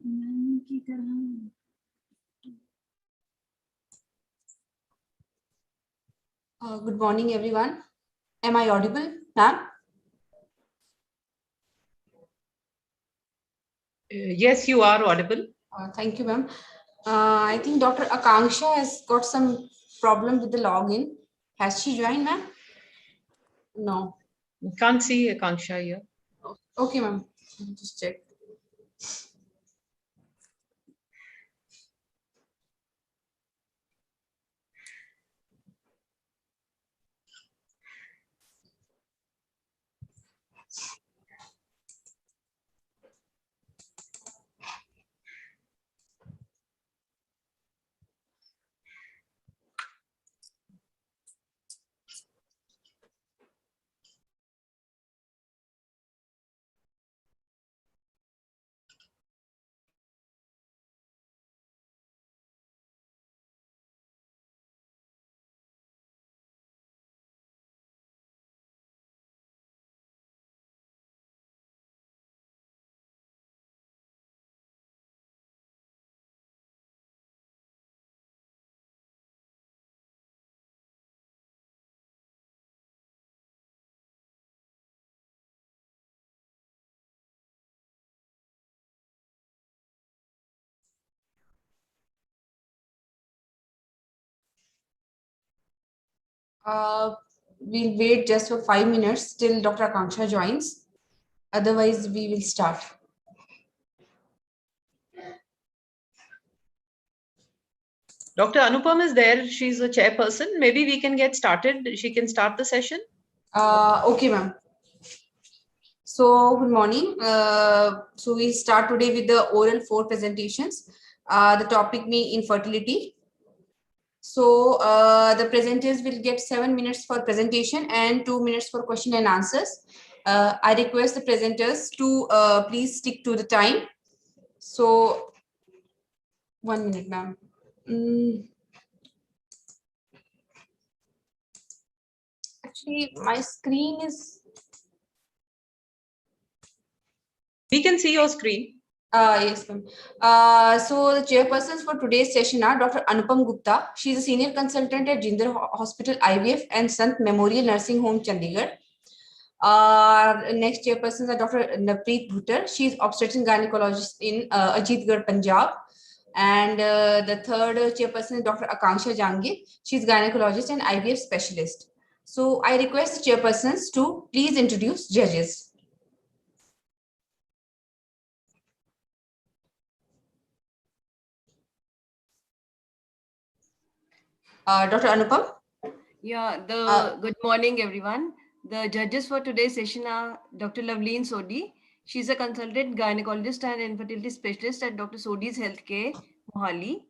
Good morning, everyone. Am I audible, ma'am? Yes, you are audible. Thank you, ma'am. I think Dr. Akanksha has got some problem with the login. Has she joined, ma'am? No. Can't see Akanksha here. Okay, ma'am. Just check. We'll wait just for 5 minutes till Dr. Akanksha joins. Otherwise, we will start. Dr. Anupam is there. She's a chairperson. Maybe we can get started. She can start the session. Okay, ma'am. So, good morning. So, we start today with the oral 4 presentations. The topic being infertility. So the presenters will get 7 minutes for presentation and 2 minutes for question and answers. I request the presenters to please stick to the time. So 1 minute, ma'am. Actually, my screen is... We can see your screen. Yes, ma'am. So the chairpersons for today's session are Dr. Anupam Gupta. She is a senior consultant at Jinder Hospital IVF and Sant Memorial Nursing Home, Chandigarh. Next chairpersons are Dr. Napreet Bhuttar. She is obstetric gynecologist in Ajitgarh, Punjab. And the third chairperson is Dr. Akanksha Jangir. She is gynecologist and IVF specialist. So I request chairpersons to please introduce judges. Dr. Anupam? Yeah, good morning, everyone. The judges for today's session are Dr. Loveleen Sodhi. She's a consultant gynecologist and infertility specialist at Dr. Sodhi's Healthcare, Mohali.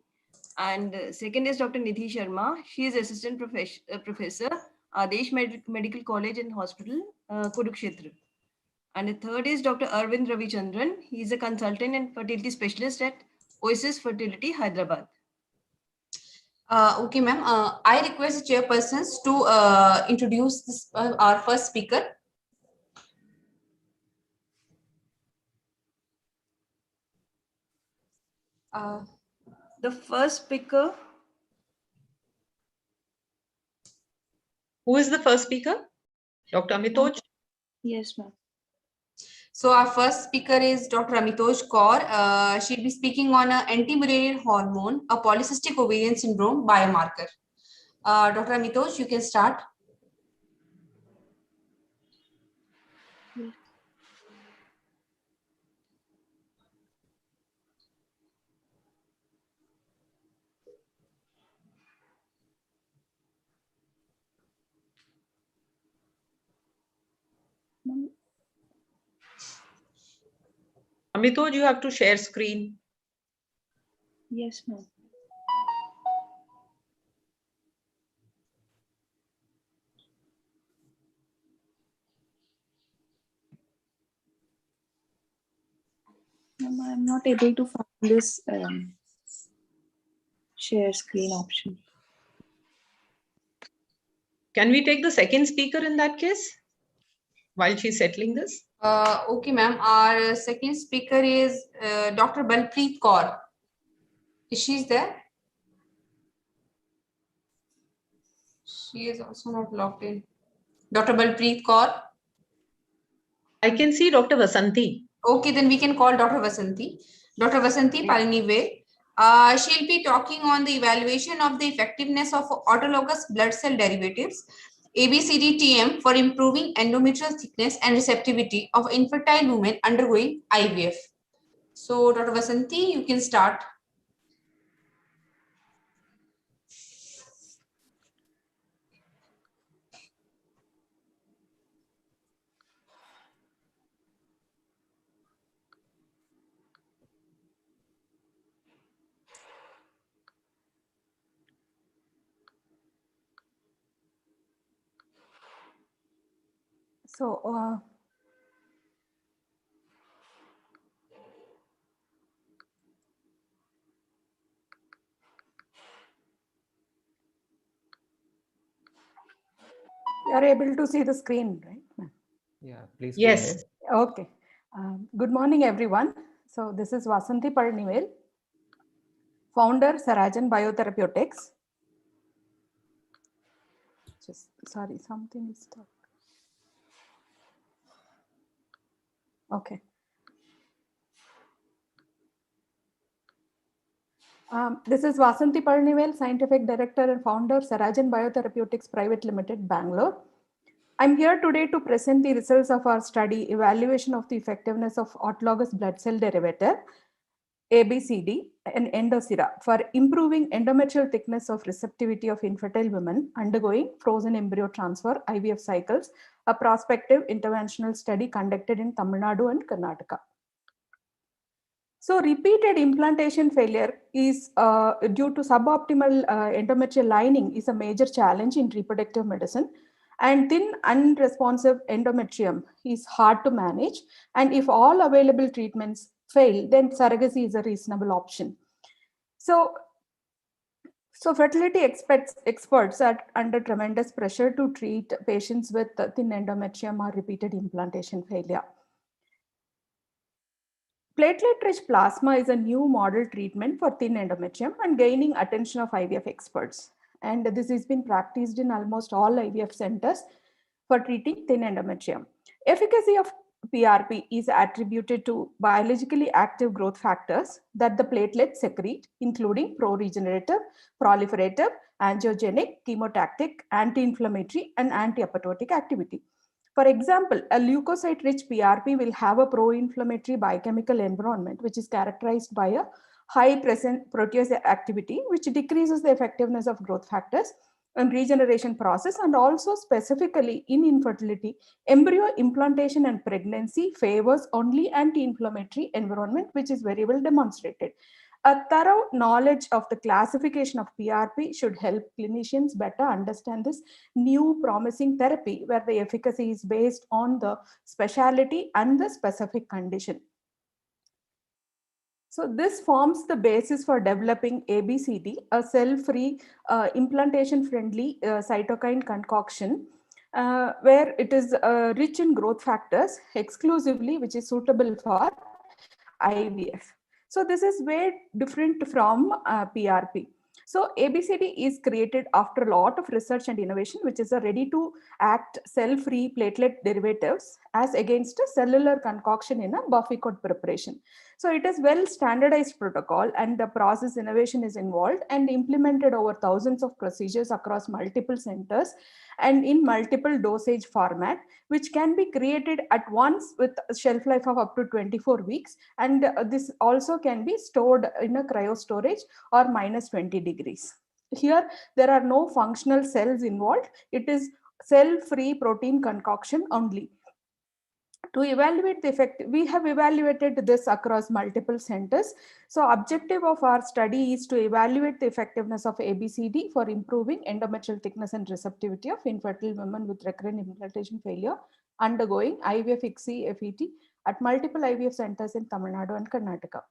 And second is Dr. Nidhi Sharma. She is assistant professor, Adesh Medical College and Hospital, Kurukshetra. And the third is Dr. Arvind Ravichandran. He is a consultant and fertility specialist at Oasis Fertility, Hyderabad. Okay, ma'am. I request the chairpersons to introduce this, our first speaker. The first speaker. Who is the first speaker? Dr. Amitoj? Yes, ma'am. So our first speaker is Dr. Amitoj Kaur. She'll be speaking on anti-malarial hormone, a polycystic ovarian syndrome biomarker. Dr. Amitoj, you can start. Yes. Amitoj, you have to share screen. Yes, ma'am. Ma'am, I'm not able to find this share screen option. Can we take the second speaker in that case? while she's settling this. Okay, ma'am. Our second speaker is Dr. Balpreet Kaur. Is she there? She is also not logged in. Dr. Balpreet Kaur. I can see Dr. Vasanti. Okay, then we can call Dr. Vasanti. Dr. Vasanti Palnive. She'll be talking on the evaluation of the effectiveness of autologous blood cell derivatives, ABCDTM, for improving endometrial thickness and receptivity of infertile women undergoing IVF. So, Dr. Vasanti, you can start. So, you are able to see the screen, right? Yeah, please go Yes. ahead. Okay. Good morning, everyone. So this is Vasanti Palnivel, founder, Sarajan Biotherapeutics. Just sorry, something is stuck. Okay. This is Vasanti Palnivel, scientific director and founder, Sarajan Biotherapeutics Private Limited, Bangalore. I'm here today to present the results of our study, evaluation of the effectiveness of autologous blood cell derivative, ABCD, and Endosira for improving endometrial thickness of receptivity of infertile women undergoing frozen embryo transfer IVF cycles, a prospective interventional study conducted in Tamil Nadu and Karnataka. So repeated implantation failure is due to suboptimal endometrial lining is a major challenge in reproductive medicine, and thin unresponsive endometrium is hard to manage, and if all available treatments fail, then surrogacy is a reasonable option. So fertility experts are under tremendous pressure to treat patients with thin endometrium or repeated implantation failure. Platelet-rich plasma is a new model treatment for thin endometrium and gaining attention of IVF experts. And this has been practiced in almost all IVF centers for treating thin endometrium. Efficacy of PRP is attributed to biologically active growth factors that the platelets secrete, including pro-regenerative, proliferative, angiogenic, chemotactic, anti-inflammatory, and anti-apoptotic activity. For example, a leukocyte-rich PRP will have a pro-inflammatory biochemical environment, which is characterized by a high present protease activity, which decreases the effectiveness of growth factors and regeneration process, and also specifically in infertility, embryo implantation and pregnancy favors only anti-inflammatory environment, which is very well demonstrated. A thorough knowledge of the classification of PRP should help clinicians better understand this new promising therapy where the efficacy is based on the specialty and the specific condition. So this forms the basis for developing ABCD, a cell-free, implantation-friendly cytokine concoction, where it is rich in growth factors exclusively, which is suitable for IVF. So this is very different from PRP. So ABCD is created after a lot of research and innovation, which is a ready-to-act cell-free platelet derivatives as against a cellular concoction in a Buffy-Code preparation. So it is well standardized protocol, and the process innovation is involved and implemented over thousands of procedures across multiple centers and in multiple dosage format, which can be created at once with a shelf life of up to 24 weeks. And this also can be stored in a cryo storage or minus 20 degrees. Here, there are no functional cells involved. It is cell-free protein concoction only. To evaluate the effect, we have evaluated this across multiple centers. So objective of our study is to evaluate the effectiveness of ABCD for improving endometrial thickness and receptivity of infertile women with recurrent implantation failure undergoing IVF, ICSI, FET at multiple IVF centers in Tamil Nadu and Karnataka.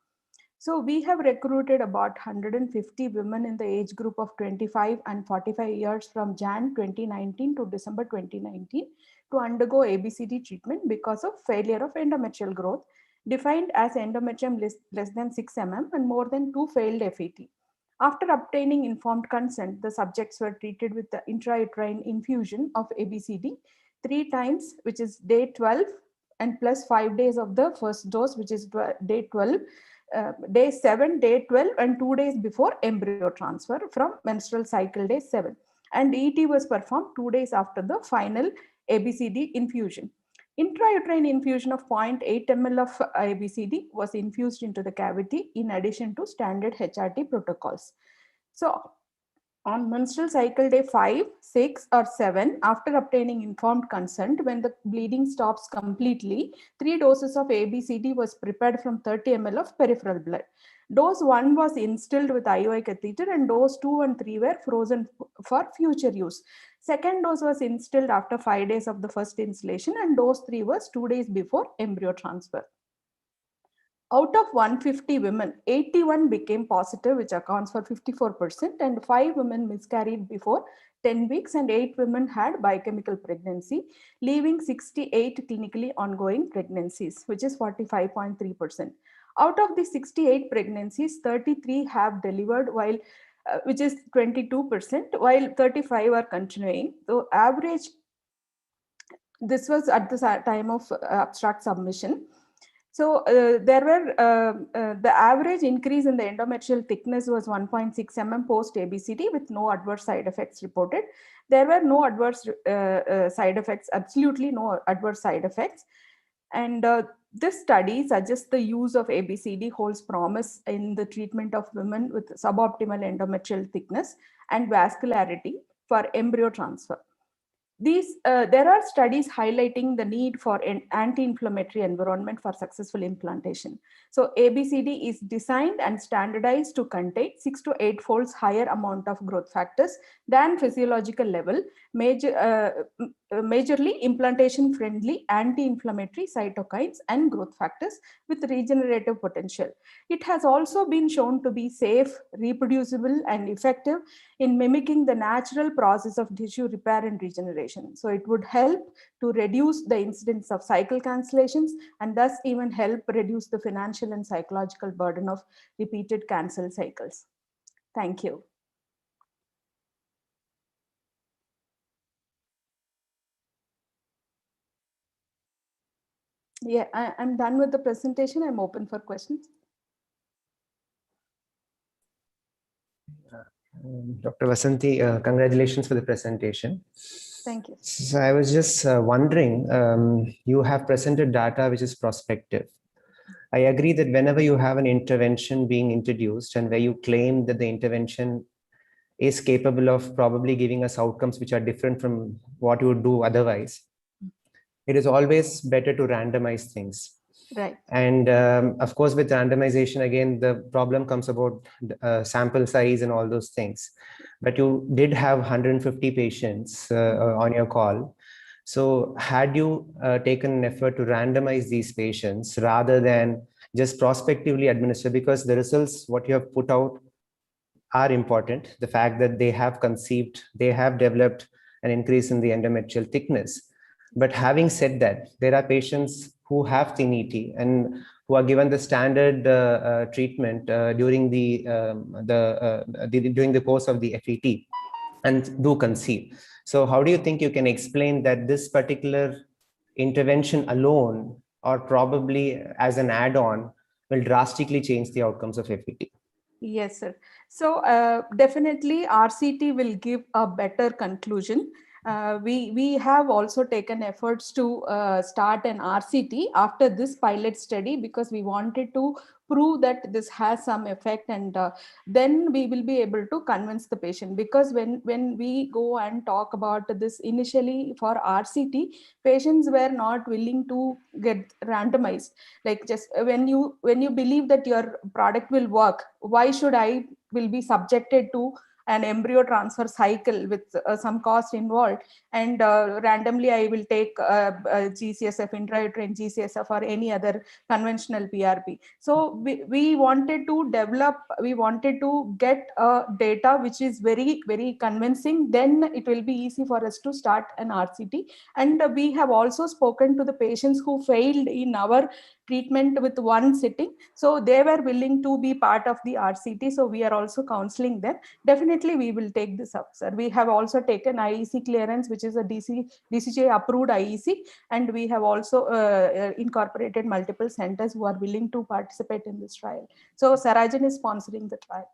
So we have recruited about 150 women in the age group of 25 and 45 years from Jan 2019 to December 2019 to undergo ABCD treatment because of failure of endometrial growth, defined as endometrium less than 6 mm and more than 2 failed FET. After obtaining informed consent, the subjects were treated with the intrauterine infusion of ABCD 3 times, which is day 12 and plus 5 days of the first dose, which is day 12, day 7, day 12, and 2 days before embryo transfer from menstrual cycle day 7. And ET was performed 2 days after the final ABCD infusion. Intrauterine infusion of 0.8 ml of ABCD was infused into the cavity in addition to standard HRT protocols. So on menstrual cycle day 5, 6, or 7, after obtaining informed consent, when the bleeding stops completely, 3 doses of ABCD was prepared from 30 ml of peripheral blood. Dose 1 was instilled with IOI catheter and dose 2 and 3 were frozen for future use. Second dose was instilled after 5 days of the first instillation and dose 3 was 2 days before embryo transfer. Out of 150 women, 81 became positive, which accounts for 54%, and 5 women miscarried before 10 weeks, and 8 women had biochemical pregnancy, leaving 68 clinically ongoing pregnancies, which is 45.3%. Out of the 68 pregnancies, 33 have delivered, while which is 22%, while 35 are continuing. So average, this was at the time of abstract submission. So there were the average increase in the endometrial thickness was 1.6 mm post ABCD with no adverse side effects reported. There were no adverse side effects, absolutely no adverse side effects. And this study suggests the use of ABCD holds promise in the treatment of women with suboptimal endometrial thickness and vascularity for embryo transfer. There are studies highlighting the need for an anti-inflammatory environment for successful implantation. So ABCD is designed and standardized to contain 6 to 8 folds higher amount of growth factors than physiological level, majorly implantation friendly anti-inflammatory cytokines and growth factors with regenerative potential. It has also been shown to be safe, reproducible, and effective in mimicking the natural process of tissue repair and regeneration. So it would help to reduce the incidence of cycle cancellations and thus even help reduce the financial and psychological burden of repeated cancel cycles. Thank you. Yeah, I'm done with the presentation. I'm open for questions. Dr. Vasanthi, congratulations for the presentation. Thank you. So I was just wondering, you have presented data which is prospective. I agree that whenever you have an intervention being introduced and where you claim that the intervention is capable of probably giving us outcomes which are different from what you would do otherwise, it is always better to randomize things. Right. And of course, with randomization, again, the problem comes about sample size and all those things. But you did have 150 patients on your call. So had you taken an effort to randomize these patients rather than just prospectively administer, because the results, what you have put out are important. The fact that they have conceived, they have developed an increase in the endometrial thickness. But having said that, there are patients who have thin ET and who are given the standard treatment during during the course of the FET and do conceive. So how do you think you can explain that this particular intervention alone, or probably as an add-on, will drastically change the outcomes of FET? Yes, sir. So definitely RCT will give a better conclusion. We have also taken efforts to start an RCT after this pilot study because we wanted to prove that this has some effect, and then we will be able to convince the patient, because when we go and talk about this initially for RCT, patients were not willing to get randomized. Like, just when you believe that your product will work, why should I will be subjected to an embryo transfer cycle with some cost involved, and randomly I will take GCSF, intrauterine GCSF, or any other conventional PRP. So we wanted to develop, we wanted to get data which is very, very convincing. Then it will be easy for us to start an RCT. And we have also spoken to the patients who failed in our treatment with one sitting. So they were willing to be part of the RCT. So we are also counseling them. Definitely we will take this up, sir. We have also taken IEC clearance, which is a DCGI approved IEC. And we have also incorporated multiple centers who are willing to participate in this trial. So Sarajan is sponsoring the trial.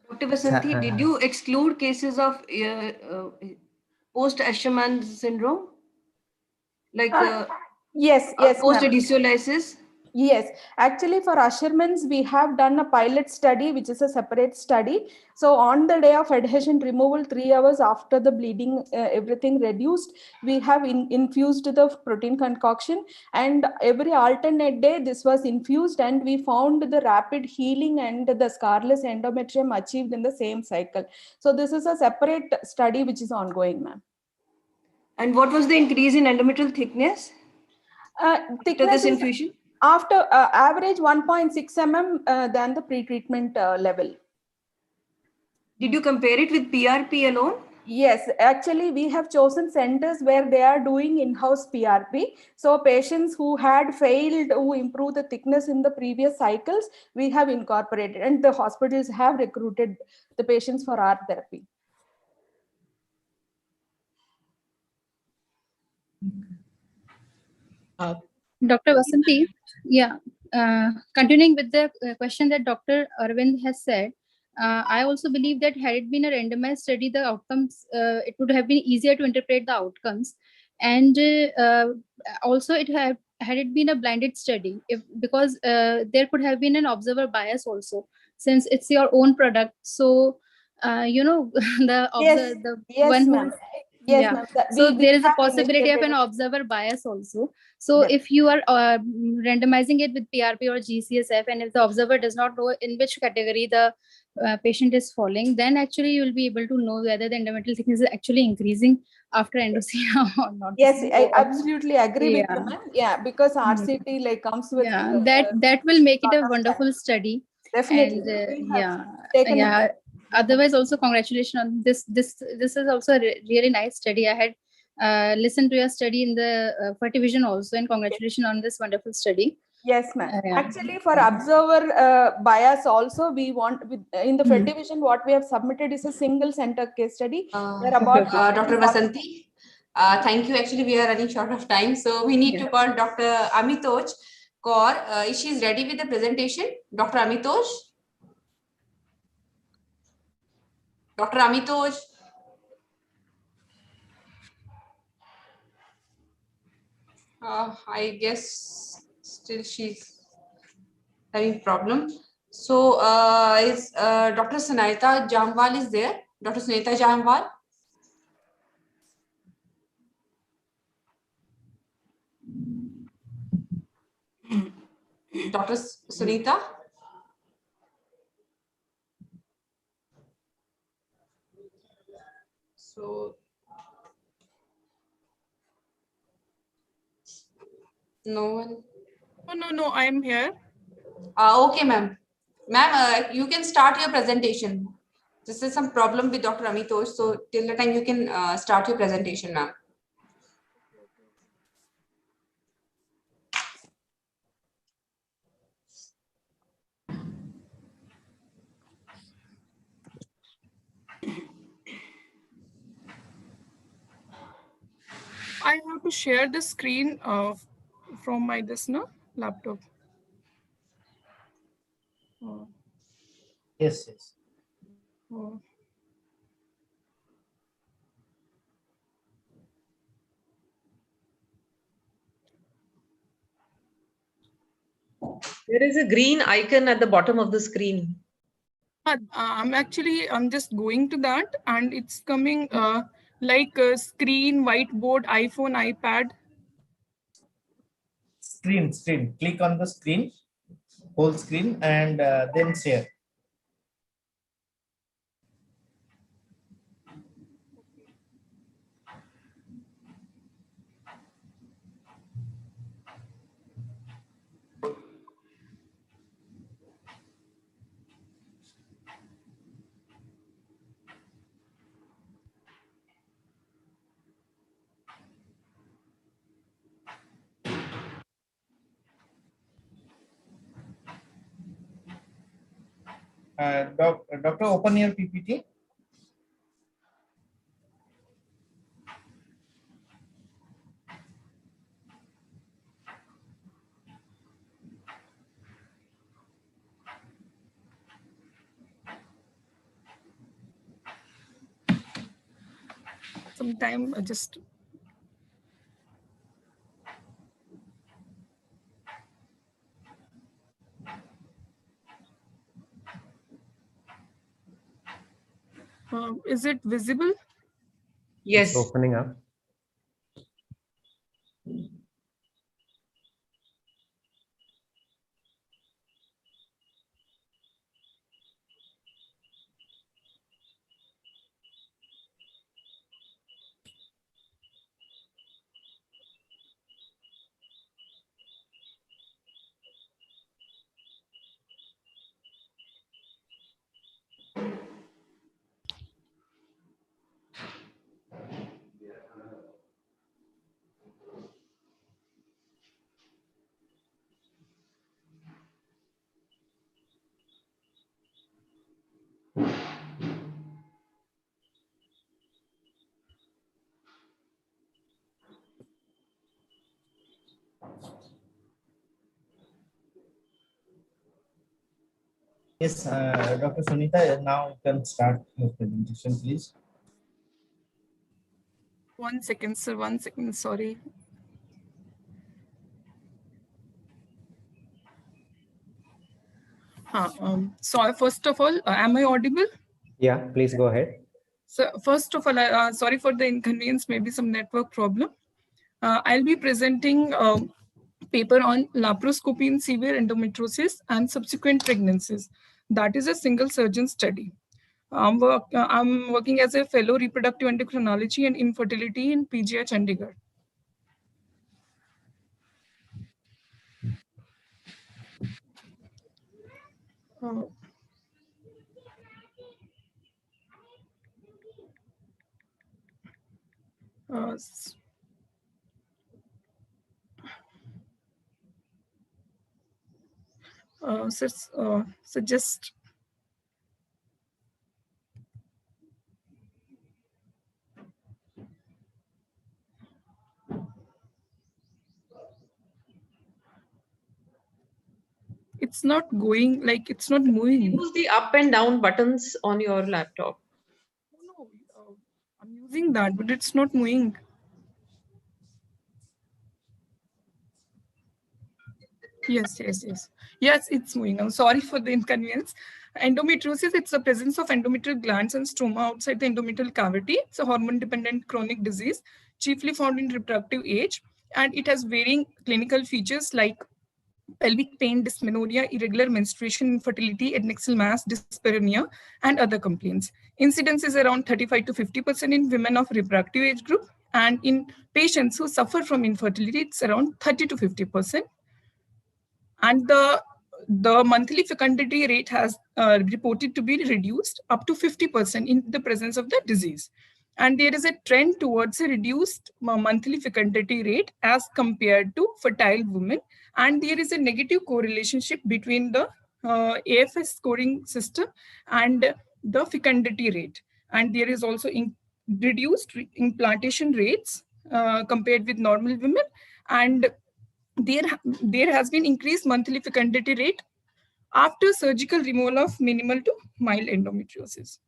Dr. Vasanti, did you exclude cases of post-Asherman syndrome? Like yes, post-adhesiolysis? Yes, actually for Asherman's, we have done a pilot study, which is a separate study. So on the day of adhesion removal, 3 hours after the bleeding, everything reduced, we have infused the protein concoction, and every alternate day this was infused, and we found the rapid healing and the scarless endometrium achieved in the same cycle. So this is a separate study which is ongoing, ma'am. And what was the increase in endometrial thickness? Thickness after this infusion? After average 1.6 mm than the pre-treatment level. Did you compare it with PRP alone? Yes, actually we have chosen centers where they are doing in-house PRP. So patients who had failed to improve the thickness in the previous cycles, we have incorporated, and the hospitals have recruited the patients for our therapy. Dr. Vasanti, yeah, continuing with the question that Dr. Arvind has said, I also believe that had it been a randomized study, the outcomes, it would have been easier to interpret the outcomes. And also had it been a blinded study, because there could have been an observer bias also, since it's your own product. So, yes, ma'am. Yes, yeah. ma'am. So there is a possibility of an observer bias also. So if you are randomizing it with PRP or GCSF, and if the observer does not know in which category the patient is falling, then actually you will be able to know whether the endometrial thickness is actually increasing after endothelium or not. Yes, I absolutely agree with you, ma'am. Yeah, because RCT like comes with that will make it a wonderful study. Definitely. And otherwise also congratulations on this. This is also a really nice study. I had listened to your study in the fertilization also, and congratulations on this wonderful study. Yes, ma'am. Actually, for observer bias also, we want in the fertilization, what we have submitted is a single center case study. Dr. Vasanti, thank you. Actually, we are running short of time, so we need to call Dr. Amitoj Kaur. Is she ready with the presentation? Dr. Amitoj? Dr. Amitoj? I guess still she's having problem. So is Dr. Sunita Jamwal is there? Dr. Sunita Jamwal? Dr. Sunita? So no one. Oh, no, I am here. Okay, ma'am. Ma'am, you can start your presentation. This is some problem with Dr. Amitoj. So till the time you can start your presentation, ma'am. I have to share the screen from my laptop. Yes. There is a green icon at the bottom of the screen. I'm just going to that, and it's coming like a screen, whiteboard, iPhone, iPad. Screen. Click on the screen, whole screen, and then share. Doctor, open your PPT. Sometime just is it visible? Yes. It's opening up. Yes, Dr. Sunita, now you can start your presentation, please. 1 second, sir. 1 second. Sorry. So first of all, am I audible? Yeah, please go ahead. So first of all, sorry for the inconvenience, maybe some network problem. I'll be presenting a paper on laparoscopy in severe endometriosis and subsequent pregnancies. That is a single surgeon study. I'm working as a fellow reproductive endocrinology and infertility in PGI Chandigarh. So just it's not going, like it's not moving. Use the up and down buttons on your laptop. No, I'm using that, but it's not moving. Yes, it's moving. I'm sorry for the inconvenience. Endometriosis, it's the presence of endometrial glands and stroma outside the endometrial cavity. It's a hormone-dependent chronic disease, chiefly found in reproductive age, and it has varying clinical features like pelvic pain, dysmenorrhea, irregular menstruation, infertility, adnexal mass, dyspareunia, and other complaints. Incidence is around 35 to 50% in women of reproductive age group, and in patients who suffer from infertility, it's around 30 to 50%. And the monthly fecundity rate has reported to be reduced up to 50% in the presence of the disease. And there is a trend towards a reduced monthly fecundity rate as compared to fertile women. And there is a negative correlation between the AFS scoring system and the fecundity rate. And there is also reduced implantation rates compared with normal women. And there has been increased monthly fecundity rate after surgical removal of minimal to mild endometriosis.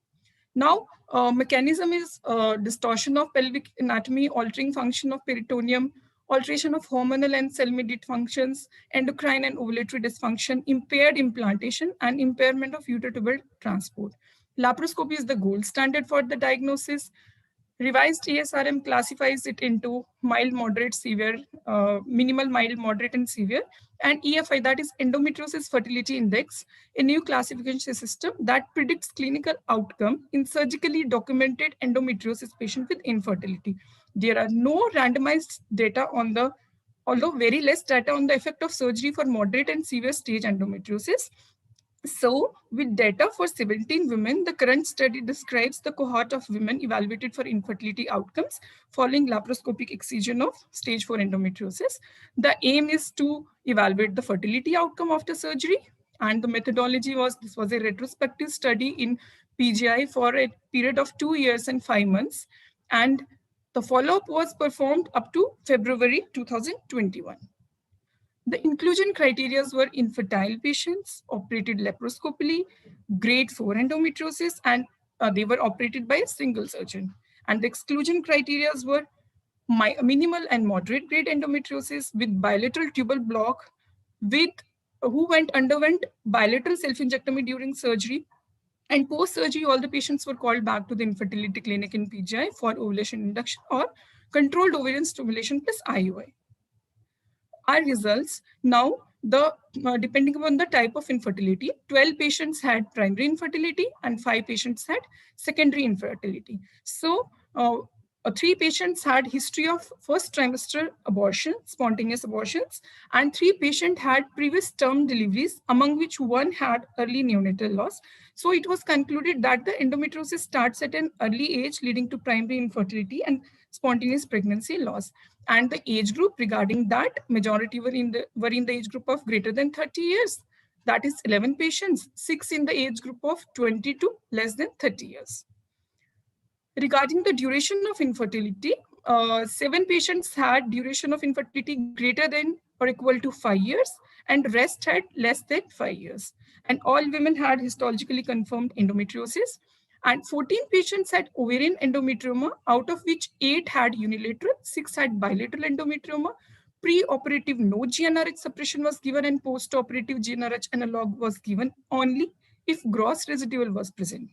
Now, mechanism is distortion of pelvic anatomy, altering function of peritoneum, alteration of hormonal and cell-mediated functions, endocrine and ovulatory dysfunction, impaired implantation, and impairment of uterotubal transport. Laparoscopy is the gold standard for the diagnosis. Revised ESRM classifies it into mild, moderate, severe, minimal, mild, moderate, and severe, and EFI, that is Endometriosis Fertility Index, a new classification system that predicts clinical outcome in surgically documented endometriosis patients with infertility. There are no randomized data on the, although very less data on the effect of surgery for moderate and severe stage endometriosis. So, with data for 17 women, the current study describes the cohort of women evaluated for infertility outcomes following laparoscopic excision of stage 4 endometriosis. The aim is to evaluate the fertility outcome after surgery And the methodology was, this was a retrospective study in PGI for a period of 2 years and 5 months. And the follow-up was performed up to February 2021. The inclusion criteria were infertile patients, operated laparoscopically, grade 4 endometriosis, and they were operated by a single surgeon. And the exclusion criteria were minimal and moderate grade endometriosis with bilateral tubal block, with who underwent bilateral self-injectomy during surgery. And post-surgery, all the patients were called back to the infertility clinic in PGI for ovulation induction or controlled ovarian stimulation plus IUI. Our results now, depending upon the type of infertility, 12 patients had primary infertility and 5 patients had secondary infertility. So 3 patients had history of first trimester abortion, spontaneous abortions, and 3 patients had previous term deliveries, among which 1 had early neonatal loss. So it was concluded that the endometriosis starts at an early age, leading to primary infertility and spontaneous pregnancy loss. And the age group regarding that, majority were in the age group of greater than 30 years. That is 11 patients, 6 in the age group of 20 to less than 30 years. Regarding the duration of infertility, 7 patients had duration of infertility greater than or equal to 5 years, and rest had less than 5 years. And all women had histologically confirmed endometriosis. And 14 patients had ovarian endometrioma, out of which 8 had unilateral, 6 had bilateral endometrioma. Pre-operative no GnRH suppression was given, and post-operative GnRH analog was given only if gross residual was present.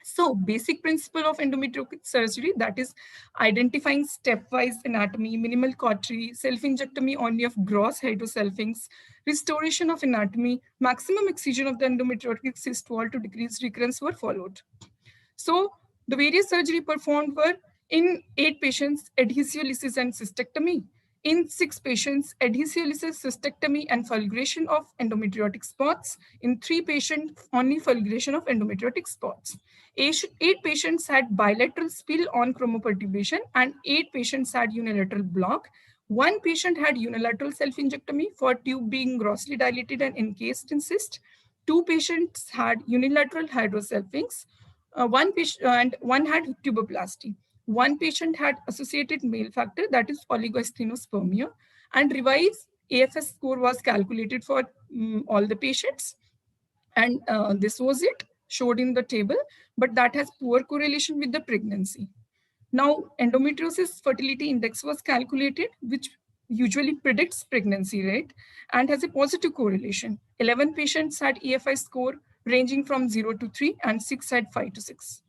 So basic principle of endometriotic surgery, that is identifying stepwise anatomy, minimal cautery, self-injectomy only of gross hydrosalpinx, restoration of anatomy, maximum excision of the endometriotic cyst wall to decrease recurrence were followed. So the various surgery performed were in 8 patients, adhesiolysis and cystectomy. In 6 patients, adhesiolysis, cystectomy, and fulguration of endometriotic spots. In 3 patients, only fulguration of endometriotic spots. 8 patients had bilateral spill on chromoperturbation, and 8 patients had unilateral block. 1 patient had unilateral self-injectomy for tube being grossly dilated and encased in cyst. 2 patients had unilateral hydrosalpinx. 1 patient and 1 had tuboplasty. 1 patient had associated male factor, that is oligoasthenospermia, and revised AFS score was calculated for all the patients. And this was it, showed in the table, but that has poor correlation with the pregnancy. Now, endometriosis fertility index was calculated, which usually predicts pregnancy rate and has a positive correlation. 11 patients had EFI score ranging from 0 to 3 and 6 had 5 to 6.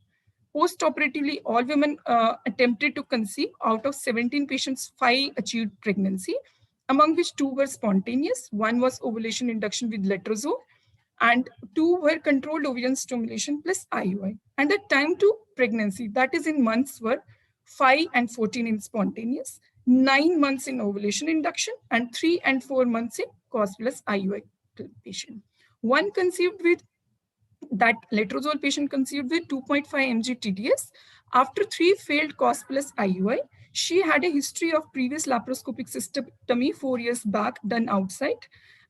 Post-operatively, all women attempted to conceive. Out of 17 patients, 5 achieved pregnancy, among which 2 were spontaneous. 1 was ovulation induction with letrozole, and 2 were controlled ovarian stimulation plus IUI. And the time to pregnancy, that is in months, were 5 and 14 in spontaneous, 9 months in ovulation induction, and 3 and 4 months in COS plus IUI patient. One conceived with that letrozole patient conceived with 2.5 mg TDS. After 3 failed COS plus IUI, she had a history of previous laparoscopic cystectomy 4 years back done outside.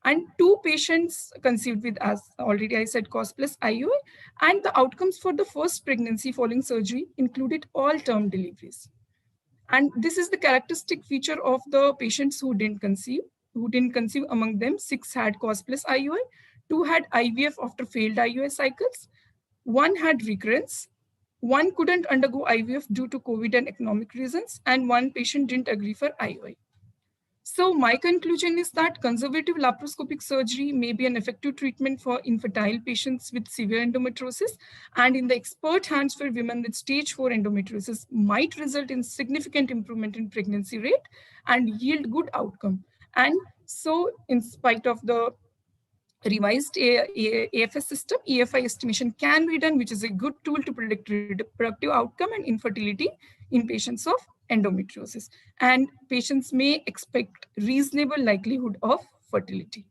And 2 patients conceived with, as already I said, COS plus IUI. And the outcomes for the first pregnancy following surgery included all term deliveries. And this is the characteristic feature of the patients who didn't conceive. Among them, 6 had COS plus IUI, 2 had IVF after failed IUI cycles, 1 had recurrence, 1 couldn't undergo IVF due to COVID and economic reasons, and 1 patient didn't agree for IUI. So my conclusion is that conservative laparoscopic surgery may be an effective treatment for infertile patients with severe endometriosis, and in the expert hands for women with stage 4 endometriosis might result in significant improvement in pregnancy rate and yield good outcome. And so in spite of the revised AFS system, EFI estimation can be done, which is a good tool to predict reproductive outcome and infertility in patients of endometriosis. And patients may expect reasonable likelihood of fertility.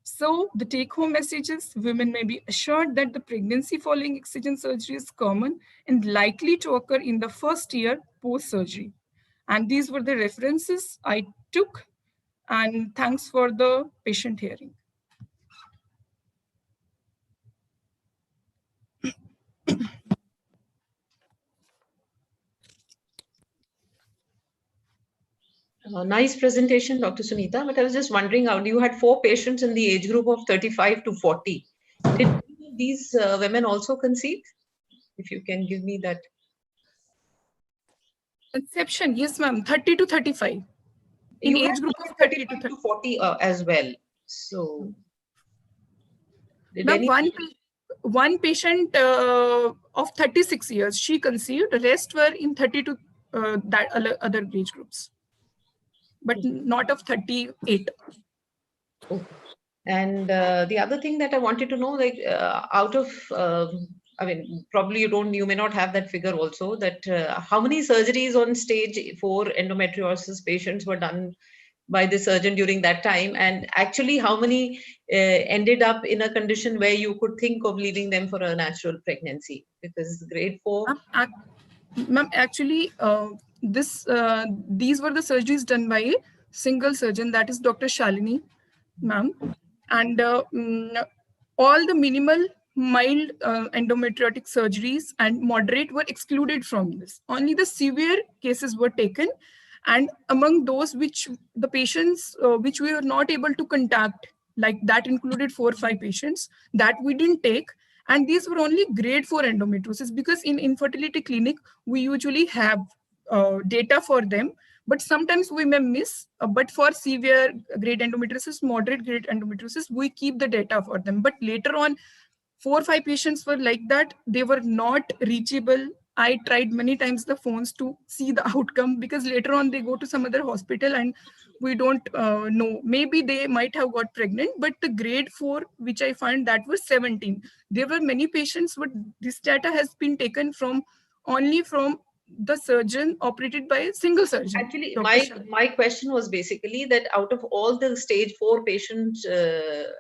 So the take-home message is women may be assured that the pregnancy following excision surgery is common and likely to occur in the first year post-surgery. And these were the references I took. And thanks for the patient hearing. Nice presentation, Dr. Sunita. But I was just wondering, how you had 4 patients in the age group of 35 to 40. Did these women also conceive? If you can give me that. Conception, yes, ma'am. 30 to 35. In You age had group of 30 to 30. 40 as well. So, did Ma'am, any? one patient of 36 years, she conceived. The rest were in 30 to that other age groups, but not of 38. Okay. And the other thing that I wanted to know, like out of, I mean, probably you may not have that figure also, that how many surgeries on stage 4 endometriosis patients were done by the surgeon during that time, and actually how many ended up in a condition where you could think of leaving them for a natural pregnancy? Because grade 4. Ma'am, actually, these were the surgeries done by a single surgeon, that is Dr. Shalini, ma'am, and all the minimal, mild endometriotic surgeries and moderate were excluded from this. Only the severe cases were taken, and among those which the patients which we were not able to contact, like that included 4 or 5 patients that we didn't take. And these were only grade 4 endometriosis, because in infertility clinic, we usually have data for them, but sometimes we may miss. But for severe grade endometriosis, moderate grade endometriosis, we keep the data for them. But later on, 4 or 5 patients were like that. They were not reachable. I tried many times the phones to see the outcome, because later on they go to some other hospital and we don't know. Maybe they might have got pregnant, but the grade 4, which I find, that was 17. There were many patients, but this data has been taken from only from the surgeon operated by a single surgeon. Actually, my question was basically that out of all the stage 4 patients,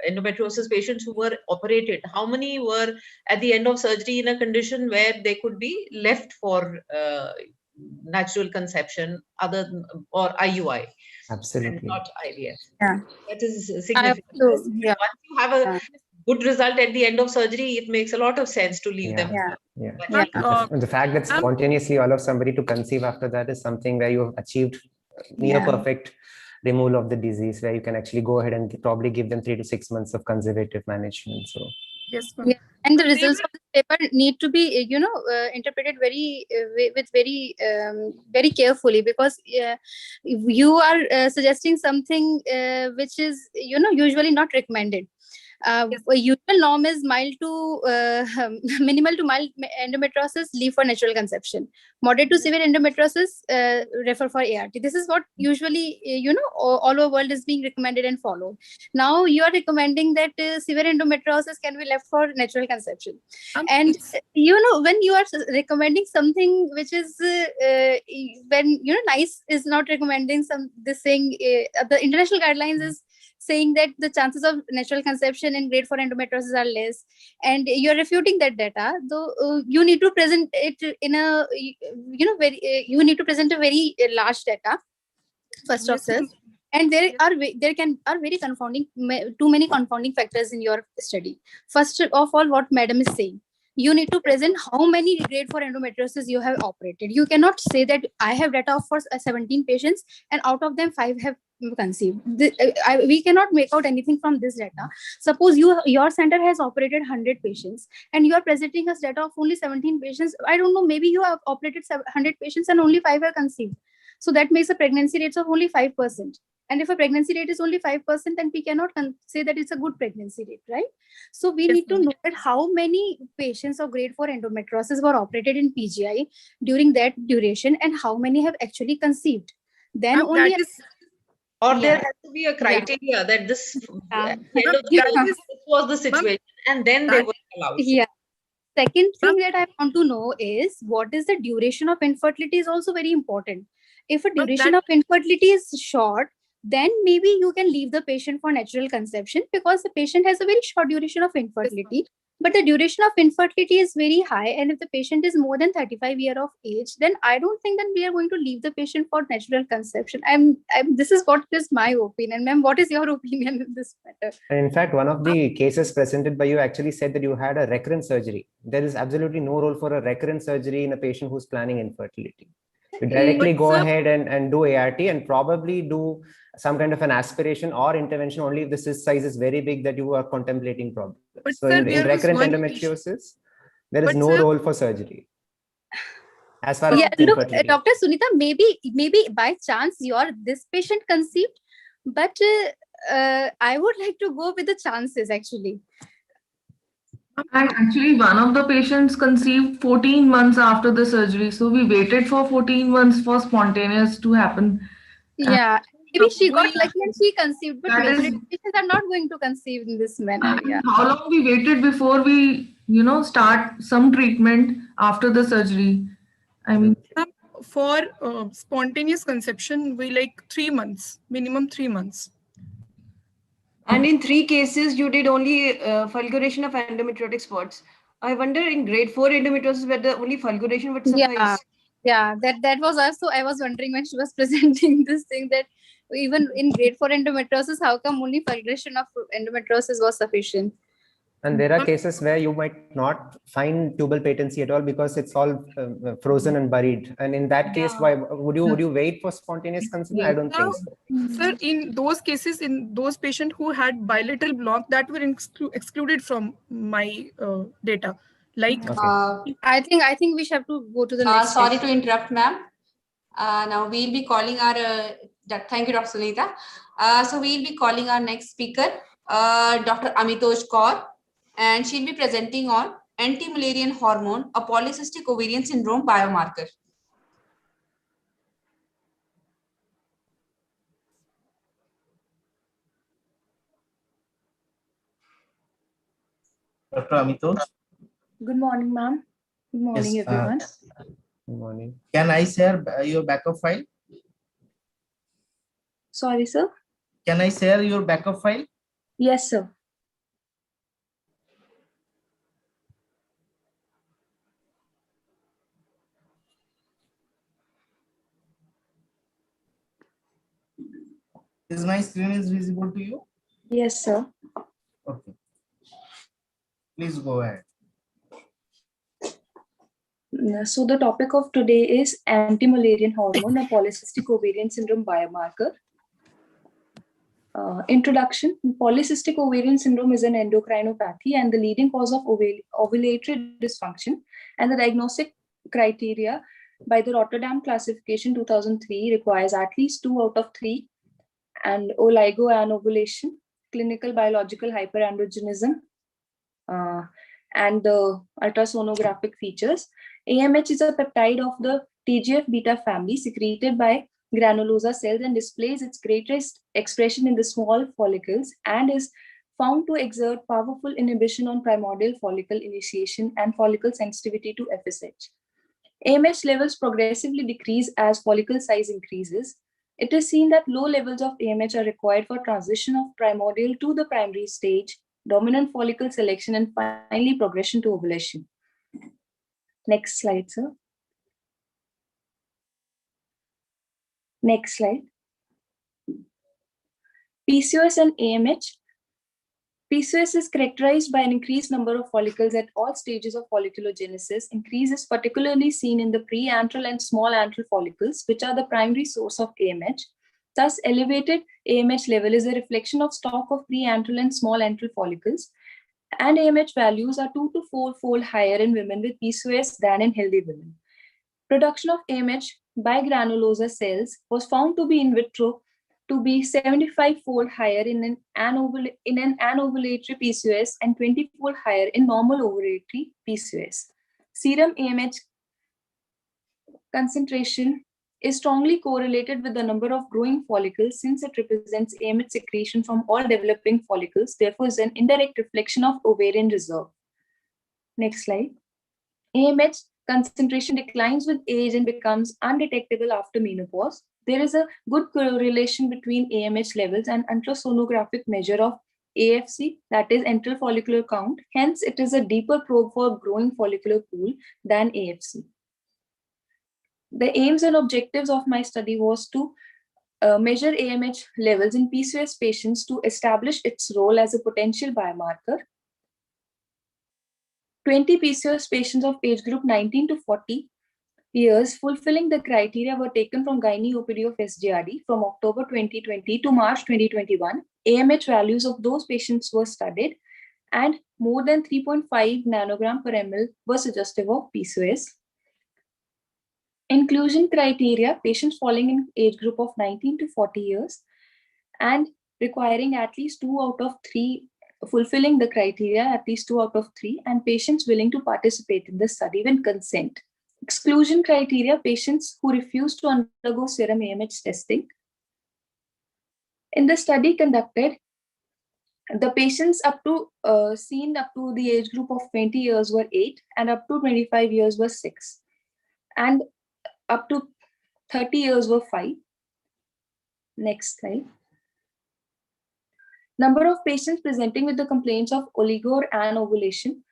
endometriosis patients who were operated, how many were at the end of surgery in a condition where they could be left for natural conception or IUI? Absolutely. And not IVF. Yeah. That is significant. Yeah. Once you have a good result at the end of surgery, it makes a lot of sense to leave them. Yeah. The fact that spontaneously all of somebody to conceive after that is something where you have achieved near perfect removal of the disease, where you can actually go ahead and probably give them 3 to 6 months of conservative management. So yes, yeah. And the results of this paper need to be, interpreted very very carefully, because you are suggesting something which is usually not recommended. Usual norm is mild to minimal to mild endometriosis, leave for natural conception. Moderate to severe endometriosis, refer for ART. This is what usually all over world is being recommended and followed. Now you are recommending that severe endometriosis can be left for natural conception. And when you are recommending something which is when NICE is not recommending this thing, the international guidelines is saying that the chances of natural conception in grade 4 endometriosis are less, and you're refuting that data, though you need to present it in a you need to present a very large data first of all, and there are very confounding, too many confounding factors in your study. First of all, what madam is saying, you need to present how many grade 4 endometriosis you have operated. You cannot say that I have data for 17 patients and out of them 5 have conceived. We cannot make out anything from this data. Suppose your center has operated 100 patients and you are presenting us data of only 17 patients. I don't know, maybe you have operated 100 patients and only 5 are conceived. So that makes a pregnancy rate of only 5%. And if a pregnancy rate is only 5%, then we cannot say that it's a good pregnancy rate, right? So we need to know that how many patients of grade 4 endometriosis were operated in PGI during that duration and how many have actually conceived. Then only... there has to be a criteria that this, at the end of the day, this was the situation, and then they were allowed. Yeah. Second thing that I want to know is, what is the duration of infertility is also very important. If a duration of infertility is short, then maybe you can leave the patient for natural conception, because the patient has a very short duration of infertility. but the duration of infertility is very high. And if the patient is more than 35 years of age, then I don't think that we are going to leave the patient for natural conception. This is what is my opinion. Ma'am, what is your opinion in this matter? And in fact, one of the cases presented by you actually said that you had a recurrent surgery. There is absolutely no role for a recurrent surgery in a patient who's planning infertility. You directly go ahead and do ART and probably do some kind of an aspiration or intervention only if the cyst size is very big that you are contemplating problems. But So sir, in there was recurrent one endometriosis, there is But no sir- role for surgery. As far Yeah, as look, infertility. Dr. Sunita, maybe by chance this patient conceived, but I would like to go with the chances actually. And actually, one of the patients conceived 14 months after the surgery. So we waited for 14 months for spontaneous to happen. Yeah, maybe she got we- lucky and she conceived, but That is- majority patients are not going to conceive in this manner. Yeah. How long we waited before we, start some treatment after the surgery? I mean, for spontaneous conception, we like 3 months, minimum 3 months. And in 3 cases, you did only fulguration of endometriotic spots. I wonder in grade 4 endometriosis whether only fulguration would suffice. Yeah, that was also, I was wondering when she was presenting this thing, that even in grade 4 endometriosis, how come only fulguration of endometriosis was sufficient? And there are cases where you might not find tubal patency at all because it's all frozen and buried. And in that case, why would you wait for spontaneous conception? I don't think so. Sir, in those cases, in those patients who had bilateral block, that were excluded from my data. Like, I think we should have to go to the next. Sorry to interrupt, ma'am. Now we'll be calling our. Thank you, Dr. Sunita. So we'll be calling our next speaker, Dr. Amitoj Kaur, and she'll be presenting on anti-Mullerian hormone, a polycystic ovarian syndrome biomarker. Dr. Amitoj. Good morning, ma'am. Good morning, Yes, everyone. Good morning. Can I share your backup file? Sorry, sir. Can I share your backup file? Yes, sir. Is my screen is visible to you? Yes, sir. Okay. Please go ahead. So the topic of today is anti-Mullerian hormone, a polycystic ovarian syndrome biomarker. Introduction. Polycystic ovarian syndrome is an endocrinopathy and the leading cause of ovulatory dysfunction, and the diagnostic criteria by the Rotterdam classification 2003 requires at least 2 out of 3 and oligoanovulation, clinical biological hyperandrogenism, and the ultrasonographic features. AMH is a peptide of the TGF-beta family secreted by granulosa cells and displays its greatest expression in the small follicles and is found to exert powerful inhibition on primordial follicle initiation and follicle sensitivity to FSH. AMH levels progressively decrease as follicle size increases. It is seen that low levels of AMH are required for transition of primordial to the primary stage, dominant follicle selection, and finally progression to ovulation. Next slide, sir. Next slide. PCOS and AMH. PCOS is characterized by an increased number of follicles at all stages of folliculogenesis. Increase is particularly seen in the preantral and small antral follicles, which are the primary source of AMH. Thus, elevated AMH level is a reflection of stock of preantral and small antral follicles, and AMH values are 2 to 4-fold higher in women with PCOS than in healthy women. Production of AMH by granulosa cells was found to be in vitro to be 75-fold higher in an anovulatory PCOS and 20-fold higher in normal ovulatory PCOS. Serum AMH concentration is strongly correlated with the number of growing follicles since it represents AMH secretion from all developing follicles, therefore is an indirect reflection of ovarian reserve. Next slide. AMH concentration declines with age and becomes undetectable after menopause. There is a good correlation between AMH levels and ultrasonographic measure of AFC, that is antral follicular count. Hence, it is a deeper probe for growing follicular pool than AFC. The aims and objectives of my study was to measure AMH levels in PCOS patients to establish its role as a potential biomarker. 20 PCOS patients of age group 19 to 40 years fulfilling the criteria were taken from Gynae OPD of SGRD from October 2020 to March 2021. AMH values of those patients were studied and more than 3.5 nanogram per ml were suggestive of PCOS. Inclusion criteria, patients falling in age group of 19 to 40 years and requiring at least 2 out of 3, fulfilling the criteria at least 2 out of 3, and patients willing to participate in the study with consent. Exclusion criteria, patients who refuse to undergo serum AMH testing. In the study conducted, the patients seen up to the age group of 20 years were 8 and up to 25 years were 6. And up to 30 years were 5. Next slide. Number of patients presenting with the complaints of oligor and ovulation.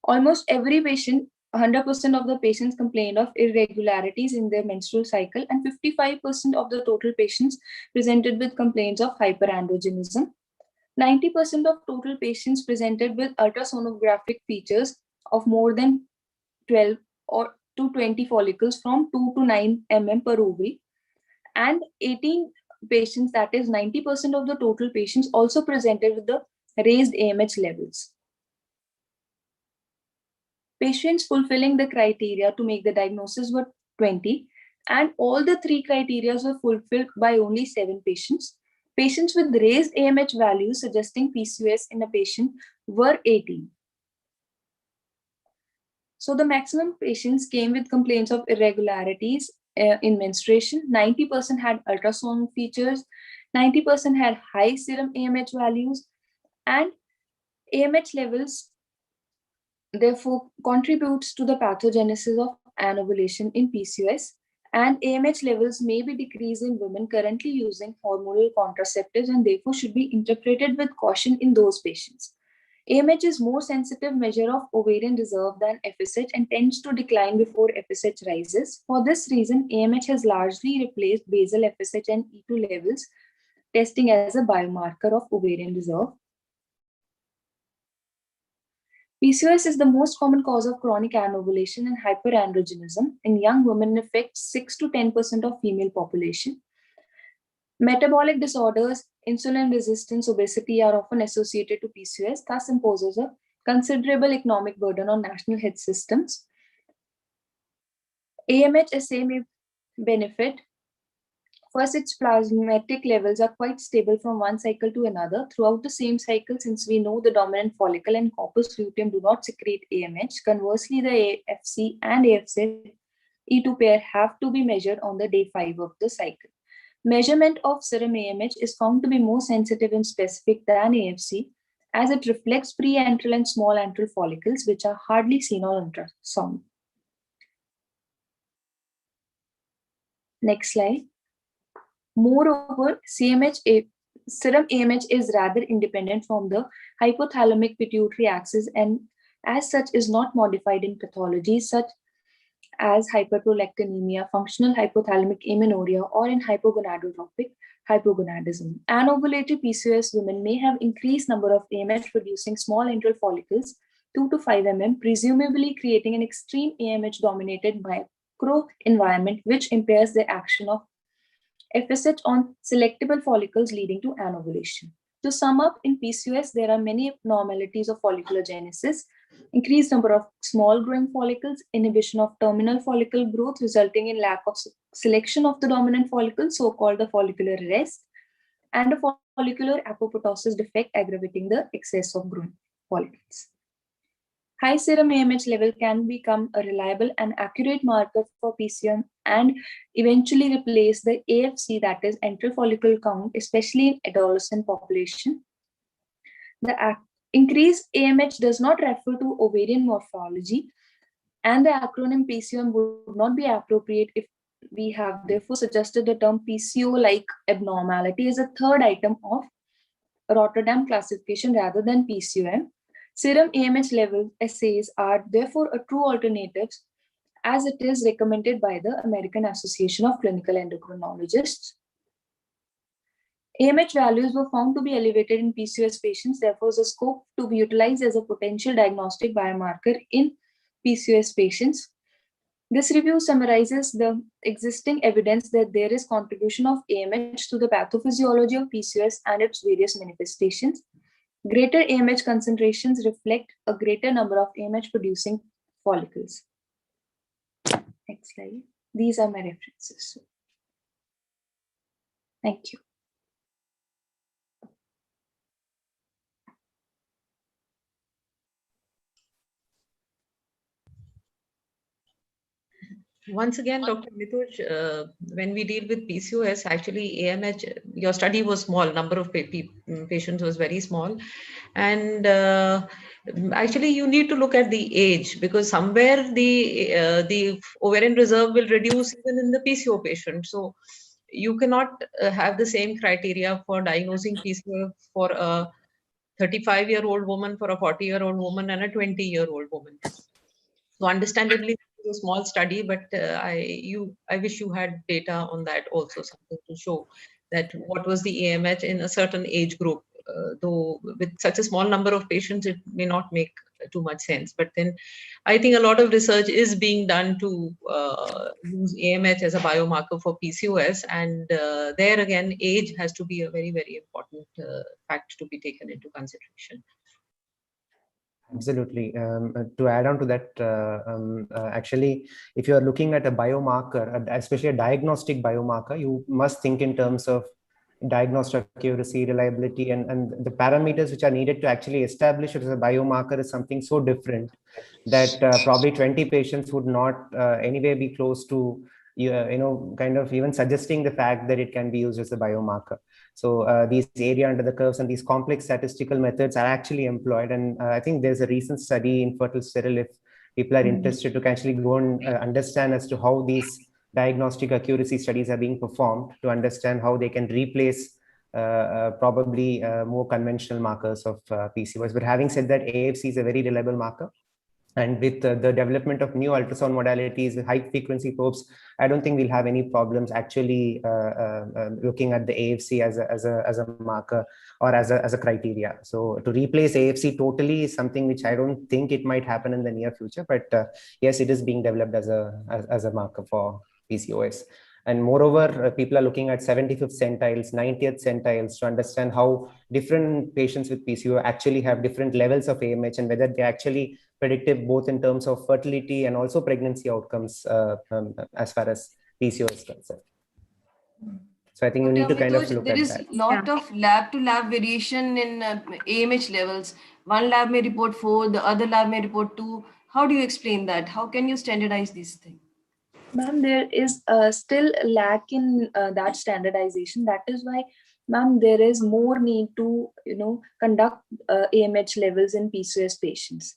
Almost every patient, 100% of the patients complained of irregularities in their menstrual cycle, and 55% of the total patients presented with complaints of hyperandrogenism. 90% of total patients presented with ultrasonographic features of more than 12 or to 20 follicles from 2 to 9 mm per ovary, and 18 patients, that is 90% of the total patients, also presented with the raised AMH levels. Patients fulfilling the criteria to make the diagnosis were 20, and all the 3 criteria were fulfilled by only 7 patients. Patients with raised AMH values suggesting PCOS in a patient were 18. So the maximum patients came with complaints of irregularities in menstruation. 90% had ultrasound features, 90% had high serum AMH values, and AMH levels therefore contributes to the pathogenesis of anovulation in PCOS, and AMH levels may be decreased in women currently using hormonal contraceptives and therefore should be interpreted with caution in those patients. AMH is more sensitive measure of ovarian reserve than FSH and tends to decline before FSH rises. For this reason, AMH has largely replaced basal FSH and E2 levels testing as a biomarker of ovarian reserve. PCOS is the most common cause of chronic anovulation and hyperandrogenism. In young women, it affects 6 to 10% of female population. Metabolic disorders, insulin resistance, obesity are often associated to PCOS, thus imposes a considerable economic burden on national health systems. AMH assay may benefit. First, its plasmatic levels are quite stable from one cycle to another throughout the same cycle, since we know the dominant follicle and corpus luteum do not secrete AMH. Conversely, the AFC and AFC E2 pair have to be measured on the day 5 of the cycle. Measurement of serum AMH is found to be more sensitive and specific than AFC, as it reflects pre-antral and small antral follicles, which are hardly seen on ultrasound. Next slide. Moreover, serum AMH is rather independent from the hypothalamic pituitary axis and as such is not modified in pathologies such as hyperprolactinemia, functional hypothalamic amenorrhea, or in hypogonadotropic hypogonadism. Anovulated PCOS women may have increased number of AMH producing small antral follicles 2 to 5 mm, presumably creating an extreme AMH dominated microenvironment which impairs the action of FSH on selectable follicles leading to anovulation. To sum up, in PCOS, there are many abnormalities of follicular genesis, increased number of small growing follicles, inhibition of terminal follicle growth resulting in lack of selection of the dominant follicle, so-called the follicular arrest, and a follicular apoptosis defect aggravating the excess of growing follicles. High serum AMH level can become a reliable and accurate marker for PCOS and eventually replace the AFC, that is antral follicle count, especially in adolescent population. The increased AMH does not refer to ovarian morphology, and the acronym PCOM would not be appropriate if we have therefore suggested the term PCO-like abnormality as a third item of Rotterdam classification rather than PCOM. Serum AMH level assays are therefore a true alternative as it is recommended by the American Association of Clinical Endocrinologists. AMH values were found to be elevated in PCOS patients, therefore the scope to be utilized as a potential diagnostic biomarker in PCOS patients. This review summarizes the existing evidence that there is contribution of AMH to the pathophysiology of PCOS and its various manifestations. Greater AMH concentrations reflect a greater number of AMH producing follicles. Next slide. These are my references. Thank you. Once again, Dr. Mituj, when we deal with PCOS, actually AMH, your study was small, number of patients was very small. And actually you need to look at the age, because somewhere the ovarian reserve will reduce even in the PCO patient. So you cannot have the same criteria for diagnosing PCO for a 35-year-old woman, for a 40-year-old woman, and a 20-year-old woman. So understandably, it's a small study, but I wish you had data on that also, something to show that what was the AMH in a certain age group. Though with such a small number of patients, it may not make too much sense. But then I think a lot of research is being done to use AMH as a biomarker for PCOS. And there again, age has to be a very, very important fact to be taken into consideration. Absolutely. To add on to that, actually, if you are looking at a biomarker, especially a diagnostic biomarker, you must think in terms of diagnostic accuracy, reliability, and the parameters which are needed to actually establish it as a biomarker is something so different that probably 20 patients would not anyway be close to, kind of even suggesting the fact that it can be used as a biomarker. So these area under the curves and these complex statistical methods are actually employed. And I think there's a recent study in fertile sterile, if people are interested to actually go and understand as to how these diagnostic accuracy studies are being performed, to understand how they can replace probably more conventional markers of PCOS. But having said that, AFC is a very reliable marker. And with the development of new ultrasound modalities, with high frequency probes, I don't think we'll have any problems actually looking at the AFC as a marker or as a criteria. So to replace AFC totally is something which I don't think it might happen in the near future. But yes, it is being developed as a marker for PCOS. And moreover, people are looking at 75th centiles, 90th centiles to understand how different patients with PCO actually have different levels of AMH and whether they actually predictive both in terms of fertility and also pregnancy outcomes as far as PCO is concerned. So I think you need to kind of look at that. There is a lot of lab-to-lab variation in AMH levels. One lab may report 4, the other lab may report 2. How do you explain that? How can you standardize these things? Ma'am, there is still a lack in that standardization. That is why, ma'am, there is more need to, conduct AMH levels in PCOS patients.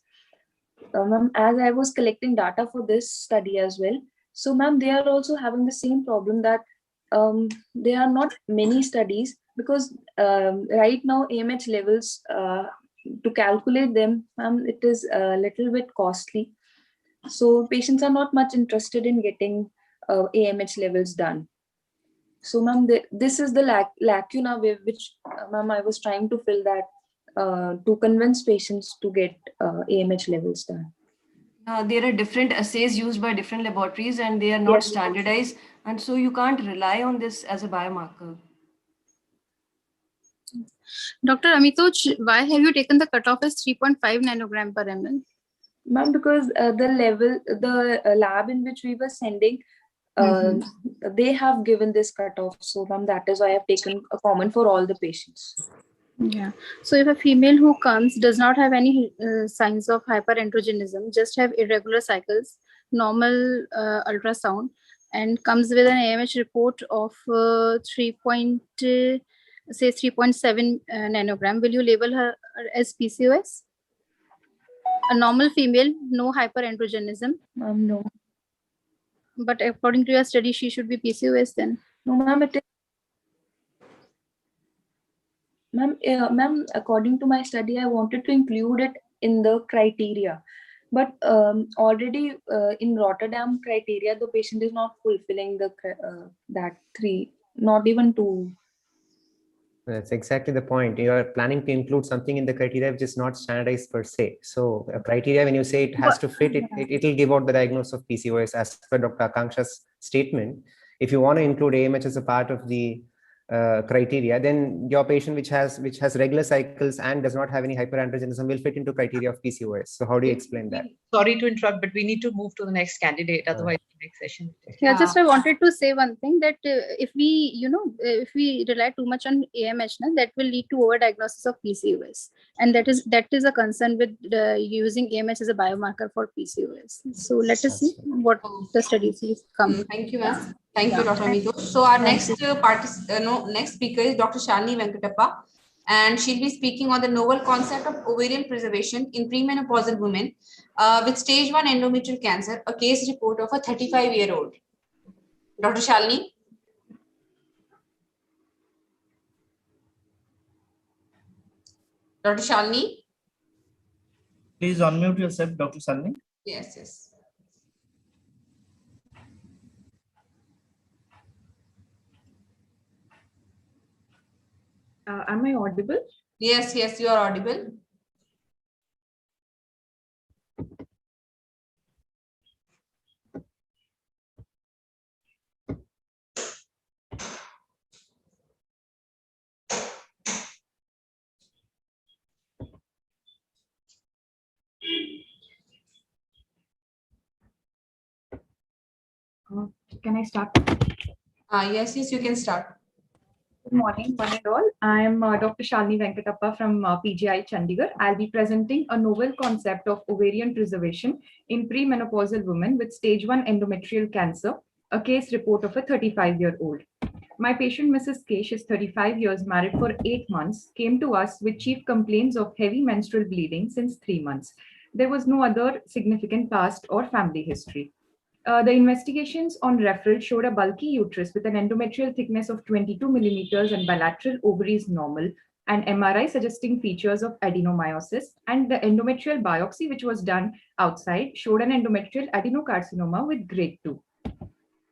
Ma'am, as I was collecting data for this study as well, so ma'am, they are also having the same problem that there are not many studies, because right now AMH levels, to calculate them, ma'am, it is a little bit costly. So patients are not much interested in getting AMH levels done. So ma'am, this is the lacuna which ma'am, I was trying to fill that to convince patients to get AMH levels done. There are different assays used by different laboratories and they are not standardized. And so you can't rely on this as a biomarker. Dr. Amitoj, why have you taken the cutoff as 3.5 nanogram per ml? Ma'am, because the lab in which we were sending, they have given this cutoff. So ma'am, that is why I have taken a common for all the patients. Yeah. So if a female who comes does not have any signs of hyperandrogenism, just have irregular cycles, normal ultrasound, and comes with an AMH report of 3.7 nanogram, will you label her as PCOS? A normal female, no hyperandrogenism. No. But according to your study, she should be PCOS then. No, ma'am, Ma'am, according to my study, I wanted to include it in the criteria, but already in Rotterdam criteria, the patient is not fulfilling the that 3, not even 2. That's exactly the point. You are planning to include something in the criteria which is not standardized per se. So a criteria, when you say it has to fit, it will give out the diagnosis of PCOS as per Dr. Akanksha's statement. If you want to include AMH as a part of the criteria, then your patient which has regular cycles and does not have any hyperandrogenism will fit into criteria of PCOS. So how do you explain that? Sorry to interrupt, but we need to move to the next candidate. Otherwise, next session. Yeah, just I wanted to say one thing that if we rely too much on AMH, that will lead to overdiagnosis of PCOS, and that is a concern with using AMH as a biomarker for PCOS. So let us see what the studies come. Thank you, ma'am. Thank you, Dr. Mitosh. So our next next speaker is Dr. Shalini Venkatappa, and she'll be speaking on the novel concept of ovarian preservation in premenopausal women with stage 1 endometrial cancer, a case report of a 35-year-old. Dr. Shalini. Dr. Shalini. Please unmute yourself, Dr. Shalini. Yes. Am I audible? Yes, you are audible. Can I start? Yes, you can start. Good morning, one and all. I am Dr. Shalini Venkatappa from PGI Chandigarh. I'll be presenting a novel concept of ovarian preservation in premenopausal women with stage 1 endometrial cancer, a case report of a 35-year-old. My patient, Mrs. K, she is 35 years, married for 8 months, came to us with chief complaints of heavy menstrual bleeding since 3 months. There was no other significant past or family history. The investigations on referral showed a bulky uterus with an endometrial thickness of 22 millimeters and bilateral ovaries normal, and MRI suggesting features of adenomyosis, and the endometrial biopsy, which was done outside, showed an endometrial adenocarcinoma with grade 2.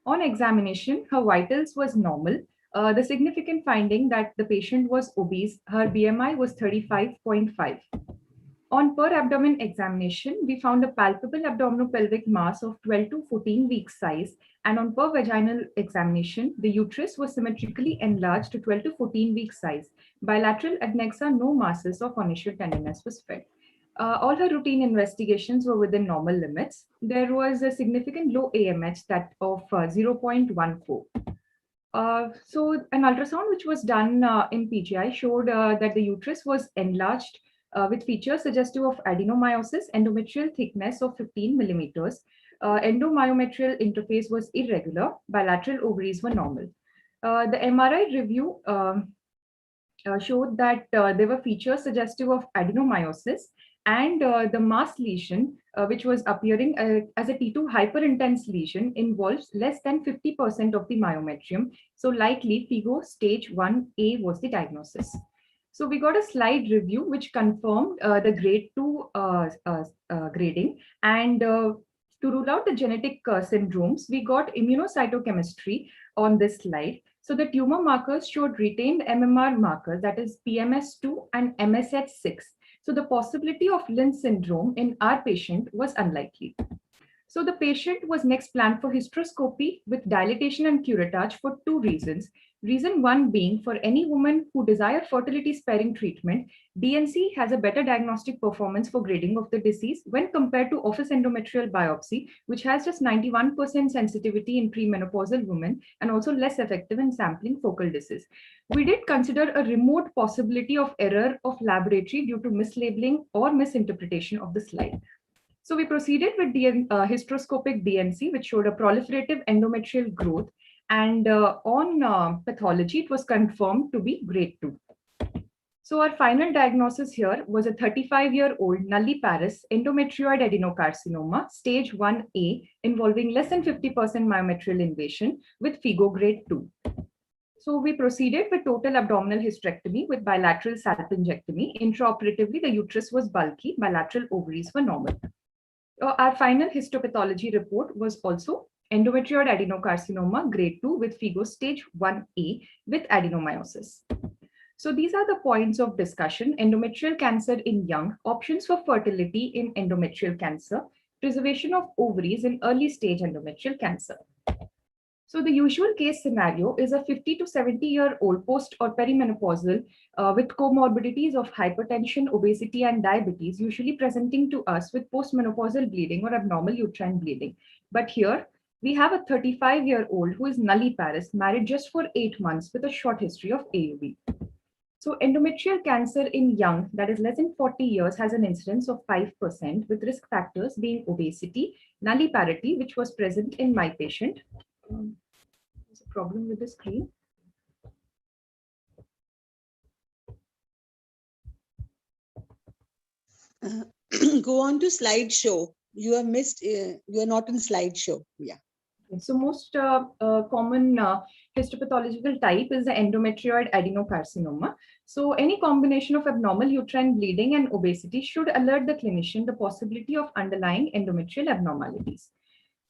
On examination, her vitals was normal. The significant finding that the patient was obese, her BMI was 35.5. On per abdomen examination, we found a palpable abdominopelvic mass of 12 to 14 weeks size, and on per vaginal examination, the uterus was symmetrically enlarged to 12 to 14 weeks size. Bilateral adnexa, no masses or conitial tenderness was felt. All her routine investigations were within normal limits. There was a significant low AMH that of 0.14. So an ultrasound which was done in PGI showed that the uterus was enlarged with features suggestive of adenomyosis, endometrial thickness of 15 millimeters. Endomyometrial interface was irregular, bilateral ovaries were normal. The MRI review showed that there were features suggestive of adenomyosis, and the mass lesion, which was appearing as a T2 hyperintense lesion, involves less than 50% of the myometrium. So likely FIGO stage 1A was the diagnosis. So we got a slide review which confirmed the grade 2 grading, and to rule out the genetic syndromes, we got immunocytochemistry on this slide. So the tumor markers showed retained MMR markers, that is PMS2 and MSH6. So the possibility of Lynch syndrome in our patient was unlikely. So the patient was next planned for hysteroscopy with dilatation and curettage for 2 reasons. Reason 1 being, for any woman who desire fertility sparing treatment, DNC has a better diagnostic performance for grading of the disease when compared to office endometrial biopsy, which has just 91% sensitivity in premenopausal women and also less effective in sampling focal disease. We did consider a remote possibility of error of laboratory due to mislabeling or misinterpretation of the slide. So we proceeded with hysteroscopic DNC, which showed a proliferative endometrial growth, and on pathology, it was confirmed to be grade 2. So our final diagnosis here was a 35-year-old nulliparous endometrioid adenocarcinoma, stage 1A, involving less than 50% myometrial invasion with FIGO grade 2. So we proceeded with total abdominal hysterectomy with bilateral salpingectomy. Intraoperatively, the uterus was bulky, bilateral ovaries were normal. Our final histopathology report was also endometrioid adenocarcinoma grade 2 with FIGO stage 1A with adenomyosis. So these are the points of discussion: endometrial cancer in young, options for fertility in endometrial cancer, preservation of ovaries in early stage endometrial cancer. So the usual case scenario is a 50 to 70-year-old post or perimenopausal with comorbidities of hypertension, obesity, and diabetes, usually presenting to us with postmenopausal bleeding or abnormal uterine bleeding. But here we have a 35-year-old who is nulliparous, married just for 8 months with a short history of AUB. So endometrial cancer in young, that is less than 40 years, has an incidence of 5%, with risk factors being obesity, nulliparity, which was present in my patient. There's a problem with the screen. Go on to slideshow. You have missed, you are not in slideshow. Yeah. So most common histopathological type is the endometrioid adenocarcinoma. So any combination of abnormal uterine bleeding and obesity should alert the clinician the possibility of underlying endometrial abnormalities.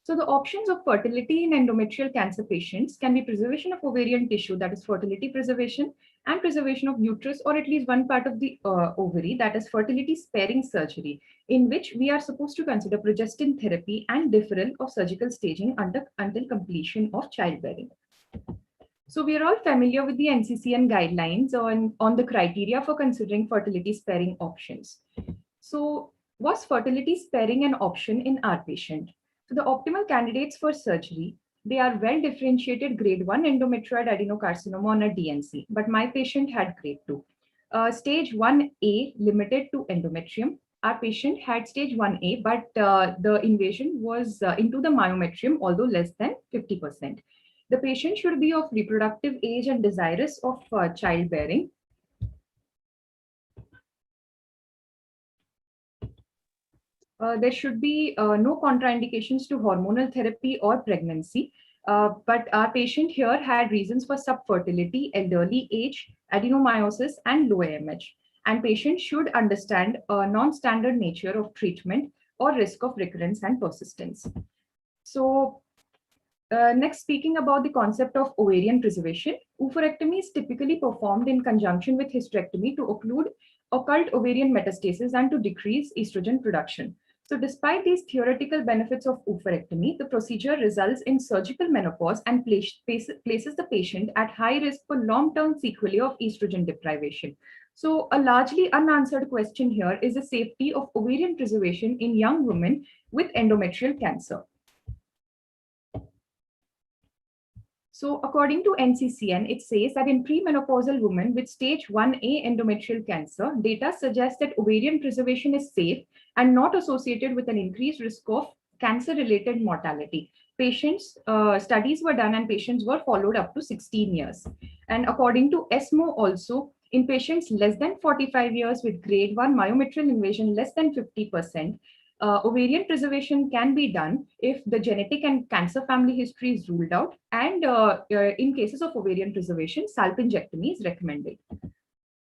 So the options of fertility in endometrial cancer patients can be preservation of ovarian tissue, that is fertility preservation, and preservation of uterus or at least one part of the ovary, that is fertility sparing surgery, in which we are supposed to consider progestin therapy and deferral of surgical staging until completion of childbearing. So we are all familiar with the NCCN guidelines on the criteria for considering fertility sparing options. So was fertility sparing an option in our patient? So the optimal candidates for surgery, they are well differentiated grade 1 endometrioid adenocarcinoma on a DNC, but my patient had grade 2. Stage 1A limited to endometrium. Our patient had stage 1A, but the invasion was into the myometrium, although less than 50%. The patient should be of reproductive age and desirous of childbearing. There should be no contraindications to hormonal therapy or pregnancy. But our patient here had reasons for subfertility, elderly age, adenomyosis, and low AMH. And patients should understand a non-standard nature of treatment or risk of recurrence and persistence. So next, speaking about the concept of ovarian preservation, oophorectomy is typically performed in conjunction with hysterectomy to occlude occult ovarian metastasis and to decrease estrogen production. So despite these theoretical benefits of oophorectomy, the procedure results in surgical menopause and places the patient at high risk for long-term sequelae of estrogen deprivation. So a largely unanswered question here is the safety of ovarian preservation in young women with endometrial cancer. So according to NCCN, it says that in premenopausal women with stage 1A endometrial cancer, data suggests that ovarian preservation is safe and not associated with an increased risk of cancer-related mortality. Patients, studies were done and patients were followed up to 16 years. And according to ESMO also, in patients less than 45 years with grade 1 myometrial invasion less than 50%, ovarian preservation can be done if the genetic and cancer family history is ruled out, and in cases of ovarian preservation, salpingectomy is recommended.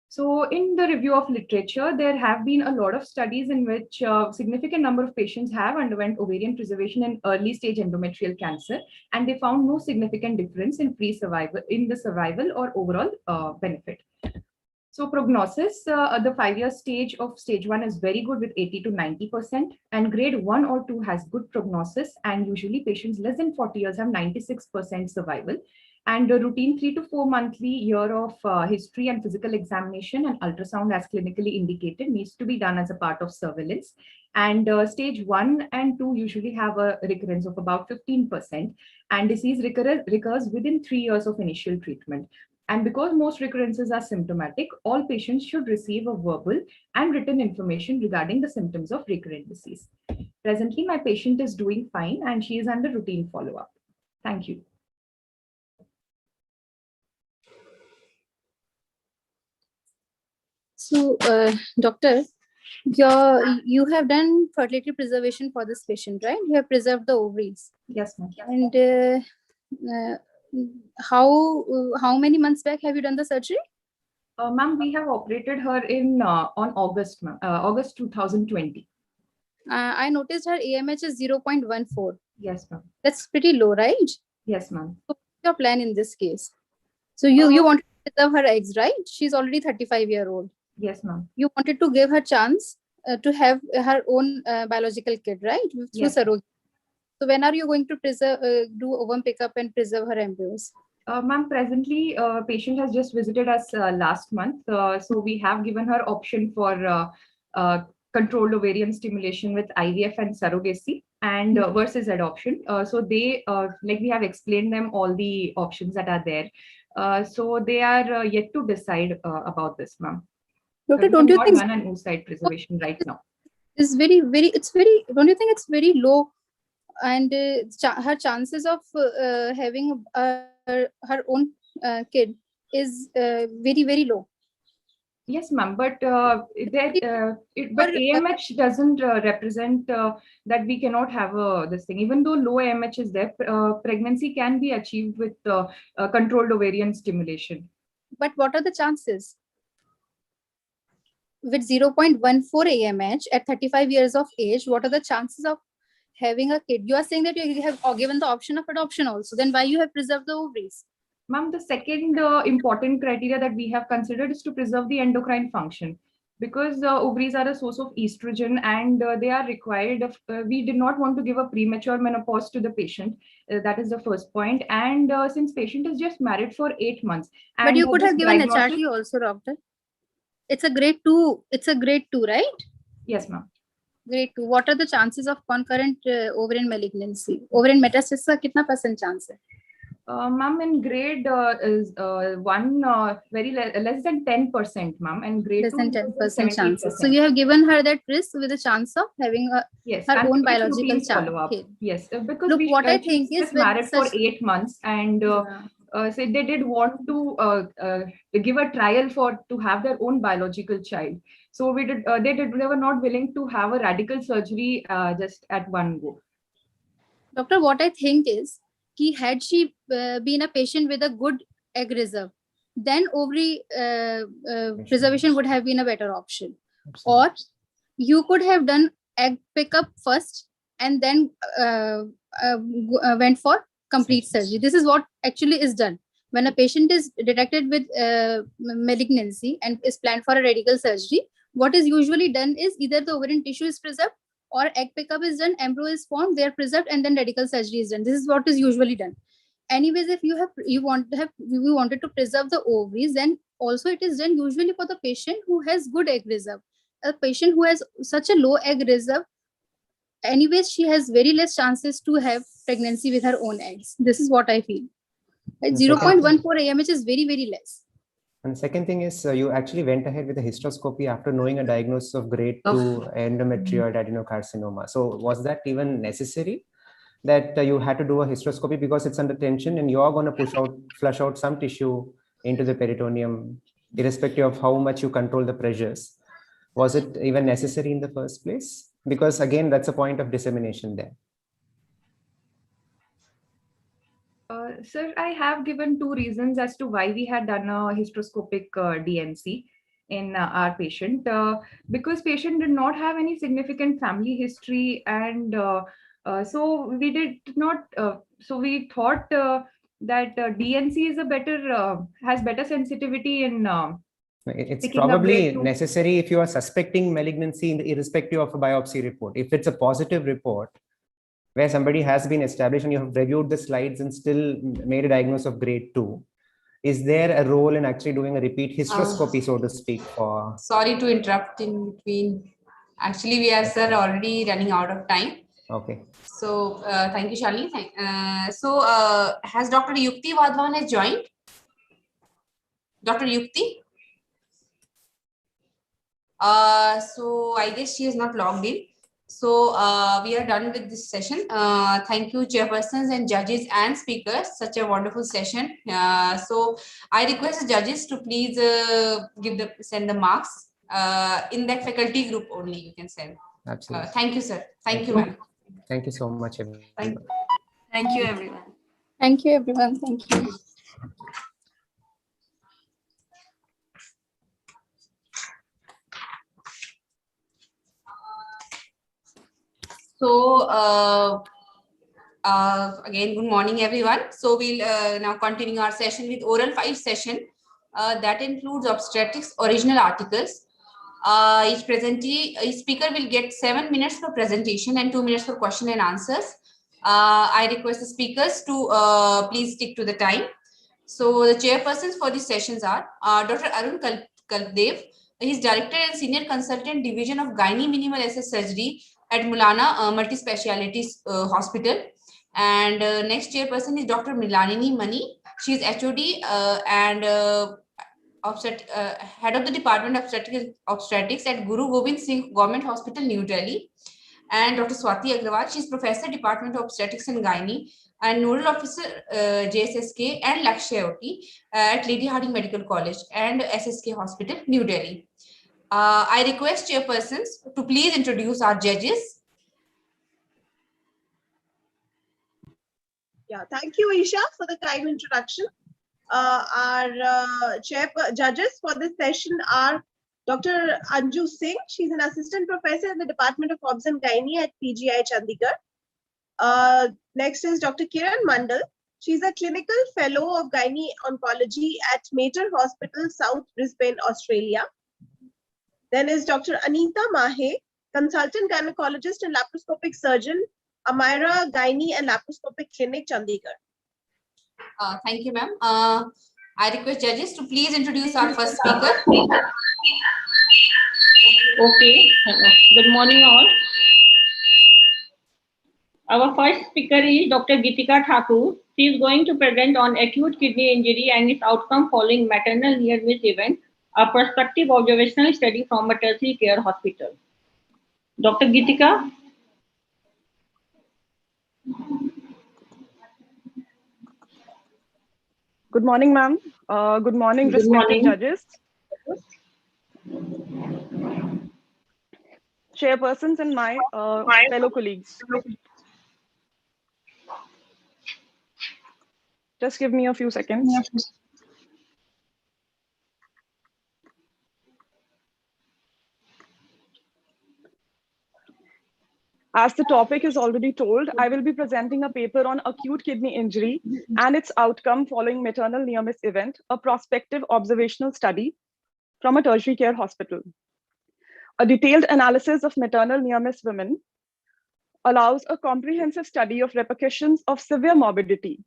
So in the review of literature, there have been a lot of studies in which significant number of patients have underwent ovarian preservation in early stage endometrial cancer, and they found no significant difference in the survival or overall benefit. So prognosis, the 5-year stage of stage 1 is very good with 80 to 90%, and grade 1 or 2 has good prognosis, and usually patients less than 40 years have 96% survival. And a routine 3 to 4 monthly year of history and physical examination and ultrasound as clinically indicated needs to be done as a part of surveillance. And stage 1 and 2 usually have a recurrence of about 15%, and disease recurs within 3 years of initial treatment. And because most recurrences are symptomatic, all patients should receive a verbal and written information regarding the symptoms of recurrent disease. Presently, my patient is doing fine and she is under routine follow-up. Thank you. So, doctor, you have done fertility preservation for this patient, right? You have preserved the ovaries. Yes, ma'am. And How many months back have you done the surgery? Ma'am, we have operated her in on August, August 2020. I noticed her AMH is 0.14. Yes, ma'am. That's pretty low, right? Yes, ma'am. So what's your plan in this case? So you wanted to preserve her eggs, right? She's already 35-year-old. Yes, ma'am. You wanted to give her chance to have her own biological kid, right? Through Yes. surrogate. So when are you going to preserve, do ovum pickup and preserve her embryos? Ma'am, presently, patient has just visited us last month. So we have given her option for controlled ovarian stimulation with IVF and surrogacy and versus adoption. So they, like we have explained them all the options that are there. So they are yet to decide about this, ma'am. Doctor, We don't have you not think done an oocyte preservation right now? it's very, don't you think it's very low? And her chances of having her own kid is very, very low. Yes, ma'am, but AMH doesn't represent that we cannot have this thing. Even though low AMH is there, pregnancy can be achieved with controlled ovarian stimulation. But what are the chances? With 0.14 AMH at 35 years of age, what are the chances of having a kid? You are saying that you have given the option of adoption also. Then why you have preserved the ovaries? Ma'am, the second important criteria that we have considered is to preserve the endocrine function, because ovaries are a source of estrogen and they are required. We did not want to give a premature menopause to the patient. That is the first point. And since patient is just married for 8 months. And but you could have given diagnosis... HRT also, doctor. It's a grade 2. It's a grade 2, right? Yes, ma'am. Grade 2. What are the chances of concurrent ovarian malignancy? Ovarian metastasis का कितना % chance है? Ma'am, in grade is very less than 10%, ma'am, and grade less than 10% chances. So So you have given her that risk with a chance of having her and own with biological routine child. follow-up. Okay. Yes, because Look, what I think she's is just married for such... 8 months, and so they did want to give a trial to have their own biological child. So we did. They were not willing to have a radical surgery just at one go. Doctor, what I think is, had she been a patient with a good egg reserve, then ovary preservation would have been a better option. Absolutely. Or you could have done egg pickup first and then went for complete surgery. This is what actually is done. When a patient is detected with malignancy and is planned for a radical surgery, what is usually done is either the ovarian tissue is preserved or egg pickup is done, embryo is formed, they are preserved, and then radical surgery is done. This is what is usually done. Anyways, if you wanted to preserve the ovaries, then also it is done usually for the patient who has good egg reserve. A patient who has such a low egg reserve, anyways, she has very less chances to have pregnancy with her own eggs. This is what I feel. 0.14 AMH is very, very less. And the second thing is you actually went ahead with a hysteroscopy after knowing a diagnosis of grade 2 endometrioid adenocarcinoma. So was that even necessary that you had to do a hysteroscopy because it's under tension and you're going to flush out some tissue into the peritoneum, irrespective of how much you control the pressures? Was it even necessary in the first place? Because again, that's a point of dissemination there. Sir, I have given 2 reasons as to why we had done a hysteroscopic DNC in our patient. Because patient did not have any significant family history, and so we did not. So we thought that DNC is has better sensitivity in. It's probably necessary if you are suspecting malignancy irrespective of a biopsy report. If it's a positive report, where somebody has been established and you have reviewed the slides and still made a diagnosis of grade 2, is there a role in actually doing a repeat hysteroscopy, so to speak? Sorry to interrupt in between. Actually, we are, sir, already running out of time. Okay. So thank you, Shalini. Has Dr. Yukti Wadhwan has joined? Dr. Yukti? So I guess she is not logged in. So we are done with this session. Thank you, chairpersons and judges and speakers. Such a wonderful session. So I request the judges to please send the marks in that faculty group only. You can send. Absolutely. Thank you, sir. Thank you, ma'am. Thank you so much, everyone. Thank you, everyone. Thank you, everyone. Thank you. So, again, good morning, everyone. So we'll now continue our session with oral 5 session that includes obstetrics original articles. Each speaker will get 7 minutes for presentation and 2 minutes for question and answers. I request the speakers to please stick to the time. So the chairpersons for these sessions are Dr. Arun Kaldev. He is Director and Senior Consultant Division of Gynae Minimal SS Surgery at Mulana Multi-Speciality Hospital. And next chairperson is Dr. Milanini Mani. She is HOD and head of the Department of Obstetrics at Guru Gobind Singh Government Hospital, New Delhi. And Dr. Swati Agrawal, she is Professor, Department of Obstetrics and Gynae and Nodal Officer JSSK and Lakshya OT at Lady Harding Medical College and SSK Hospital, New Delhi. I request chairpersons to please introduce our judges. Yeah, thank you, Isha, for the kind introduction. Our judges for this session are Dr. Anju Singh. She's an assistant professor in the Department of Obs and Gynae at PGI Chandigarh. Next is Dr. Kiran Mandal. She's a clinical fellow of Gynae Oncology at Mater Hospital, South Brisbane, Australia. Then is Dr. Anita Mahe, consultant gynecologist and laparoscopic surgeon, Amira Gynae and Laparoscopic Clinic, Chandigarh. Thank you, ma'am. I request judges to please introduce our first speaker. Okay. Good morning, all. Our first speaker is Dr. Geetika Thakur. She is going to present on acute kidney injury and its outcome following maternal near-miss event, a prospective observational study from a tertiary care hospital. Dr. Geetika. Good morning, ma'am. Good morning, respected judges, chairpersons, and my fellow colleagues. Just give me a few seconds. As the topic is already told, I will be presenting a paper on acute kidney injury and its outcome following maternal near-miss event, a prospective observational study from a tertiary care hospital. A detailed analysis of maternal near-miss women allows a comprehensive study of repercussions of severe morbidity.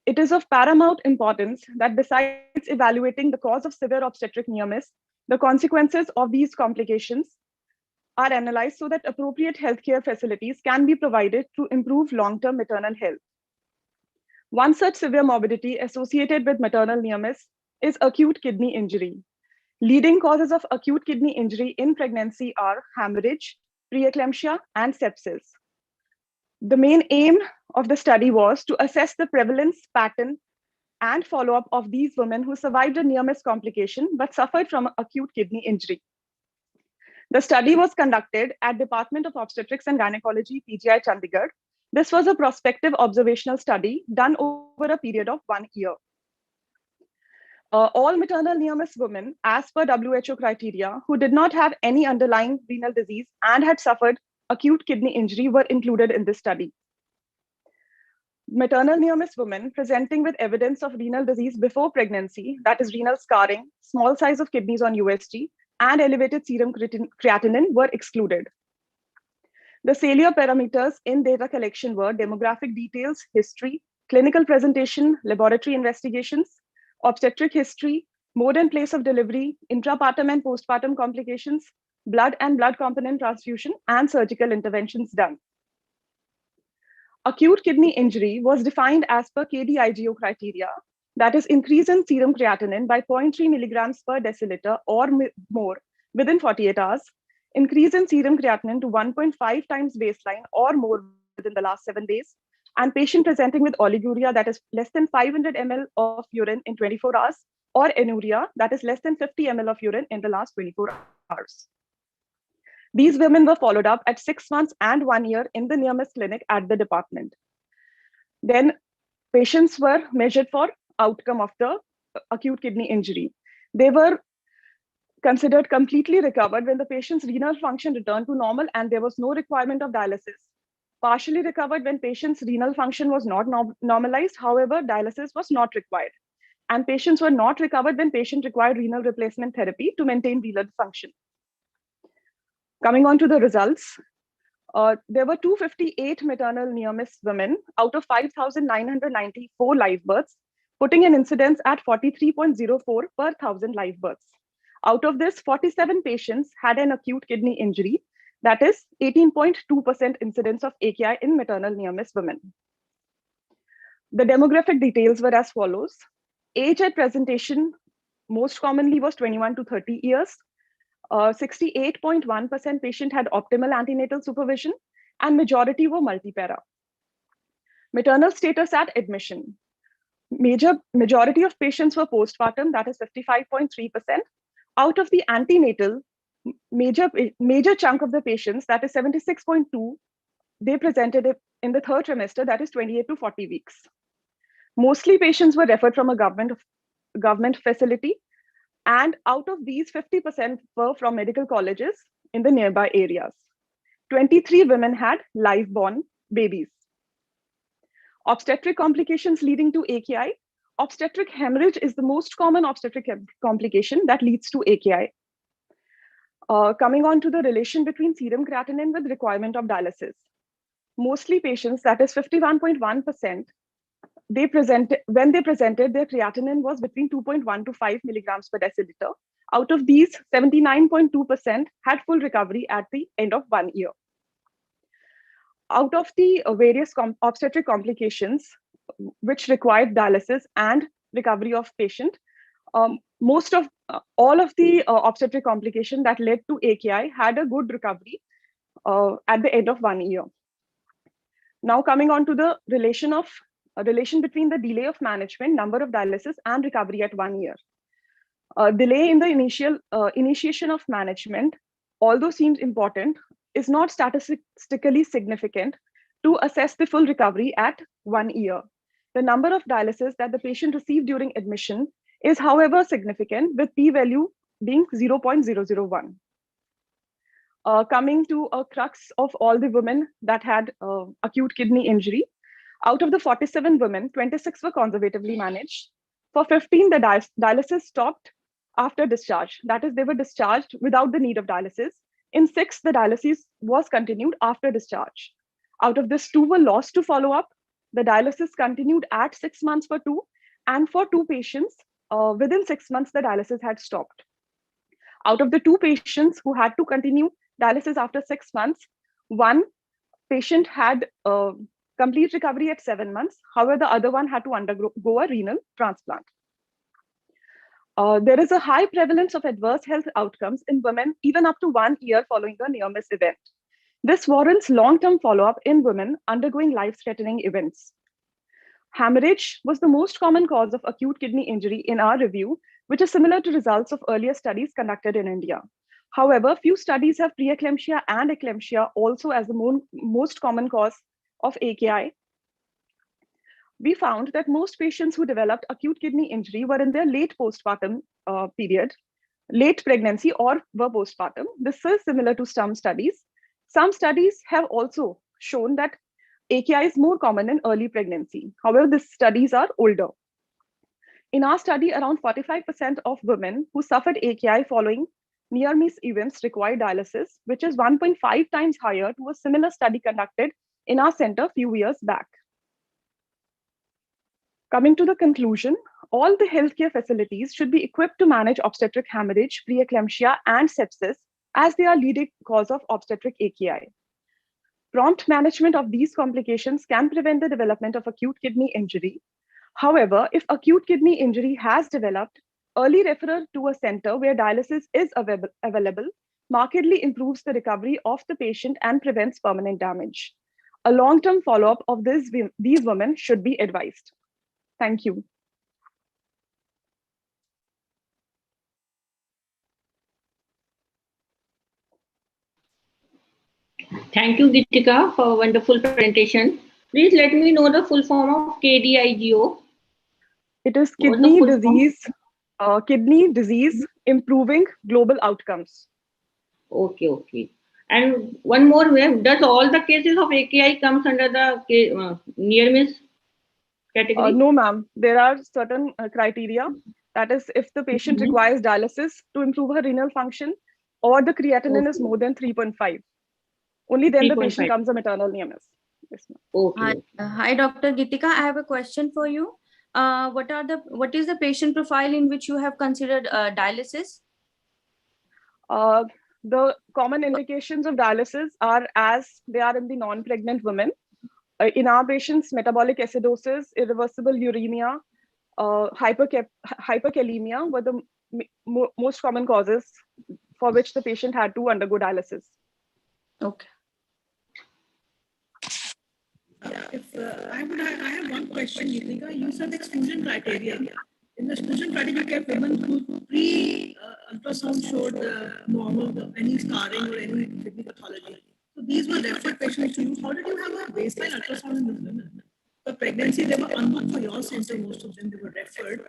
It is of paramount importance that besides evaluating the cause of severe obstetric near-miss, the consequences of these complications are analyzed so that appropriate healthcare facilities can be provided to improve long-term maternal health. One such severe morbidity associated with maternal near-miss is acute kidney injury. Leading causes of acute kidney injury in pregnancy are hemorrhage, preeclampsia, and sepsis. The main aim of the study was to assess the prevalence pattern and follow-up of these women who survived a near-miss complication but suffered from acute kidney injury. The study was conducted at Department of Obstetrics and Gynecology, PGI Chandigarh. This was a prospective observational study done over a period of 1 year. All maternal near-miss women, as per WHO criteria, who did not have any underlying renal disease and had suffered acute kidney injury were included in this study. Maternal near-miss women presenting with evidence of renal disease before pregnancy, that is renal scarring, small size of kidneys on USG, and elevated serum creatinine were excluded. The salient parameters in data collection were demographic details, history, clinical presentation, laboratory investigations, obstetric history, mode and place of delivery, intrapartum and postpartum complications, blood and blood component transfusion, and surgical interventions done. Acute kidney injury was defined as per KDIGO criteria, that is increase in serum creatinine by 0.3 milligrams per deciliter or more within 48 hours, increase in serum creatinine to 1.5 times baseline or more within the last 7 days, and patient presenting with oliguria, that is less than 500 ml of urine in 24 hours, or anuria, that is less than 50 ml of urine in the last 24 hours. These women were followed up at 6 months and 1 year in the near-miss clinic at the department. Then patients were measured for outcome of the acute kidney injury. They were considered completely recovered when the patient's renal function returned to normal and there was no requirement of dialysis. Partially recovered when patient's renal function was not normalized, however, dialysis was not required. And patients were not recovered when patient required renal replacement therapy to maintain renal function. Coming on to the results, there were 258 maternal near-miss women out of 5,994 live births, putting an incidence at 43.04 per 1,000 live births. Out of this, 47 patients had an acute kidney injury, that is 18.2% incidence of AKI in maternal near-miss women. The demographic details were as follows. Age at presentation most commonly was 21 to 30 years. 68.1% patient had optimal antenatal supervision and majority were multipara. Maternal status at admission. Majority of patients were postpartum, that is 55.3%. Out of the antenatal, major chunk of the patients, that is 76.2%, they presented it in the third trimester, that is 28 to 40 weeks. Mostly patients were referred from a government facility, and out of these, 50% were from medical colleges in the nearby areas. 23 women had live-born babies. Obstetric complications leading to AKI. Obstetric hemorrhage is the most common obstetric complication that leads to AKI. Coming on to the relation between serum creatinine with requirement of dialysis. Mostly patients, that is 51.1%, when they presented, their creatinine was between 2.1 to 5 milligrams per deciliter. Out of these, 79.2% had full recovery at the end of 1 year. Out of the various obstetric complications which required dialysis and recovery of patient, all of the obstetric complications that led to AKI had a good recovery at the end of 1 year. Now coming on to the relation between the delay of management, number of dialysis, and recovery at 1 year. Delay in the initiation of management, although seems important, is not statistically significant to assess the full recovery at 1 year. The number of dialysis that the patient received during admission is, however, significant, with p-value being 0.001. Coming to a crux of all the women that had acute kidney injury, out of the 47 women, 26 were conservatively managed. For 15, the dialysis stopped after discharge. That is, they were discharged without the need of dialysis. In 6, the dialysis was continued after discharge. Out of this, 2 were lost to follow-up. The dialysis continued at 6 months for 2, and for 2 patients, within 6 months, the dialysis had stopped. Out of the 2 patients who had to continue dialysis after 6 months, 1 patient had complete recovery at 7 months. However, the other one had to undergo a renal transplant. There is a high prevalence of adverse health outcomes in women even up to 1 year following a near-miss event. This warrants long-term follow-up in women undergoing life-threatening events. Hemorrhage was the most common cause of acute kidney injury in our review, which is similar to results of earlier studies conducted in India. However, few studies have preeclampsia and eclampsia also as the most common cause of AKI. We found that most patients who developed acute kidney injury were in their late postpartum period, late pregnancy, or were postpartum. This is similar to some studies. Some studies have also shown that AKI is more common in early pregnancy. However, these studies are older. In our study, around 45% of women who suffered AKI following near-miss events required dialysis, which is 1.5 times higher to a similar study conducted in our center a few years back. Coming to the conclusion, all the healthcare facilities should be equipped to manage obstetric hemorrhage, preeclampsia, and sepsis, as they are leading cause of obstetric AKI. Prompt management of these complications can prevent the development of acute kidney injury. However, if acute kidney injury has developed, early referral to a center where dialysis is available markedly improves the recovery of the patient and prevents permanent damage. A long-term follow-up of these women should be advised. Thank you. Thank you, Gitika, for a wonderful presentation. Please let me know the full form of KDIGO. It is What's the full form? kidney disease improving global outcomes. Okay, okay. And one more way, does all the cases of AKI comes under the near miss category? No, ma'am. There are certain criteria. That is, if the patient requires dialysis to improve her renal function, or the creatinine is more than 3.5. Only then the patient comes a maternal near miss. Yes, ma'am. Okay. Hi, Dr. Gitika. I have a question for you. What is the patient profile in which you have considered dialysis? The common indications of dialysis are as they are in the non-pregnant women. In our patients, metabolic acidosis, irreversible uremia, hyperkalemia were the most common causes for which the patient had to undergo dialysis. Okay. I have one question, Gitika. You said exclusion criteria. In the exclusion criteria, you kept women who pre-ultrasound showed normal, any scarring or any kidney pathology. So these were referred patients to you. How did you have a baseline ultrasound in these women? For pregnancy, they were unbooked for your center, most of them, they were referred.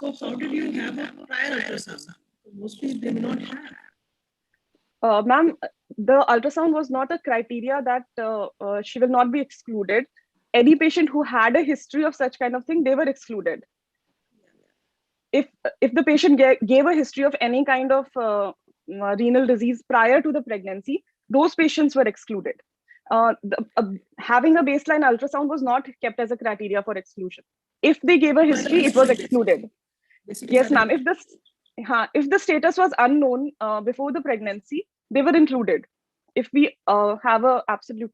So how did you have a prior ultrasound? Mostly they may not have. Ma'am, the ultrasound was not a criteria that she will not be excluded. Any patient who had a history of such kind of thing, they were excluded. If the patient gave a history of any kind of renal disease prior to the pregnancy, those patients were excluded. Having a baseline ultrasound was not kept as a criteria for exclusion. If they gave a history, it was excluded. Yes, ma'am. If the status was unknown before the pregnancy, they were included. If we have a absolute.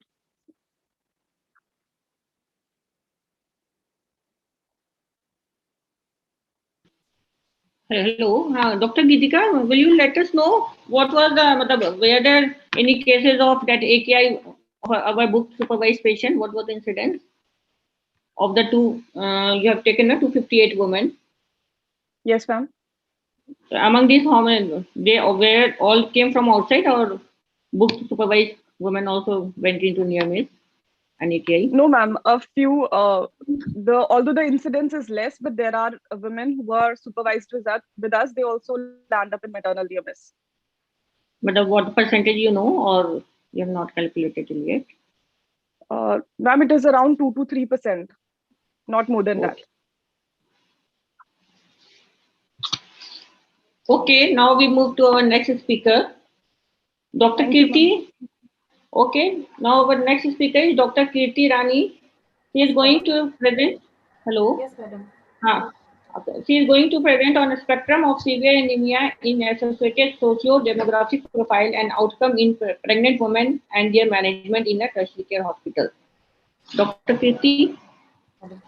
Hello, Dr. Gitika, will you let us know what was the, were there any cases of that AKI of our book supervised patient? What was the incidence of the two, you have taken the 258 women? Yes, ma'am. Among these, how many, they were all came from outside or book supervised women also went into near miss and AKI? No, ma'am. A few, although the incidence is less, but there are women who are supervised with us, they also land up in maternal near miss. But what percentage you know, or you have not calculated it yet? Ma'am, it is around 2 to 3%, not more than that. Okay, now we move to our next speaker, Dr. Kirti. Okay, now our next speaker is Dr. Kirti Rani. She is going to present. Hello. Yes, madam. Okay. She is going to present on a spectrum of severe anemia in associated socio-demographic profile and outcome in pregnant women and their management in a tertiary care hospital. Dr. Kirti. Madam,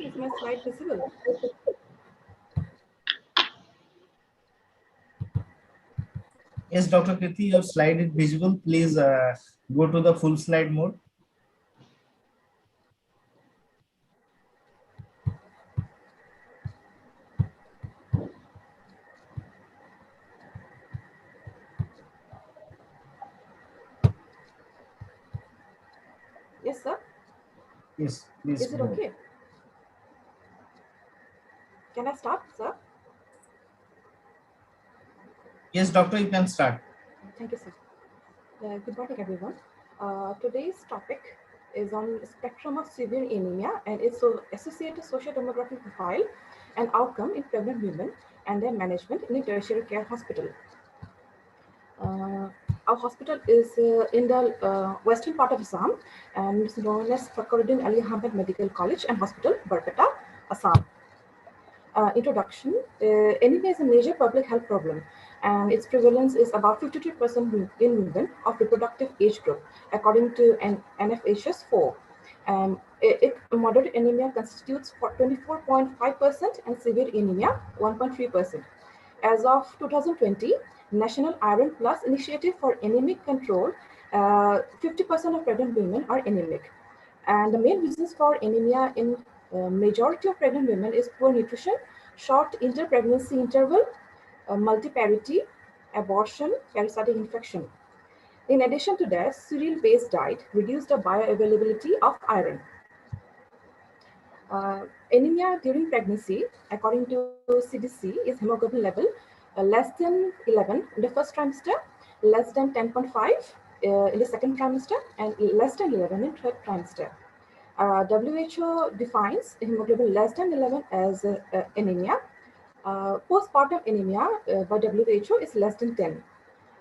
is my slide visible? Yes, Dr. Kirti, your slide is visible. Please go to the full slide mode. Yes, sir. Yes, please. Is it okay? Can I start, sir? Yes, doctor, you can start. Thank you, sir. Good morning, everyone. Today's topic is on spectrum of severe anemia and its associated socio-demographic profile and outcome in pregnant women and their management in a tertiary care hospital. Our hospital is in the western part of Assam and is known as Fakhruddin Ali Ahmed Medical College and Hospital, Barpeta, Assam. Introduction. Anemia is a major public health problem, and its prevalence is about 52% in women of reproductive age group, according to an NFHS 4. Moderate anemia constitutes for 24.5% and severe anemia 1.3%. As of 2020, National Iron Plus Initiative for Anemic Control, 50% of pregnant women are anemic. And the main reasons for anemia in majority of pregnant women is poor nutrition, short inter-pregnancy interval, multiparity, abortion, parasitic infection. In addition to that, cereal-based diet reduced the bioavailability of iron. Anemia during pregnancy, according to CDC, is hemoglobin level less than 11 in the first trimester, less than 10.5 in the second trimester, and less than 11 in third trimester. WHO defines hemoglobin less than 11 as anemia. Postpartum anemia by WHO is less than 10.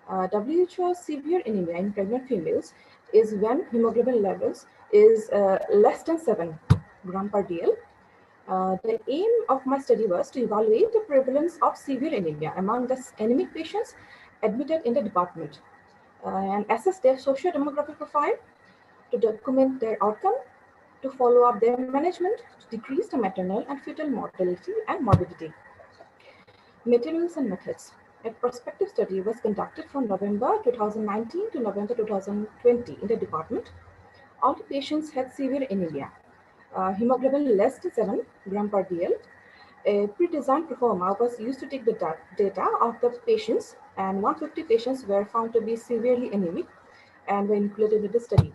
WHO severe anemia in pregnant females is when hemoglobin levels is less than 7 gram per dl. The aim of my study was to evaluate the prevalence of severe anemia among the anemic patients admitted in the department and assess their socio-demographic profile, to document their outcome, to follow up their management, to decrease the maternal and fetal mortality and morbidity. Materials and methods. A prospective study was conducted from November 2019 to November 2020 in the department. All the patients had severe anemia. Hemoglobin less than 7 gram per dl. A pre-designed proforma was used to take the data of the patients, and 150 patients were found to be severely anemic and were included in the study.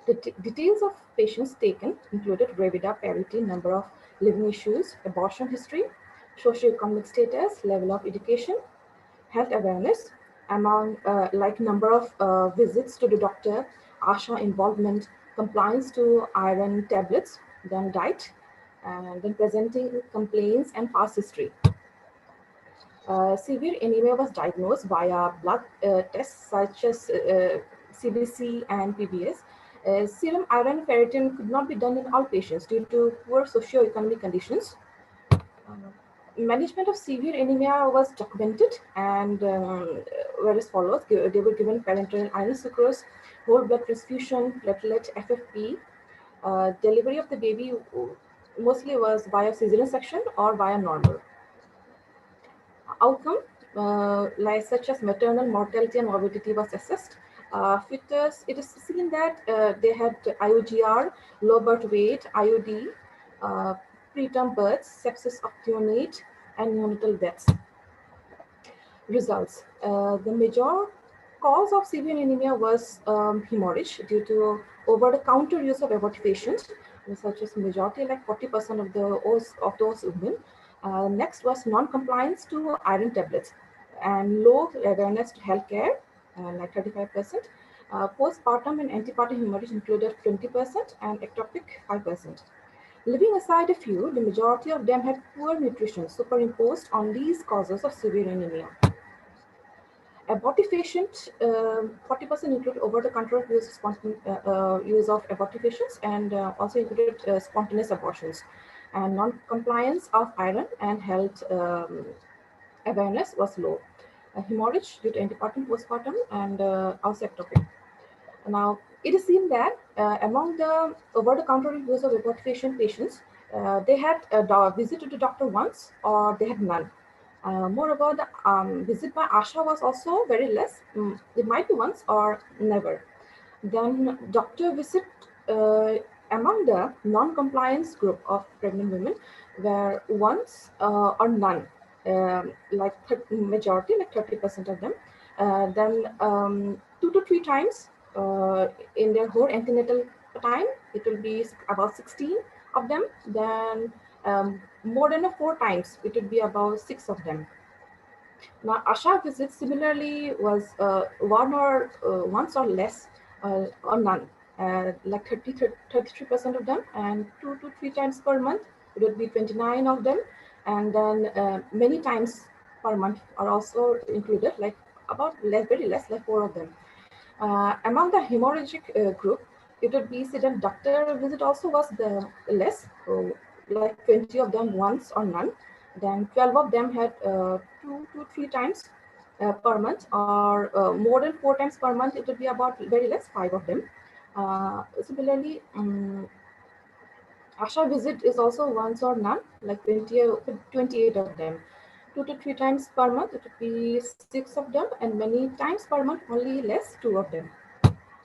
The details of patients taken included gravida, parity, number of living issues, abortion history, socioeconomic status, level of education, health awareness, among like number of visits to the doctor, ASHA involvement, compliance to iron tablets, then diet, and then presenting complaints and past history. Severe anemia was diagnosed via blood tests such as CBC and PBS. Serum iron ferritin could not be done in all patients due to poor socioeconomic conditions. Management of severe anemia was documented and were as follows. They were given parenteral iron sucrose, whole blood transfusion, platelet, FFP. Delivery of the baby mostly was via cesarean section or via normal. Outcome, like such as maternal mortality and morbidity was assessed. Fetus, it is seen that they had IUGR, low birth weight, IUD, preterm births, sepsis of neonate, and neonatal deaths. Results. The major cause of severe anemia was hemorrhage due to over-the-counter use of abortifacients, such as majority, like 40% of those women. Next was non-compliance to iron tablets and low awareness to healthcare, like 35%. Postpartum and antepartum hemorrhage included 20% and ectopic 5%. Leaving aside a few, the majority of them had poor nutrition superimposed on these causes of severe anemia. Abortifacient, 40% include over-the-counter use of abortifacients and also included spontaneous abortions. And non-compliance of iron and health awareness was low. Hemorrhage due to antepartum, postpartum, and also ectopic. Now, it is seen that among the over-the-counter use of abortifacient patients, they had a visit to the doctor once or they had none. Moreover, the visit by ASHA was also very less. It might be once or never. Then doctor visit among the non-compliance group of pregnant women were once or none, like majority, like 30% of them. Then 2 to 3 times in their whole antenatal time, it will be about 16 of them. Then more than 4 times, it would be about 6 of them. Now, ASHA visits similarly was once or less or none, like 33% of them, and 2 to 3 times per month, it would be 29 of them, and then many times per month are also included, like about very less, like 4 of them. Among the hemorrhagic group, it would be said that doctor visit also was the less, like 20 of them once or none. Then 12 of them had 2 to 3 times per month, or more than 4 times per month. It would be about very less, 5 of them. Similarly, Asha visit is also once or none, like 28 of them. 2 to 3 times per month, it would be 6 of them, and many times per month, only less, 2 of them.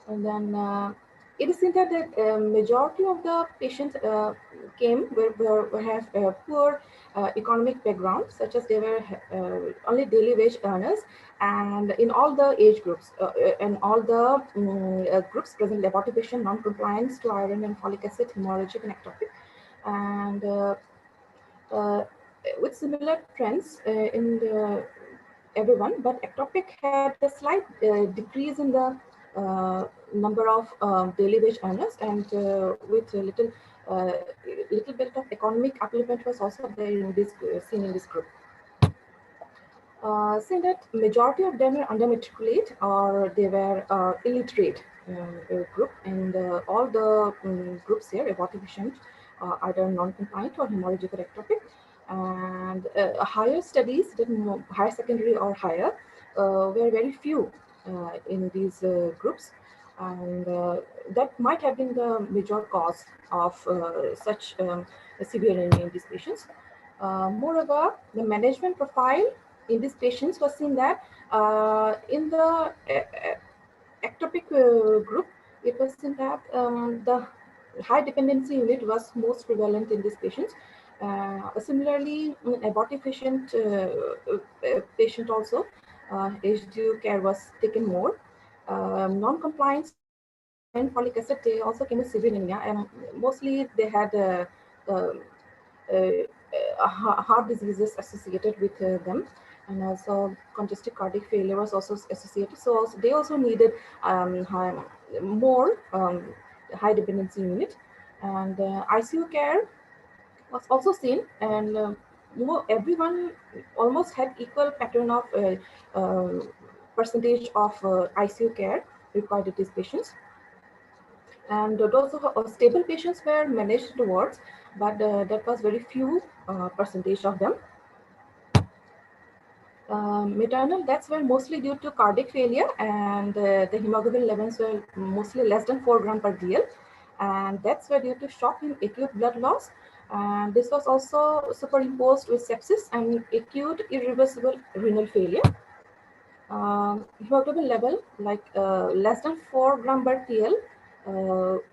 And then it is seen that the majority of the patients came were have poor economic background, such as they were only daily wage earners, and in all the age groups and all the groups present, laboratory patient, non-compliance to iron and folic acid, hemorrhagic and ectopic, and uh, with similar trends in the everyone, but ectopic had a slight decrease in the number of daily wage earners, and with a little bit of economic upliftment was also there in this seen in this group. Saying that majority of them were undermatriculate or they were illiterate group, and all the groups here, abortive patient, either non-compliant or hemorrhagic or ectopic, and higher studies, higher secondary or higher, were very few in these groups, and that might have been the major cause of such severe anemia in these patients. Moreover, the management profile in these patients was seen that in the ectopic group, it was seen that the high dependency unit was most prevalent in these patients. Similarly, in abortive patient also, HDU care was taken more. Non-compliance and folic acid, they also came with severe anemia, and mostly they had heart diseases associated with them, and also congestive cardiac failure was also associated. So they also needed more high dependency unit, and ICU care was also seen, and everyone almost had equal pattern of percentage of ICU care required in these patients. And those stable patients were managed towards, but that was very few percentage of them. Maternal deaths were mostly due to cardiac failure, and the hemoglobin levels were mostly less than 4 gram per DL, and deaths were due to shock and acute blood loss. And this was also superimposed with sepsis and acute irreversible renal failure. Hemoglobin level, like less than 4 gram per TL,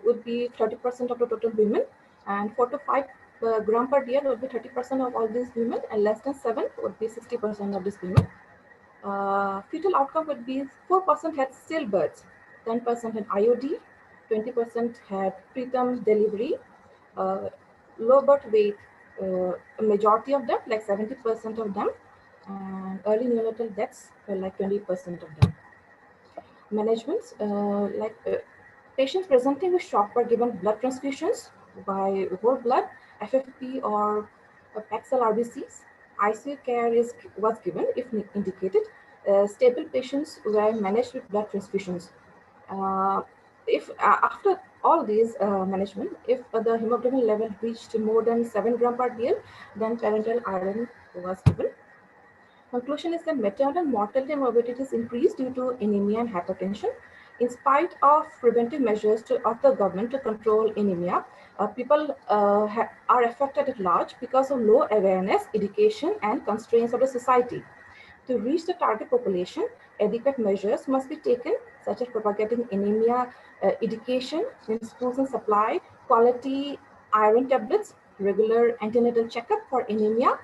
would be 30% of the total women, and 4 to 5 gram per DL would be 30% of all these women, and less than 7 would be 60% of these women. Fetal outcome would be 4% had stillbirths, 10% had IOD, 20% had preterm delivery, low birth weight, a majority of them, like 70% of them, and early neonatal deaths were like 20% of them. Management, patients presenting with shock were given blood transfusions by whole blood, FFP or Paxil RBCs. ICU care was given if indicated. Stable patients were managed with blood transfusions. If after all these management, if the hemoglobin level reached more than 7 gram per DL, then parenteral iron was given. Conclusion is that maternal mortality and morbidity is increased due to anemia and hypertension. In spite of preventive measures of the government to control anemia, people are affected at large because of low awareness, education, and constraints of the society. To reach the target population, adequate measures must be taken, such as propagating anemia education in schools and supply, quality iron tablets, regular antenatal checkup for anemia,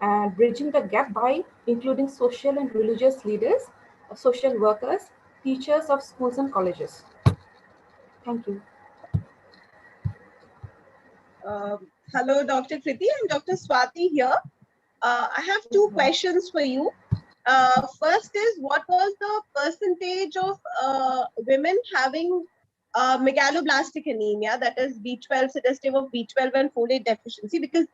and bridging the gap by including social and religious leaders, social workers, teachers of schools and colleges. Thank you. Hello, Dr. Kriti and Dr. Swati here. I have two questions for you. First is, what was the percentage of women having megaloblastic anemia, that is B12, suggestive of B12 and folate deficiency? Because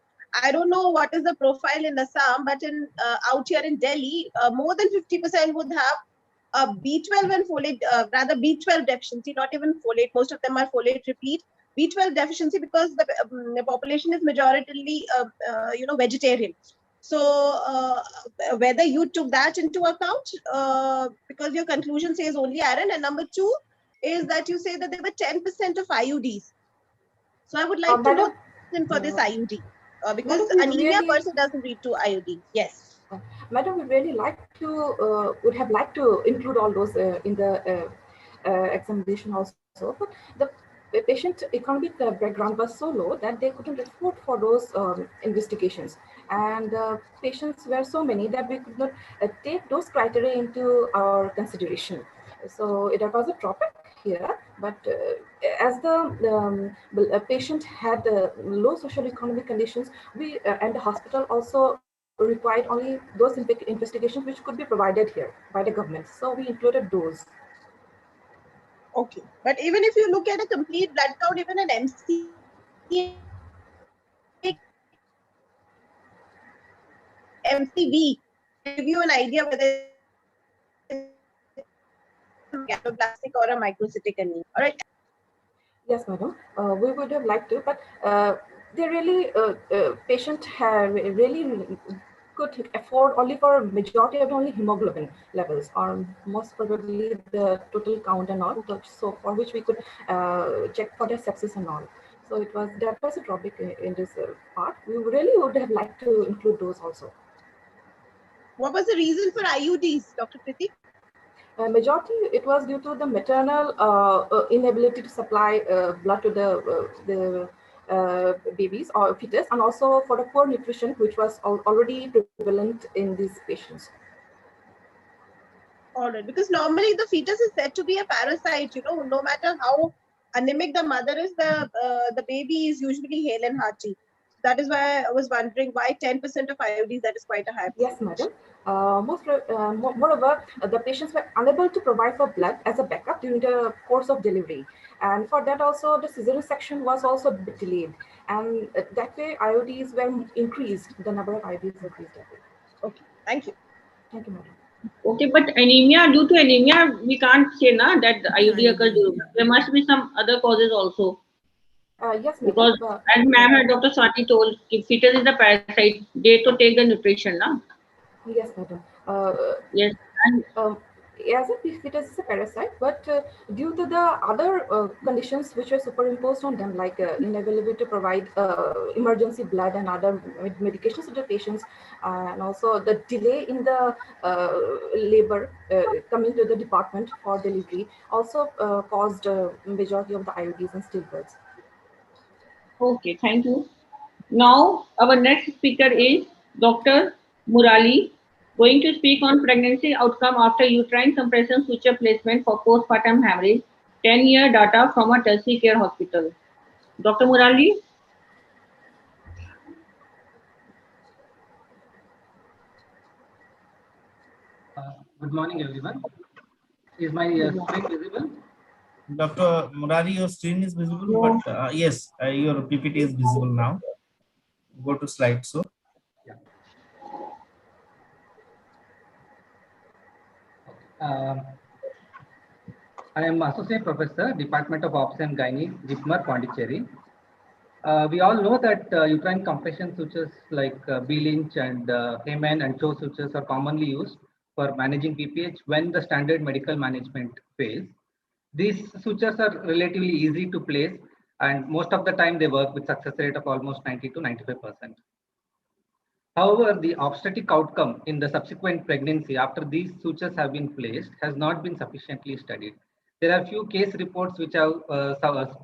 I don't know what is the profile in Assam, but in out here in Delhi, more than 50% would have B12 and folate, rather B12 deficiency, not even folate. Most of them are folate repeat. B12 deficiency because the population is majoritarily, vegetarian. So whether you took that into account, because your conclusion says only iron, and number two is that you say that there were 10% of IUDs. So I would like to know the reason for this IUD, because anemia per se doesn't lead to IUD. Yes. Madam, we really would have liked to include all those in the examination also, but the patient economic background was so low that they couldn't afford for those investigations, and patients were so many that we could not take those criteria into our consideration. So it was a drawback here, but as the patient had low socioeconomic conditions, we and the hospital also required only those investigations which could be provided here by the government. So we included those. Okay, but even if you look at a complete blood count, even an MCV give you an idea whether it's galactoblastic or a microcytic anemia. All right. Yes, madam. We would have liked to, but they really patient have really could afford only for majority of only hemoglobin levels, or most probably the total count and all. So for which we could check for the sepsis and all. So that was a drawback in this part. We really would have liked to include those also. What was the reason for IUDs, Dr. Priti? Majority, it was due to the maternal inability to supply blood to the babies or fetus, and also for the poor nutrition, which was already prevalent in these patients. All right, because normally the fetus is said to be a parasite. No matter how anemic the mother is, the baby is usually hale and hearty. That is why I was wondering why 10% of IUDs, that is quite a high percentage. Yes, madam. Moreover, the patients were unable to provide for blood as a backup during the course of delivery. And for that also, the cesarean section was also a bit delayed. And that way, IUDs were increased, the number of IUDs increased that way. Okay, thank you. Thank you, madam. Okay, but anemia, due to anemia, we can't say that IUD occurs. There must be some other causes also. Yes, because as ma'am and Dr. Swati told, if fetus is a parasite, they to take the nutrition, na? Yes, madam. Yes. And as a fetus is a parasite, but due to the other conditions which were superimposed on them, like inability to provide emergency blood and other medications to the patients, and also the delay in the labor coming to the department for delivery, also caused majority of the IUDs and stillbirths. Okay, thank you. Now, our next speaker is Dr. Murali, going to speak on pregnancy outcome after uterine compression suture placement for postpartum hemorrhage, 10-year data from a tertiary care hospital. Dr. Murali? Good morning, everyone. Is my screen visible? Dr. Murari, your screen is visible, but yes, your PPT is visible now. Go to slideshow. Yeah. I am Associate Professor, Department of Obs and Gynae, JIPMER, Pondicherry. We all know that uterine compression sutures like B-Lynch and Heyman and Cho sutures are commonly used for managing PPH when the standard medical management fails. These sutures are relatively easy to place, and most of the time they work with success rate of almost 90 to 95%. However, the obstetric outcome in the subsequent pregnancy after these sutures have been placed has not been sufficiently studied. There are few case reports which have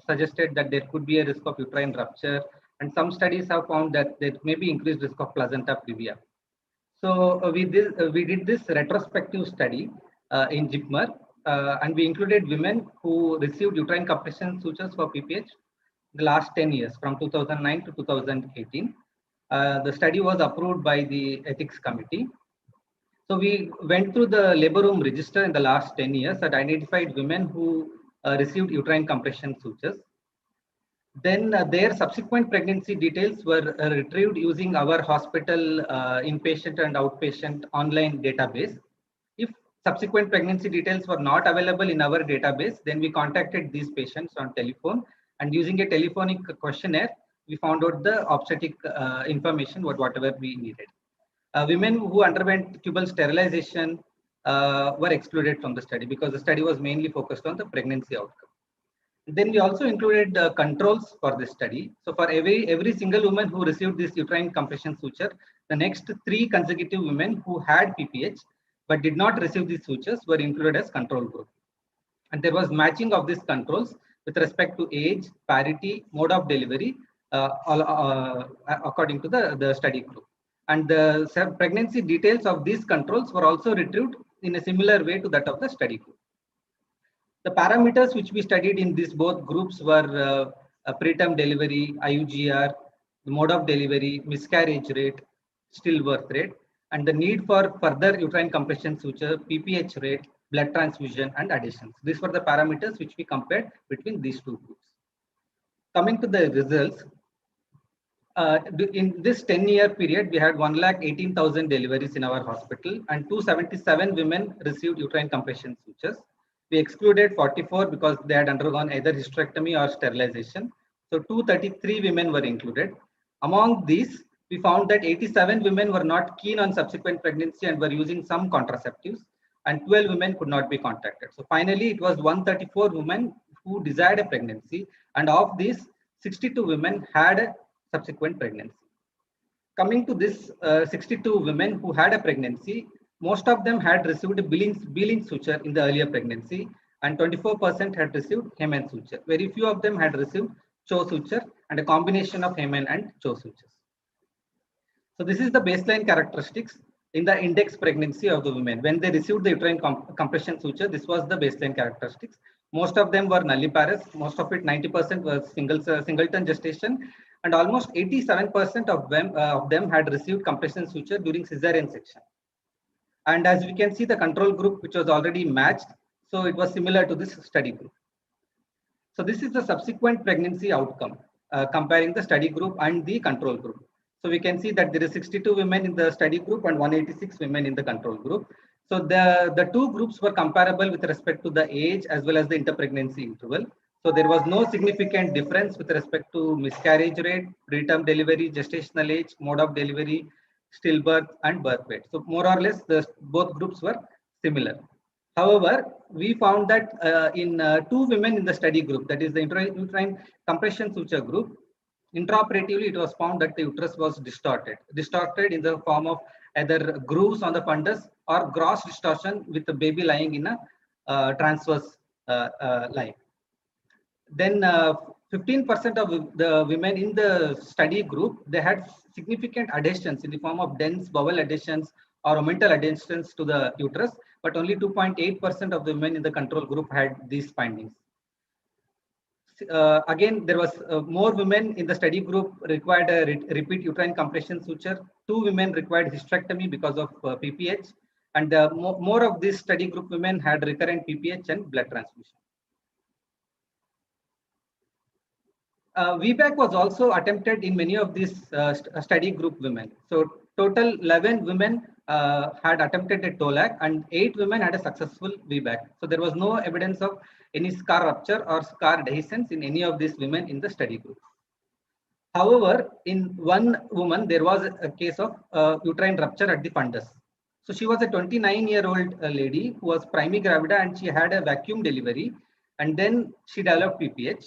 suggested that there could be a risk of uterine rupture, and some studies have found that there may be increased risk of placenta previa. So we did this retrospective study in JIPMER, and we included women who received uterine compression sutures for PPH the last 10 years from 2009 to 2018. The study was approved by the ethics committee. So we went through the labor room register in the last 10 years and identified women who received uterine compression sutures. Then their subsequent pregnancy details were retrieved using our hospital inpatient and outpatient online database. If subsequent pregnancy details were not available in our database, then we contacted these patients on telephone And using a telephonic questionnaire, we found out the obstetric information, whatever we needed. Women who underwent tubal sterilization were excluded from the study because the study was mainly focused on the pregnancy outcome. Then we also included controls for this study. So for every single woman who received this uterine compression suture, the next 3 consecutive women who had PPH but did not receive these sutures were included as control group. And there was matching of these controls with respect to age, parity, mode of delivery, according to the study group. And the pregnancy details of these controls were also retrieved in a similar way to that of the study group. The parameters which we studied in these both groups were preterm delivery, IUGR, the mode of delivery, miscarriage rate, stillbirth rate, and the need for further uterine compression suture, PPH rate, blood transfusion, and additions. These were the parameters which we compared between these 2 groups. Coming to the results, in this 10-year period, we had 118,000 deliveries in our hospital, and 277 women received uterine compression sutures. We excluded 44 because they had undergone either hysterectomy or sterilization. So 233 women were included. Among these, we found that 87 women were not keen on subsequent pregnancy and were using some contraceptives, and 12 women could not be contacted. So finally, it was 134 women who desired a pregnancy, and of these, 62 women had a subsequent pregnancy. Coming to this 62 women who had a pregnancy, most of them had received a Behling suture in the earlier pregnancy, and 24% had received Heman suture. Very few of them had received Cho suture and a combination of Heman and Cho sutures. So this is the baseline characteristics in the index pregnancy of the women. When they received the uterine compression suture, this was the baseline characteristics. Most of them were nulliparous. Most of it, 90% was singleton gestation, and almost 87% of them had received compression suture during cesarean section. And as we can see, the control group, which was already matched, so it was similar to this study group. So this is the subsequent pregnancy outcome, comparing the study group and the control group. So we can see that there is 62 women in the study group and 186 women in the control group. So the 2 groups were comparable with respect to the age as well as the interpregnancy interval. So there was no significant difference with respect to miscarriage rate, preterm delivery, gestational age, mode of delivery, stillbirth, and birth weight. So more or less, both groups were similar. However, we found that in 2 women in the study group, that is the uterine compression suture group, intraoperatively it was found that the uterus was distorted in the form of either grooves on the fundus or gross distortion with the baby lying in a transverse line. Then 15% of the women in the study group, they had significant adhesions in the form of dense bowel adhesions or omental adhesions to the uterus, but only 2.8% of the women in the control group had these findings. Again, there was more women in the study group required a repeat uterine compression suture. 2 women required hysterectomy because of PPH, and more of this study group women had recurrent PPH and blood transfusion. VBAC was also attempted in many of these study group women. So total 11 women had attempted a TOLAC and 8 women had a successful VBAC. So there was no evidence of any scar rupture or scar dehiscence in any of these women in the study group. However, in one woman, there was a case of uterine rupture at the fundus. So she was a 29-year-old lady who was primigravida and she had a vacuum delivery, and then she developed PPH,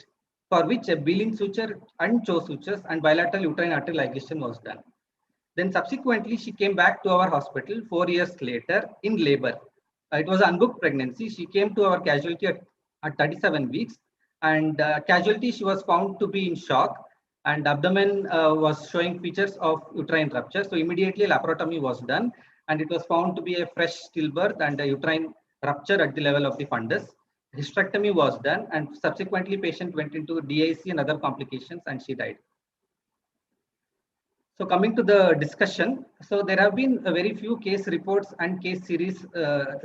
for which a Behling suture and Cho sutures and bilateral uterine artery ligation was done. Then subsequently, she came back to our hospital 4 years later in labor. It was an unbooked pregnancy. She came to our casualty at 37 weeks, and casualty, she was found to be in shock, and abdomen was showing features of uterine rupture. So immediately laparotomy was done, and it was found to be a fresh stillbirth and a uterine rupture at the level of the fundus. Hysterectomy was done, and subsequently patient went into DIC and other complications, and she died. So coming to the discussion, so there have been a very few case reports and case series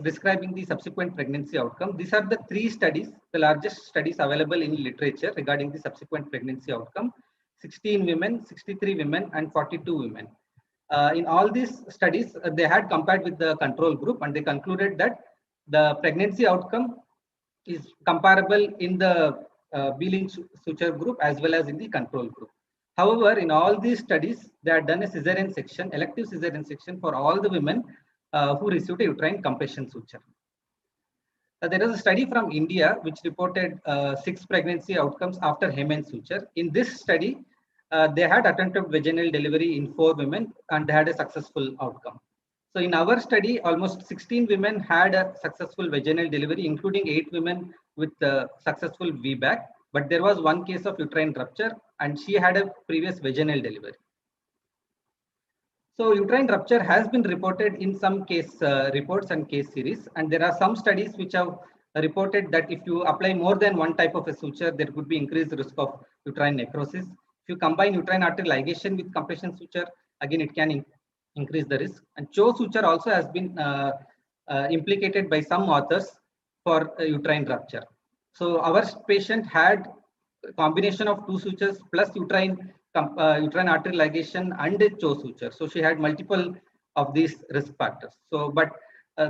describing the subsequent pregnancy outcome. These are the 3 studies, the largest studies available in literature regarding the subsequent pregnancy outcome: 16 women, 63 women, and 42 women. In all these studies, they had compared with the control group, and they concluded that the pregnancy outcome is comparable in the B-link suture group as well as in the control group. However, in all these studies, they had done a cesarean section, elective cesarean section for all the women who received a uterine compression suture. There is a study from India which reported 6 pregnancy outcomes after Hemen suture. In this study, they had attempted vaginal delivery in 4 women and they had a successful outcome. So in our study, almost 16 women had a successful vaginal delivery, including 8 women with successful VBAC. But there was 1 case of uterine rupture and she had a previous vaginal delivery. So uterine rupture has been reported in some case reports and case series, and there are some studies which have reported that if you apply more than one type of a suture, there could be increased risk of uterine necrosis. If you combine uterine artery ligation with compression suture, again it can increase the risk. And Cho suture also has been implicated by some authors for uterine rupture. So our patient had a combination of 2 sutures plus uterine artery ligation and a Cho suture. So she had multiple of these risk factors. So, but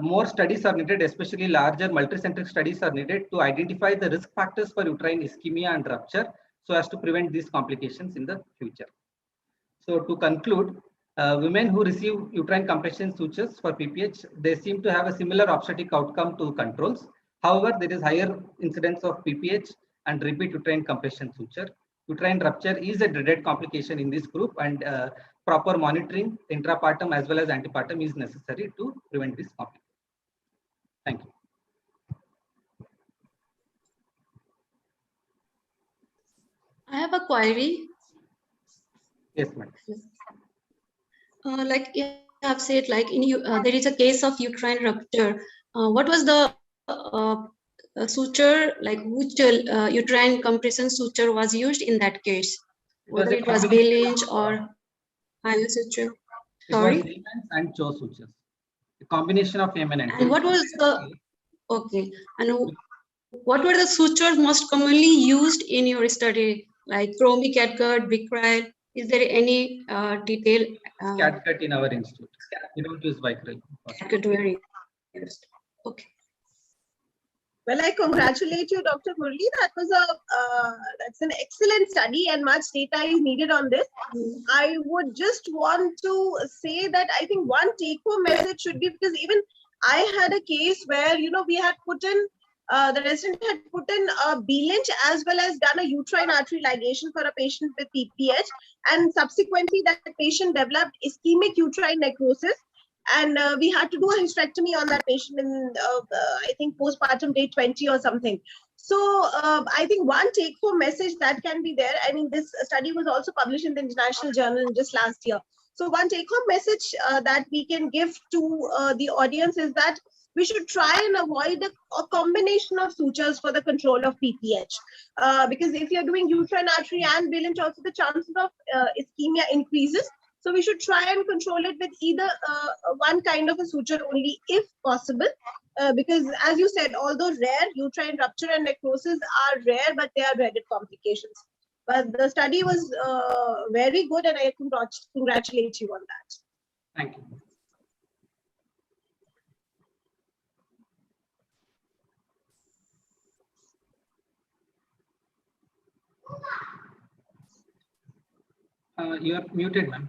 more studies are needed, especially larger multicentric studies are needed to identify the risk factors for uterine ischemia and rupture so as to prevent these complications in the future. So to conclude, women who receive uterine compression sutures for PPH, they seem to have a similar obstetric outcome to controls. However, there is higher incidence of PPH and repeat uterine compression suture. Uterine rupture is a dreaded complication in this group, and proper monitoring intrapartum as well as antepartum is necessary to prevent this complication. Thank you. I have a query. Yes, madam. Like you have said, like there is a case of uterine rupture. What was the suture, like which uterine compression suture was used in that case? Whether it was Baylinch or Hemen suture? Sorry? It was Hemen and Cho sutures. A combination of Hemen and Cho. And what was the, okay, and what were the sutures most commonly used in your study? Like chromic catgut, Vicryl? Is there any detail? Catgut in our institute. We don't use Vicryl. Catgut very used. Okay. Well, I congratulate you, Dr. Murli. That's an excellent study, and much data is needed on this. I would just want to say that I think one take-home message should be, because even I had a case where we had put in the resident had put in a B-Lynch as well as done a uterine artery ligation for a patient with PPH, and subsequently that patient developed ischemic uterine necrosis. And we had to do a hysterectomy on that patient in, I think, postpartum day 20 or something. So I think one take-home message that can be there. I mean, this study was also published in the International Journal just last year. So one take-home message that we can give to the audience is that we should try and avoid a combination of sutures for the control of PPH. Because if you're doing uterine artery and Baylinch, also the chances of ischemia increases. So we should try and control it with either one kind of a suture only if possible. Because as you said, although rare, uterine rupture and necrosis are rare, but they are dreaded complications. But the study was very good, and I congratulate you on that. Thank you. You are muted, ma'am.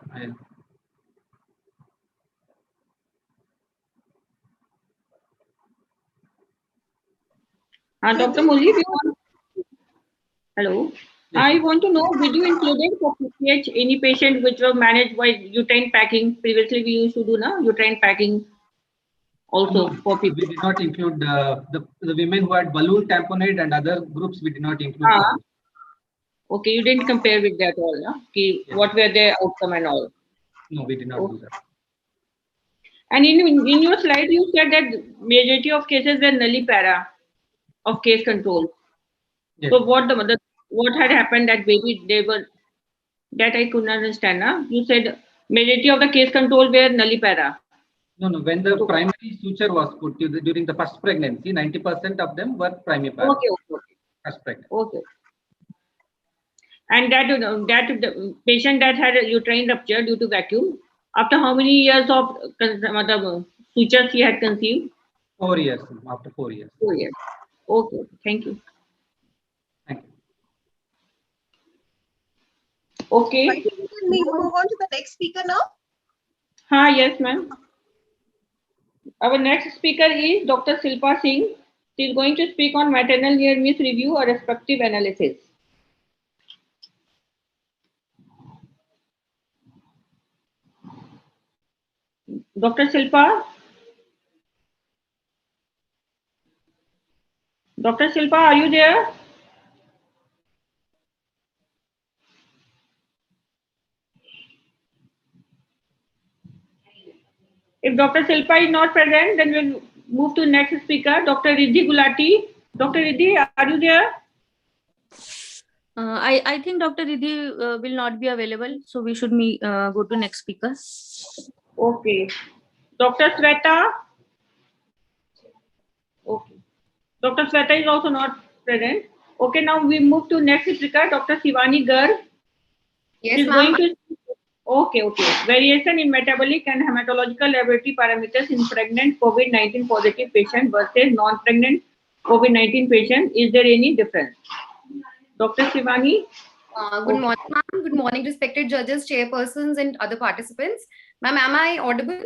Dr. Murli, hello. Yes. I want to know, did you include for PPH any patient which were managed by uterine packing? Previously, we used to do uterine packing also for PPH. We did not include the women who had balloon tamponade and other groups. We did not include. Okay, you didn't compare with that all, no? Okay, yes. What were their outcome and all? No, we did not do that. And in your slide, you said that majority of cases were nullipara of case control. Yes. So what had happened that maybe they were, that I couldn't understand. Huh? You said majority of the case control were nullipara. No. When the primary suture was put during the first pregnancy, 90% of them were primipara. Okay. First pregnancy. Okay. And that the patient that had a uterine rupture due to vacuum, after how many years of sutures he had conceived? 4 years. After 4 years. 4 years. Okay. Thank you. Thank you. Okay. I think we can move on to the next speaker now. Yes, ma'am. Our next speaker is Dr. Shilpa Singh. She is going to speak on maternal near miss review or respective analysis. Dr. Shilpa? Dr. Shilpa, are you there? If Dr. Shilpa is not present, then we'll move to next speaker, Dr. Riddhi Gulati. Dr. Riddhi, are you there? I think Dr. Riddhi will not be available, so we should go to next speaker. Okay. Dr. Sweta? Okay. Dr. Sweta is also not present. Okay, now we move to next speaker, Dr. Shivani Garg. Yes, ma'am. Okay. Variation in metabolic and hematological laboratory parameters in pregnant COVID-19 positive patient versus non-pregnant COVID-19 patient. Is there any difference? Dr. Shivani? Good morning, ma'am. Good morning, respected judges, chairpersons, and other participants. Ma'am, am I audible?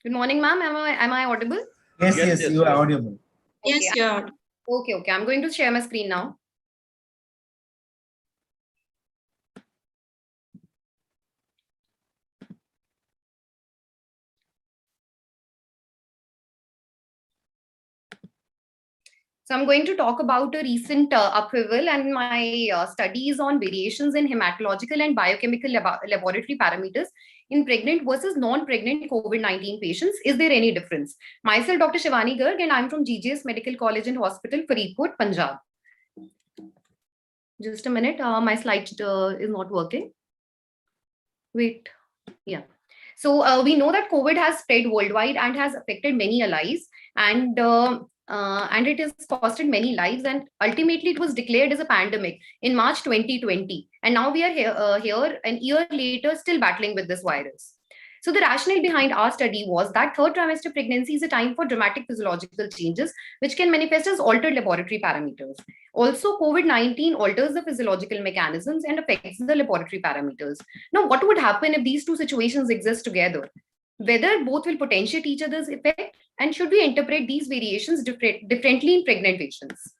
Good morning, ma'am. Am I audible? Yes, you are audible. Okay. Yes, you are. Okay. I'm going to share my screen now. So I'm going to talk about a recent upheaval and my studies on variations in hematological and biochemical laboratory parameters in pregnant versus non-pregnant COVID-19 patients. Is there any difference? Myself, Dr. Shivani Garg, and I'm from GGS Medical College and Hospital, Faridkot, Punjab. Just a minute, my slide is not working. Wait, yeah. So we know that COVID has spread worldwide and has affected many lives, and it has costed many lives, and ultimately it was declared as a pandemic in March 2020, and now we are here an year later still battling with this virus. So the rationale behind our study was that third trimester pregnancy is a time for dramatic physiological changes, which can manifest as altered laboratory parameters. Also, COVID-19 alters the physiological mechanisms and affects the laboratory parameters. Now, what would happen if these two situations exist together? Whether both will potentiate each other's effect, and should we interpret these variations differently in pregnant patients?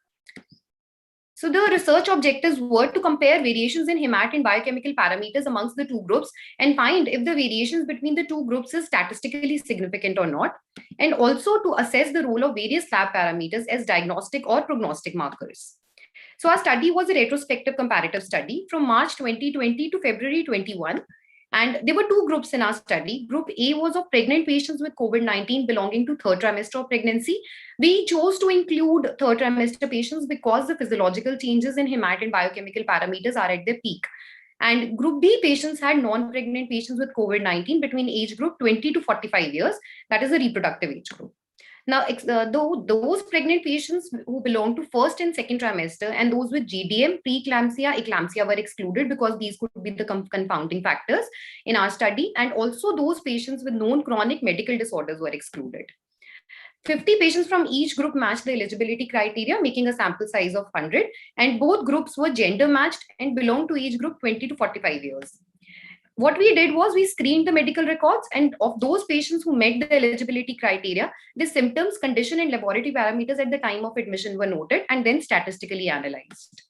So the research objectives were to compare variations in hemat and biochemical parameters amongst the two groups and find if the variations between the two groups is statistically significant or not, and also to assess the role of various lab parameters as diagnostic or prognostic markers. So our study was a retrospective comparative study from March 2020 to February 21. And there were two groups in our study. Group A was of pregnant patients with COVID-19 belonging to third trimester of pregnancy. We chose to include third trimester patients because the physiological changes in hemat and biochemical parameters are at their peak. And group B patients had non-pregnant patients with COVID-19 between age group 20 to 45 years. That is a reproductive age group. Now, those pregnant patients who belong to first and second trimester and those with GDM, preeclampsia, eclampsia were excluded because these could be the confounding factors in our study. And also those patients with known chronic medical disorders were excluded. 50 patients from each group matched the eligibility criteria, making a sample size of 100. And both groups were gender matched and belonged to age group 20 to 45 years. What we did was we screened the medical records, and of those patients who met the eligibility criteria, the symptoms, condition, and laboratory parameters at the time of admission were noted and then statistically analyzed.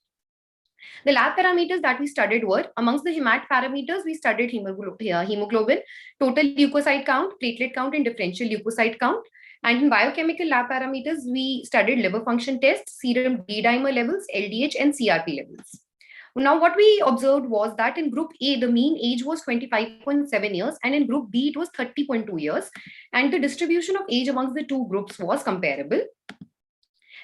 The lab parameters that we studied were, amongst the hemat parameters, we studied hemoglobin, total leukocyte count, platelet count, and differential leukocyte count. And in biochemical lab parameters, we studied liver function tests, serum D-dimer levels, LDH, and CRP levels. Now, what we observed was that in group A, the mean age was 25.7 years, and in group B, it was 30.2 years. And the distribution of age amongst the two groups was comparable.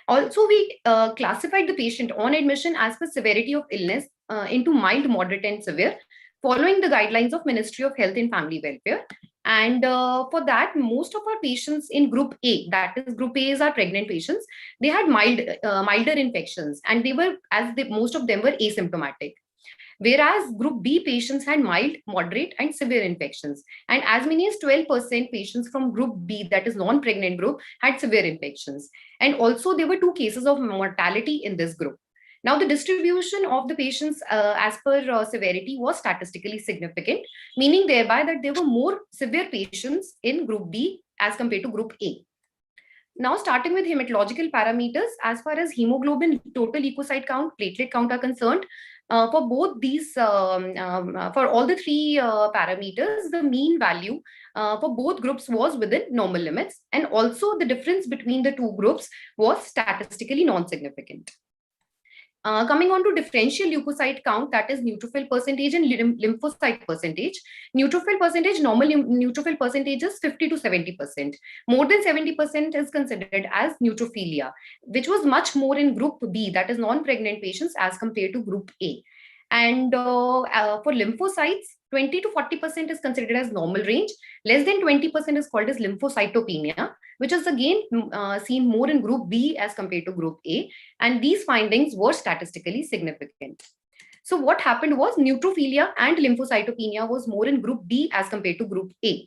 Also, we classified the patient on admission as per severity of illness into mild, moderate, and severe, following the guidelines of Ministry of Health and Family Welfare. And for that, most of our patients in group A, that is group A is our pregnant patients, they had milder infections, and most of them were asymptomatic. Whereas group B patients had mild, moderate, and severe infections. And as many as 12% patients from group B, that is non-pregnant group, had severe infections. And also there were 2 cases of mortality in this group. Now, the distribution of the patients as per severity was statistically significant, meaning thereby that there were more severe patients in group B as compared to group A. Now, starting with hematological parameters, as far as hemoglobin, total leukocyte count, platelet count are concerned, for both these, for all the three parameters, the mean value for both groups was within normal limits, and also the difference between the two groups was statistically non-significant. Coming on to differential leukocyte count, that is neutrophil percentage and lymphocyte percentage. Neutrophil percentage, normal neutrophil percentage is 50 to 70%. More than 70% is considered as neutrophilia, which was much more in group B, that is non-pregnant patients, as compared to group A. And for lymphocytes, 20 to 40% is considered as normal range. Less than 20% is called as lymphocytopenia, which is again seen more in group B as compared to group A. And these findings were statistically significant. So what happened was neutrophilia and lymphocytopenia was more in group B as compared to group A.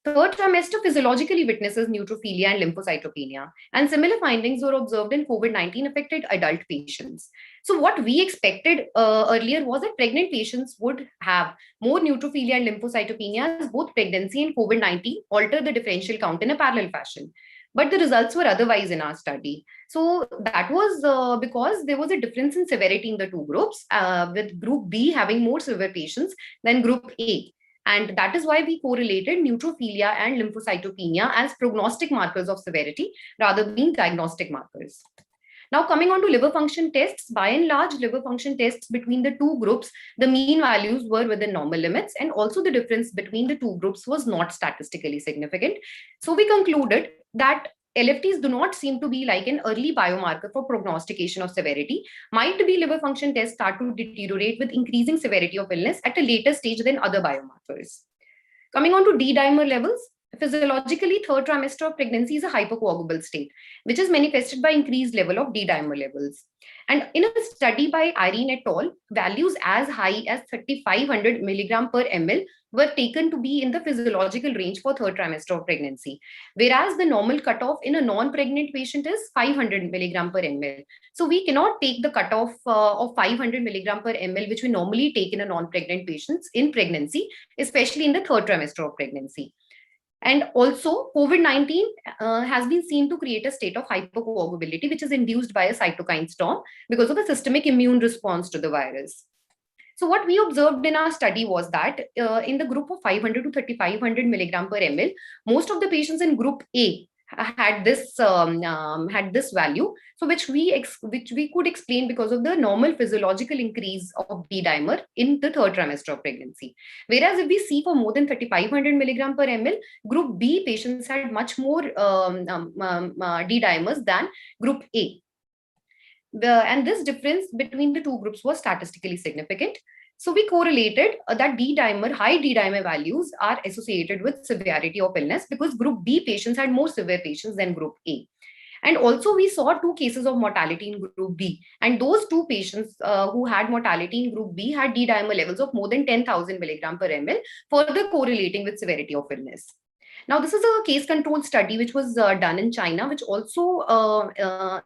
Third trimester physiologically witnesses neutrophilia and lymphocytopenia, and similar findings were observed in COVID-19 affected adult patients. So what we expected earlier was that pregnant patients would have more neutrophilia and lymphocytopenia, as both pregnancy and COVID-19 alter the differential count in a parallel fashion. But the results were otherwise in our study. So that was because there was a difference in severity in the two groups, with group B having more severe patients than group A. And that is why we correlated neutrophilia and lymphocytopenia as prognostic markers of severity rather than diagnostic markers. Now, coming on to liver function tests, by and large, liver function tests between the two groups, the mean values were within normal limits, and also the difference between the two groups was not statistically significant. So we concluded that LFTs do not seem to be like an early biomarker for prognostication of severity. Might be liver function tests start to deteriorate with increasing severity of illness at a later stage than other biomarkers. Coming on to D-dimer levels, physiologically, third trimester of pregnancy is a hypercoagulable state, which is manifested by increased level of D-dimer levels. And in a study by Irene et al., values as high as 3,500 milligram per ml were taken to be in the physiological range for third trimester of pregnancy, whereas the normal cutoff in a non-pregnant patient is 500 milligram per ml. So we cannot take the cutoff of 500 milligram per ml, which we normally take in a non-pregnant patients in pregnancy, especially in the third trimester of pregnancy. And also, COVID-19 has been seen to create a state of hypercoagulability, which is induced by a cytokine storm because of a systemic immune response to the virus. So what we observed in our study was that in the group of 500 to 3,500 milligram per ml, most of the patients in group A had this value, so which we could explain because of the normal physiological increase of D-dimer in the third trimester of pregnancy. Whereas if we see for more than 3,500 milligram per ml, group B patients had much more D-dimers than group A. And this difference between the two groups was statistically significant. So we correlated that high D-dimer values are associated with severity of illness because group B patients had more severe patients than group A. And also we saw 2 cases of mortality in group B. And those 2 patients who had mortality in group B had D-dimer levels of more than 10,000 milligram per ml, further correlating with severity of illness. Now, this is a case control study which was done in China, which also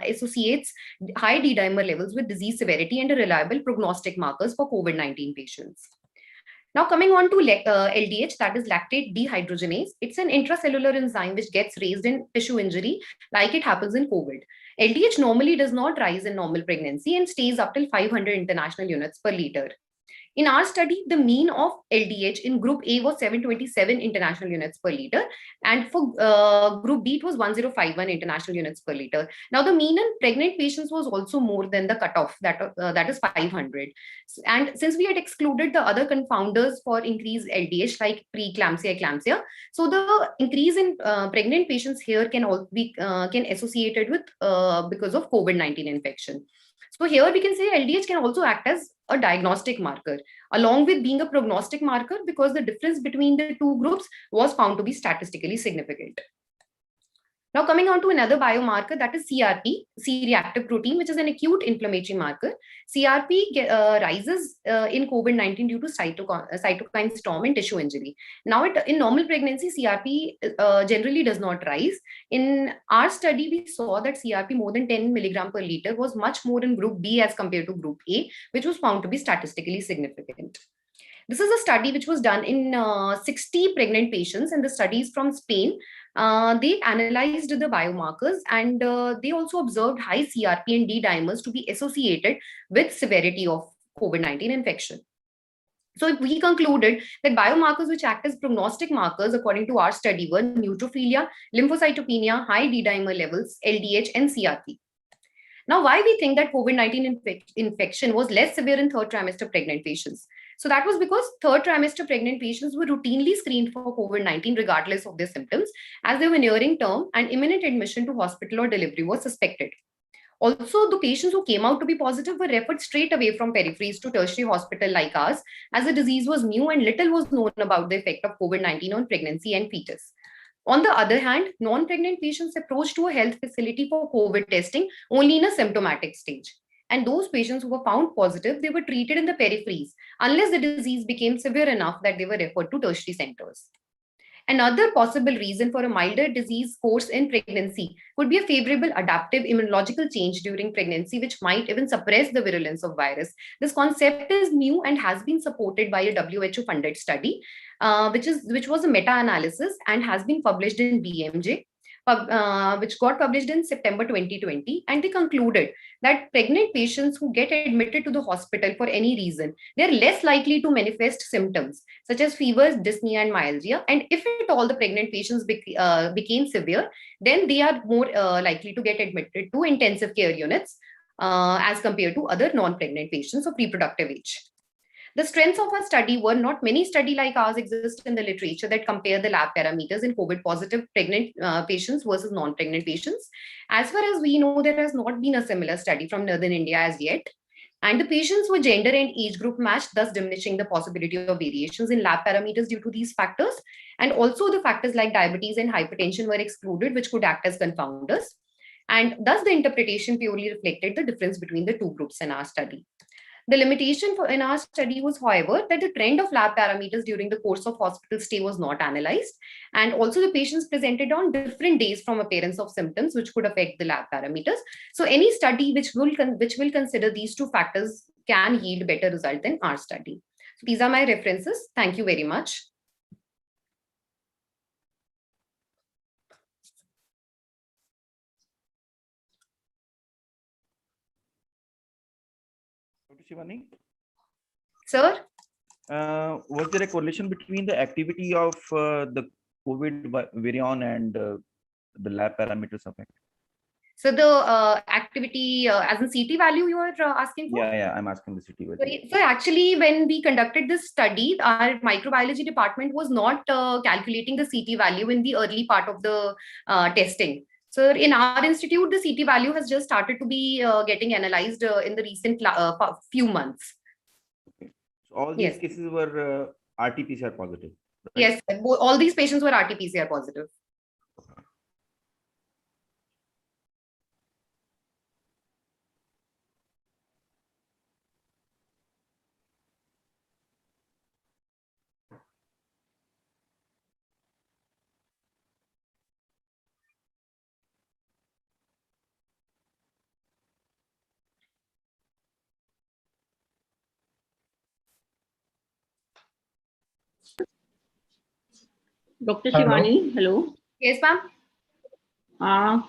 associates high D-dimer levels with disease severity and reliable prognostic markers for COVID-19 patients. Now, coming on to LDH, that is lactate dehydrogenase. It's an intracellular enzyme which gets raised in tissue injury like it happens in COVID. LDH normally does not rise in normal pregnancy and stays up till 500 international units per liter. In our study, the mean of LDH in group A was 727 international units per liter, and for group B, it was 1051 international units per liter. Now, the mean in pregnant patients was also more than the cutoff, that is 500. And since we had excluded the other confounders for increased LDH, like preeclampsia, eclampsia, so the increase in pregnant patients here can also be associated with because of COVID-19 infection. So here we can say LDH can also act as a diagnostic marker, along with being a prognostic marker, because the difference between the two groups was found to be statistically significant. Now coming on to another biomarker, that is CRP, C-reactive protein, which is an acute inflammatory marker. CRP rises in COVID-19 due to cytokine storm and tissue injury. Now in normal pregnancy, CRP generally does not rise. In our study, we saw that CRP more than 10 milligram per liter was much more in group B as compared to group A, which was found to be statistically significant. This is a study which was done in 60 pregnant patients, and the studies from Spain. They analyzed the biomarkers, and they also observed high CRP and D dimers to be associated with severity of COVID-19 infection. So we concluded that biomarkers which act as prognostic markers according to our study were neutrophilia, lymphocytopenia, high D dimer levels, LDH, and CRP. Now, why we think that COVID-19 infection was less severe in third trimester pregnant patients? So that was because third trimester pregnant patients were routinely screened for COVID-19 regardless of their symptoms, as they were nearing term and imminent admission to hospital or delivery was suspected. Also, the patients who came out to be positive were referred straight away from peripheries to tertiary hospital like ours, as the disease was new and little was known about the effect of COVID-19 on pregnancy and fetus. On the other hand, non-pregnant patients approached to a health facility for COVID testing only in a symptomatic stage. And those patients who were found positive, they were treated in the peripheries unless the disease became severe enough that they were referred to tertiary centers. Another possible reason for a milder disease course in pregnancy could be a favorable adaptive immunological change during pregnancy, which might even suppress the virulence of virus. This concept is new and has been supported by a WHO-funded study, which was a meta-analysis and has been published in BMJ, which got published in September 2020. And they concluded that pregnant patients who get admitted to the hospital for any reason, they're less likely to manifest symptoms such as fevers, dyspnea, and myalgia. And if at all the pregnant patients became severe, then they are more likely to get admitted to intensive care units as compared to other non-pregnant patients of reproductive age. The strengths of our study were not many studies like ours exist in the literature that compare the lab parameters in COVID positive pregnant patients versus non-pregnant patients. As far as we know, there has not been a similar study from Northern India as yet. And the patients were gender and age group matched, thus diminishing the possibility of variations in lab parameters due to these factors. And also the factors like diabetes and hypertension were excluded, which could act as confounders. And thus the interpretation purely reflected the difference between the two groups in our study. The limitation in our study was, however, that the trend of lab parameters during the course of hospital stay was not analyzed. And also the patients presented on different days from appearance of symptoms, which could affect the lab parameters. So any study which will consider these two factors can yield better result than our study. So these are my references. Thank you very much. Shivani? Sir? Was there a correlation between the activity of the COVID virion and the lab parameters effect? So the activity as in CT value you are asking for? Yeah, I'm asking the CT value. So actually, when we conducted this study, our microbiology department was not calculating the CT value in the early part of the testing. So in our institute, the CT value has just started to be getting analyzed in the recent few months. Okay. So all these cases were RT-PCR positive. Right? Yes, all these patients were RT-PCR positive. Dr. Shivani, hello. Yes, ma'am.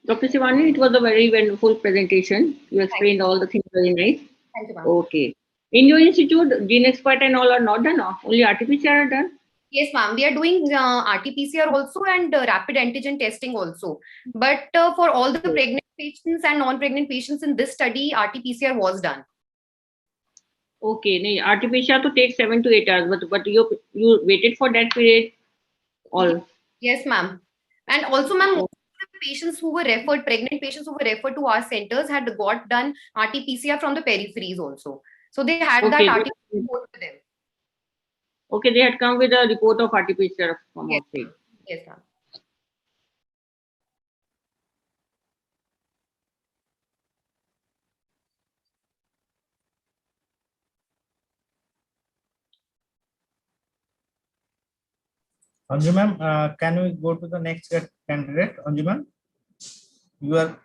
Dr. Shivani, it was a very wonderful presentation. You explained all the things very nice. Thank you, ma'am. Okay. In your institute, gene expert and all are not done, only RT-PCR are done? Yes, ma'am. We are doing RT-PCR also and rapid antigen testing also. But for all the pregnant patients and non-pregnant patients in this study, RT-PCR was done. Okay, RT-PCR to take 7 to 8 hours, but you waited for that period all? Yes, ma'am. And also, ma'am, patients who were referred, pregnant patients who were referred to our centers had got done RT-PCR from the peripheries also. So they had that RT-PCR report with them. Okay, they had come with a report of RT-PCR from outside. Yes, ma'am. Anju ma'am, can we go to the next candidate? Anju ma'am, you are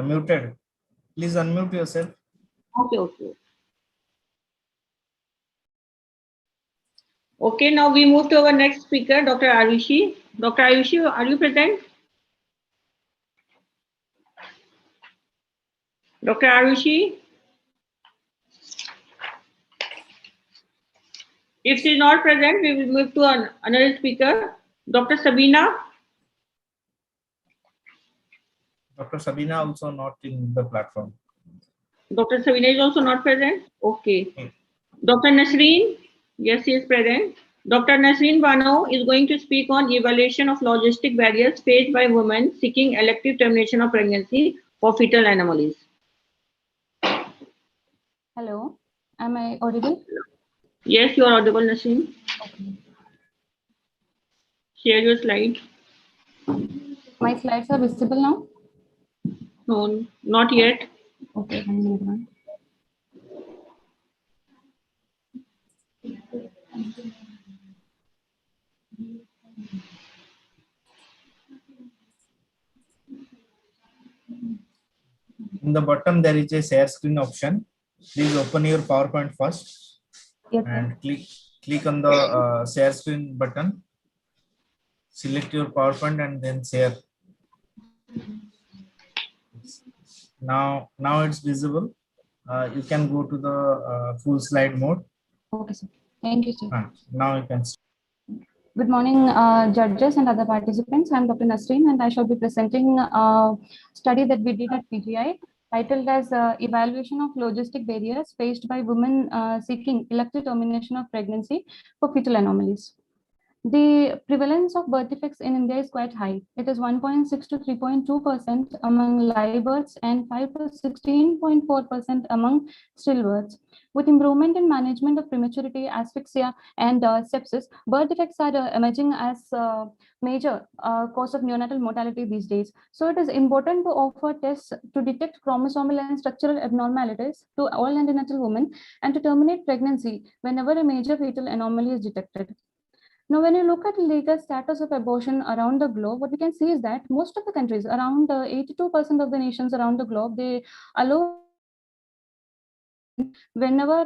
muted. Please unmute yourself. Okay. Okay, now we move to our next speaker, Dr. Ayushi. Dr. Ayushi, are you present? Dr. Ayushi? If she is not present, we will move to another speaker, Dr. Sabina. Dr. Sabina also not in the platform. Dr. Sabina is also not present? Okay. Dr. Nasreen? Yes, she is present. Dr. Nasreen Bano is going to speak on evaluation of logistic barriers faced by women seeking elective termination of pregnancy for fetal anomalies. Hello, am I audible? Yes, you are audible, Nasreen. Okay. Share your slide. My slides are visible now? No, not yet. Okay, one minute. In the bottom, there is a share screen option. Please open your PowerPoint first. Yes, and click on the share screen button. Select your PowerPoint and then share. Now it's visible. You can go to the full slide mode. Okay, sir. Thank you, sir. Now you can. Good morning, judges and other participants. I'm Dr. Nasreen, and I shall be presenting a study that we did at PGI titled as Evaluation of Logistic Barriers Faced by Women Seeking Elective Termination of Pregnancy for Fetal Anomalies. The prevalence of birth defects in India is quite high. It is 1.6 to 3.2% among live births and 5 to 16.4% among stillbirths. With improvement in management of prematurity, asphyxia, and sepsis, birth defects are emerging as a major cause of neonatal mortality these days. So it is important to offer tests to detect chromosomal and structural abnormalities to all antenatal women and to terminate pregnancy whenever a major fetal anomaly is detected. Now, when you look at the legal status of abortion around the globe, what we can see is that most of the countries, around 82% of the nations around the globe, they allow whenever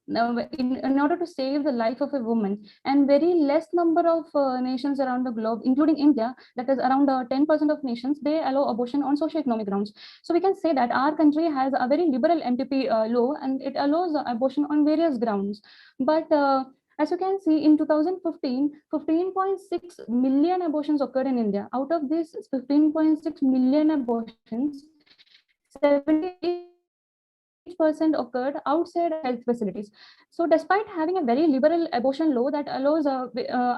in order to save the life of a woman, and very less number of nations around the globe, including India, that is around 10% of nations, they allow abortion on socio-economic grounds. So we can say that our country has a very liberal MTP law, and it allows abortion on various grounds. But as you can see, in 2015, 15.6 million abortions occurred in India. Out of these 15.6 million abortions, 78% occurred outside health facilities. So despite having a very liberal abortion law that allows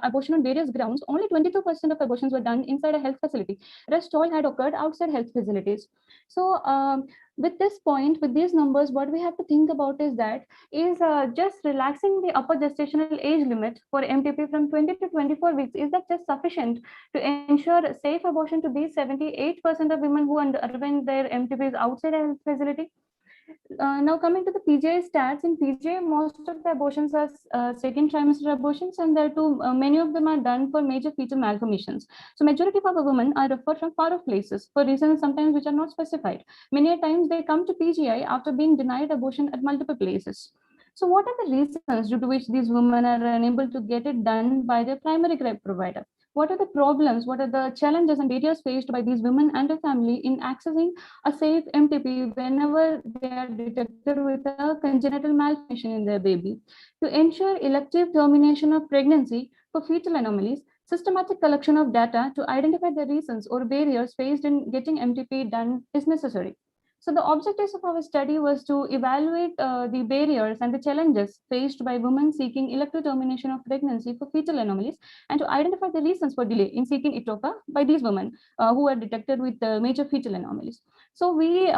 abortion on various grounds, only 22% of abortions were done inside a health facility. Rest all had occurred outside health facilities. So with this point, with these numbers, what we have to think about is that just relaxing the upper gestational age limit for MTP from 20 to 24 weeks, is that just sufficient to ensure safe abortion to these 78% of women who underwent their MTPs outside a health facility? Now coming to the PGI stats, in PGI, most of the abortions are second trimester abortions, and there too, many of them are done for major fetal malformations. So majority of our women are referred from far off places for reasons sometimes which are not specified. Many times they come to PGI after being denied abortion at multiple places. So what are the reasons due to which these women are unable to get it done by their primary care provider? What are the problems? What are the challenges and barriers faced by these women and their family in accessing a safe MTP whenever they are detected with a congenital malformation in their baby? To ensure elective termination of pregnancy for fetal anomalies, systematic collection of data to identify the reasons or barriers faced in getting MTP done is necessary. So the objectives of our study was to evaluate the barriers and the challenges faced by women seeking elective termination of pregnancy for fetal anomalies, and to identify the reasons for delay in seeking ITOFA by these women who are detected with major fetal anomalies. So we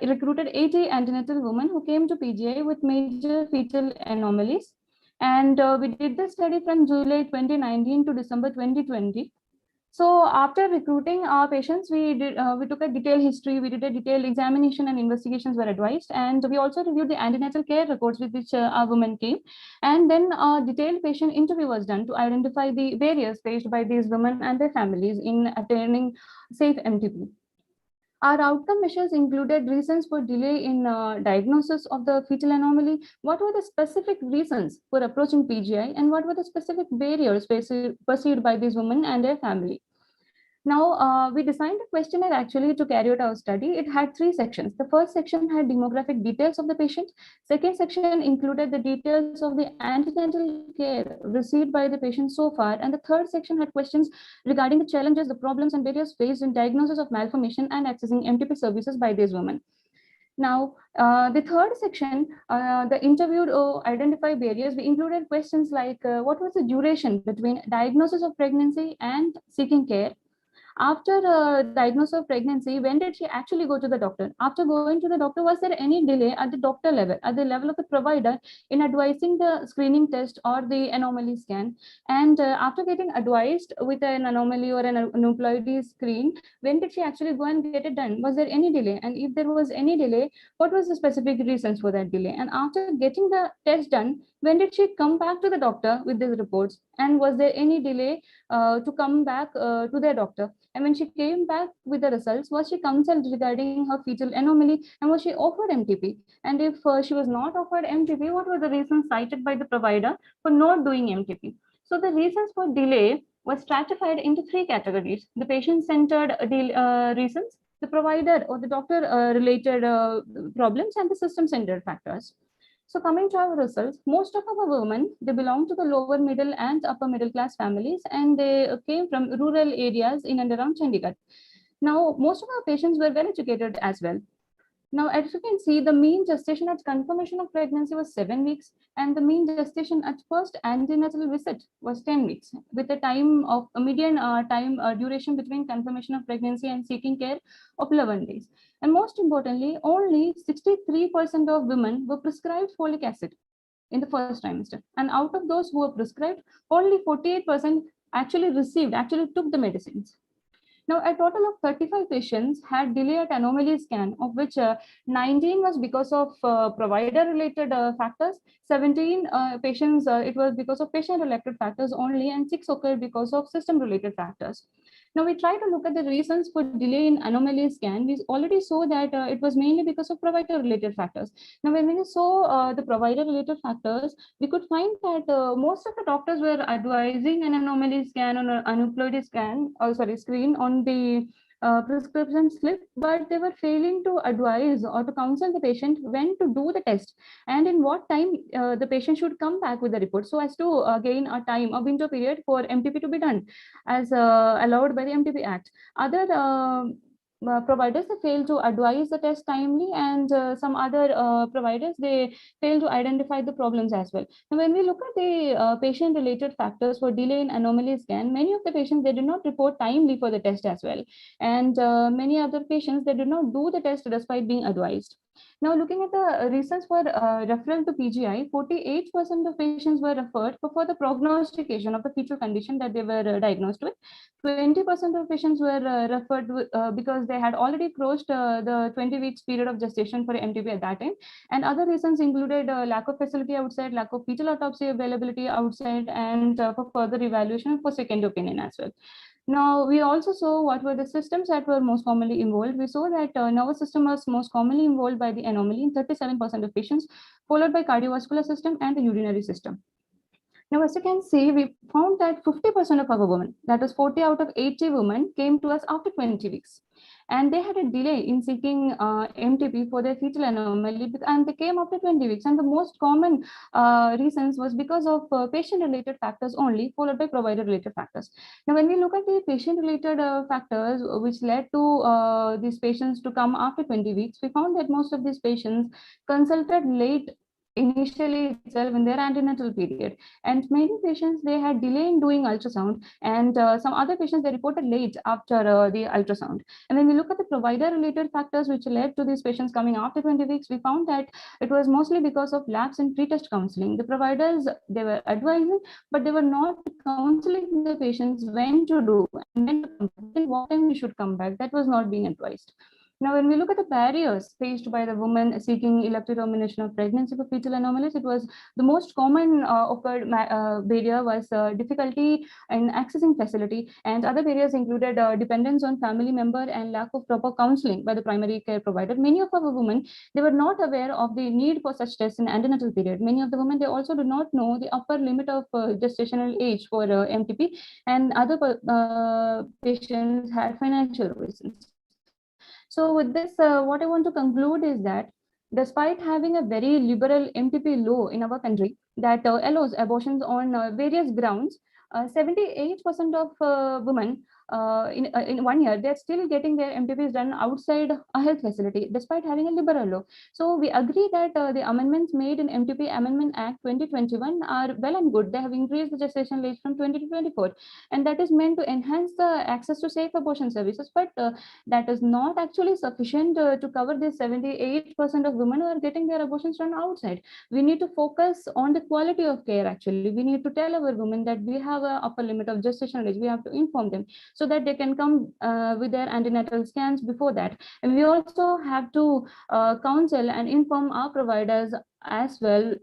recruited 80 antenatal women who came to PGI with major fetal anomalies. And we did the study from July 2019 to December 2020. So after recruiting our patients, we took a detailed history, we did a detailed examination and investigations were advised. And we also reviewed the antenatal care records with which our women came. And then a detailed patient interview was done to identify the barriers faced by these women and their families in attaining safe MTP. Our outcome measures included reasons for delay in diagnosis of the fetal anomaly. What were the specific reasons for approaching PGI, and what were the specific barriers perceived by these women and their family? Now, we designed a questionnaire actually to carry out our study. It had 3 sections. The first section had demographic details of the patient. Second section included the details of the antenatal care received by the patient so far. And the third section had questions regarding the challenges, the problems and barriers faced in diagnosis of malformation and accessing MTP services by these women. Now, the third section, the interviewed identify barriers. We included questions like what was the duration between diagnosis of pregnancy and seeking care? After diagnosis of pregnancy, when did she actually go to the doctor? After going to the doctor, was there any delay at the doctor level, at the level of the provider in advising the screening test or the anomaly scan? And after getting advised with an anomaly or an aneuploidy screen, when did she actually go and get it done? Was there any delay? And if there was any delay, what was the specific reasons for that delay? And after getting the test done, when did she come back to the doctor with these reports? And was there any delay to come back to their doctor? And when she came back with the results, was she consulted regarding her fetal anomaly, and was she offered MTP? And if she was not offered MTP, what were the reasons cited by the provider for not doing MTP? So the reasons for delay were stratified into 3 categories: the patient-centered reasons, the provider or the doctor related problems, and the system-centered factors. So coming to our results, most of our women, they belong to the lower middle and upper middle class families, and they came from rural areas in and around Chandigarh. Now, most of our patients were well educated as well. Now, as you can see, the mean gestation at confirmation of pregnancy was 7 weeks, and the mean gestation at first antenatal visit was 10 weeks, with a time of a median time duration between confirmation of pregnancy and seeking care of 11 days. And most importantly, only 63% of women were prescribed folic acid in the first trimester. And out of those who were prescribed, only 48% actually took the medicines. Now, a total of 35 patients had delay at anomaly scan, of which 19 was because of provider-related factors, 17 patients, it was because of patient-related factors only, and 6 occurred because of system-related factors. Now, we try to look at the reasons for delay in anomaly scan. We already saw that it was mainly because of provider-related factors. Now, when we saw the provider-related factors, we could find that most of the doctors were advising an anomaly scan or an aneuploidy scan, screen on the prescription slip, but they were failing to advise or to counsel the patient when to do the test and in what time the patient should come back with the report, so as to gain a time, a window period for MTP to be done as allowed by the MTP Act. Other providers, they fail to advise the test timely, and some other providers, they fail to identify the problems as well. Now, when we look at the patient-related factors for delay in anomaly scan, many of the patients, they did not report timely for the test as well. And many other patients, they did not do the test despite being advised. Now, looking at the reasons for referral to PGI, 48% of patients were referred for further prognostication of the fetal condition that they were diagnosed with. 20% of patients were referred because they had already crossed the 20 weeks period of gestation for MTP at that time. And other reasons included lack of facility outside, lack of fetal autopsy availability outside, and for further evaluation for second opinion as well. Now, we also saw what were the systems that were most commonly involved. We saw that nervous system was most commonly involved by the anomaly in 37% of patients, followed by cardiovascular system and the urinary system. Now, as you can see, we found that 50% of our women, that is 40 out of 80 women, came to us after 20 weeks. And they had a delay in seeking MTP for their fetal anomaly, and they came after 20 weeks. And the most common reasons was because of patient-related factors only, followed by provider-related factors. Now, when we look at the patient-related factors which led to these patients to come after 20 weeks, we found that most of these patients consulted late initially itself in their antenatal period. And many patients, they had delay in doing ultrasound, and some other patients, they reported late after the ultrasound. And when we look at the provider related factors which led to these patients coming after 20 weeks, we found that it was mostly because of lapse in pre-test counseling. The providers, they were advising, but they were not counseling the patients when to do and when to come back, and what time we should come back. That was not being advised. Now, when we look at the barriers faced by the women seeking elective termination of pregnancy for fetal anomalies, it was the most common occurred barrier was difficulty in accessing facility, and other barriers included dependence on family member and lack of proper counseling by the primary care provider. Many of our women, they were not aware of the need for such tests in antenatal period. Many of the women, they also do not know the upper limit of gestational age for MTP, and other patients had financial reasons. So with this, what I want to conclude is that despite having a very liberal MTP law in our country that allows abortions on various grounds, 78% of women in 1 year, they're still getting their MTPs done outside a health facility, despite having a liberal law. So we agree that the amendments made in MTP Amendment Act 2021 are well and good. They have increased the gestation age from 20 to 24, and that is meant to enhance the access to safe abortion services. But that is not actually sufficient to cover the 78% of women who are getting their abortions done outside. We need to focus on the quality of care. Actually, we need to tell our women that we have an upper limit of gestational age. We have to inform them so that they can come with their antenatal scans before that. And we also have to counsel and inform our providers as well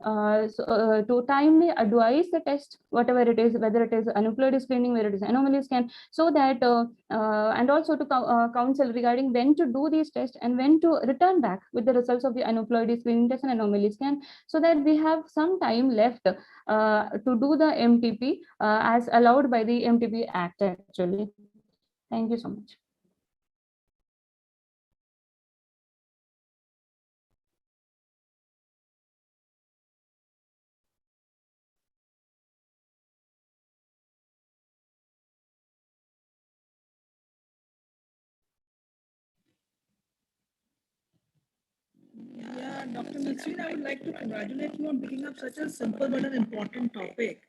to timely advise the test, whatever it is, whether it is aneuploidy screening, whether it is anomaly scan, so that and also to counsel regarding when to do these tests and when to return back with the results of the aneuploidy screening test and anomaly scan, so that we have some time left to do the MTP as allowed by the MTP Act actually. Thank you so much. Yeah, Dr. Nasreen, I would like to congratulate you on picking up such a simple but an important topic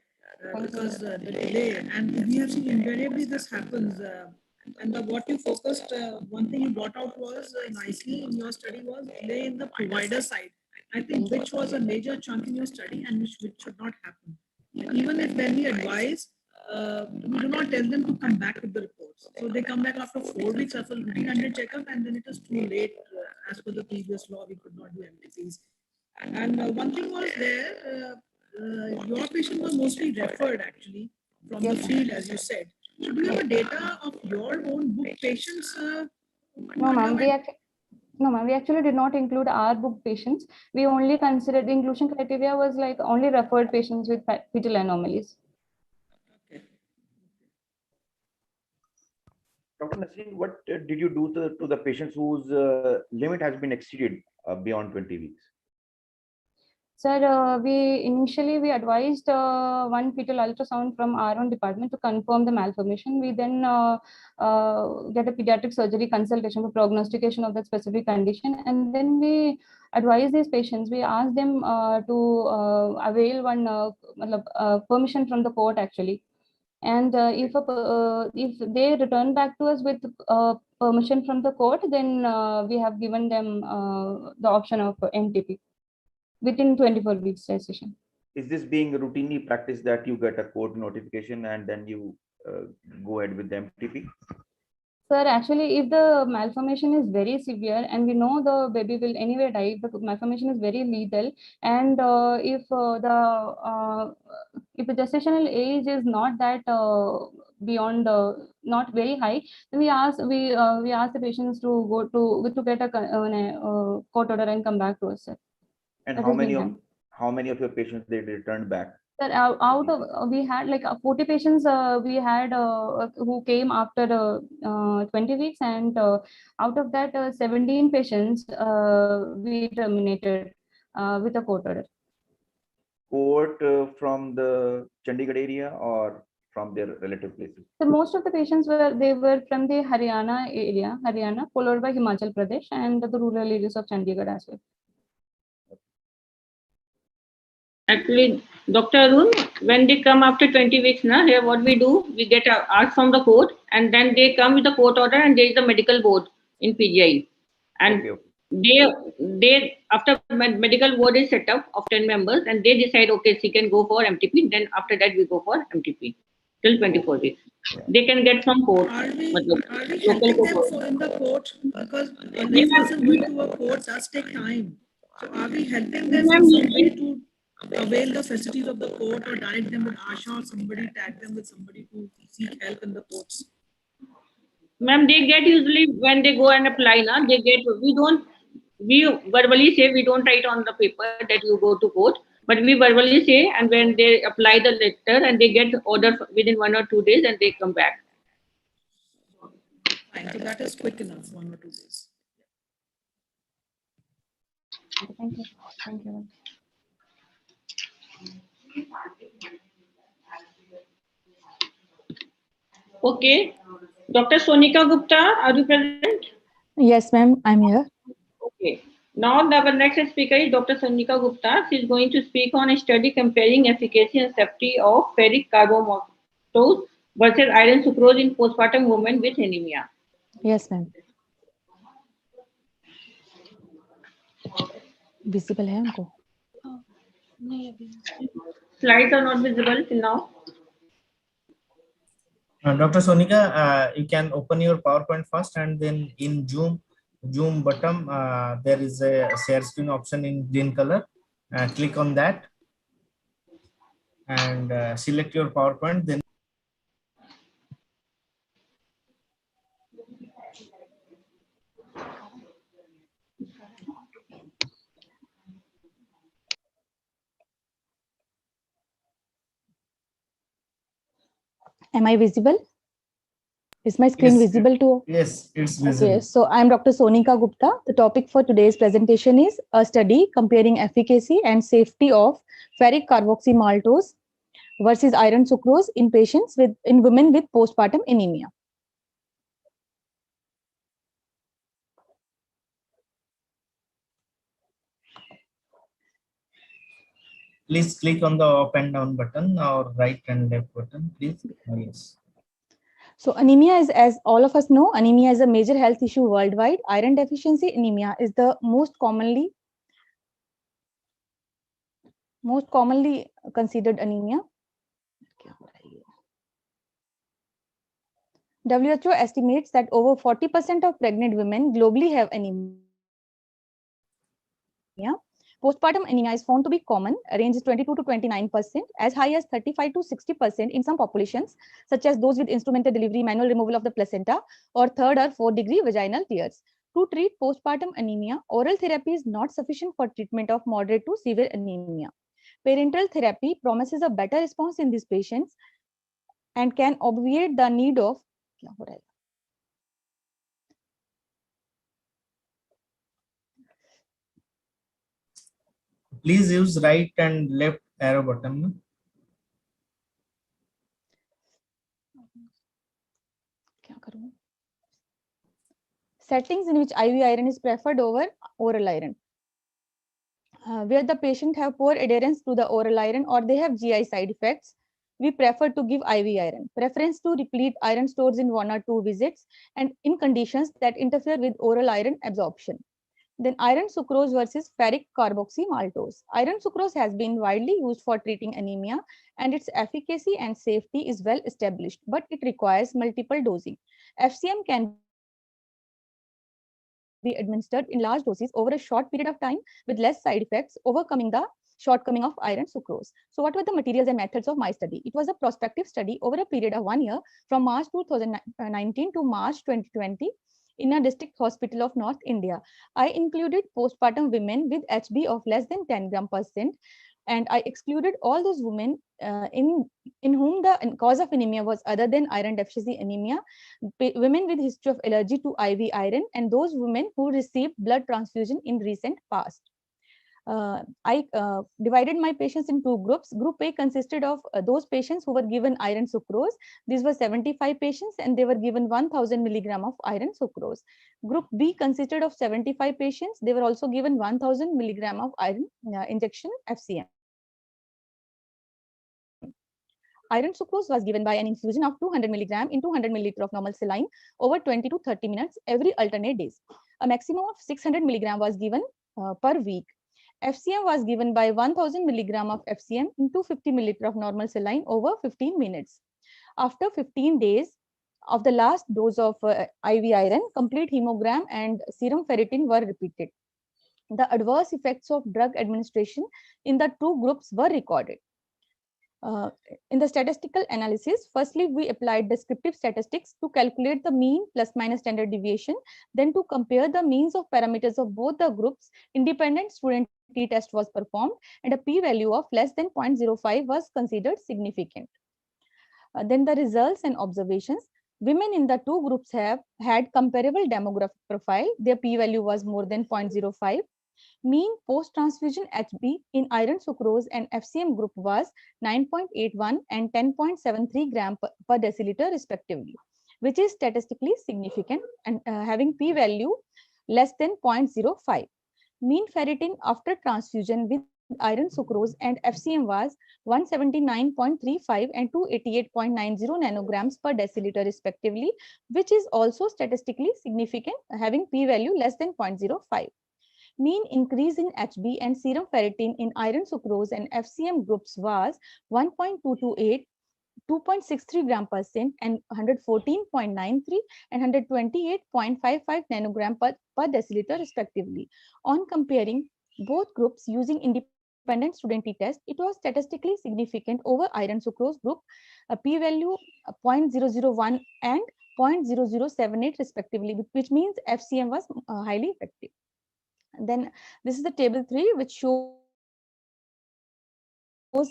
because the delay, and we have seen invariably this happens. What you focused, one thing you brought out was nicely in your study was delay in the provider side. I think which was a major chunk in your study and which should not happen. Even if when we advise, we do not tell them to come back with the reports. So they come back after 4 weeks after routine annual checkup, and then it is too late. As per the previous law, we could not do MTPs. And one thing was there, your patient was mostly referred actually from the field, as you said. So do you have a data of your own book patients? No, ma'am. No, ma'am. We actually did not include our book patients. We only considered the inclusion criteria was like only referred patients with fetal anomalies. Dr. Nasreen, what did you do to the patients whose limit has been exceeded beyond 20 weeks? Sir, we advised one fetal ultrasound from our own department to confirm the malformation. We then get a pediatric surgery consultation for prognostication of that specific condition, and then we advise these patients. We ask them to avail one permission from the court actually. And if they return back to us with permission from the court, then we have given them the option of MTP within 24 weeks gestation. Is this being routinely practiced that you get a court notification and then you go ahead with the MTP? Sir, actually, if the malformation is very severe and we know the baby will anyway die, if the malformation is very lethal, and if the gestational age is not that beyond not very high, then we ask the patients to go to get a court order and come back to us, sir. And that how many of your patients they returned back? Sir, out of we had like 40 patients we had who came after 20 weeks, and out of that 17 patients we terminated with a court order. Court from the Chandigarh area or from their relative places? So most of the patients were from the Haryana area, followed by Himachal Pradesh and the rural areas of Chandigarh as well. Actually, Dr. Arun, when they come after 20 weeks, here what we do, we get asked from the court, and then they come with the court order, and there is a medical board in PGI. And they after medical board is set up of 10 members, and they decide, okay, she can go for MTP. Then after that, we go for MTP till 24 weeks. They can get from court. Are we local helping them court. in the court? Because a lay person going to a court does take time. So are we helping them in some way to avail the facilities of the court, or direct them with Asha, or somebody tag them with somebody to seek help in the courts? Ma'am, they get usually when they go and apply, they get, we verbally say, we don't write on the paper that you go to court, but we verbally say, and when they apply the letter and they get order within 1 or 2 days and they come back. Fine, so that is quick enough, 1 or 2 days. Thank you. Thank you. Okay. Dr. Sonika Gupta, are you present? Yes, ma'am, I'm here. Okay. Now our next speaker is Dr. Sonika Gupta. She is going to speak on a study comparing efficacy and safety of ferric carbomaltose versus iron sucrose in postpartum women with anemia. Yes, ma'am. Visible है उनको? Slides are not visible till now. Dr. Sonika, you can open your PowerPoint first, and then in Zoom bottom, there is a share screen option in green color. Click on that and select your PowerPoint. Then Am I visible? Is my screen visible to? Yes, it's visible. Okay, so I'm Dr. Sonika Gupta. The topic for today's presentation is a study comparing efficacy and safety of ferric carboxymaltose versus iron sucrose in women with postpartum anemia. please click on the up and down button or right and left button, please. Yes. So anemia is, as all of us know, anemia is a major health issue worldwide. Iron deficiency anemia is the most commonly considered anemia. WHO estimates that over 40% of pregnant women globally have anemia. Postpartum anemia is found to be common, ranges 22 to 29%, as high as 35 to 60% in some populations, such as those with instrumental delivery, manual removal of the placenta, or 3rd or 4th degree vaginal tears. To treat postpartum anemia, oral therapy is not sufficient for treatment of moderate to severe anemia. Parenteral therapy promises a better response in these patients and can obviate the need of Please use right and left arrow button. Settings in which IV iron is preferred over oral iron. Where the patient have poor adherence to the oral iron or they have GI side effects, we prefer to give IV iron. Preference to deplete iron stores in 1 or 2 visits and in conditions that interfere with oral iron absorption. Then iron sucrose versus ferric carboxymaltose. Iron sucrose has been widely used for treating anemia and its efficacy and safety is well established, but it requires multiple dosing. FCM can be administered in large doses over a short period of time with less side effects, overcoming the shortcoming of iron sucrose. So what were the materials and methods of my study? It was a prospective study over a period of 1 year from March 2019 to March 2020 in a district hospital of North India. I included postpartum women with HB of less than 10 gram%, and I excluded all those women in whom the cause of anemia was other than iron deficiency anemia, women with history of allergy to IV iron, and those women who received blood transfusion in recent past. I divided my patients in 2 groups. Group A consisted of those patients who were given iron sucrose. These were 75 patients and they were given 1000 milligram of iron sucrose. Group B consisted of 75 patients. They were also given 1000 milligram of iron injection FCM. Iron sucrose was given by an infusion of 200 milligram in 200 milliliter of normal saline over 20 to 30 minutes every alternate days. A maximum of 600 milligram was given per week. FCM was given by 1000 milligram of FCM in 250 milliliter of normal saline over 15 minutes. After 15 days of the last dose of IV iron, complete hemogram and serum ferritin were repeated. The adverse effects of drug administration in the two groups were recorded. In the statistical analysis, firstly, we applied descriptive statistics to calculate the mean plus minus standard deviation. Then to compare the means of parameters of both the groups, independent student t-test was performed and a p-value of less than 0.05 was considered significant. Then the results and observations. Women in the two groups have had comparable demographic profile. Their p-value was more than 0.05. Mean post-transfusion HB in iron sucrose and FCM group was 9.81 and 10.73 gram per deciliter respectively, which is statistically significant and having p-value less than 0.05. Mean ferritin after transfusion with iron sucrose and FCM was 179.35 and 288.90 nanograms per deciliter respectively, which is also statistically significant, having p-value less than 0.05. Mean increase in HB and serum ferritin in iron sucrose and FCM groups was 1.228, 2.63 gram per cent and 114.93 and 128.55 nanogram per deciliter respectively. On comparing both groups using independent student t-test, it was statistically significant over iron sucrose group, a p-value 0.001 and 0.0078 respectively, which means FCM was highly effective. Then this is the table 3, which shows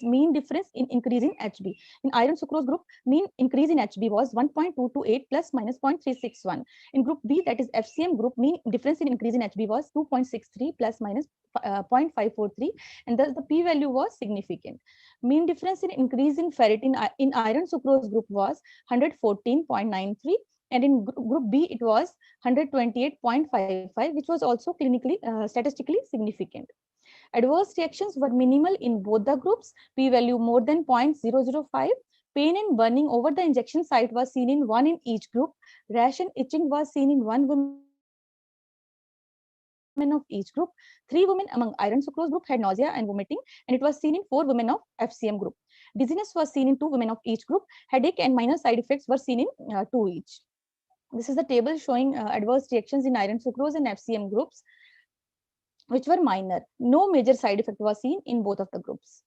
mean difference in increase in HB. In iron sucrose group, mean increase in HB was 1.228 plus minus 0.361. In group B, that is FCM group, mean difference in increase in HB was 2.63 plus minus 0.543, and thus the p-value was significant. Mean difference in increase in ferritin in iron sucrose group was 114.93. And in group B, it was 128.55, which was also clinically, statistically significant. Adverse reactions were minimal in both the groups, p-value more than 0.005. Pain and burning over the injection site was seen in one in each group. Rash and itching was seen in one woman of each group. 3 women among iron sucrose group had nausea and vomiting, and it was seen in 4 women of FCM group. Dizziness was seen in 2 women of each group. Headache and minor side effects were seen in 2 each. This is the table showing adverse reactions in iron sucrose and FCM groups, which were minor. No major side effect was seen in both of the groups.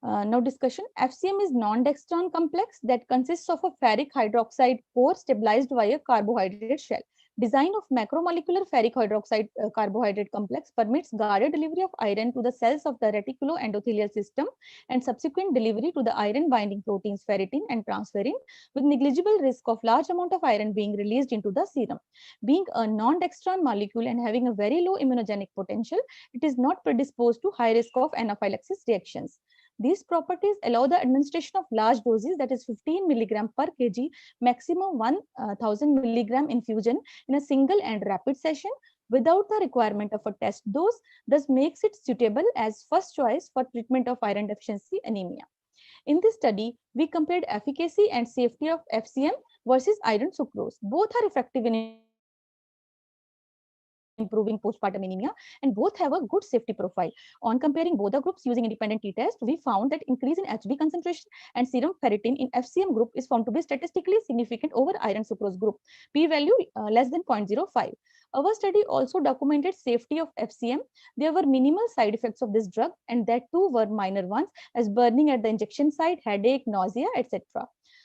Now discussion. FCM is non-dextran complex that consists of a ferric hydroxide core stabilized by a carbohydrate shell. Design of macromolecular ferric hydroxide carbohydrate complex permits guarded delivery of iron to the cells of the reticuloendothelial system and subsequent delivery to the iron binding proteins ferritin and transferrin with negligible risk of large amount of iron being released into the serum. Being a non-dextran molecule and having a very low immunogenic potential, it is not predisposed to high risk of anaphylaxis reactions. These properties allow the administration of large doses, that is 15 milligram per kg, maximum 1000 milligram infusion in a single and rapid session without the requirement of a test dose, thus makes it suitable as first choice for treatment of iron deficiency anemia. In this study, we compared efficacy and safety of FCM versus iron sucrose. Both are effective in improving postpartum anemia, and both have a good safety profile. On comparing both the groups using independent t-test, we found that increase in HB concentration and serum ferritin in FCM group is found to be statistically significant over iron sucrose group, p-value less than 0.05. Our study also documented safety of FCM. There were minimal side effects of this drug, and that too were minor ones, as burning at the injection site, headache, nausea, etc.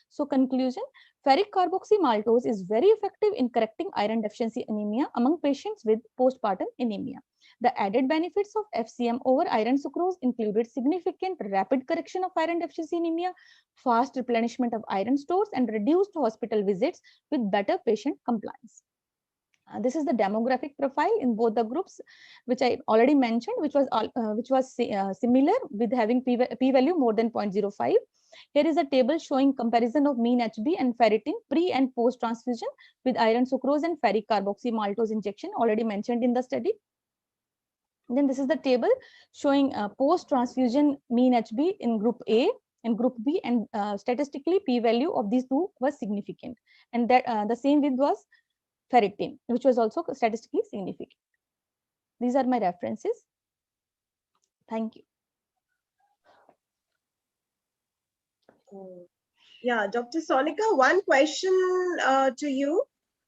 So conclusion, ferric carboxy maltose is very effective in correcting iron deficiency anemia among patients with postpartum anemia. The added benefits of FCM over iron sucrose included significant rapid correction of iron deficiency anemia, fast replenishment of iron stores, and reduced hospital visits with better patient compliance. This is the demographic profile in both the groups, which I already mentioned, which was similar with having p-value more than 0.05. Here is a table showing comparison of mean HB and ferritin pre and post transfusion with iron sucrose and ferric carboxy maltose injection already mentioned in the study. Then this is the table showing post transfusion mean HB in group A and group B, and statistically p-value of these two was significant, and that the same with was ferritin, which was also statistically significant. These are my references. Thank you. Yeah, Dr. Sonika, one question to you.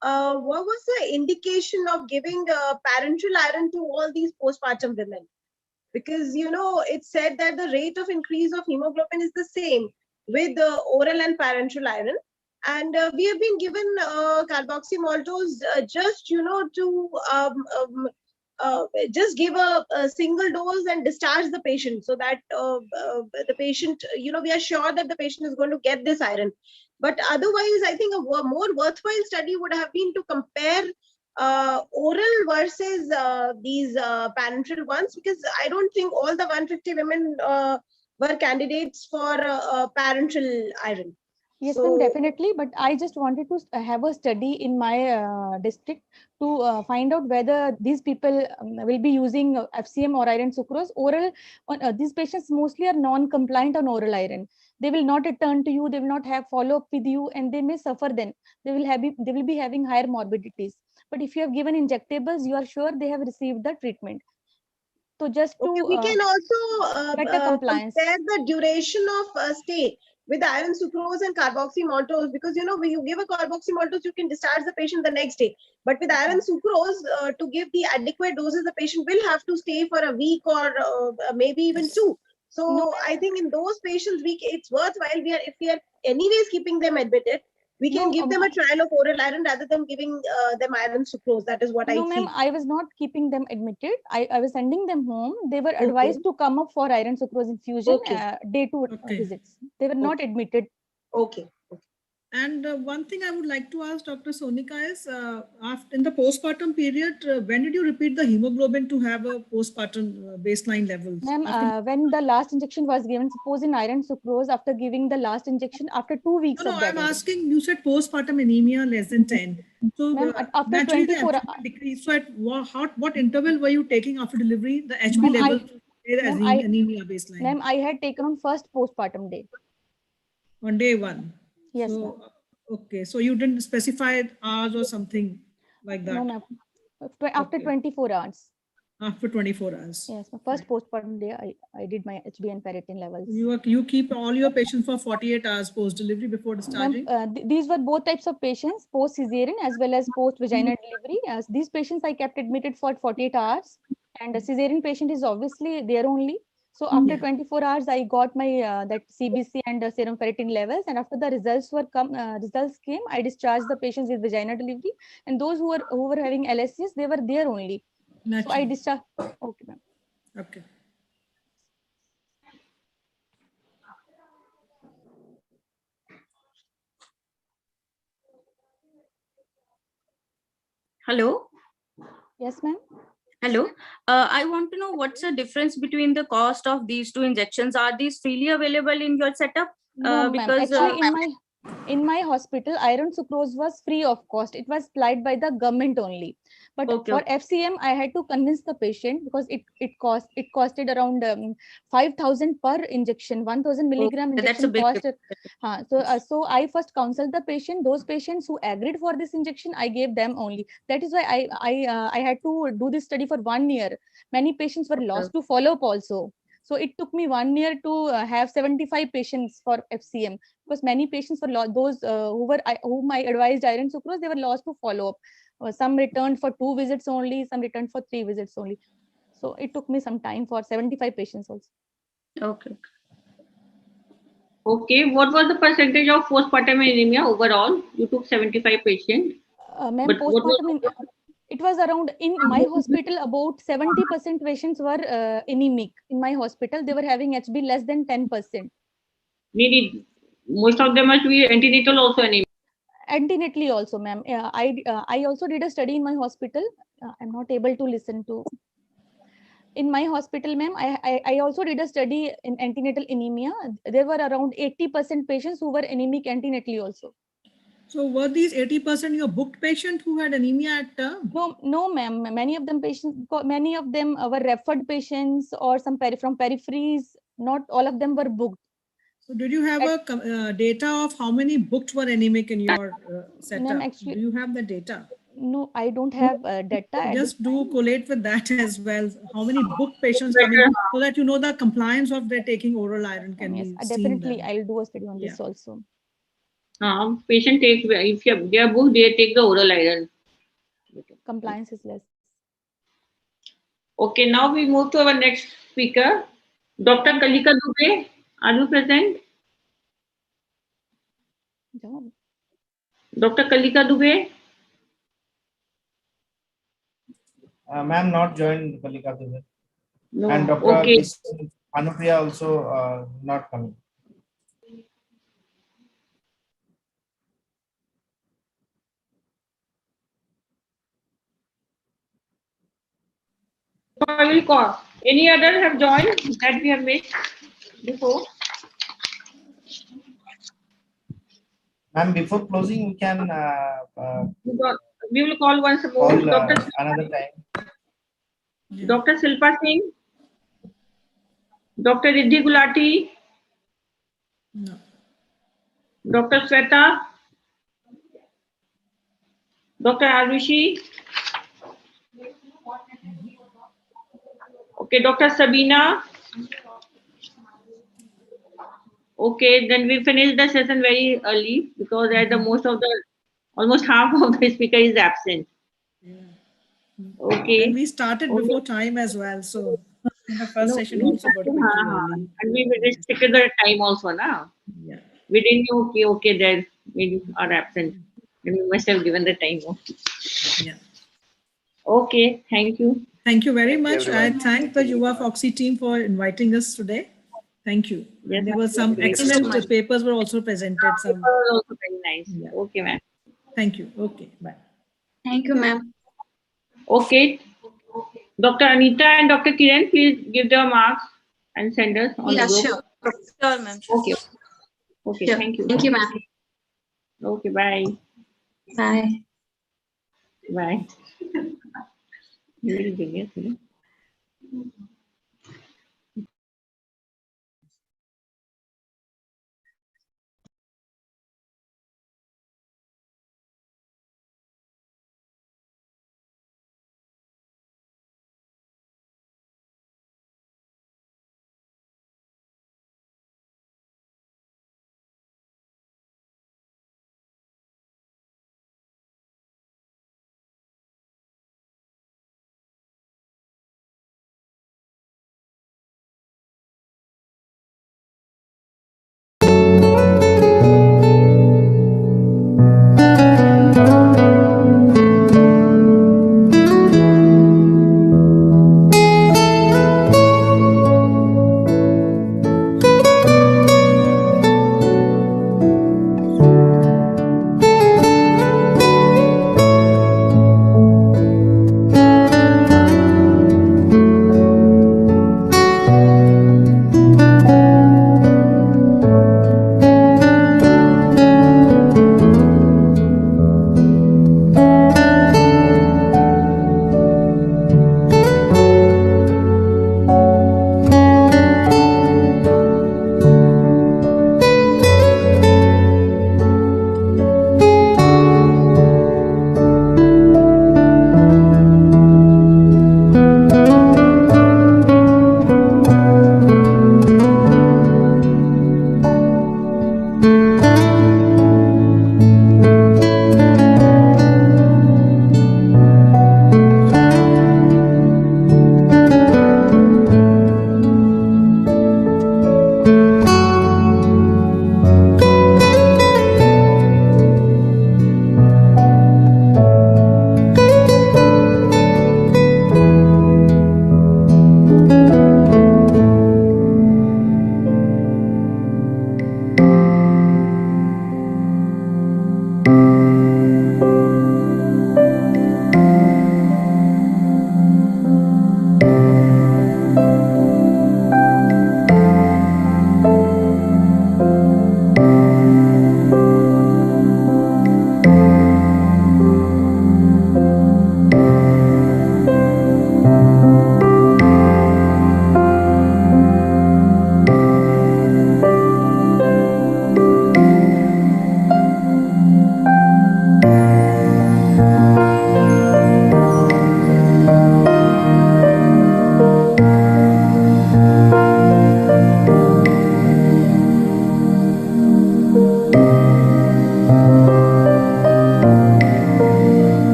What was the indication of giving parenteral iron to all these postpartum women? Because, you know, it said that the rate of increase of hemoglobin is the same with oral and parenteral iron. And we have been given carboxymaltose just, you know, to just give a single dose and discharge the patient, so that the patient, you know, we are sure that the patient is going to get this iron. But otherwise, I think a more worthwhile study would have been to compare oral versus these parenteral ones, because I don't think all the 150 women were candidates for parenteral iron. Yes, So, ma'am, definitely. But I just wanted to have a study in my district to find out whether these people will be using FCM or iron sucrose oral. These patients mostly are non-compliant on oral iron. They will not return to you. They will not have follow-up with you, and they may suffer. Then they will be having higher morbidities. But if you have given injectables, you are sure they have received the treatment. So just to we can also better compliance. compare the duration of stay with iron sucrose and carboxymaltose, because, you know, when you give a carboxymaltose, you can discharge the patient the next day. But with iron sucrose, to give the adequate doses, the patient will have to stay for a week or maybe even 2. So No, I think in those patients, it's worthwhile. If we are anyways keeping them admitted, we can give them a trial of oral iron rather than giving them iron sucrose. That is what I No, feel. ma'am, I was not keeping them admitted. I was sending them home. They were advised to come up for iron sucrose infusion day 2 visits. They were not admitted. Okay. And one thing I would like to ask Dr. Sonika is, after in the postpartum period, when did you repeat the hemoglobin to have a postpartum baseline levels? Ma'am, when the last injection was given, suppose in iron sucrose, after giving the last injection, after 2 weeks No, of that. I'm asking, you said postpartum anemia less than 10. So after naturally 24 the FHB decreased. So at what interval were you taking after delivery, the HB level as anemia baseline? Ma'am, I had taken on first postpartum day. On day 1? Yes, so, okay, so you didn't specify hours or something like that? No, ma'am. After 24 hours. After 24 hours. Yes, my first postpartum day, I did my HB and ferritin levels. You keep all your patients for 48 hours post delivery before discharging? These were both types of patients, post cesarean as well as post vaginal delivery. As these patients I kept admitted for 48 hours, and a cesarean patient is obviously there only. So after 24 hours, I got my that CBC and serum ferritin levels, and after the results came, I discharged the patients with vaginal delivery, and those who were having LSCs, they were there only. So I discharged. Okay, ma'am. Okay. Hello. Yes, ma'am. Hello. I want to know what's the difference between the cost of these two injections. Are these freely available in your setup? No, ma'am. Because Actually, in my hospital, iron sucrose was free of cost. It was supplied by the government only. But for FCM, I had to convince the patient, because it costed around 5,000 per injection. 1,000 milligram injection that's a big cost. So I first counseled the patient. Those patients who agreed for this injection, I gave them only. That is why I had to do this study for 1 year. Many patients were lost to follow up also. So it took me 1 year to have 75 patients for FCM, because many patients were lost. Those whom I advised iron sucrose, they were lost to follow up. Some returned for 2 visits only, some returned for 3 visits only. So it took me some time for 75 patients also. Okay. Okay, what was the percentage of postpartum anemia overall? You took 75 patients. Ma'am, postpartum, it was around, in my hospital, about 70% patients were anemic. In my hospital, they were having HB less than 10%. Most of them must be antenatal also anemic. Antenatally also, ma'am. I also did a study in my hospital. I'm not able to listen to. In my hospital, ma'am, I also did a study in antenatal anemia. There were around 80% patients who were anemic antenatally also. So were these 80% your booked patient who had anemia at term? No, ma'am. Many of them were referred patients or some from peripheries. Not all of them were booked. So did you have data of how many booked were anemic in your setup? actually, do you have the data? No, I don't have data. Just do collate with that as well. How many booked patients coming, so that you know the compliance of their taking oral iron can be seen. Definitely, then. I'll do a study on this also. Patient takes, if they are booked, they take the oral iron. Compliance is less. Okay, now we move to our next speaker, Dr. Kalika Dubey. Are you present? Dr. Kalika Dubey? Ma'am, not joined Kalika Dubey. No. And Dr. Okay. Anupriya also not coming. I will call. Any other have joined that we have missed before? Ma'am, before closing, we can we will call once more. call Dr. another time. Dr. Silpa Singh, Dr. Riddhi Gulati, No. Dr. Sweta, Dr. Arushi, okay, Dr. Sabina. Okay, then we finish the session very early because at the almost half of the speaker is absent. Okay. And we started before time as well, so the first session also got quickly early. And we restricted the time also now. Yeah. We didn't know, okay, there we are absent. And we must have given the time. Yeah. Okay, thank you. Thank you very much. I thank the YUVAAFOGSI team for inviting us today. Thank you. Yes, and there were some excellent papers were also presented. Some also very nice. Yeah. Okay, ma'am. Thank you. Okay, bye. Thank you, ma'am. Okay. Dr. Anita and Dr. Kiran, please give their marks and send us on the group. Sure. Sure, ma'am. Okay. Okay, Sure. thank you. Thank you, ma'am. Okay, bye. Bye. Bye. Very genius,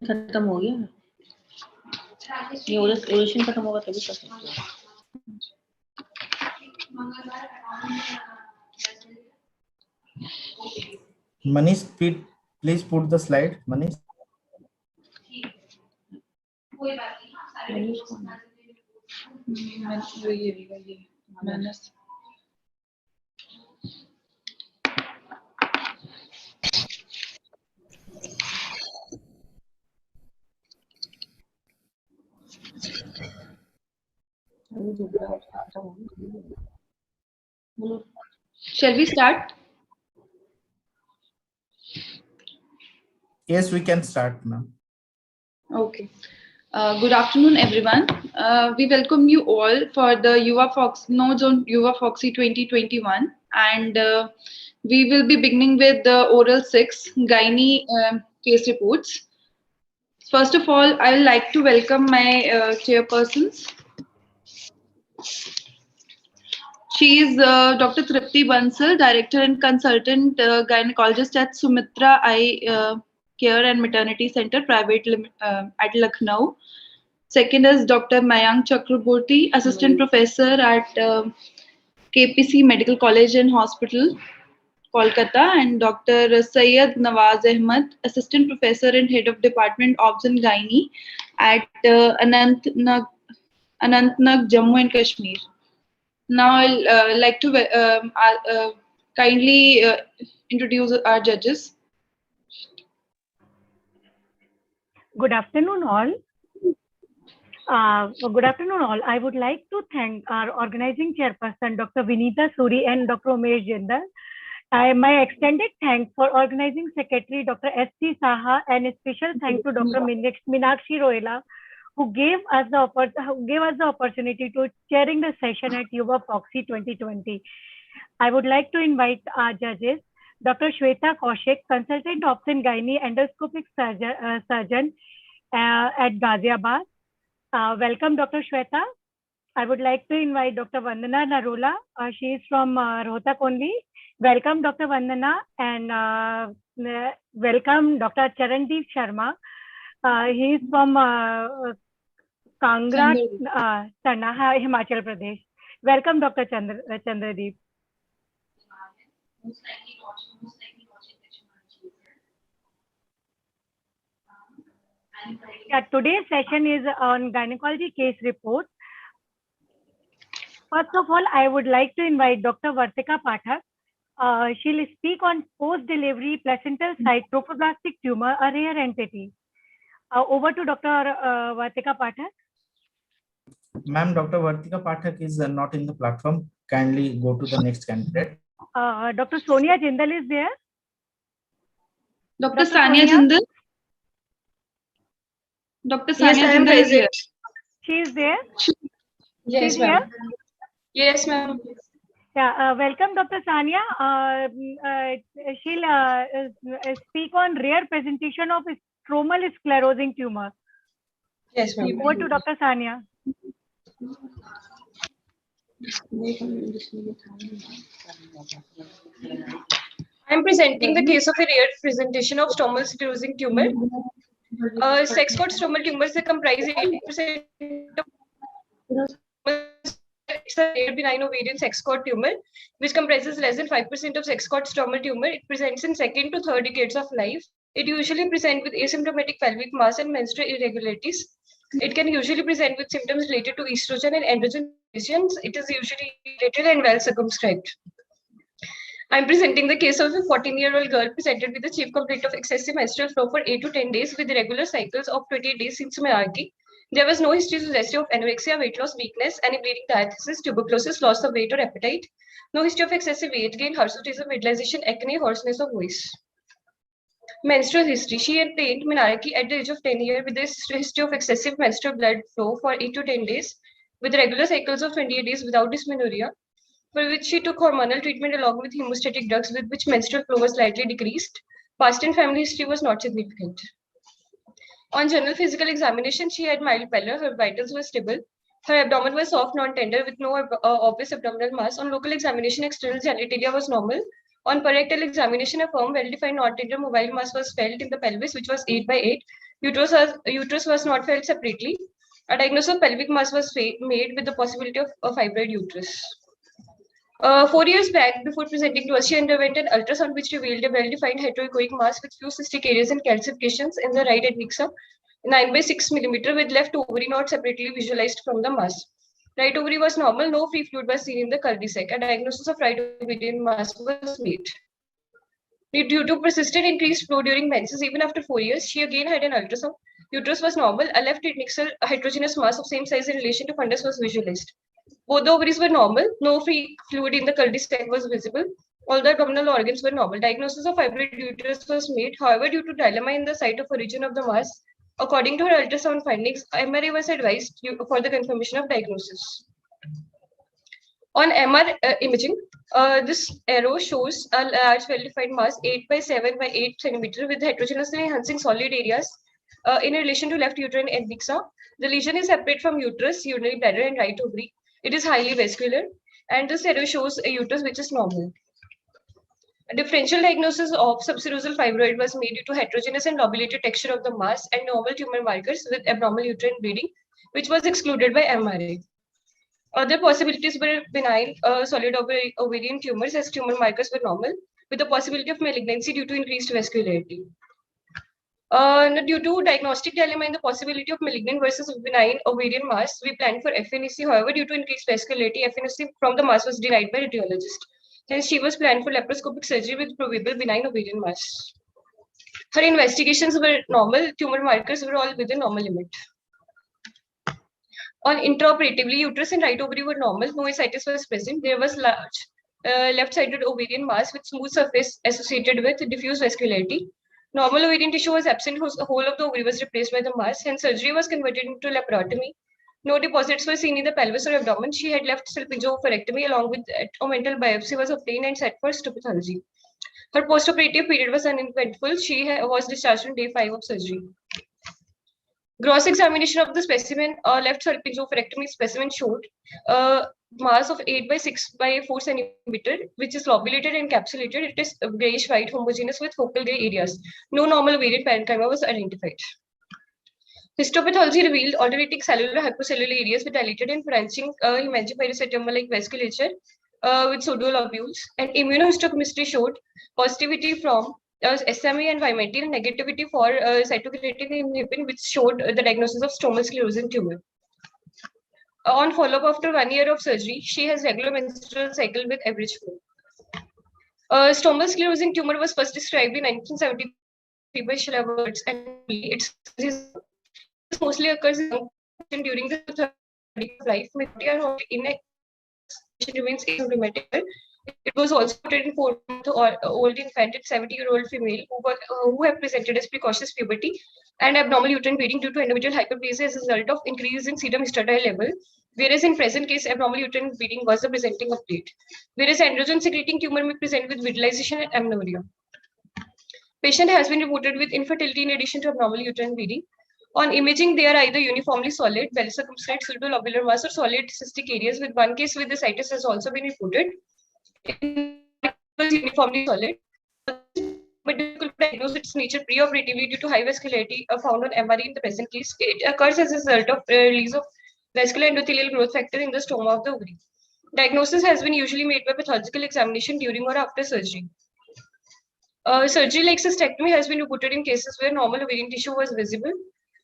खत्म हो गया ये oration खत्म होगा तभी कर सकते हो Manish, please put the slide. Manish. Shall we start? Yes, we can start now. Okay. Good afternoon, everyone. We welcome you all for the YUVAAFOGSI Nodes on YUVAAFOGSI 2021, and we will be beginning with the oral 6 gynae case reports. First of all, I would like to welcome my chairpersons. She is Dr. Tripti Bansal, Director and Consultant Gynecologist at Sumitra Eye Care and Maternity Center, Private at Lucknow. Second is Dr. Mayank Chakraborty, Assistant Professor at KPC Medical College and Hospital, Kolkata, and Dr. Syed Nawaz Ahmed, Assistant Professor and Head of Department Obs and Gynae at Anantnag, Jammu and Kashmir. Now I'll like to kindly introduce our judges. Good afternoon, all. Good afternoon, all. I would like to thank our organizing chairperson, Dr. Vinita Suri and Dr. Umesh Jindal. My extended thanks for organizing secretary, Dr. S.C. Saha, and a special thanks to Dr. Meenakshi Royala, who gave us the opportunity to chairing the session at YUVAAFOGSI 2020. I would like to invite our judges, Dr. Shweta Kaushik, consultant obstetric gynae endoscopic surgeon at Ghaziabad. Welcome, Dr. Shweta. I would like to invite Dr. Vandana Narola. She is from Rohtak only. Welcome, Dr. Vandana, and welcome, Dr. Charandeep Sharma. He is from Kangra, Tanaha, Himachal Pradesh. Welcome, Dr. Chandradeep. Yeah, today's session is on gynecology case report. First of all, I would like to invite Dr. Vartika Pathak. She'll speak on post-delivery placental site trophoblastic tumor, a rare entity. Over to Dr. Vartika Pathak. Ma'am, Dr. Vartika Pathak is not in the platform. Kindly go to the next candidate. Dr. Sonia Jindal is there. Dr. Sania Jindal. Dr. Sania Jindal is here. She is there. Yes, ma'am. Yes, ma'am. Yeah, welcome, Dr. Sania. She'll speak on rare presentation of stromal sclerosing tumor. Yes, ma'am. Over to Dr. Sania. I'm presenting the case of a rare presentation of stromal sclerosing tumor. Sex cord stromal tumors comprise 8% of it's a rare benign ovarian sex cord tumor, which comprises less than 5% of sex cord stromal tumor. It presents in second to third decades of life. It usually presents with asymptomatic pelvic mass and menstrual irregularities. It can usually present with symptoms related to estrogen and androgen lesions. It is usually related and well circumscribed. I'm presenting the case of a 14-year-old girl presented with a chief complaint of excessive menstrual flow for 8 to 10 days with regular cycles of 28 days since menarche. There was no history suggestive of anorexia, weight loss, weakness, any bleeding, diathesis, tuberculosis, loss of weight or appetite. No history of excessive weight gain, hirsutism, midline, acne, hoarseness of voice. Menstrual history. She attained menarche at the age of 10 years with a history of excessive menstrual blood flow for 8 to 10 days with regular cycles of 28 days without dysmenorrhea, for which she took hormonal treatment along with hemostatic drugs with which menstrual flow was slightly decreased. Past and family history was not significant. On general physical examination, she had mild pallor, her vitals were stable, her abdomen was soft, non-tender with no obvious abdominal mass. On local examination, external genitalia was normal. On parectal examination, a firm, well-defined, non-tender mobile mass was felt in the pelvis, which was 8 by 8. Uterus was not felt separately. A diagnosis of pelvic mass was made with the possibility of a fibroid uterus. 4 years back, before presenting to us, she underwent an ultrasound which revealed a well-defined heteroechoic mass with few cystic areas and calcifications in the right adnexa, 9 by 6 millimeter, with left ovary not separately visualized from the mass. Right ovary was normal, no free fluid was seen in the cul-de-sac. A diagnosis of right ovarian mass was made. Due to persistent increased flow during menses, even after 4 years, she again had an ultrasound. Uterus was normal, a left adnexal heterogeneous mass of same size in relation to fundus was visualized. Both the ovaries were normal, no free fluid in the cul-de-sac was visible. All the abdominal organs were normal. Diagnosis of fibroid uterus was made. However, due to dilemma in the site of origin of the mass, according to her ultrasound findings, MRI was advised for the confirmation of diagnosis. On MR imaging, this arrow shows a large well-defined mass, 8 by 7 by 8 centimeter, with heterogeneously enhancing solid areas in relation to left uterine adnexa. The lesion is separate from uterus, urinary bladder, and right ovary. It is highly vascular, and this arrow shows a uterus which is normal. A differential diagnosis of subserosal fibroid was made due to heterogeneous and lobulated texture of the mass and normal tumor markers with abnormal uterine bleeding, which was excluded by MRI. Other possibilities were benign solid ovarian tumors, as tumor markers were normal, with the possibility of malignancy due to increased vascularity. Due to diagnostic dilemma and the possibility of malignant versus benign ovarian mass, we planned for FNEC. However, due to increased vascularity, FNEC from the mass was denied by radiologist. Hence, she was planned for laparoscopic surgery with probable benign ovarian mass. Her investigations were normal. Tumor markers were all within normal limit. On intraoperatively, uterus and right ovary were normal. No ascites was present. There was large left-sided ovarian mass with smooth surface associated with diffuse vascularity. Normal ovarian tissue was absent. The whole of the ovary was replaced by the mass. Hence, surgery was converted into laparotomy. No deposits were seen in the pelvis or abdomen. She had left salpingo-oophorectomy along with abdominal biopsy was obtained and set for histopathology. Her post-operative period was uneventful. She was discharged on day 5 of surgery. Gross examination of the specimen, left salpingo-oophorectomy specimen showed a mass of 8 by 6 by 4 centimeter, which is lobulated and encapsulated. It is grayish white, homogeneous with focal gray areas. No normal variant parenchyma was identified. Histopathology revealed alternating cellular hypocellular areas with dilated and branching hemangiopericytoma-like vasculature with pseudolobules, and immunohistochemistry showed positivity from SMA and vimentin, negativity for cytokeratin inhibin, which showed the diagnosis of stromal sclerosing tumor. On follow-up after 1 year of surgery, she has regular menstrual cycle with average flow. Stromal sclerosing tumor was first described in 1973 by Schleverts, and it mostly occurs during the third life. Remains asymptomatic. It was also reported in 4-month-old infant and 70-year-old female who have presented as precocious puberty and abnormal uterine bleeding due to endometrial hyperplasia as a result of increase in serum estradiol level, whereas in present case, abnormal uterine bleeding was the presenting update. Whereas androgen secreting tumor may present with vitelization and amenorrhea. Patient has been reported with infertility in addition to abnormal uterine bleeding. On imaging, they are either uniformly solid, well-circumscribed pseudolobular mass or solid cystic areas, with one case with the ascites has also been reported. It was uniformly solid. But difficult to diagnose its nature preoperatively due to high vascularity found on MRE in the present case. It occurs as a result of release of vascular endothelial growth factor in the stoma of the ovary. Diagnosis has been usually made by pathological examination during or after surgery. Surgery like cystectomy has been reported in cases where normal ovarian tissue was visible.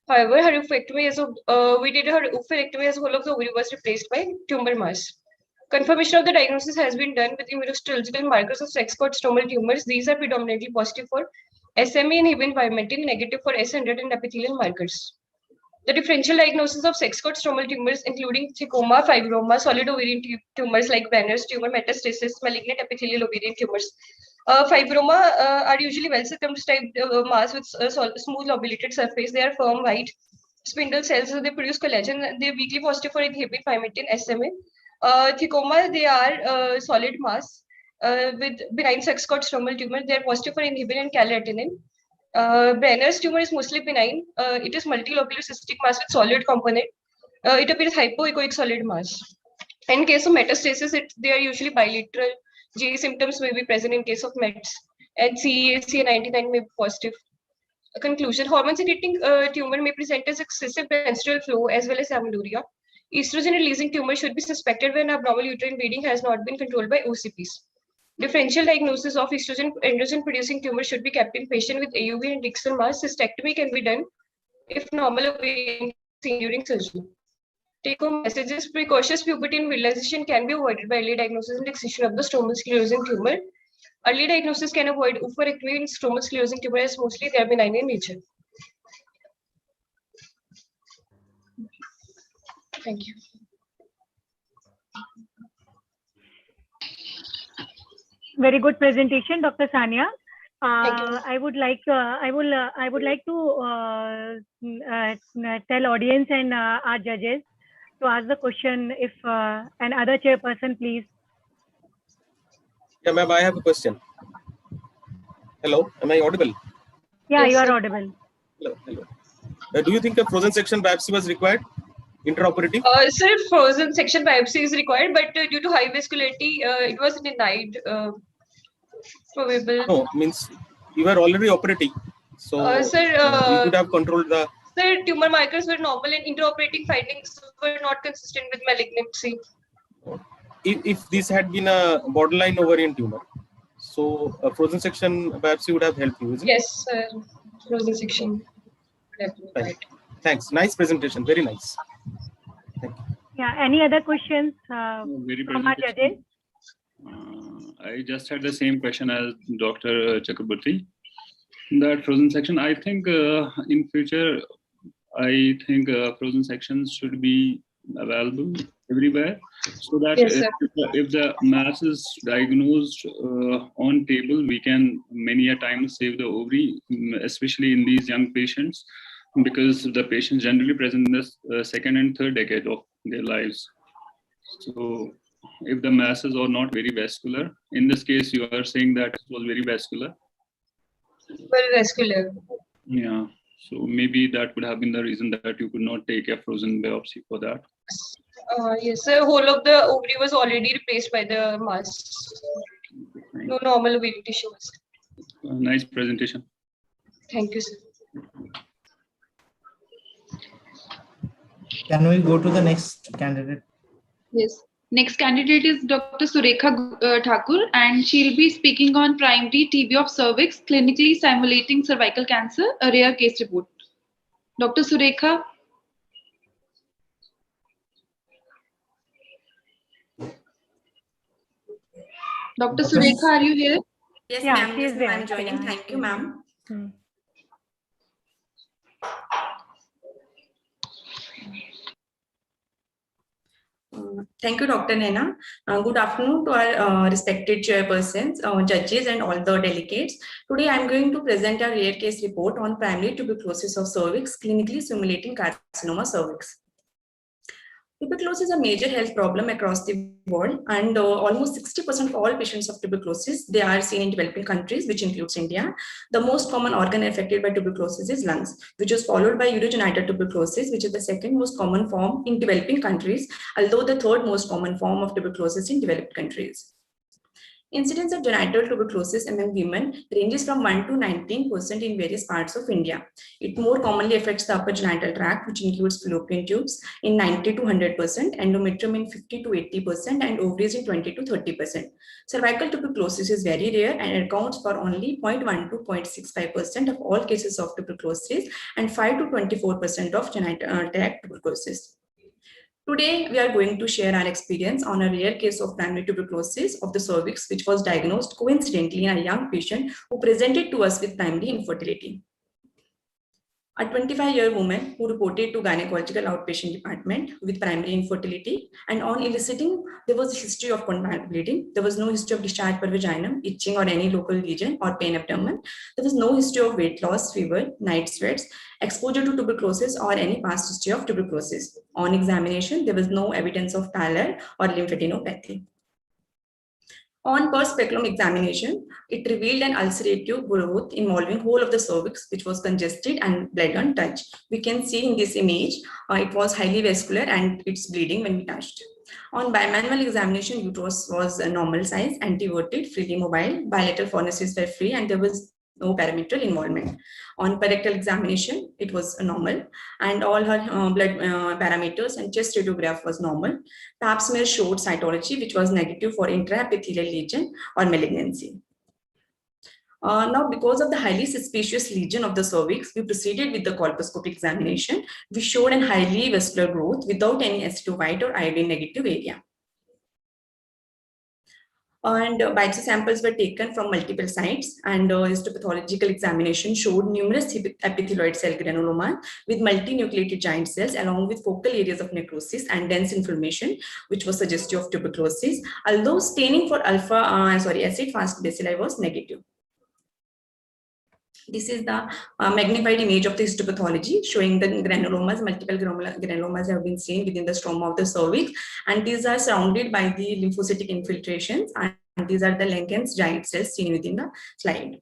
However, her oophorectomy as a whole of the ovary was replaced by tumor mass. Confirmation of the diagnosis has been done with immunohistological markers of sex cord stromal tumors. These are predominantly positive for SMA and Hibin vimentin, negative for S100 and epithelial markers. The differential diagnosis of sex cord stromal tumors, including sarcoma, fibroma, solid ovarian tumors like Banner's tumor, metastasis, malignant epithelial ovarian tumors. Fibroma are usually well-circumscribed mass with smooth lobulated surface. They are firm, white, spindle cells, so they produce collagen. They are weakly positive for inhibin, vimentin, SMA. Sarcoma, they are solid mass with benign sex cord stromal tumor. They are positive for inhibin and calretinine. Brenner's tumor is mostly benign. It is multilobular cystic mass with solid component. It appears hypoechoic solid mass. In case of metastasis, they are usually bilateral. GE symptoms may be present in case of METs, and CA99 may be positive. A conclusion: hormone-secreting tumor may present as excessive menstrual flow as well as amenorrhea. Estrogen-releasing tumor should be suspected when abnormal uterine bleeding has not been controlled by OCPs. Differential diagnosis of androgen-producing tumor should be kept in patient with AUV and distal mass. Cystectomy can be done if normal ovarian seen during surgery. Take-home messages: precocious puberty and vitelization can be avoided by early diagnosis and excision of the stromal sclerosing tumor. Early diagnosis can avoid oophorectomy and stromal sclerosing tumor as mostly they are benign in nature. Thank you. Very good presentation, Dr. Sania. Thank you. I would like to tell audience and our judges to ask the question if and other chairperson, please. Yeah, ma'am, I have a question. Hello, am I audible? Yeah, Yes, you are sir. audible. Hello. Do you think a frozen section biopsy was required? Intraoperative? Sir, frozen section biopsy is required, but due to high vascularity, it was denied. Probable. No, means you were already operating, so Sir, you could have controlled the. Sir, tumor markers were normal and intraoperating findings were not consistent with malignancy. If this had been a borderline ovarian tumor, so a frozen section biopsy would have helped you, isn't it? Yes, sir. Frozen section. Right. Thanks. Nice presentation. Very nice. Thank you. Yeah. Any other questions Very from our judges? I just had the same question as Dr. Chakraborty. that frozen section. I think in future, I think frozen sections should be available everywhere, so that Yes, sir. if the mass is diagnosed on table, we can many a time save the ovary, especially in these young patients, because the patients generally present in the second and third decade of their lives. So if the masses are not very vascular, in this case, you are saying that it was very vascular. Very vascular. Yeah. So maybe that would have been the reason that you could not take a frozen biopsy for that. Yes, sir. Whole of the ovary was already replaced by the mass. No normal ovary tissues. Nice presentation. Thank you, sir. Can we go to the next candidate? Yes. Next candidate is Dr. Surekha Thakur, and she'll be speaking on primary TB of cervix, clinically simulating cervical cancer, a rare case report. Dr. Surekha. Dr. Surekha, are you here? Yes, Yeah, ma'am. she Yes, is ma'am. there. I'm joining. Yeah, Thank she you, is ma'am. there. Thank you, Dr. Naina. Good afternoon to our respected chairpersons, judges, and all the delegates. Today, I'm going to present a rare case report on primary tuberculosis of cervix, clinically simulating carcinoma cervix. Tuberculosis is a major health problem across the world, and almost 60% of all patients of tuberculosis, they are seen in developing countries, which includes India. The most common organ affected by tuberculosis is lungs, which is followed by urogenital tuberculosis, which is the second most common form in developing countries, although the third most common form of tuberculosis in developed countries. Incidence of genital tuberculosis among women ranges from 1 to 19% in various parts of India. It more commonly affects the upper genital tract, which includes fallopian tubes, in 90 to 100%, endometrium in 50 to 80%, and ovaries in 20 to 30%. Cervical tuberculosis is very rare and accounts for only 0.1 to 0.65% of all cases of tuberculosis and 5 to 24% of genital tract tuberculosis. Today, we are going to share our experience on a rare case of primary tuberculosis of the cervix, which was diagnosed coincidentally in a young patient who presented to us with primary infertility. A 25-year woman who reported to gynecological outpatient department with primary infertility, and on eliciting, there was a history of compound bleeding. There was no history of discharge per vaginum, itching or any local lesion or pain abdomen. There was no history of weight loss, fever, night sweats, exposure to tuberculosis or any past history of tuberculosis. On examination, there was no evidence of pallor or lymphadenopathy. On per speculum examination, it revealed an ulcerative growth involving whole of the cervix, which was congested and bled on touch. We can see in this image, it was highly vascular and it's bleeding when we touched. On bimanual examination, uterus was a normal size, anteverted, freely mobile, bilateral fornices were free, and there was no parametrial involvement. On rectal examination, it was normal, and all her blood parameters and chest radiograph was normal. Pap smear showed cytology, which was negative for intraepithelial lesion or malignancy. Now, because of the highly suspicious lesion of the cervix, we proceeded with the colposcopic examination. We showed a highly vascular growth without any acetobite or iodine negative area. And biopsy samples were taken from multiple sites, and histopathological examination showed numerous epithelioid cell granuloma with multinucleated giant cells along with focal areas of necrosis and dense inflammation, which was suggestive of tuberculosis, although staining for acid-fast bacilli was negative. This is the magnified image of the histopathology showing the granulomas. Multiple granulomas have been seen within the stroma of the cervix, and these are surrounded by the lymphocytic infiltrations, and these are the Langerhans giant cells seen within the slide.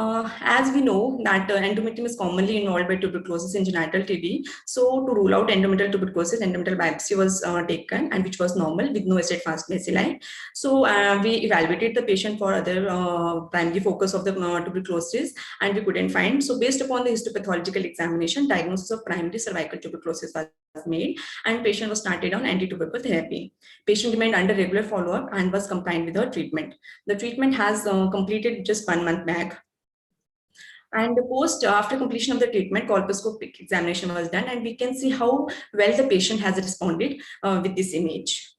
As we know that endometrium is commonly involved by tuberculosis in genital TB, so to rule out endometrial tuberculosis, endometrial biopsy was taken, and which was normal with no acid-fast bacilli. So we evaluated the patient for other primary focus of the tuberculosis, and we couldn't find. So based upon the histopathological examination, diagnosis of primary cervical tuberculosis was made, and patient was started on anti-tubercle therapy. Patient remained under regular follow-up and was compliant with her treatment. The treatment has completed just 1 month back. And after completion of the treatment, colposcopic examination was done, and we can see how well the patient has responded with this image.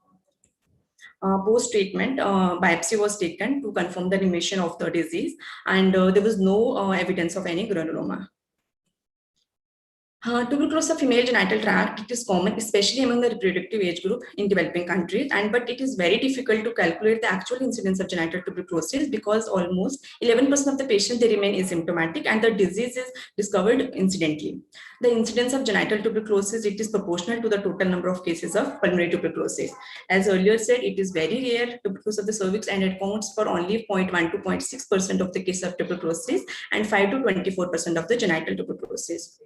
Post-treatment, biopsy was taken to confirm the remission of the disease, and there was no evidence of any granuloma. Tuberculosis of female genital tract, it is common, especially among the reproductive age group in developing countries, but it is very difficult to calculate the actual incidence of genital tuberculosis because almost 11% of the patients, they remain asymptomatic and the disease is discovered incidentally. The incidence of genital tuberculosis, it is proportional to the total number of cases of pulmonary tuberculosis. As earlier said, it is very rare tuberculosis of the cervix and it accounts for only 0.1 to 0.6% of the cases of tuberculosis and 5 to 24% of the genital tuberculosis.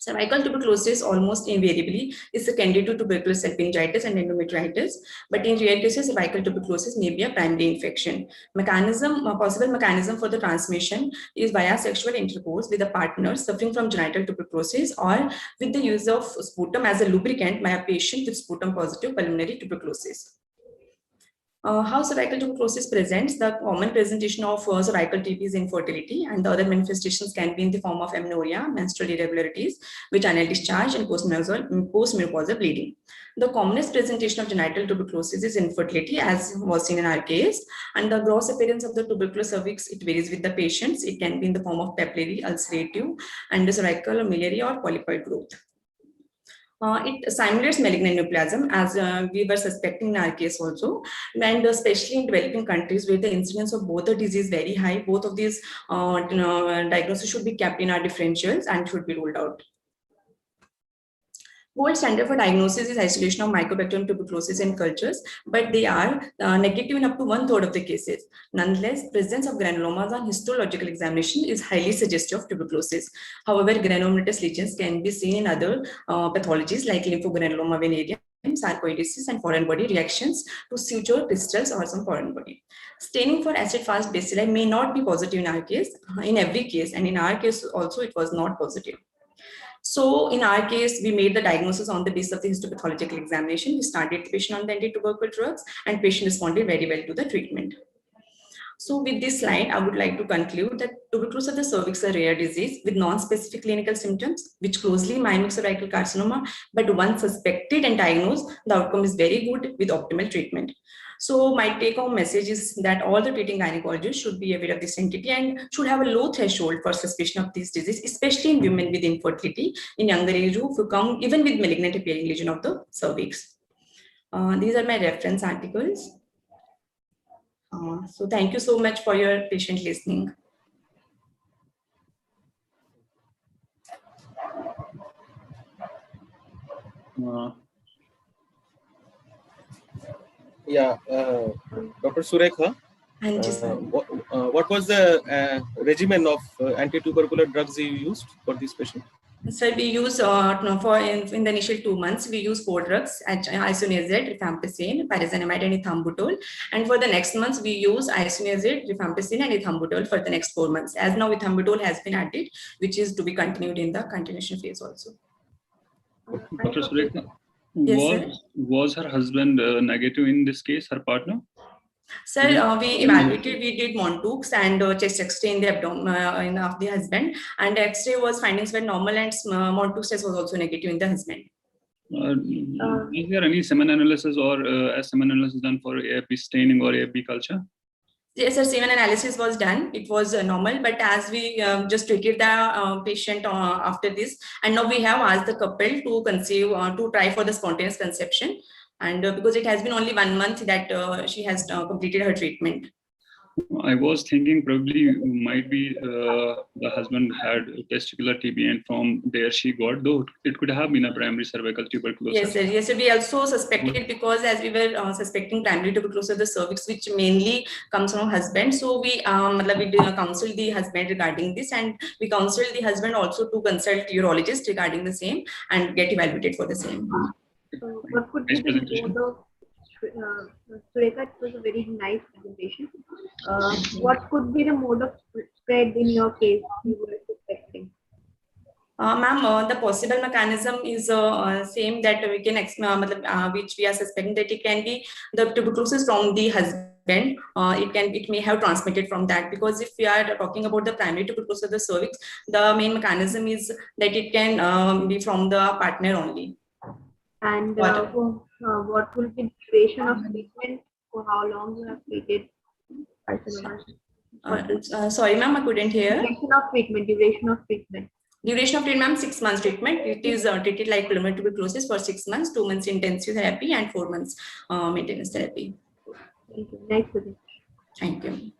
Cervical tuberculosis almost invariably is secondary to tuberculous salpingitis and endometritis, but in rare cases, cervical tuberculosis may be a primary infection. Possible mechanism for the transmission is via sexual intercourse with a partner suffering from genital tuberculosis or with the use of sputum as a lubricant by a patient with sputum positive pulmonary tuberculosis. How cervical tuberculosis presents, the common presentation of cervical TB is infertility, and the other manifestations can be in the form of amenorrhea, menstrual irregularities, vaginal discharge, and postmenopausal bleeding. The commonest presentation of genital tuberculosis is infertility, as was seen in our case, and the gross appearance of the tuberculous cervix, it varies with the patients. It can be in the form of papillary, ulcerative, and cervical, miliary, or polypoid growth. It simulates malignant neoplasm, as we were suspecting in our case also, and especially in developing countries where the incidence of both the disease very high, both of these diagnoses should be kept in our differentials and should be ruled out. Gold standard for diagnosis is isolation of Mycobacterium tuberculosis in cultures, but they are negative in up to 1/3 of the cases. Nonetheless, presence of granulomas on histological examination is highly suggestive of tuberculosis. However, granulomatous lesions can be seen in other pathologies like lymphogranuloma venereum, sarcoidosis, and foreign body reactions to suture, crystals, or some foreign body. Staining for acid-fast bacilli may not be positive in our case, in every case, and in our case also it was not positive. So in our case, we made the diagnosis on the basis of the histopathological examination. We started the patient on the anti-tubercle drugs and patient responded very well to the treatment. So with this slide, I would like to conclude that tuberculosis of the cervix is a rare disease with non-specific clinical symptoms, which closely mimics cervical carcinoma, but once suspected and diagnosed, the outcome is very good with optimal treatment. So my take-home message is that all the treating gynecologists should be aware of this entity and should have a low threshold for suspicion of this disease, especially in women with infertility, in younger age group who come even with malignant appearing lesion of the cervix. These are my reference articles. So thank you so much for your patient listening. Dr. Surekha, what was the regimen of anti-tubercular drugs you used for this patient? So we use in the initial 2 months, we use 4 drugs: isoniazid, rifampicin, pyrazinamide, and ethambutol. And for the next months, we use isoniazid, rifampicin, and ethambutol for the next 4 months. As now ethambutol has been added, which is to be continued in the continuation phase also. Dr. Surekha, Yes, was her husband negative in this case, her partner? Sir, we evaluated, we did Montaux and chest X-ray in the abdomen of the husband, and X-ray was findings were normal, and Montaux test was also negative in the husband. Is there any semen analysis or semen analysis done for AFB staining or AFB culture? Yes, sir, semen analysis was done. It was normal, but as we just treated the patient after this, and now we have asked the couple to conceive, to try for the spontaneous conception. And because it has been only 1 month that she has completed her treatment. I was thinking probably might be the husband had testicular TB and from there she got, though it could have been a primary cervical tuberculosis. Yes, sir. Yes, sir. We also suspected because as we were suspecting primary tuberculosis of the cervix, which mainly comes from husband. So we counseled the husband regarding this, and we counseled the husband also to consult urologist regarding the same and get evaluated for the same. What could be the mode of Surekha? It was a very nice presentation. What could be the mode of spread in your case you were suspecting? Ma'am, the possible mechanism is same that we can which we are suspecting that it can be the tuberculosis from the husband. It may have transmitted from that, because if we are talking about the primary tuberculosis of the cervix, the main mechanism is that it can be from the partner only. And what will be the duration of treatment? For how long you have treated carcinoma? Sorry, ma'am, I couldn't hear. Duration of treatment. Duration of treatment. Duration of treatment, ma'am, 6 months treatment. It is treated like pulmonary tuberculosis for 6 months, 2 months intensive therapy, and 4 months maintenance therapy. Thank you. Nice to meet you. Thank you.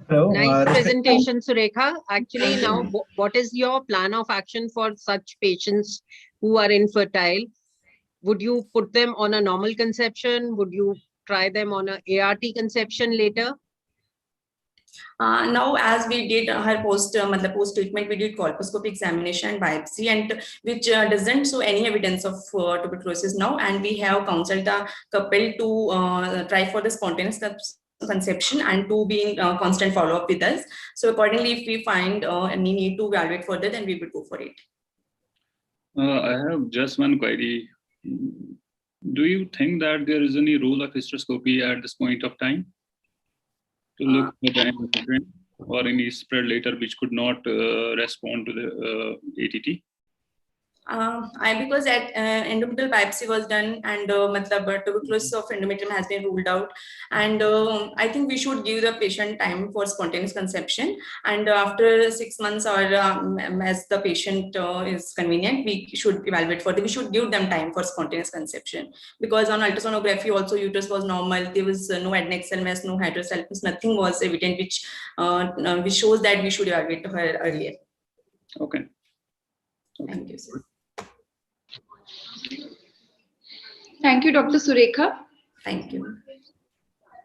Hello. Nice presentation, Surekha. Actually, now, what is your plan of action for such patients who are infertile? Would you put them on a normal conception? Would you try them on a ART conception later? Now, as we did her post treatment, we did colposcopy examination and biopsy, and which doesn't show any evidence of tuberculosis now. And we have counseled the couple to try for the spontaneous conception and to be in constant follow-up with us. So accordingly, if we find any need to evaluate further, then we will go for it. I have just one query. Do you think that there is any role of hysteroscopy at this point of time to look at the endometrium or any spread later which could not respond to the ATT? Because endometrial biopsy was done and tuberculosis of endometrium has been ruled out, and I think we should give the patient time for spontaneous conception, and after 6 months or as the patient is convenient, we should evaluate further. We should give them time for spontaneous conception, because on ultrasonography also uterus was normal. There was no adnexal mass, no hydrocephalus, nothing was evident, which shows that we should evaluate her earlier. Okay. Thank you, sir. Thank you, Dr. Surekha. Thank you.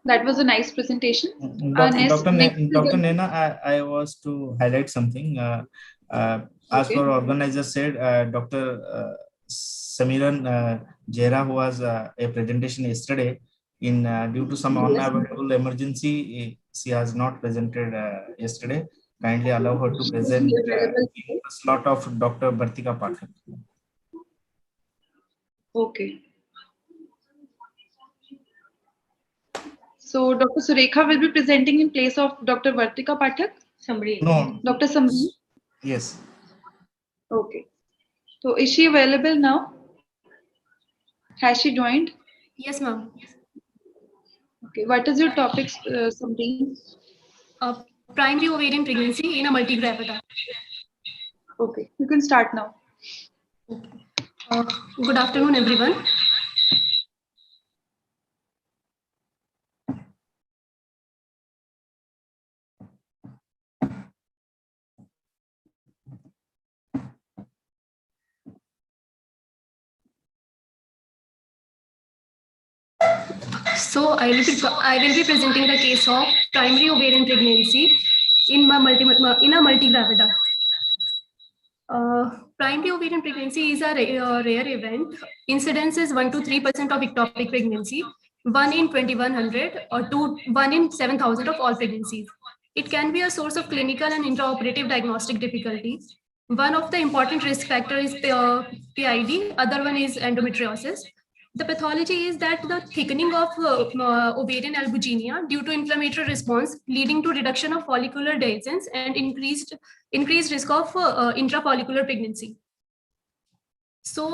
That was a nice presentation. Dr. Nena, I was to highlight something. As per organizer said, Dr. Samiran Jera, who was a presentation yesterday, due to some unavoidable emergency, she has not presented yesterday. Kindly allow her to present the slot of Dr. Vartika Pathak. Okay. So Dr. Surekha will be presenting in place of Dr. Vartika Pathak? No. Dr. Samri? Yes. Okay. So is she available now? Has she joined? Yes, ma'am. Okay. What is your topic, Samri? Primary ovarian pregnancy in a multigravida. Okay. You can start now. Good afternoon, everyone. So I will be presenting the case of primary ovarian pregnancy in a multigravida. Primary ovarian pregnancy is a rare event. Incidence is 1 to 3% of ectopic pregnancy, 1 in 2100 or 1 in 7000 of all pregnancies. It can be a source of clinical and intraoperative diagnostic difficulties. One of the important risk factors is PID, other one is endometriosis. The pathology is that the thickening of ovarian albuginia due to inflammatory response leading to reduction of follicular dehiscence and increased risk of intrafollicular pregnancy. So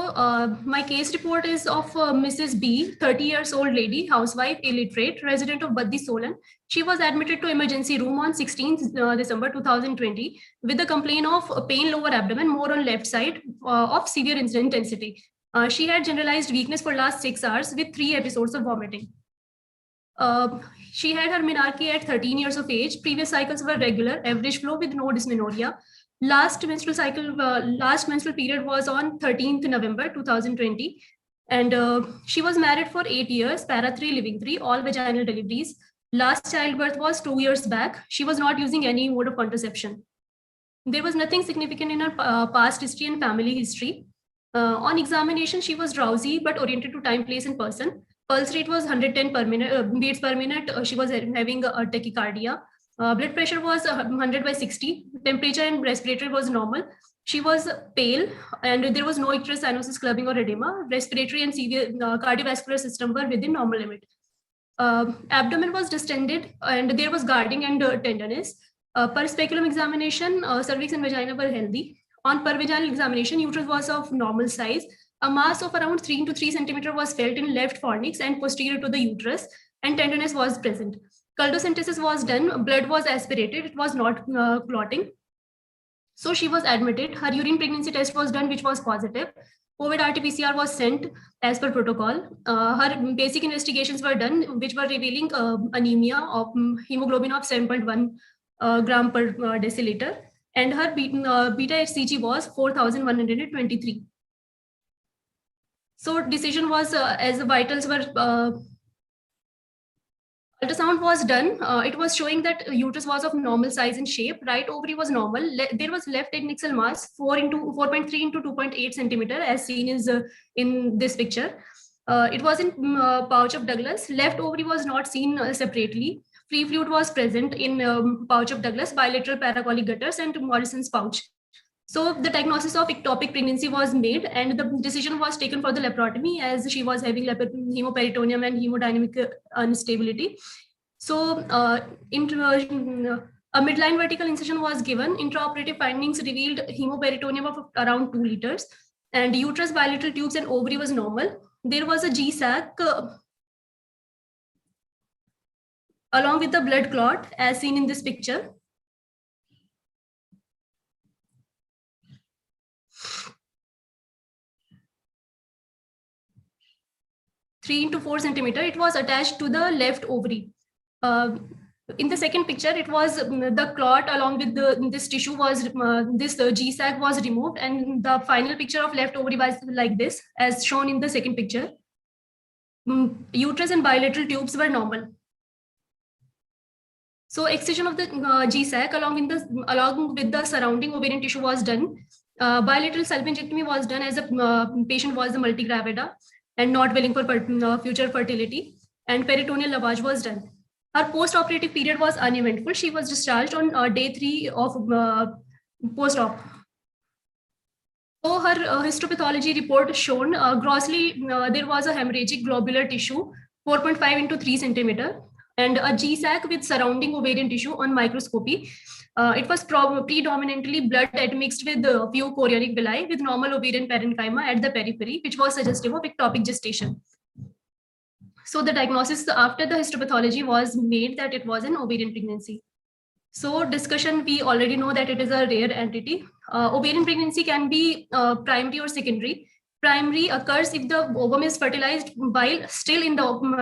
my case report is of Mrs. B, 30 years old lady, housewife, illiterate, resident of Baddi, Solan. She was admitted to emergency room on 16th December 2020 with a complaint of pain lower abdomen, more on left side of severe intensity. She had generalized weakness for last 6 hours with 3 episodes of vomiting. She had her menarche at 13 years of age. Previous cycles were regular, average flow with no dysmenorrhea. Last menstrual period was on 13th November 2020. And she was married for 8 years, para 3, living 3, all vaginal deliveries. Last childbirth was 2 years back. She was not using any mode of contraception. There was nothing significant in her past history and family history. On examination, she was drowsy but oriented to time, place, and person. Pulse rate was 110 per minute, beats per minute. She was having a tachycardia. Blood pressure was 100/60. Temperature and respiratory was normal. She was pale, and there was no icterus, cyanosis, clubbing, or edema. Respiratory and severe cardiovascular system were within normal limit. Abdomen was distended, and there was guarding and tenderness. Per speculum examination, cervix and vagina were healthy. On per-vaginal examination, uterus was of normal size. A mass of around 3 into 3 centimeter was felt in left fornix and posterior to the uterus, and tenderness was present. Cultosynthesis was done, blood was aspirated, it was not clotting. So she was admitted. Her urine pregnancy test was done, which was positive. COVID RT-PCR was sent as per protocol. Her basic investigations were done, which were revealing anemia of hemoglobin of 7.1 gram per deciliter. And her beta HCG was 4,123. So decision was as the vitals were ultrasound was done. It was showing that uterus was of normal size and shape. Right ovary was normal. There was left adnexal mass 4.3 into 2.8 centimeter, as seen is in this picture. It was in pouch of Douglas. Left ovary was not seen separately. Free fluid was present in pouch of Douglas, bilateral paracolic gutters, and Morrison's pouch. So the diagnosis of ectopic pregnancy was made, and the decision was taken for the laparotomy, as she was having hemoperitoneum and hemodynamic instability. So a midline vertical incision was given. Intraoperative findings revealed hemoperitoneum of around 2 liters, and uterus, bilateral tubes, and ovary was normal. There was a G-sac along with the blood clot, as seen in this picture. Three into 4 centimeter. It was attached to the left ovary. In the second picture, it was the clot along with this tissue was this G-sac was removed, and the final picture of left ovary was like this, as shown in the second picture. Uterus and bilateral tubes were normal. So excision of the G-sac along with the surrounding ovarian tissue was done. Bilateral salpingectomy was done, as a patient was the multigravida and not willing for future fertility, and peritoneal lavage was done. Her post-operative period was uneventful. She was discharged on day 3 of post-op. So her histopathology report shown grossly there was a hemorrhagic globular tissue 4.5 into 3 centimeter, and a G-sac with surrounding ovarian tissue on microscopy. It was predominantly blood admixed with a few chorionic villi with normal ovarian parenchyma at the periphery, which was suggestive of ectopic gestation. So the diagnosis after the histopathology was made that it was an ovarian pregnancy. So discussion, we already know that it is a rare entity. Ovarian pregnancy can be primary or secondary. Primary occurs if the ovum is fertilized while still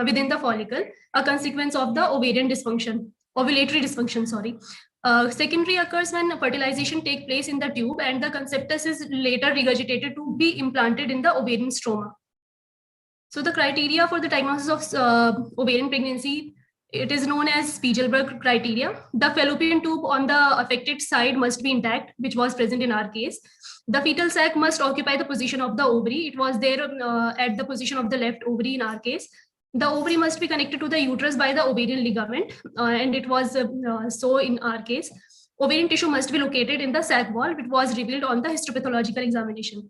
within the follicle, a consequence of the ovarian dysfunction, ovulatory dysfunction, sorry. Secondary occurs when fertilization takes place in the tube and the conceptus is later regurgitated to be implanted in the ovarian stroma. So the criteria for the diagnosis of ovarian pregnancy, it is known as Spiegelberg criteria. The fallopian tube on the affected side must be intact, which was present in our case. The fetal sac must occupy the position of the ovary. It was there at the position of the left ovary in our case. The ovary must be connected to the uterus by the ovarian ligament, and it was so in our case. Ovarian tissue must be located in the sac wall, which was revealed on the histopathological examination.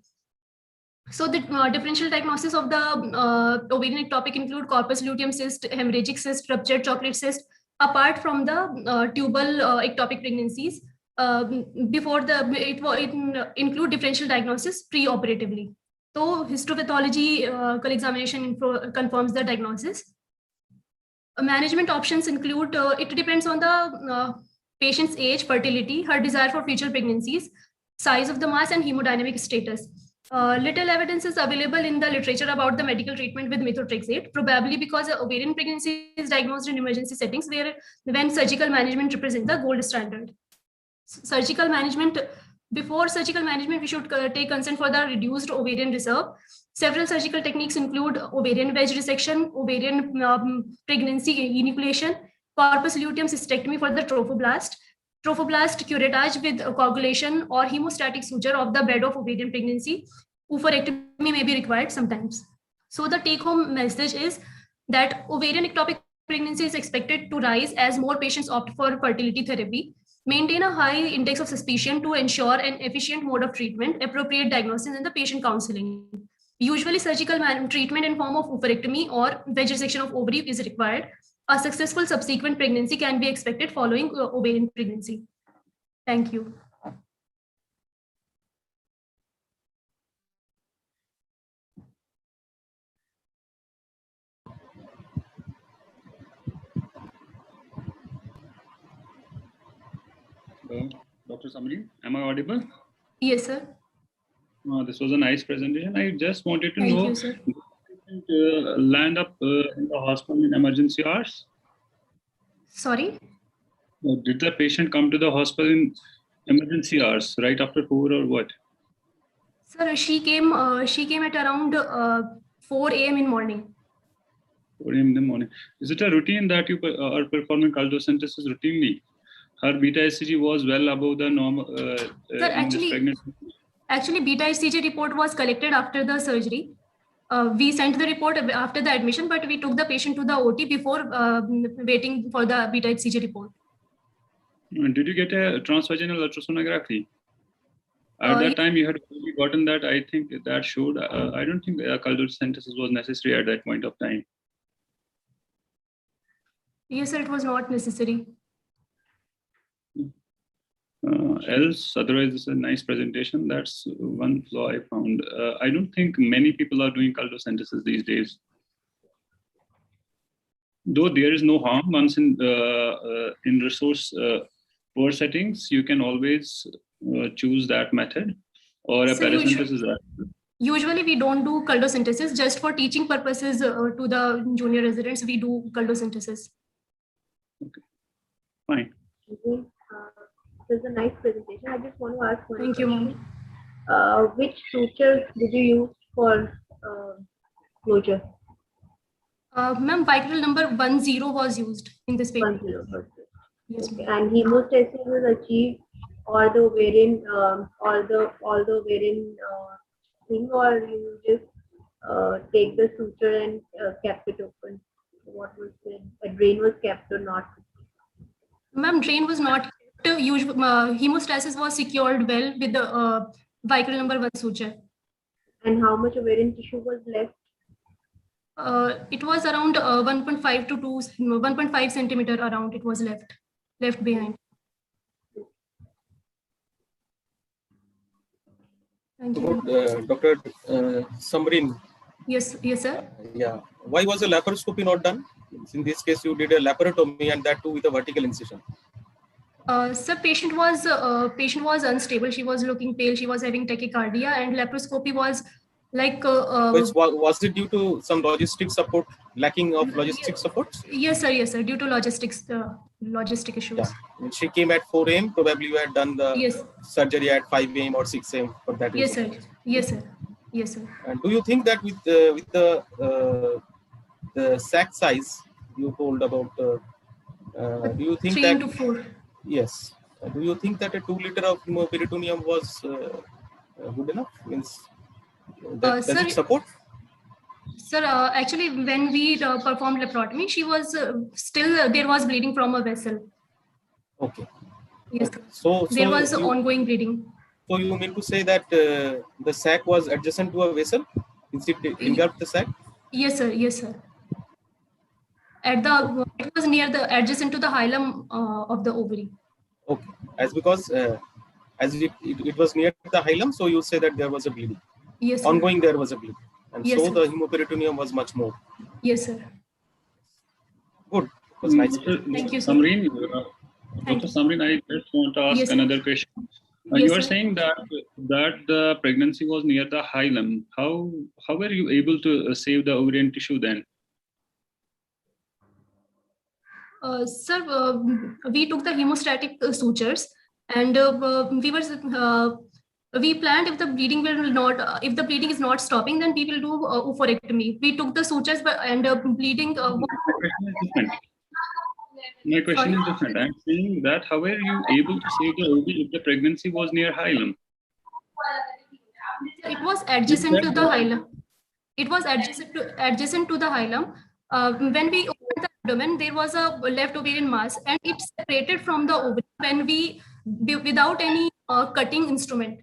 So the differential diagnosis of the ovarian ectopic include corpus luteum cyst, hemorrhagic cyst, ruptured chocolate cyst, apart from the tubal ectopic pregnancies. Before it include differential diagnosis pre-operatively. So histopathology examination confirms the diagnosis. Management options include, it depends on the patient's age, fertility, her desire for future pregnancies, size of the mass, and hemodynamic status. Little evidence is available in the literature about the medical treatment with methotrexate, probably because ovarian pregnancy is diagnosed in emergency settings when surgical management represents the gold standard. Surgical management, before surgical management, we should take consent for the reduced ovarian reserve. Several surgical techniques include ovarian wedge resection, ovarian pregnancy enucleation, corpus luteum cystectomy for the trophoblast, curettage with coagulation or hemostatic suture of the bed of ovarian pregnancy. Oophorectomy may be required sometimes. So the take-home message is that ovarian ectopic pregnancy is expected to rise as more patients opt for fertility therapy. Maintain a high index of suspicion to ensure an efficient mode of treatment, appropriate diagnosis, and the patient counseling. Usually, surgical treatment in form of oophorectomy or wedge resection of ovary is required. A successful subsequent pregnancy can be expected following ovarian pregnancy. Thank you. Dr. Samri, am I audible? Yes, sir. This was a nice presentation. I just wanted to Thank know, you, sir. land up in the hospital in emergency hours? Sorry? Did the patient come to the hospital in emergency hours, right after 4 or what? Sir, she came at around 4 a.m. in morning. 4 a.m. in the morning. Is it a routine that you are performing caldosynthesis routinely? Her beta HCG was well above the normal Sir, in this pregnancy. Actually, beta HCG report was collected after the surgery. We sent the report after the admission, but we took the patient to the OT before waiting for the beta HCG report. Did you get a transvaginal ultrasonography? At that time, you had already gotten that. I think that showed. I don't think caldosynthesis was necessary at that point of time. Yes, sir, it was not necessary. Otherwise, it's a nice presentation. That's one flaw I found. I don't think many people are doing caldosynthesis these days. Though there is no harm once in resource poor settings, you can always choose that method or a paracentesis. Usually, we don't do caldosynthesis. Just for teaching purposes to the junior residents, we do caldosynthesis. Okay, fine. It was a nice presentation. I just want to ask one Thank question. you, ma'am. Which sutures did you use for closure? Ma'am, vital number 10 was used in this paper. 10. Yes, okay. And hemostasis was achieved all the ovarian, all the ovarian thing, or you just take the suture and kept it open? What was it? A drain was kept or not? Ma'am, drain was not kept. Hemostasis was secured well with the vital number 1 suture. And how much ovarian tissue was left? It was around 1.5 to 1.5 centimeter around. It was left behind. Thank you. Dr. Samrin. Yes, sir. Yeah. Why was a laparoscopy not done? In this case, you did a laparotomy, and that too with a vertical incision. Sir, patient was unstable. She was looking pale. She was having tachycardia, and laparoscopy was like. Was it due to some logistic support, lacking of logistic support? Yes, sir. Due to logistic issues. Yeah. When she came at 4 a.m., probably you had done the surgery at 5 a.m. or 6 a.m. for that reason. Yes, sir. And do you think that with the sac size you told about, do you think 3 that? into 4. Yes. Do you think that a 2 liter of peritoneum was good enough? Means does it support? Sir, actually, when we performed laparotomy, she was still there was bleeding from a vessel. Okay. Yes. Okay. So there was ongoing bleeding. So you mean to say that the sac was adjacent to a vessel? Is it engulfed the sac? Yes, sir. It was near the adjacent to the hilum of the ovary. Okay. As because as it was near the hilum, so you say that there was a bleeding. Yes, sir. Ongoing there was a bleeding, and yes, so sir. the hemoperitoneum was much more. Yes, sir. Good. It was nice. Thank you, sir. Samrin, Dr. Samrin, I just want to ask another question. You are saying that the pregnancy was near the hilum. How were you able to save the ovarian tissue then? Sir, we took the hemostatic sutures, and we planned if the bleeding if the bleeding is not stopping, then we will do oophorectomy. We took the sutures, and bleeding. My question is different. I'm saying that how were you able to save the OB if the pregnancy was near hilum? It was adjacent to the hilum. It was adjacent to the hilum. When we opened the abdomen, there was a left ovarian mass, and it separated from the ovary when we, without any cutting instrument,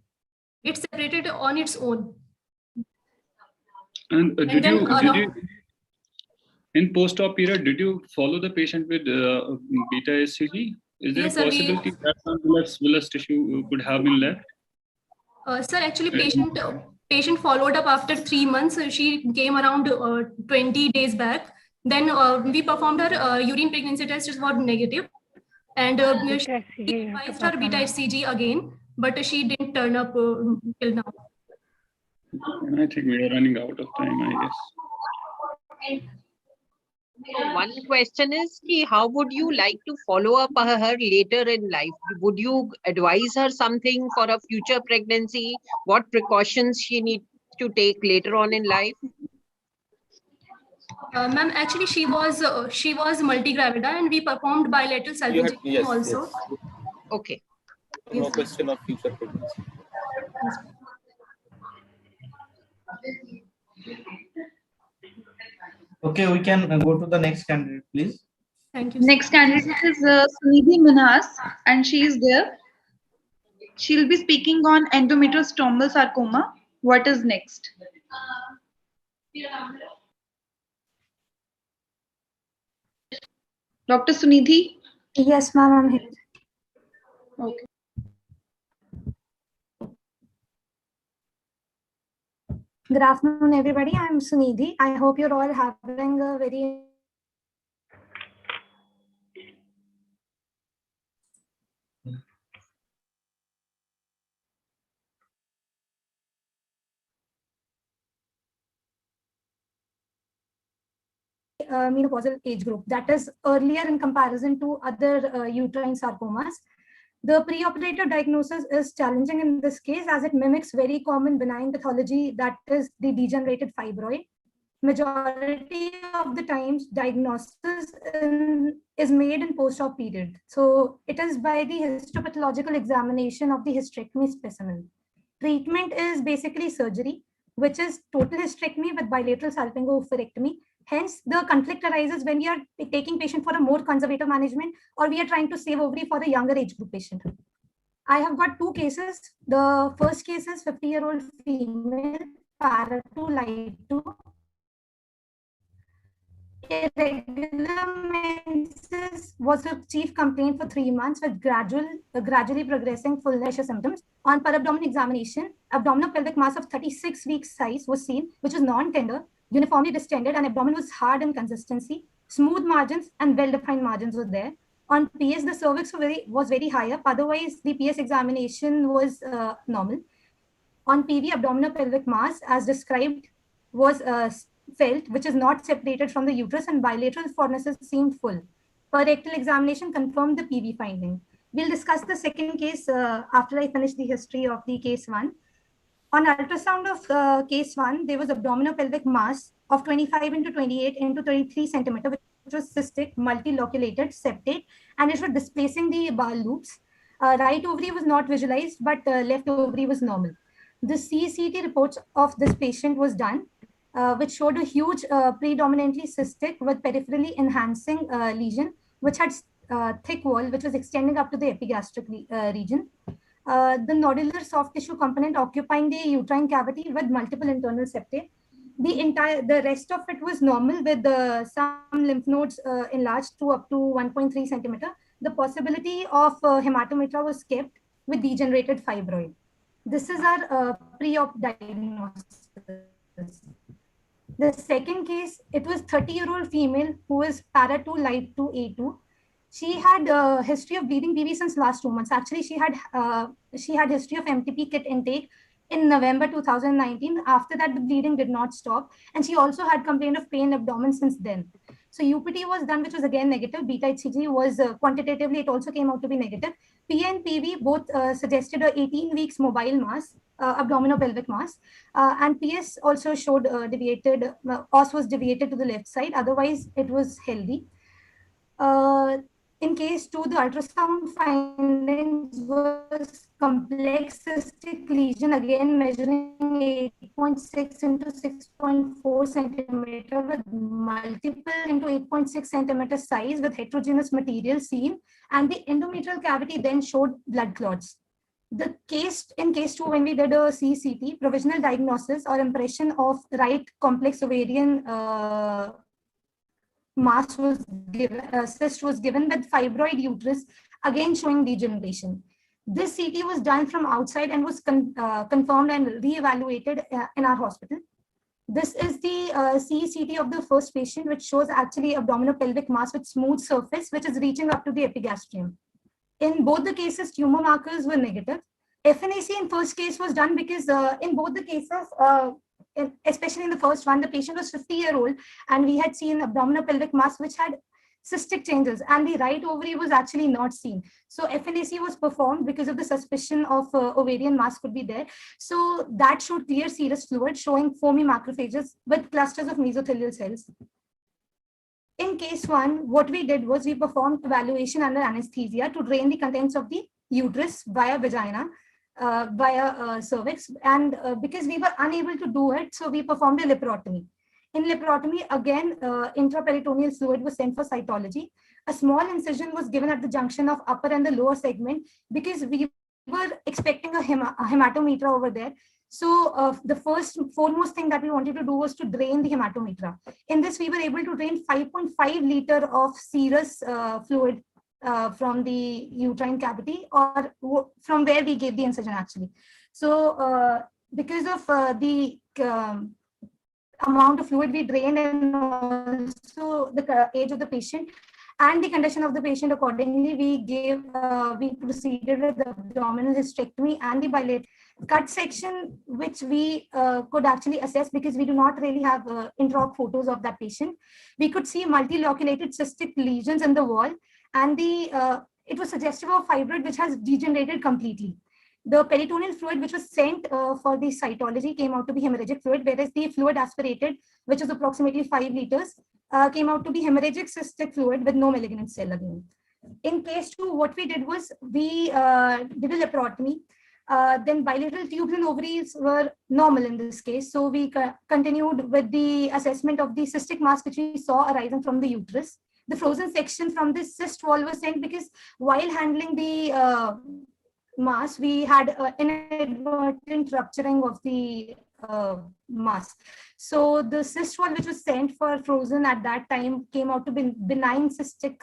it separated on its own. And did you in post-op period, did you follow the patient with beta HCG? Is there a possibility that some villus tissue could have been left? Sir, actually, patient followed up after 3 months. She came around 20 days back. Then we performed her urine pregnancy test. It was negative. and she revised her beta HCG again, but she didn't turn up till now. And I think we are running out of time, I guess. One question is, how would you like to follow up her later in life? Would you advise her something for a future pregnancy? What precautions she needs to take later on in life? Ma'am, actually, she was multigravida, and we performed bilateral self-injection also. Yes. Okay. No question of future pregnancy. Okay, we can go to the next candidate, please. Thank you. Next candidate is Sunidhi Minhas, and she is there. She'll be speaking on endometrial stromal sarcoma. What is next? Dr. Sunidhi? Yes, ma'am, I'm here. Okay. Good afternoon, everybody. I'm Sunidhi. I hope you're all having a very menopausal age group, that is earlier in comparison to other uterine sarcomas. The preoperative diagnosis is challenging in this case as it mimics very common benign pathology, that is the degenerated fibroid. Majority of the times diagnosis is made in post-op period. So it is by the histopathological examination of the hysterectomy specimen. Treatment is basically surgery, which is total hysterectomy with bilateral salpingo-oophorectomy. Hence, the conflict arises when we are taking patient for a more conservative management or we are trying to save ovary for a younger age group patient. I have got two cases. The first case is 50-year-old female, para 2, light 2. Irregular menses was a chief complaint for 3 months with gradually progressing fullness symptoms. On per abdomen examination, abdominal pelvic mass of 36 weeks size was seen, which was non-tender, uniformly distended, and abdomen was hard in consistency. Smooth margins and well-defined margins were there. On PS, the cervix was very high up. Otherwise, the PS examination was normal. On PV, abdominal pelvic mass, as described, was felt, which is not separated from the uterus, and bilateral fornices seemed full. Per rectal examination confirmed the PV finding. We'll discuss the second case after I finish the history of the case 1. On ultrasound of case 1, there was abdominal pelvic mass of 25 into 28 into 33 centimeter, which was cystic, multiloculated, septate, and it was displacing the bowel loops. Right ovary was not visualized, but left ovary was normal. The CCT reports of this patient was done, which showed a huge predominantly cystic with peripherally enhancing lesion, which had thick wall, which was extending up to the epigastric region. The nodular soft tissue component occupying the uterine cavity with multiple internal septae. The rest of it was normal with some lymph nodes enlarged to up to 1.3 centimeter. The possibility of hematometra was kept with degenerated fibroid. This is our pre-op diagnosis. The second case, it was 30-year-old female who was para 2, light 2, A2. She had a history of bleeding PV since last 2 months. Actually, she had history of MTP kit intake in November 2019. After that, the bleeding did not stop. And she also had complained of pain abdomen since then. So UPT was done, which was again negative. Beta HCG was quantitatively, it also came out to be negative. PA and PV both suggested a 18 weeks mobile mass, abdominal pelvic mass. And PS also showed deviated, os was deviated to the left side. Otherwise, it was healthy. In case 2, the ultrasound findings was complex cystic lesion, again measuring 8.6 into 6.4 centimeter with multiple into 8.6 centimeter size with heterogeneous material seen, and the endometrial cavity then showed blood clots. In case 2, when we did a CCT, provisional diagnosis or impression of right complex ovarian mass was given, cyst was given with fibroid uterus, again showing degeneration. This CT was done from outside and was confirmed and re-evaluated in our hospital. This is the CCT of the first patient, which shows actually abdominal pelvic mass with smooth surface, which is reaching up to the epigastrium. In both the cases, tumor markers were negative. FNAC in first case was done because in both the cases, especially in the first one, the patient was 50-year-old and we had seen abdominal pelvic mass which had cystic changes and the right ovary was actually not seen. So FNAC was performed because of the suspicion of ovarian mass could be there. So that showed clear serous fluid showing foamy macrophages with clusters of mesothelial cells. In case 1, what we did was we performed evaluation under anesthesia to drain the contents of the uterus via vagina, via cervix. And because we were unable to do it, so we performed a laparotomy. In laparotomy, again, intraperitoneal fluid was sent for cytology. A small incision was given at the junction of upper and the lower segment because we were expecting a hematometer over there. So the foremost thing that we wanted to do was to drain the hematometer. In this, we were able to drain 5.5 liter of serous fluid from the uterine cavity, or from where we gave the incision actually. So because of the amount of fluid we drained and also the age of the patient and the condition of the patient, accordingly, we proceeded with the abdominal hysterectomy and the bilateral cut section, which we could actually assess because we do not really have intra-op photos of that patient. We could see multiloculated cystic lesions in the wall, and it was suggestive of fibroid which has degenerated completely. The peritoneal fluid which was sent for the cytology came out to be hemorrhagic fluid, whereas the fluid aspirated, which is approximately 5 liters, came out to be hemorrhagic cystic fluid with no malignant cell again. In case 2, what we did was we did a laparotomy. Then bilateral tubes and ovaries were normal in this case. So we continued with the assessment of the cystic mass which we saw arising from the uterus. The frozen section from this cyst wall was sent because while handling the mass, we had inadvertent rupturing of the mass. So the cyst wall which was sent for frozen at that time came out to be benign cystic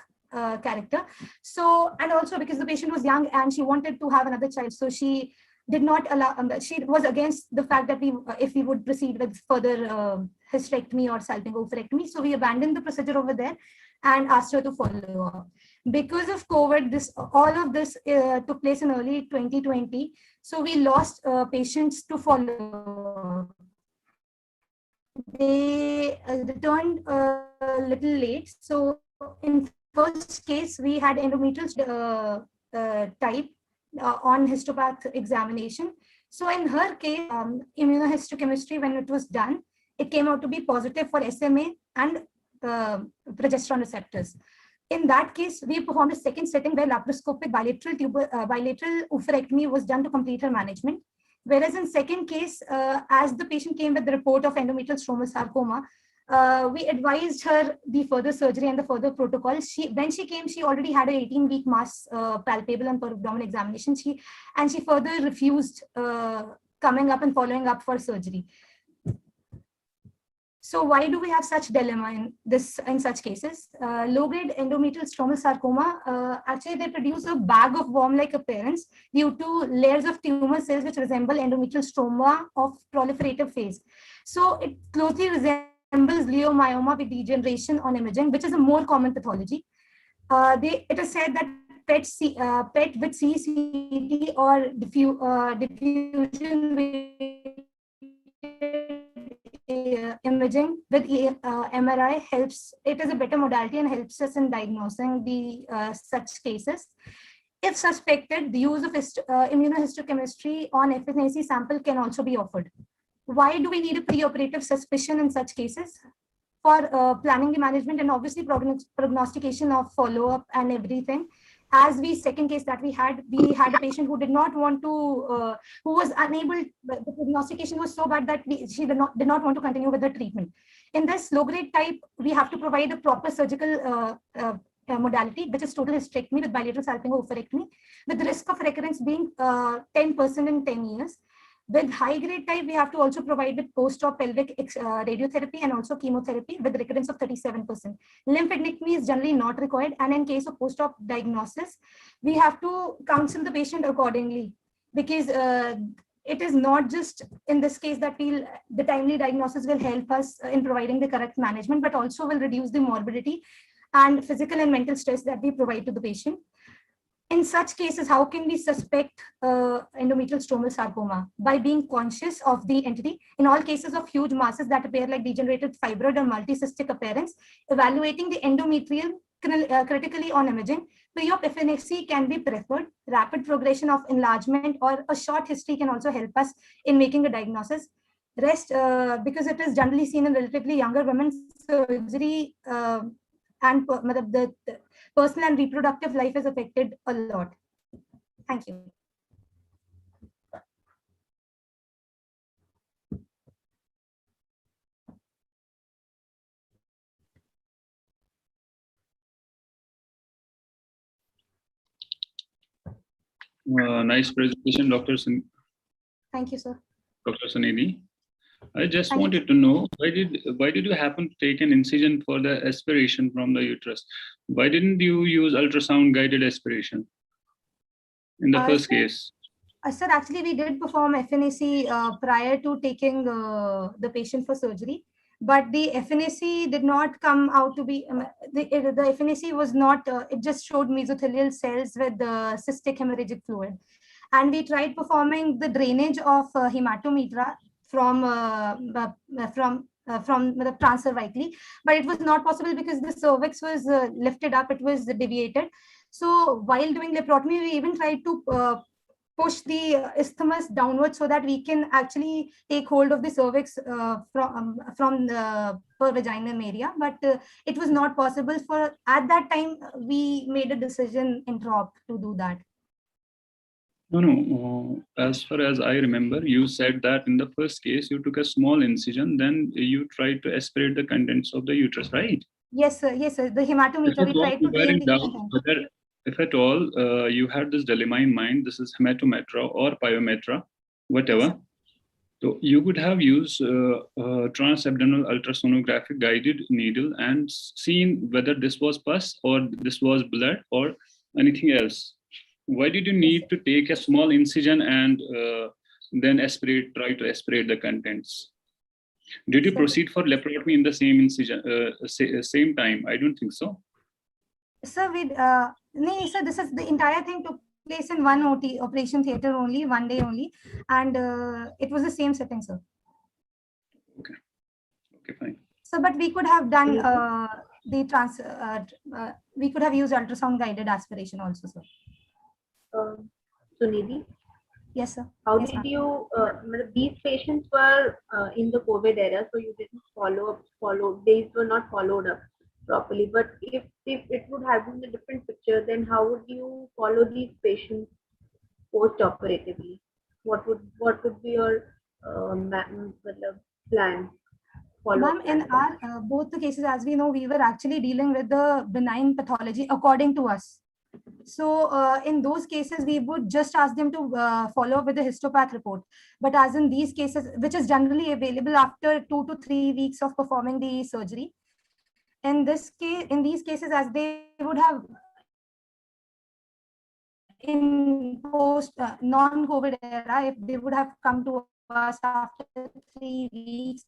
character. So, and also because the patient was young and she wanted to have another child, so she did not allow, she was against the fact that if we would proceed with further hysterectomy or salpingo-oophorectomy. So we abandoned the procedure over there and asked her to follow up. Because of COVID, all of this took place in early 2020. So we lost patients to follow. They returned a little late. So in first case, we had endometrial type on histopath examination. So in her case, immunohistochemistry, when it was done, it came out to be positive for SMA and progesterone receptors. In that case, we performed a second setting where laparoscopic bilateral oophorectomy was done to complete her management. Whereas in second case, as the patient came with the report of endometrial stromal sarcoma, we advised her the further surgery and the further protocol. When she came, she already had an 18-week mass palpable on per abdomen examination. She further refused coming up and following up for surgery. So why do we have such dilemma in such cases? Low-grade endometrial stromal sarcoma, actually they produce a bag of worm-like appearance due to layers of tumor cells which resemble endometrial stroma of proliferative phase. So it closely resembles leiomyoma with degeneration on imaging, which is a more common pathology. It is said that PET with CCT or diffusion imaging with MRI helps. It is a better modality and helps us in diagnosing the such cases. If suspected, the use of immunohistochemistry on FNAC sample can also be offered. Why do we need a preoperative suspicion in such cases? For planning the management and obviously prognostication of follow-up and everything. As second case that we had a patient who did not want to, who was unable, the prognostication was so bad that she did not want to continue with the treatment. In this low-grade type, we have to provide a proper surgical modality, which is total hysterectomy with bilateral salpingo-oophorectomy, with the risk of recurrence being 10% in 10 years. With high-grade type, we have to also provide with post-op pelvic radiotherapy and also chemotherapy with recurrence of 37%. Lymphadenectomy is generally not required, and in case of post-op diagnosis, we have to counsel the patient accordingly, because it is not just in this case that the timely diagnosis will help us in providing the correct management, but also will reduce the morbidity and physical and mental stress that we provide to the patient. in such cases, how can we suspect endometrial stromal sarcoma? By being conscious of the entity. In all cases of huge masses that appear like degenerated fibroid or multicystic appearance, evaluating the endometrial critically on imaging, pre-op FNFC can be preferred. Rapid progression of enlargement or a short history can also help us in making a diagnosis. Rest, because it is generally seen in relatively younger women, surgery and the personal and reproductive life is affected a lot. Thank you. Nice presentation, Dr. Thank you, sir. Dr. Sunidhi. I just wanted to know, why did you happen to take an incision for the aspiration from the uterus? Why didn't you use ultrasound guided aspiration in the first case? Sir, actually, we did perform FNAC prior to taking the patient for surgery, but the FNAC did not come out to be, the FNAC was not, it just showed mesothelial cells with cystic hemorrhagic fluid. And we tried performing the drainage of hematometra from the transcervically, but it was not possible because the cervix was lifted up, it was deviated. So while doing laparotomy, we even tried to push the isthmus downwards so that we can actually take hold of the cervix from the per vaginal area, but it was not possible. For at that time we made a decision intra-op to do that. No. As far as I remember, you said that in the first case you took a small incision, then you tried to aspirate the contents of the uterus, right? Yes, sir. Yes, sir. The hematometer, we tried to drain the contents. If at all you had this dilemma in mind, this is hematometra or pyometra, whatever, so you could have used transabdominal ultrasonographic guided needle and seen whether this was pus or this was blood or anything else. Why did you need to take a small incision and then try to aspirate the contents? Did you proceed for laparotomy in the same incision, same time? I don't think so. Sir, no, sir, this is the entire thing took place in one operation theater only, one day only, and it was the same setting, sir. Okay, fine. So, but we could have done we could have used ultrasound guided aspiration also, sir. Sunidhi? Yes, sir. How yes, did you, these patients were in the COVID era, so you didn't these were not followed up properly, but if it would have been a different picture, then how would you follow these patients post-operatively? What would be your plan? Ma'am, in our both the cases, as we know, we were actually dealing with the benign pathology according to us. So in those cases, we would just ask them to follow up with the histopath report. But as in these cases, which is generally available after 2 to 3 weeks of performing the surgery, in this case, in these cases, as they would have in post non-COVID era, if they would have come to us after 3 weeks,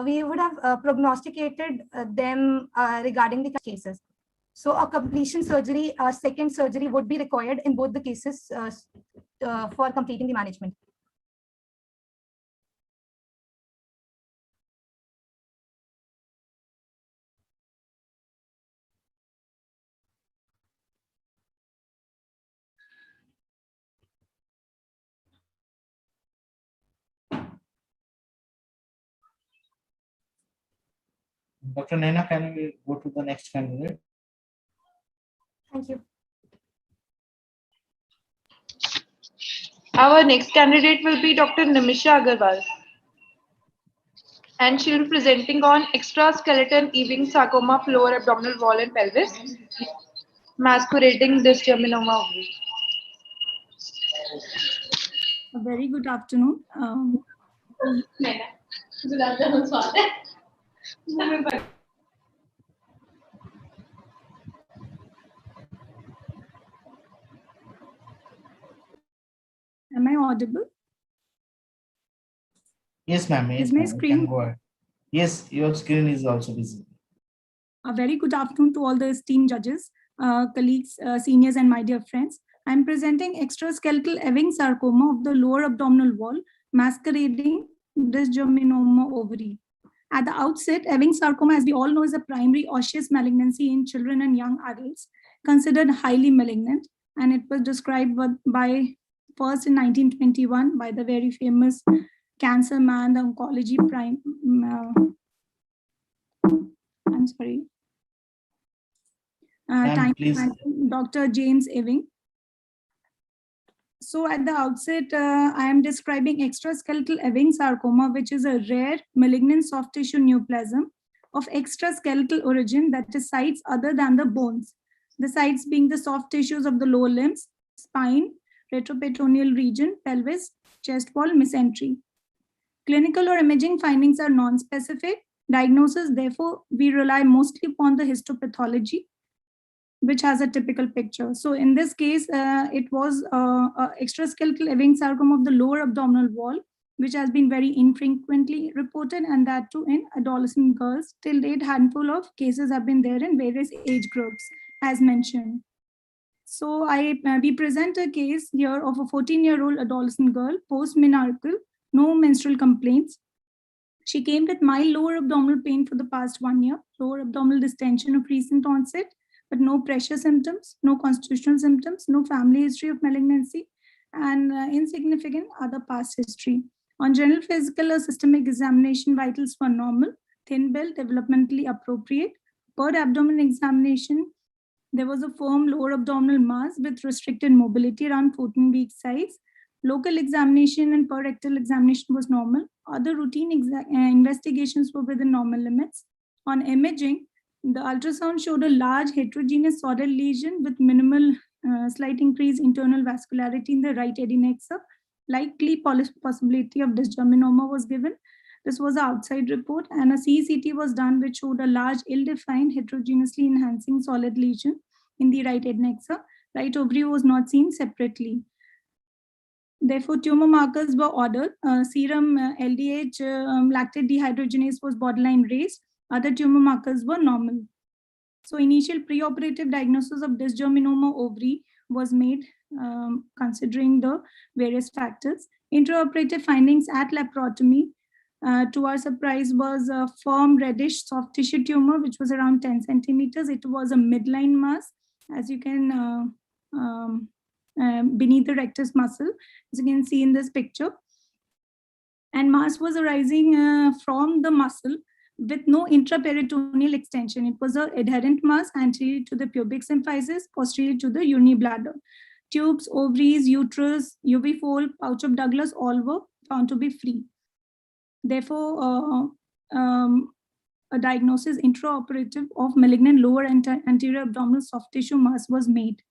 we would have prognosticated them regarding the cases. So a completion surgery, a second surgery would be required in both the cases for completing the management. Dr. Naina, can we go to the next candidate? Thank you. Our next candidate will be Dr. Nimisha Agarwal. And she will be presenting on extraskeleton Ewing sarcoma of lower abdominal wall and pelvis, masquerading dysgerminoma ovary. A very good afternoon. Good afternoon, Swati. Am I audible? Yes, ma'am. Yes, Is my ma'am. screen? Go ahead. Yes, your screen is also visible. A very good afternoon to all the esteemed judges. colleagues, seniors, and my dear friends. I'm presenting extraskeletal Ewing sarcoma of the lower abdominal wall, masquerading dysgerminoma ovary. At the outset, Ewing sarcoma, as we all know, is a primary osseous malignancy in children and young adults, considered highly malignant, and it was described by first in 1921 by the very famous cancer man, the oncology I'm sorry. Dr. James Ewing. So at the outset, I am describing extraskeletal Ewing sarcoma, which is a rare malignant soft tissue neoplasm of extraskeletal origin that is sites other than the bones. The sites being the soft tissues of the lower limbs, spine, retroperitoneal region, pelvis, chest wall, mesentery. Clinical or imaging findings are non-specific. Diagnosis, therefore, we rely mostly upon the histopathology, which has a typical picture. So in this case, it was extraskeletal Ewing sarcoma of the lower abdominal wall, which has been very infrequently reported, and that too in adolescent girls. Till date, handful of cases have been there in various age groups, as mentioned. So we present a case here of a 14-year-old adolescent girl, post-menarche, no menstrual complaints. She came with mild lower abdominal pain for the past 1 year, lower abdominal distension of recent onset, but no pressure symptoms, no constitutional symptoms, no family history of malignancy, and insignificant other past history. On general physical or systemic examination, vitals were normal, thin build, developmentally appropriate. Per abdomen examination, there was a firm lower abdominal mass with restricted mobility around 14 week size. Local examination and per rectal examination was normal. Other routine investigations were within normal limits. On imaging, the ultrasound showed a large heterogeneous solid lesion with minimal slight increase internal vascularity in the right adnexa. Likely possibility of dysgerminoma was given. This was an outside report, and a CCT was done which showed a large ill-defined heterogeneously enhancing solid lesion in the right adnexa. Right ovary was not seen separately. Therefore, tumor markers were ordered. Serum LDH lactate dehydrogenase was borderline raised. Other tumor markers were normal. So initial preoperative diagnosis of dysgerminoma ovary was made considering the various factors. Intraoperative findings at laparotomy, to our surprise, was a firm reddish soft tissue tumor, which was around 10 centimeters. It was a midline mass, as you can beneath the rectus muscle, as you can see in this picture. And mass was arising from the muscle with no intraperitoneal extension. It was an adherent mass anterior to the pubic symphysis, posterior to the urinary bladder. Tubes, ovaries, uterus, UV fold, pouch of Douglas, all were found to be free. Therefore, a diagnosis intraoperative of malignant lower anterior abdominal soft tissue mass was made.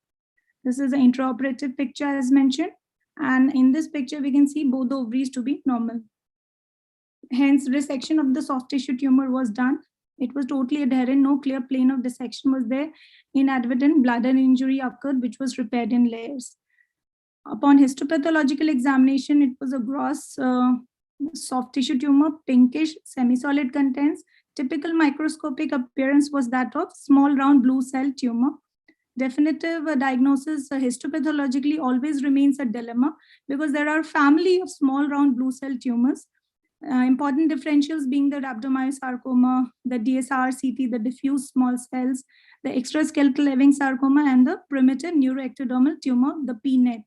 This is an intraoperative picture as mentioned. And in this picture, we can see both the ovaries to be normal. Hence, resection of the soft tissue tumor was done. It was totally adherent, no clear plane of dissection was there. Inadvertent bladder injury occurred, which was repaired in layers. Upon histopathological examination, it was a gross soft tissue tumor, pinkish, semi-solid contents. Typical microscopic appearance was that of small round blue cell tumor. Definitive diagnosis histopathologically always remains a dilemma because there are family of small round blue cell tumors. Important differentials being the rhabdomyosarcoma, the DSR-CT, the diffuse small cells, the extraskeletal Ewing sarcoma, and the primitive neuroectodermal tumor, the PNET.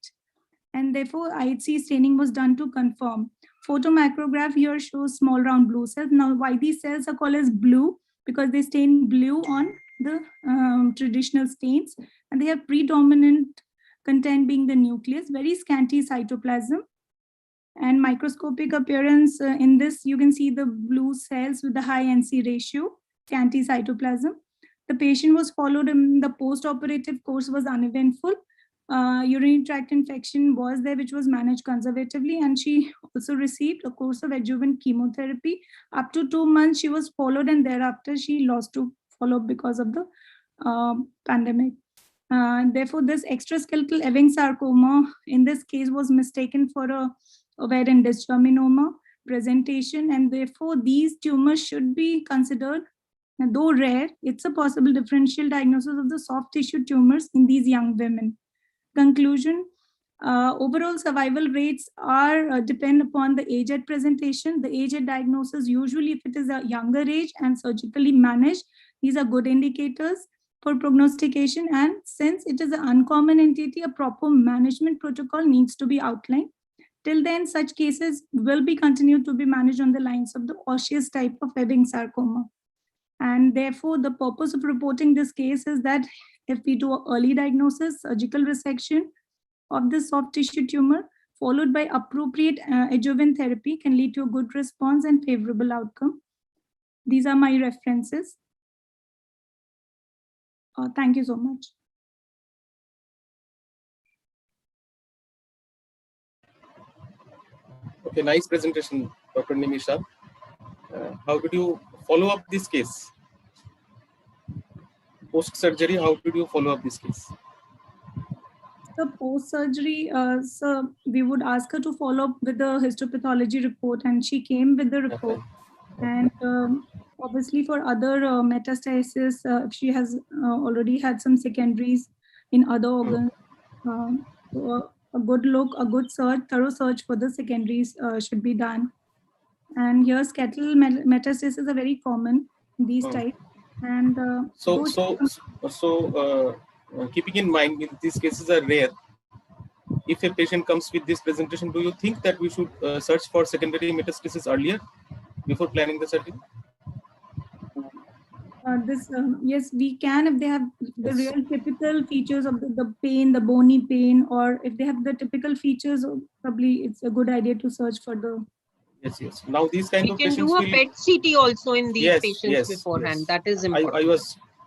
And therefore, IHC staining was done to confirm. Photomicrograph here shows small round blue cells. Now, why these cells are called as blue? Because they stain blue on the traditional stains, and they have predominant content being the nucleus, very scanty cytoplasm. And microscopic appearance in this, you can see the blue cells with the high NC ratio, scanty cytoplasm. The patient was followed in the post-operative course was uneventful. Urinary tract infection was there, which was managed conservatively, and she also received a course of adjuvant chemotherapy. Up to 2 months, she was followed, and thereafter she lost to follow-up because of the pandemic. Therefore, this extraskeletal Ewing sarcoma in this case was mistaken for a ovarian dysgerminoma presentation, and therefore these tumors should be considered And though rare, it's a possible differential diagnosis of the soft tissue tumors in these young women. Conclusion, overall survival rates are depend upon the age at presentation. The age at diagnosis, usually if it is a younger age and surgically managed, these are good indicators for prognostication. And since it is an uncommon entity, a proper management protocol needs to be outlined. Till then, such cases will be continued to be managed on the lines of the osseous type of Ewing sarcoma. And therefore, the purpose of reporting this case is that if we do early diagnosis, surgical resection of the soft tissue tumor, followed by appropriate adjuvant therapy, can lead to a good response and favorable outcome. These are my references. Thank you so much. Okay, nice presentation, Dr. Nimisha. How did you follow up this case? Post-surgery, how did you follow up this case? So post-surgery, so we would ask her to follow up with the histopathology report, and she came with the report. Okay. And obviously for other metastasis, if she has already had some secondaries in other organs, so a good look, a good search, thorough search for the secondaries should be done. And here skeletal metastases are very common in these types. And keeping in mind these cases are rare, if a patient comes with this presentation, do you think that we should search for secondary metastasis earlier before planning the surgery? Yes, we can if they have the real typical features of the pain, the bony pain, or if they have the typical features, probably it's a good idea to search for the. Yes. Now these kind of patients will... We can do a PET CT also in these patients beforehand. That is important.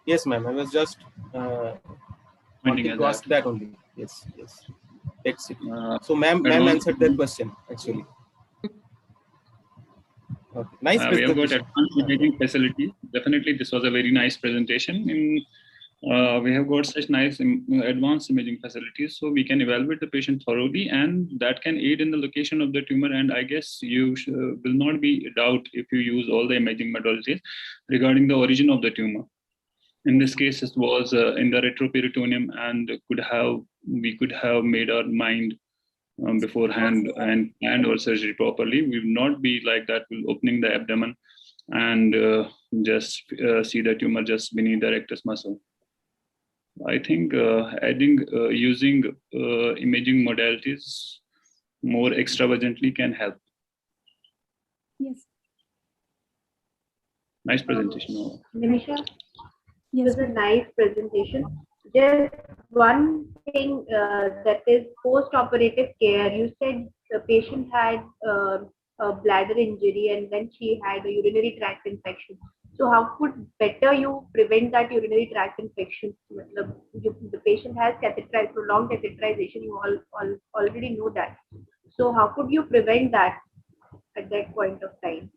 Yes, ma'am. I was just wanting to ask that only. Yes. PET CT. So ma'am answered that question actually. Okay. Nice we have got advanced imaging facilities. Definitely, this was a very nice presentation. We have got such nice advanced imaging facilities, so we can evaluate the patient thoroughly, and that can aid in the location of the tumor. And I guess you will not be doubt if you use all the imaging methodologies regarding the origin of the tumor. In this case, it was in the retroperitoneum, and we could have made our mind beforehand and planned our surgery properly. We will not be like that, we'll opening the abdomen and just see the tumor just beneath the rectus muscle. I think using imaging modalities more extravagantly can help. Yes. Nice presentation. Nimisha, yes, it was a nice presentation. Just one thing that is post-operative care. You said the patient had a bladder injury and then she had a urinary tract infection. So how could better you prevent that urinary tract infection? The patient has prolonged catheterization. You all already know that. So how could you prevent that at that point of time?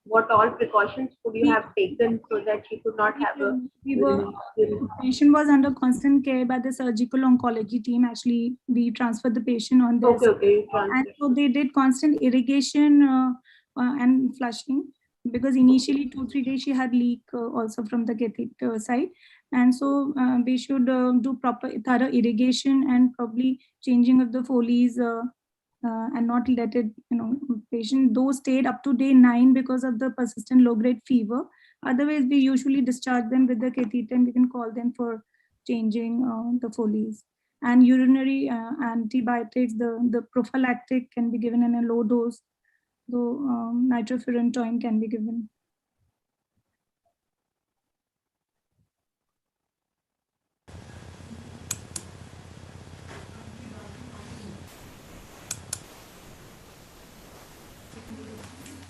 What all precautions could you have taken so that she could not have a the patient was under constant care by the surgical oncology team. Actually, we transferred the patient on this. Okay. And so they did constant irrigation and flushing, because initially 2-3 days she had leak also from the catheter side. And so we should do proper thorough irrigation and probably changing of the Foley's and not let it, patient though stayed up to day 9 because of the persistent low-grade fever. Otherwise, we usually discharge them with the catheter and we can call them for changing the Foley's. And urinary antibiotics, the prophylactic can be given in a low dose, though nitrofurantoin can be given.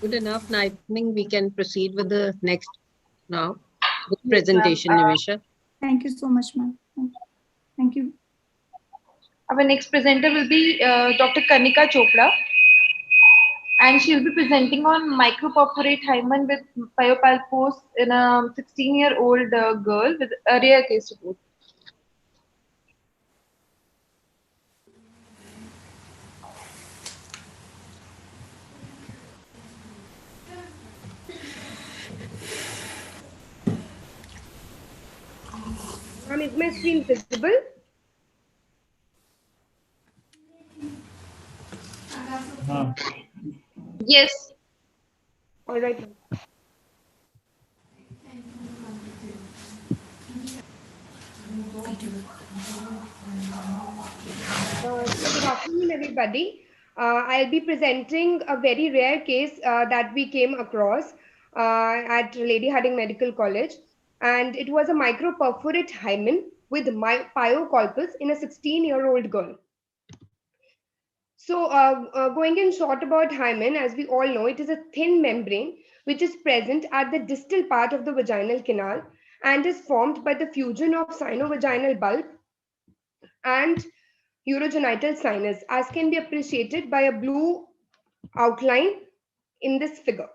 Good enough. Now, I think we can proceed with the next presentation, Nimisha. Thank you so much, ma'am. Thank you. Our next presenter will be Dr. Kanika Chopra, and she will be presenting on micropurpurate hymen with pyopalpose in a 16-year-old girl with a rare case report. Is my screen visible? Yes. All right. Good afternoon, everybody. I'll be presenting a very rare case that we came across at Lady Hardinge Medical College. And it was a microperforate hymen with pyocolpus in a 16-year-old girl. So going in short about hymen, as we all know, it is a thin membrane which is present at the distal part of the vaginal canal and is formed by the fusion of sinovaginal bulb and urogenital sinus, as can be appreciated by a blue outline in this figure.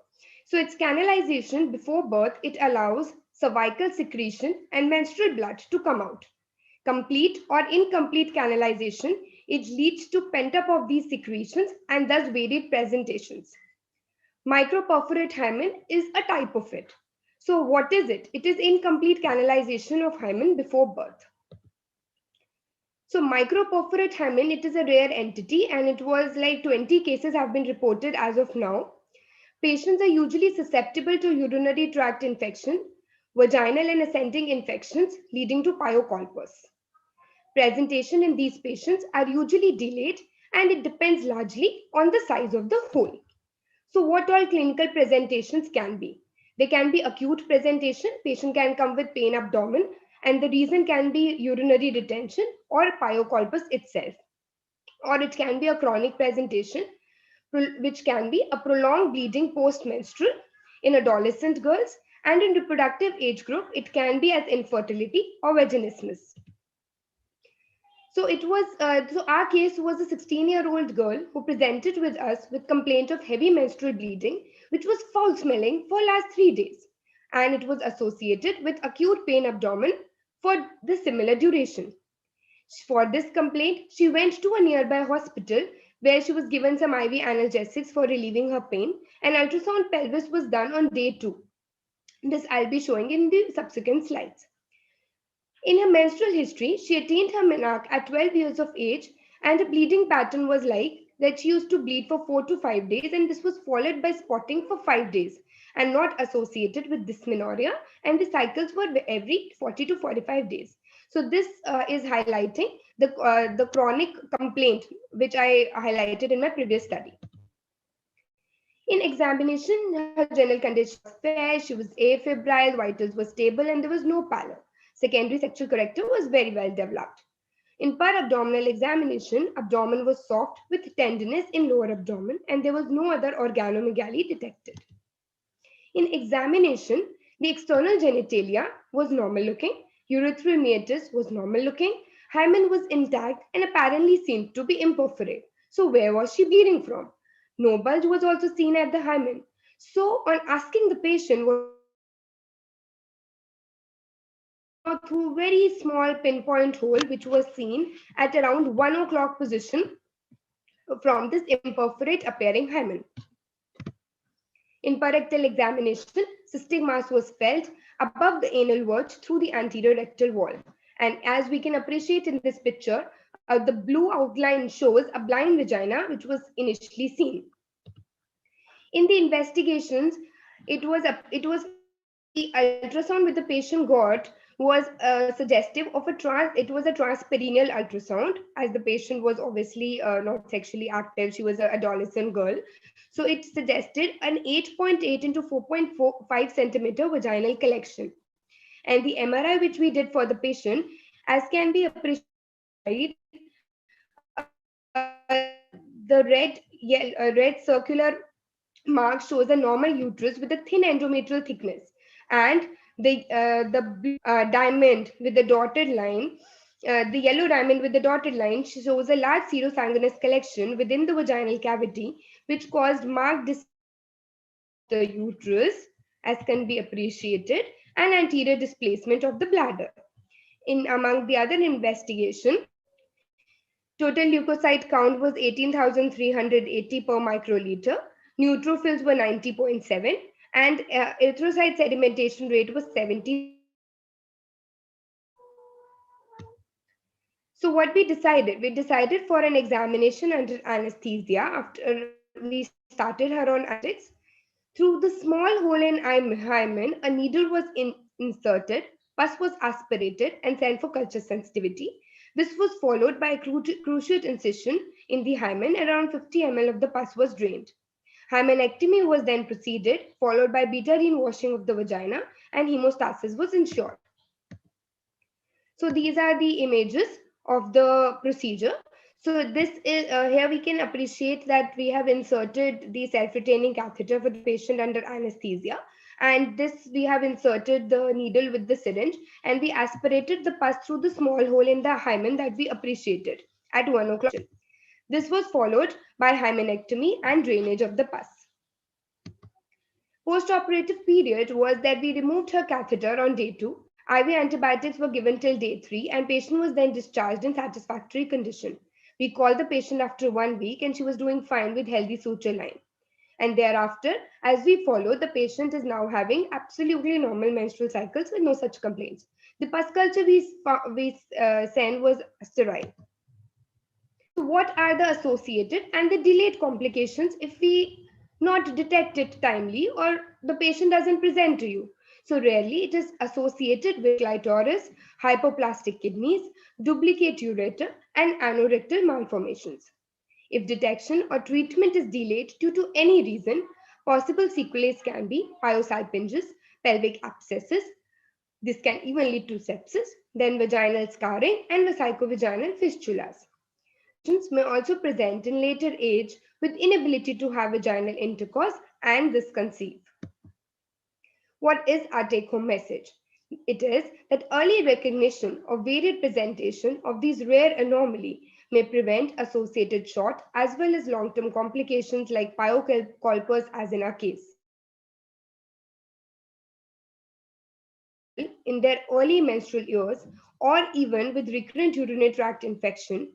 So its canalization before birth, it allows cervical secretion and menstrual blood to come out. Complete or incomplete canalization, it leads to pent-up of these secretions and thus varied presentations. Microperforate hymen is a type of it. So what is it? It is incomplete canalization of hymen before birth. So microperforate hymen, it is a rare entity and it was like 20 cases have been reported as of now. Patients are usually susceptible to urinary tract infection, vaginal and ascending infections leading to pyocolpus. Presentation in these patients are usually delayed and it depends largely on the size of the hole. So what all clinical presentations can be? They can be acute presentation, patient can come with pain abdomen and the reason can be urinary retention or pyocolpus itself. Or it can be a chronic presentation which can be a prolonged bleeding post-menstrual in adolescent girls, and in reproductive age group, it can be as infertility or vaginismus. So our case was a 16-year-old girl who presented with us with complaint of heavy menstrual bleeding, which was foul smelling for last 3 days. And it was associated with acute pain abdomen for the similar duration. For this complaint, she went to a nearby hospital where she was given some IV analgesics for relieving her pain, and ultrasound pelvis was done on day 2. This I'll be showing in the subsequent slides. In her menstrual history, she attained her menarche at 12 years of age, and the bleeding pattern was like that she used to bleed for 4 to 5 days, and this was followed by spotting for 5 days and not associated with dysmenorrhea, and the cycles were every 40 to 45 days. So this is highlighting the chronic complaint which I highlighted in my previous study. In examination, her general condition was fair, she was afebrile, vitals were stable, and there was no pallor. Secondary sexual corrector was very well developed. In per-abdominal examination, abdomen was soft with tenderness in lower abdomen, and there was no other organomegaly detected. In examination, the external genitalia was normal looking, urethral meatus was normal looking, hymen was intact and apparently seemed to be imperforate. So where was she bleeding from? No bulge was also seen at the hymen. So on asking the patient through very small pinpoint hole which was seen at around 1 o'clock position from this imperforate appearing hymen. In rectal examination, cystic mass was felt above the anal verge through the anterior rectal wall. And as we can appreciate in this picture, the blue outline shows a blind vagina which was initially seen. In the investigations, it was the ultrasound which the patient got was suggestive of a transperineal ultrasound, as the patient was obviously not sexually active. She was an adolescent girl. So it suggested an 8.8 into 4.45 centimeter vaginal collection. And the MRI which we did for the patient, as can be appreciated, the red circular mark shows a normal uterus with a thin endometrial thickness, and the diamond with the dotted line, the yellow diamond with the dotted line shows a large serosanguinous collection within the vaginal cavity, which caused marked the uterus, as can be appreciated, and anterior displacement of the bladder. Among the other investigation, total leukocyte count was 18,380 per microliter. Neutrophils were 90.7, and erythrocyte sedimentation rate was 70. So what we decided for an examination under anesthesia after we started her on antibiotics. Through the small hole in hymen, a needle was inserted, pus was aspirated and sent for culture sensitivity. This was followed by a cruciate incision in the hymen. Around 50 ml of the pus was drained. Hymenectomy was then proceeded, followed by betadine washing of the vagina, and hemostasis was ensured. So these are the images of the procedure. So this is here we can appreciate that we have inserted the self-retaining catheter for the patient under anesthesia, and this we have inserted the needle with the syringe, and we aspirated the pus through the small hole in the hymen that we appreciated at 1 o'clock. This was followed by hymenectomy and drainage of the pus. Post-operative period was that we removed her catheter on day 2. IV antibiotics were given till day 3, and patient was then discharged in satisfactory condition. We called the patient after 1 week, and she was doing fine with healthy suture line. And thereafter, as we follow, the patient is now having absolutely normal menstrual cycles with no such complaints. The pus culture we sent was sterile. So what are the associated and the delayed complications if we not detect it timely or the patient doesn't present to you? So rarely it is associated with clitoris, hypoplastic kidneys, duplicate ureter, and anorectal malformations. If detection or treatment is delayed due to any reason, possible sequelae can be pyosalpinges, pelvic abscesses. This can even lead to sepsis, then vaginal scarring and vesicovaginal fistulas. Patients may also present in later age with inability to have vaginal intercourse and thus conceive. What is our take-home message? It is that early recognition of varied presentation of these rare anomalies may prevent associated short as well as long-term complications like pyocolpos as in our case. In their early menstrual years or even with recurrent urinary tract infection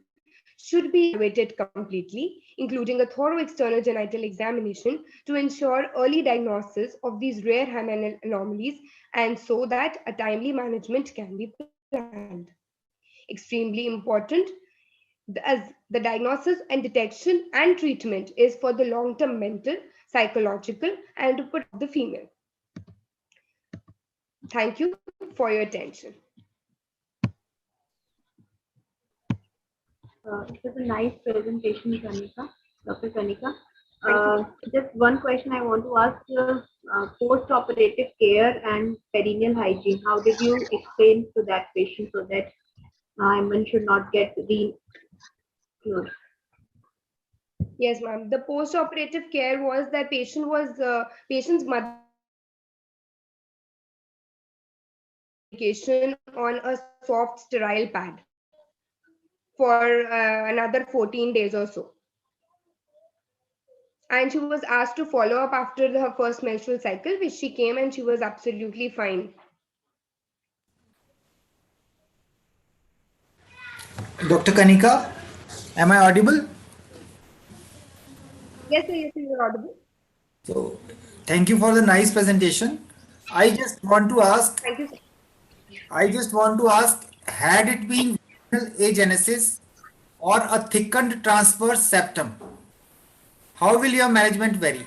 should be evaluated completely, including a thorough external genital examination to ensure early diagnosis of these rare hymenal anomalies and so that a timely management can be planned. Extremely important, as the diagnosis and detection and treatment is for the long-term mental, psychological, and to protect the female. Thank you for your attention. It was a nice presentation, Kanika, Dr. Kanika. Just one question I want to ask, post-operative care and perineal hygiene. How did you explain to that patient so that hymen should not get re-cured? Yes, ma'am. The post-operative care was that patient's mother on a soft sterile pad for another 14 days or so. And she was asked to follow up after her first menstrual cycle, which she came and she was absolutely fine. Dr. Kanika, am I audible? Yes, sir, yes, you are audible. So, thank you for the nice presentation. I just want to ask, Thank you, sir. had it been vaginal agenesis or a thickened transverse septum, how will your management vary?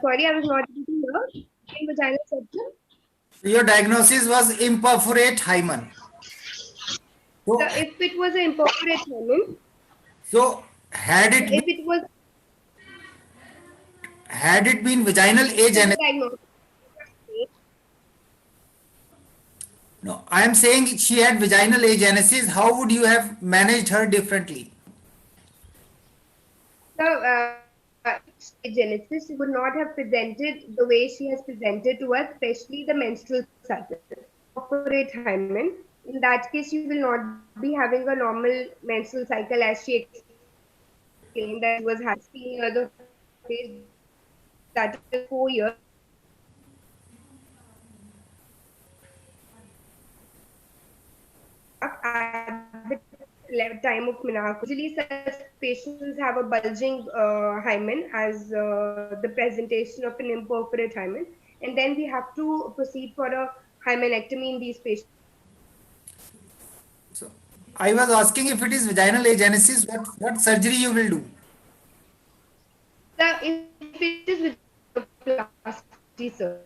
Sorry, I was not able to hear. In vaginal septum? Your diagnosis was imperforate hymen. So, If it was an imperforate hymen, so had it if it was been vaginal agenesis? diagnosis. No, I am saying she had vaginal agenesis. How would you have managed her differently? So, genesis, she would not have presented the way she has presented to us, especially the menstrual cycle. Operate hymen. In that case, she will not be having a normal menstrual cycle as she explained that she was having 16 years of age, that is 4 years. At the time of menarche. Usually such patients have a bulging hymen as the presentation of an imperforate hymen, and then we have to proceed for a hymenectomy in these patients. I was asking if it is vaginal agenesis, what surgery you will do? Sir, if it is vaginoplasty, sir.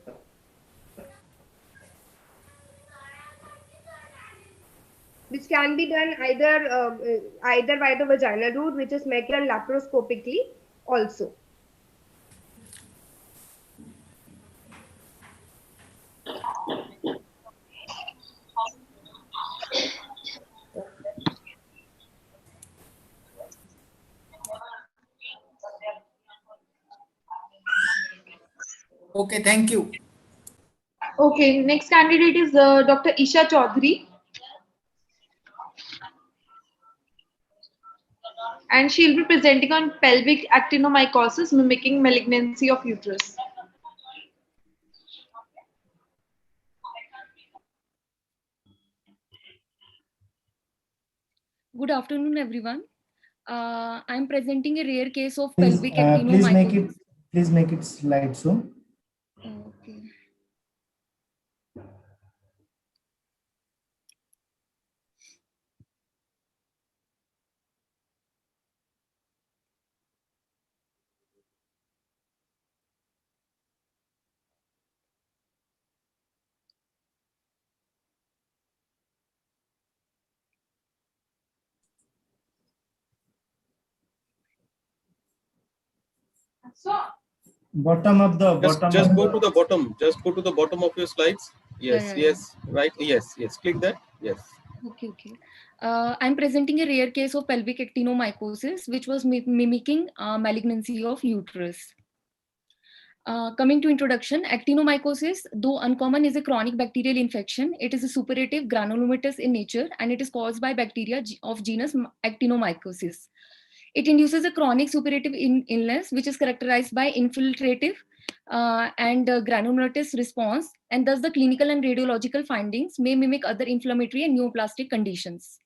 Which can be done either by the vaginal route, which is mecha and laparoscopically also. Okay, thank you. Okay, next candidate is Dr. Isha Chaudhary. And she'll be presenting on pelvic actinomycosis mimicking malignancy of uterus. Good afternoon, everyone. I'm presenting a rare case of Please, pelvic please actinomycosis. make it slide show. Okay. Bottom of the Just go to the bottom. Just go to the bottom of your slides. Yes, Yeah. yes, right. Yes, yes. Click that. Yes. Okay. I'm presenting a rare case of pelvic actinomycosis, which was mimicking malignancy of uterus. Coming to introduction, actinomycosis, though uncommon, is a chronic bacterial infection. It is a suppurative granulomatous in nature, and it is caused by bacteria of genus Actinomycosis. It induces a chronic suppurative illness, which is characterized by infiltrative and granulomatous response, and thus the clinical and radiological findings may mimic other inflammatory and neoplastic conditions.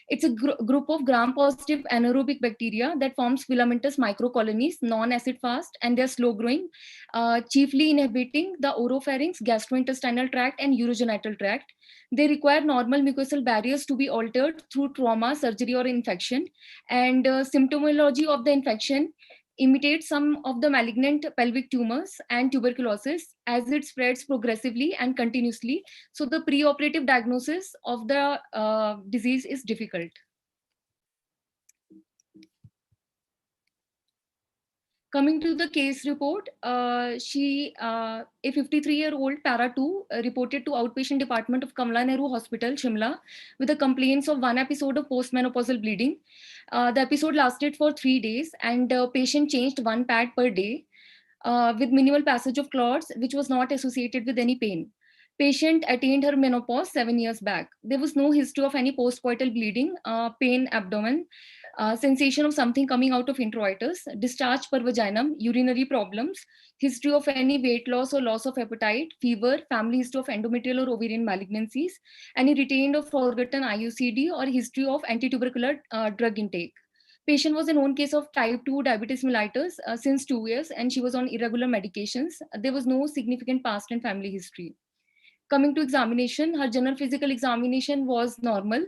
It's a group of gram-positive anaerobic bacteria that forms filamentous microcolonies, non-acid fast, and they're slow-growing, chiefly inhabiting the oropharynx, gastrointestinal tract, and urogenital tract. They require normal mucosal barriers to be altered through trauma, surgery, or infection. And symptomology of the infection imitates some of the malignant pelvic tumors and tuberculosis as it spreads progressively and continuously. So the preoperative diagnosis of the disease is difficult. Coming to the case report, a 53-year-old para 2 reported to outpatient department of Kamala Nehru Hospital, Shimla, with the complaints of one episode of postmenopausal bleeding. The episode lasted for 3 days, and the patient changed one pad per day with minimal passage of clots, which was not associated with any pain. Patient attained her menopause 7 years back. There was no history of any postcoital bleeding, pain, abdomen, sensation of something coming out of introitus, discharge per vaginum, urinary problems, history of any weight loss or loss of appetite, fever, family history of endometrial or ovarian malignancies, any retained or forgotten IUCD, or history of antitubercular drug intake. Patient was a known case of type 2 diabetes mellitus since 2 years, and she was on irregular medications. There was no significant past and family history. Coming to examination, her general physical examination was normal.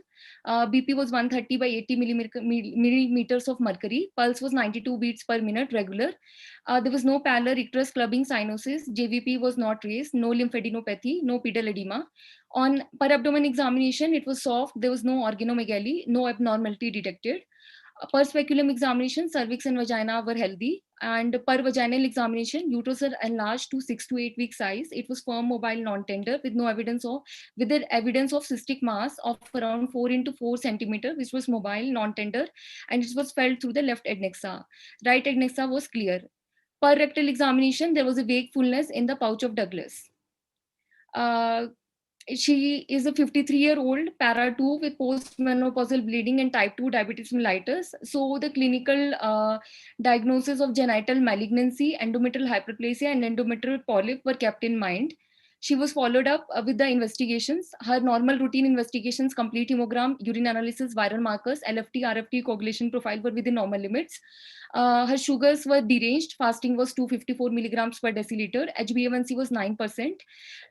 BP was 130 by 80 millimeters of mercury. Pulse was 92 beats per minute, regular. There was no pallor, icterus, clubbing, cyanosis. JVP was not raised, no lymphadenopathy, no pedal edema. On per abdomen examination, it was soft. There was no organomegaly, no abnormality detected. Per speculum examination, cervix and vagina were healthy, and per vaginal examination, uterus are enlarged to 6 to 8 week size. It was firm, mobile, non-tender, with no evidence of cystic mass of around 4 into 4 centimeter, which was mobile, non-tender, and it was felt through the left adnexa. Right adnexa was clear. Per rectal examination, there was a vague fullness in the pouch of Douglas. She is a 53-year-old para 2 with postmenopausal bleeding and type 2 diabetes mellitus. So the clinical diagnosis of genital malignancy, endometrial hyperplasia, and endometrial polyp were kept in mind. She was followed up with the investigations. Her normal routine investigations, complete hemogram, urine analysis, viral markers, LFT, RFT, coagulation profile were within normal limits. Her sugars were deranged. Fasting was 254 milligrams per deciliter. HbA1c was 9%.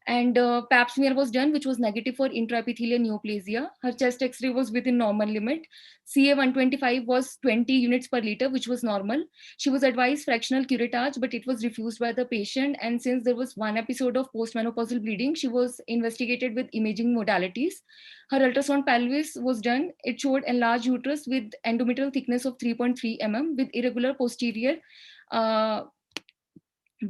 And pap smear was done, which was negative for intraepithelial neoplasia. Her chest X-ray was within normal limit. Ca-125 was 20 units per liter, which was normal. She was advised fractional curettage, but it was refused by the patient. And since there was one episode of postmenopausal bleeding, she was investigated with imaging modalities. Her ultrasound pelvis was done. It showed enlarged uterus with endometrial thickness of 3.3 mm with irregular posterior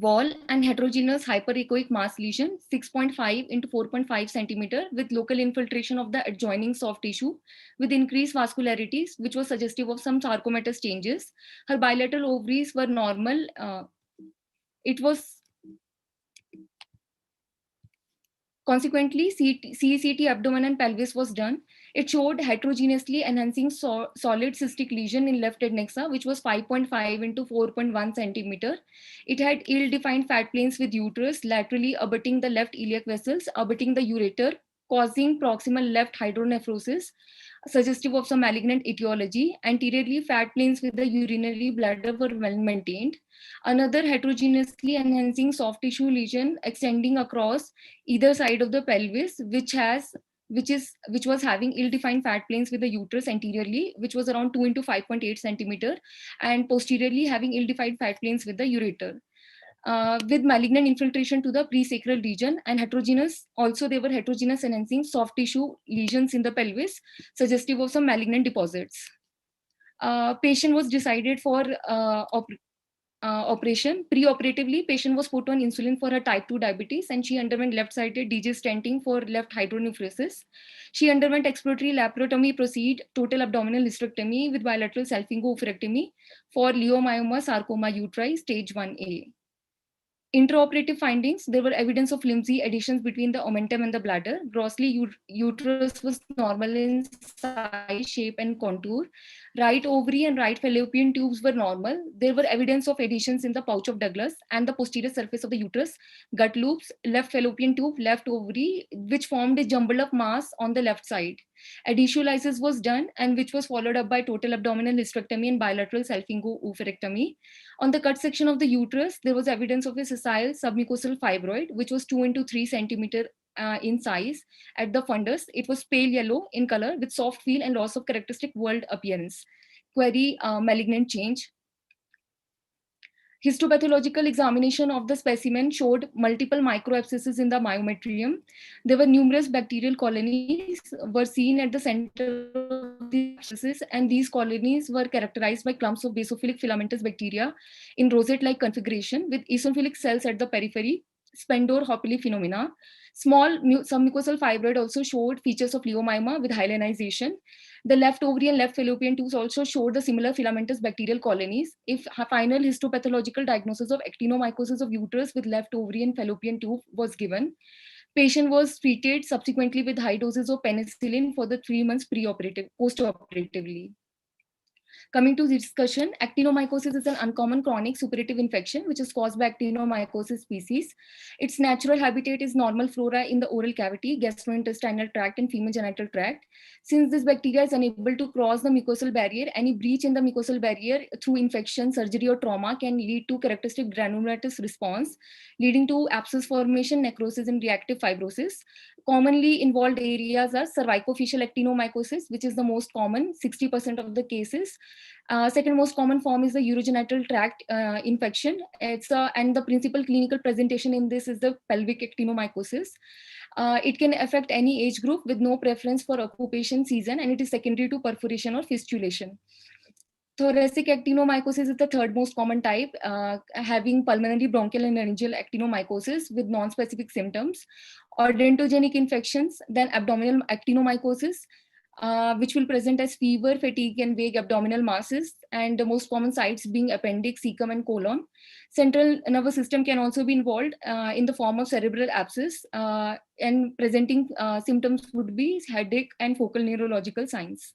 wall and heterogeneous hyperechoic mass lesion 6.5 into 4.5 centimeter with local infiltration of the adjoining soft tissue with increased vascularities, which was suggestive of some sarcomatous changes. Her bilateral ovaries were normal. It was Consequently, CECT abdomen and pelvis was done. It showed heterogeneously enhancing solid cystic lesion in left adnexa, which was 5.5 into 4.1 centimeter. It had ill-defined fat planes with uterus laterally abutting the left iliac vessels, abutting the ureter, causing proximal left hydronephrosis, suggestive of some malignant etiology. Anteriorly, fat planes with the urinary bladder were well maintained. Another heterogeneously enhancing soft tissue lesion extending across either side of the pelvis, which was having ill-defined fat planes with the uterus anteriorly, which was around 2 into 5.8 centimeter, and posteriorly having ill-defined fat planes with the ureter. With malignant infiltration to the presacral region and heterogeneous, also there were heterogeneous enhancing soft tissue lesions in the pelvis, suggestive of some malignant deposits. Patient was decided for operation. Pre-operatively, patient was put on insulin for her type 2 diabetes and she underwent left-sided DJ stenting for left hydronephrosis. She underwent exploratory laparotomy proceed, total abdominal hysterectomy with bilateral salpingo-oophorectomy for leiomyoma sarcoma uteri stage 1A. Intraoperative findings, there were evidence of flimsy adhesions between the omentum and the bladder. Grossly, uterus was normal in size, shape, and contour. Right ovary and right fallopian tubes were normal. There were evidence of adhesions in the pouch of Douglas and the posterior surface of the uterus, gut loops, left fallopian tube, left ovary, which formed a jumble of mass on the left side. Adhesiolysis was done and which was followed up by total abdominal hysterectomy and bilateral salpingo-oophorectomy. On the cut section of the uterus, there was evidence of a sessile submucosal fibroid, which was 2 into 3 centimeter in size. At the fundus, it was pale yellow in color with soft feel and loss of characteristic whorled appearance. Query malignant change. Histopathological examination of the specimen showed multiple microabscesses in the myometrium. There were numerous bacterial colonies were seen at the center of the abscesses, and these colonies were characterized by clumps of basophilic filamentous bacteria in rosette-like configuration with eosinophilic cells at the periphery, Spendor-Hoppeli phenomena. Small submucosal fibroid also showed features of leiomyoma with hyalinization. The left ovary and left fallopian tubes also showed the similar filamentous bacterial colonies. If a final histopathological diagnosis of actinomycosis of uterus with left ovary and fallopian tube was given, patient was treated subsequently with high doses of penicillin for the 3 months post-operatively. Coming to the discussion, actinomycosis is an uncommon chronic suppurative infection which is caused by actinomycosis species. Its natural habitat is normal flora in the oral cavity, gastrointestinal tract, and female genital tract. Since this bacteria is unable to cross the mucosal barrier, any breach in the mucosal barrier through infection, surgery, or trauma can lead to characteristic granulomatous response, leading to abscess formation, necrosis, and reactive fibrosis. Commonly involved areas are cervicofacial actinomycosis, which is the most common, 60% of the cases. Second most common form is the urogenital tract infection. And the principal clinical presentation in this is the pelvic actinomycosis. It can affect any age group with no preference for occupation season, and it is secondary to perforation or fistulation. Thoracic actinomycosis is the third most common type, having pulmonary, bronchial, and laryngeal actinomycosis with non-specific symptoms. Odontogenic infections, then abdominal actinomycosis, which will present as fever, fatigue, and vague abdominal masses, and the most common sites being appendix, cecum, and colon. Central nervous system can also be involved in the form of cerebral abscess, and presenting symptoms would be headache and focal neurological signs.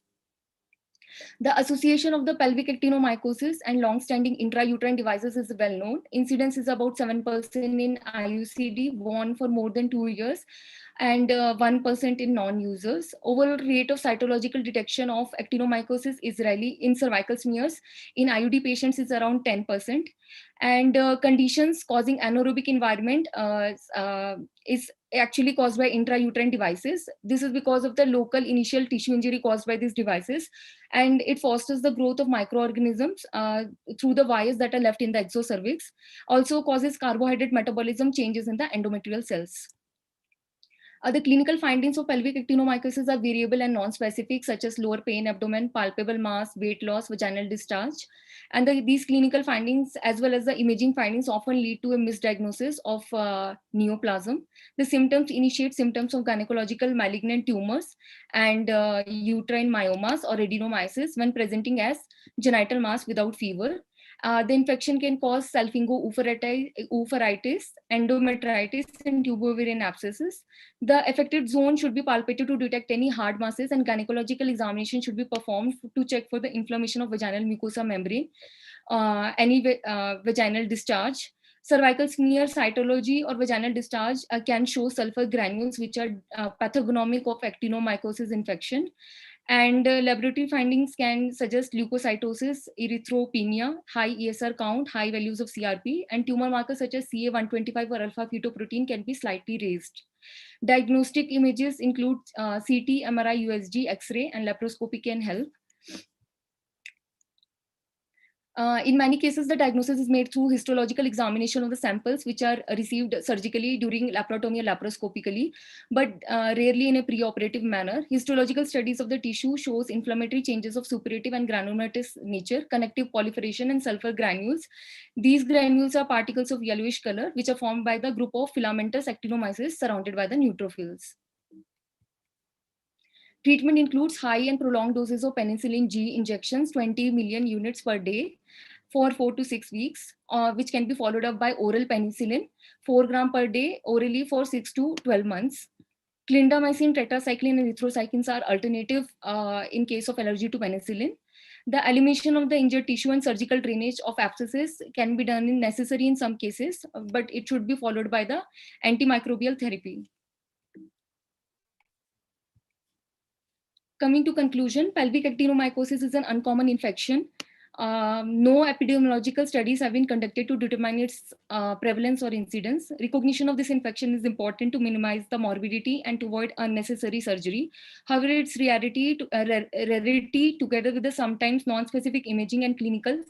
The association of the pelvic actinomycosis and long-standing intrauterine devices is well known. Incidence is about 7% in IUCD, worn for more than 2 years, and 1% in non-users. Overall rate of cytological detection of actinomycosis Israeli in cervical smears in IUD patients is around 10%. And conditions causing anaerobic environment is actually caused by intrauterine devices. This is because of the local initial tissue injury caused by these devices, and it fosters the growth of microorganisms through the wires that are left in the exocervix. Also causes carbohydrate metabolism changes in the endometrial cells. The clinical findings of pelvic actinomycosis are variable and non-specific, such as lower pain, abdomen, palpable mass, weight loss, vaginal discharge. And these clinical findings, as well as the imaging findings, often lead to a misdiagnosis of neoplasm. The symptoms initiate symptoms of gynecological malignant tumors and uterine myomas or adenomyosis when presenting as genital mass without fever. The infection can cause salpingo-oophorytitis, endometritis, and tubo-ovarian abscesses. The affected zone should be palpated to detect any hard masses, and gynecological examination should be performed to check for the inflammation of vaginal mucosa membrane, any vaginal discharge. Cervical smear cytology or vaginal discharge can show sulfur granules, which are pathognomic of actinomycosis infection. And laboratory findings can suggest leukocytosis, erythropenia, high ESR count, high values of CRP, and tumor markers such as CA125 or alpha-fetoprotein can be slightly raised. Diagnostic images include CT, MRI, USG, X-ray, and laparoscopy can help. In many cases, the diagnosis is made through histological examination of the samples, which are received surgically during laparotomy or laparoscopically, but rarely in a preoperative manner. Histological studies of the tissue shows inflammatory changes of suppurative and granulomatous nature, connective proliferation, and sulfur granules. These granules are particles of yellowish color, which are formed by the group of filamentous actinomyces surrounded by the neutrophils. Treatment includes high and prolonged doses of penicillin G injections, 20 million units per day for 4 to 6 weeks, which can be followed up by oral penicillin, 4 grams per day orally for 6 to 12 months. Clindamycin, tetracycline, and erythrocyclines are alternative in case of allergy to penicillin. The elimination of the injured tissue and surgical drainage of abscesses can be done necessary in some cases, but it should be followed by the antimicrobial therapy. Coming to conclusion, pelvic actinomycosis is an uncommon infection. No epidemiological studies have been conducted to determine its prevalence or incidence. Recognition of this infection is important to minimize the morbidity and to avoid unnecessary surgery. However, its rarity together with the sometimes non-specific imaging and clinical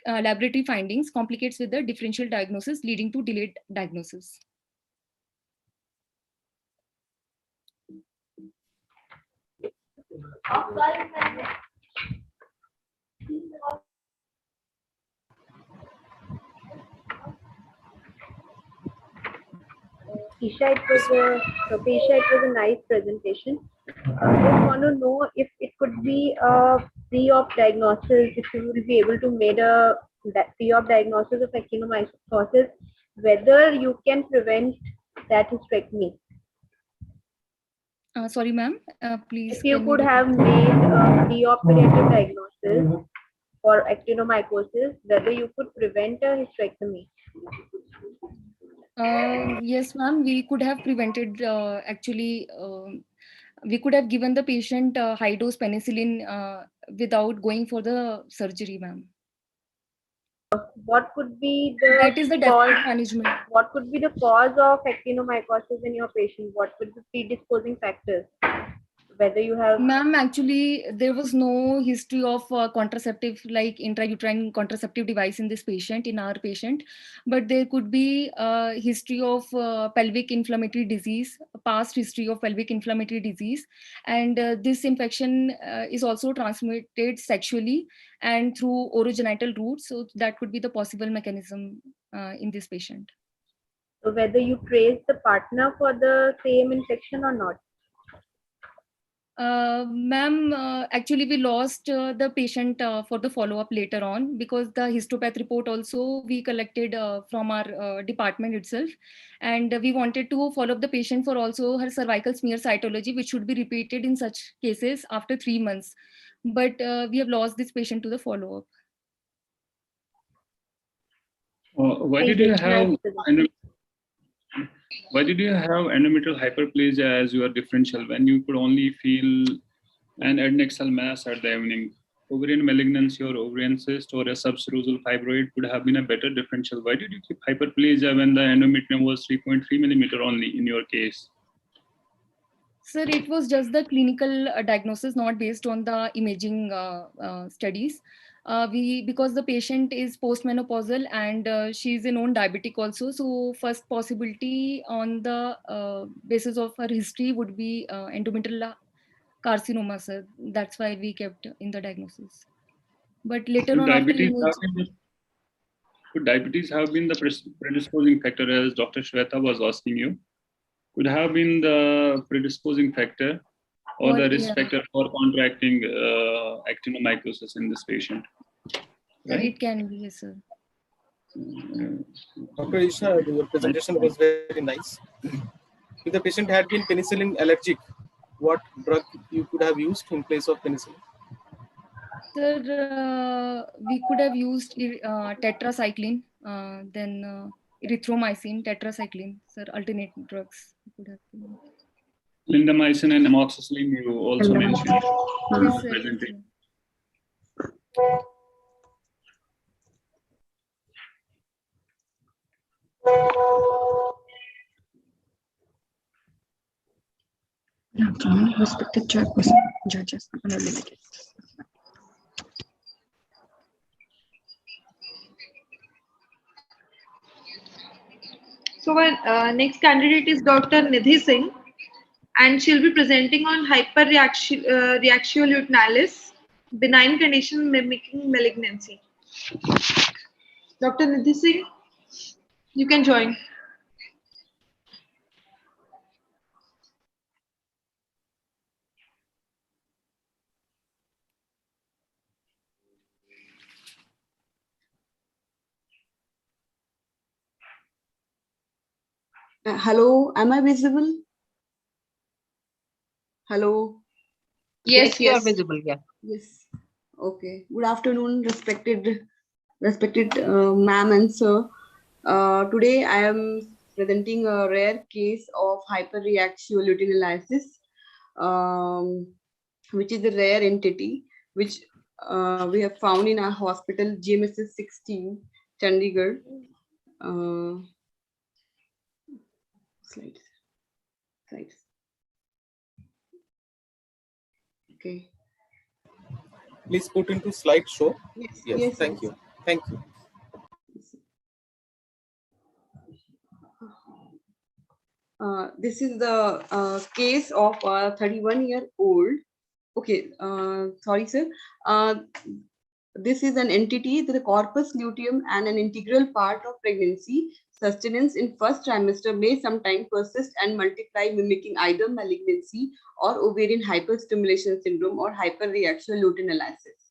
laboratory findings complicates with the differential diagnosis, leading to delayed diagnosis. Isha, it was a nice presentation. Just want to know if it could be a pre-op diagnosis, if you will be able to make a pre-op diagnosis of actinomycosis, whether you can prevent that hysterectomy. Sorry, ma'am, please. If you could have made a pre-operative diagnosis for actinomycosis, whether you could prevent a hysterectomy. Yes, ma'am, we could have prevented, we could have given the patient high dose penicillin without going for the surgery, ma'am. What could be the that is the definite management. What could be the cause of actinomycosis in your patient? What could be predisposing factors? Whether you have, ma'am, actually there was no history of contraceptive, like intrauterine contraceptive device in this patient, in our patient, but there could be a history of pelvic inflammatory disease, a past history of pelvic inflammatory disease, and this infection is also transmitted sexually and through orogenital routes, so that could be the possible mechanism in this patient. So whether you trace the partner for the same infection or not? Ma'am, actually we lost the patient for the follow-up later on, because the histopath report also we collected from our department itself, and we wanted to follow up the patient for also her cervical smear cytology, which should be repeated in such cases after 3 months. But we have lost this patient to the follow-up. Why did you have Why did you have endometrial hyperplasia as your differential when you could only feel an adnexal mass at the evening? Ovarian malignancy or ovarian cyst or a subserosal fibroid could have been a better differential. Why did you keep hyperplasia when the endometrium was 3.3 millimeter only in your case? Sir, it was just the clinical diagnosis, not based on the imaging studies. Because the patient is postmenopausal and she is a known diabetic also. So first possibility on the basis of her history would be endometrial carcinoma, sir. That's why we kept in the diagnosis. But later Could on after diabetes have been the predisposing factor, as Dr. Shweta was asking you? Could have been the predisposing factor or the risk factor for contracting actinomycosis in this patient? Right? It can be, yes, sir. Dr. Isha, your presentation was very nice. If the patient had been penicillin allergic, what drug you could have used in place of penicillin? Sir, we could have used tetracycline, then erythromycin, tetracycline, sir, alternate drugs. Clindamycin and amoxicillin you also mentioned. Yes, sir. Yes, sir. Respected chairperson, judges, and delegates. So our next candidate is Dr. Nidhi Singh, and she'll be presenting on hyperreactio luteinalis, benign condition mimicking malignancy. Dr. Nidhi Singh, you can join. Hello, am I visible? Hello. Yes, you are visible. Yeah. Yes. Okay. Good afternoon, respected ma'am and sir. Today I am presenting a rare case of hyperreactio luteinalysis, which is a rare entity which we have found in our hospital GMSS 16, Chandigarh. Slides. Okay. Please put into slideshow. Yes. Thank you. Thank you. This is the case of a 31-year-old. Okay, sorry, sir. This is an entity, the corpus luteum, and an integral part of pregnancy. Sustenance in first trimester may sometimes persist and multiply, mimicking either malignancy or ovarian hyperstimulation syndrome or hyperreactio luteinalysis.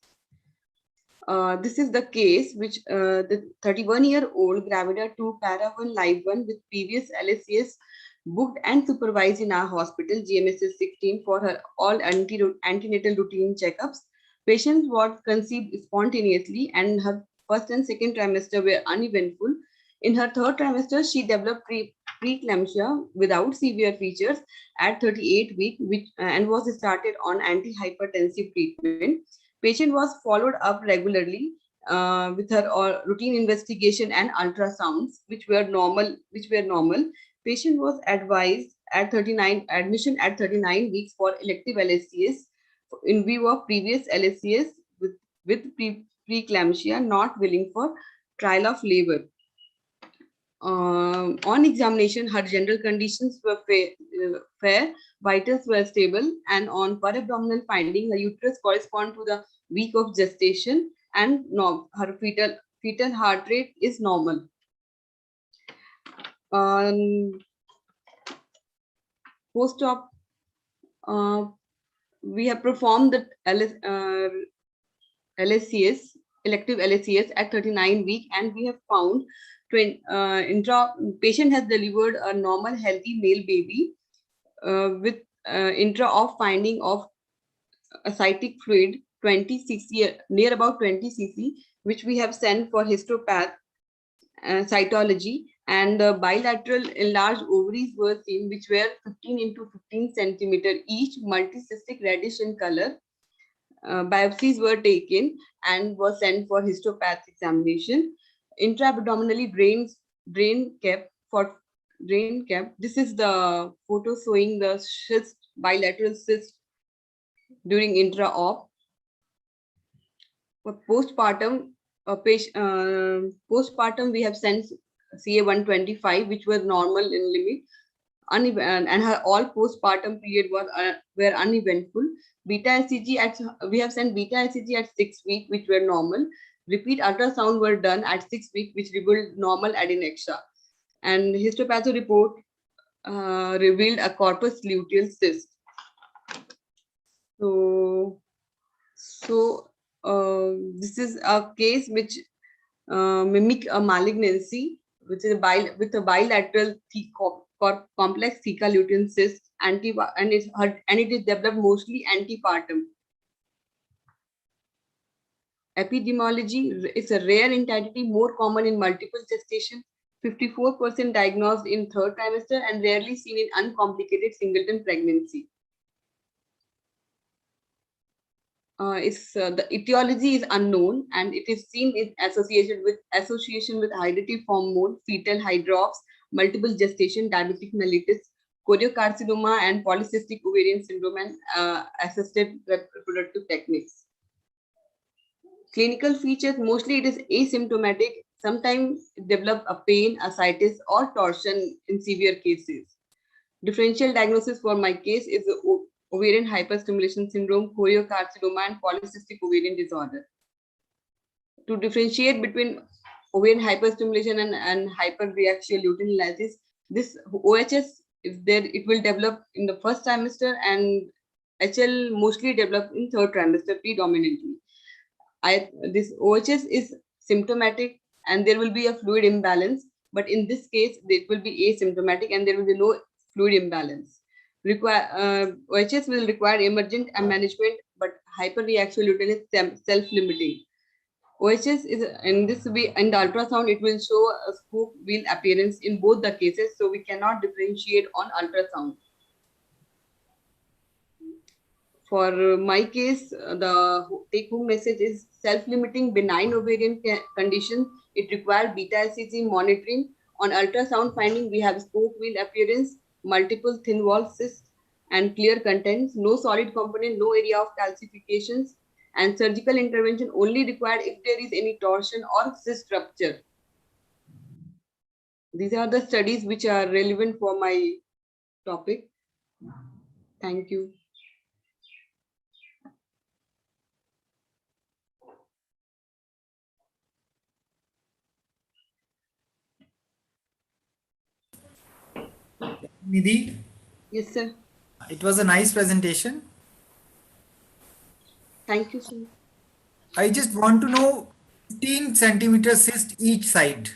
This is the case which the 31-year-old gravida 2 para 1 live 1 with previous LSCS booked and supervised in our hospital GMSS 16 for her all antenatal routine checkups. Patient was conceived spontaneously and her first and second trimester were uneventful. In her third trimester, she developed preeclampsia without severe features at 38 weeks, and was started on antihypertensive treatment. Patient was followed up regularly with her routine investigation and ultrasounds, which were normal. Patient was advised at admission at 39 weeks for elective LSCS in view of previous LSCS with preeclampsia, not willing for trial of labor. On examination, her general conditions were fair, vitals were stable, and on per abdominal finding, her uterus correspond to the week of gestation, and her fetal heart rate is normal. Post-op, we have performed the LSCS, elective LSCS at 39 weeks, and we have found patient has delivered a normal healthy male baby with intra of finding of ascitic fluid 20 cc, near about 20 cc, which we have sent for histopath cytology, and the bilateral enlarged ovaries were seen, which were 15 into 15 centimeter each, multicystic reddish in color. Biopsies were taken and were sent for histopath examination. Intra-abdominally drain cap. This is the photo showing the cyst, bilateral cyst during intra-op. For postpartum, postpartum we have sent CA125, which were normal in limit, and her all postpartum period were uneventful. Beta HCG we have sent beta HCG at 6 weeks, which were normal. Repeat ultrasound were done at 6 weeks, which revealed normal adnexa. And histopatho report revealed a corpus luteal cyst. So this is a case which mimic a malignancy, which is with a bilateral complex theca lutein cyst, and it is developed mostly antepartum. Epidemiology is a rare entity, more common in multiple gestation, 54% diagnosed in 3rd trimester, and rarely seen in uncomplicated singleton pregnancy. The etiology is unknown, and it is seen in association with hydrative form mode, fetal hydrops, multiple gestation, diabetic mellitus, choriocarcinoma, and polycystic ovarian syndrome, and assisted reproductive techniques. Clinical features, mostly it is asymptomatic. Sometimes it develops a pain, ascites, or torsion in severe cases. Differential diagnosis for my case is ovarian hyperstimulation syndrome, choriocarcinoma, and polycystic ovarian disorder. To differentiate between ovarian hyperstimulation and hyperreaxial lutein lysis, this OHS, if there, it will develop in the 1st trimester, and HL mostly develop in 3rd trimester predominantly. This OHS is symptomatic, and there will be a fluid imbalance, but in this case, it will be asymptomatic, and there will be no fluid imbalance. OHS will require emergent management, but hyperreaxial lutein is self-limiting. OHS is in this way, in the ultrasound, it will show a spoke wheel appearance in both the cases, so we cannot differentiate on ultrasound. For my case, the take-home message is self-limiting benign ovarian condition. It requires beta HCG monitoring. On ultrasound finding, we have spoke wheel appearance, multiple thin wall cysts, and clear contents, no solid component, no area of calcifications, and surgical intervention only required if there is any torsion or cyst rupture. These are the studies which are relevant for my topic. Thank you. Nidhi? Yes, sir. It was a nice presentation. Thank you, sir. I just want to know 15 centimeter cyst each side.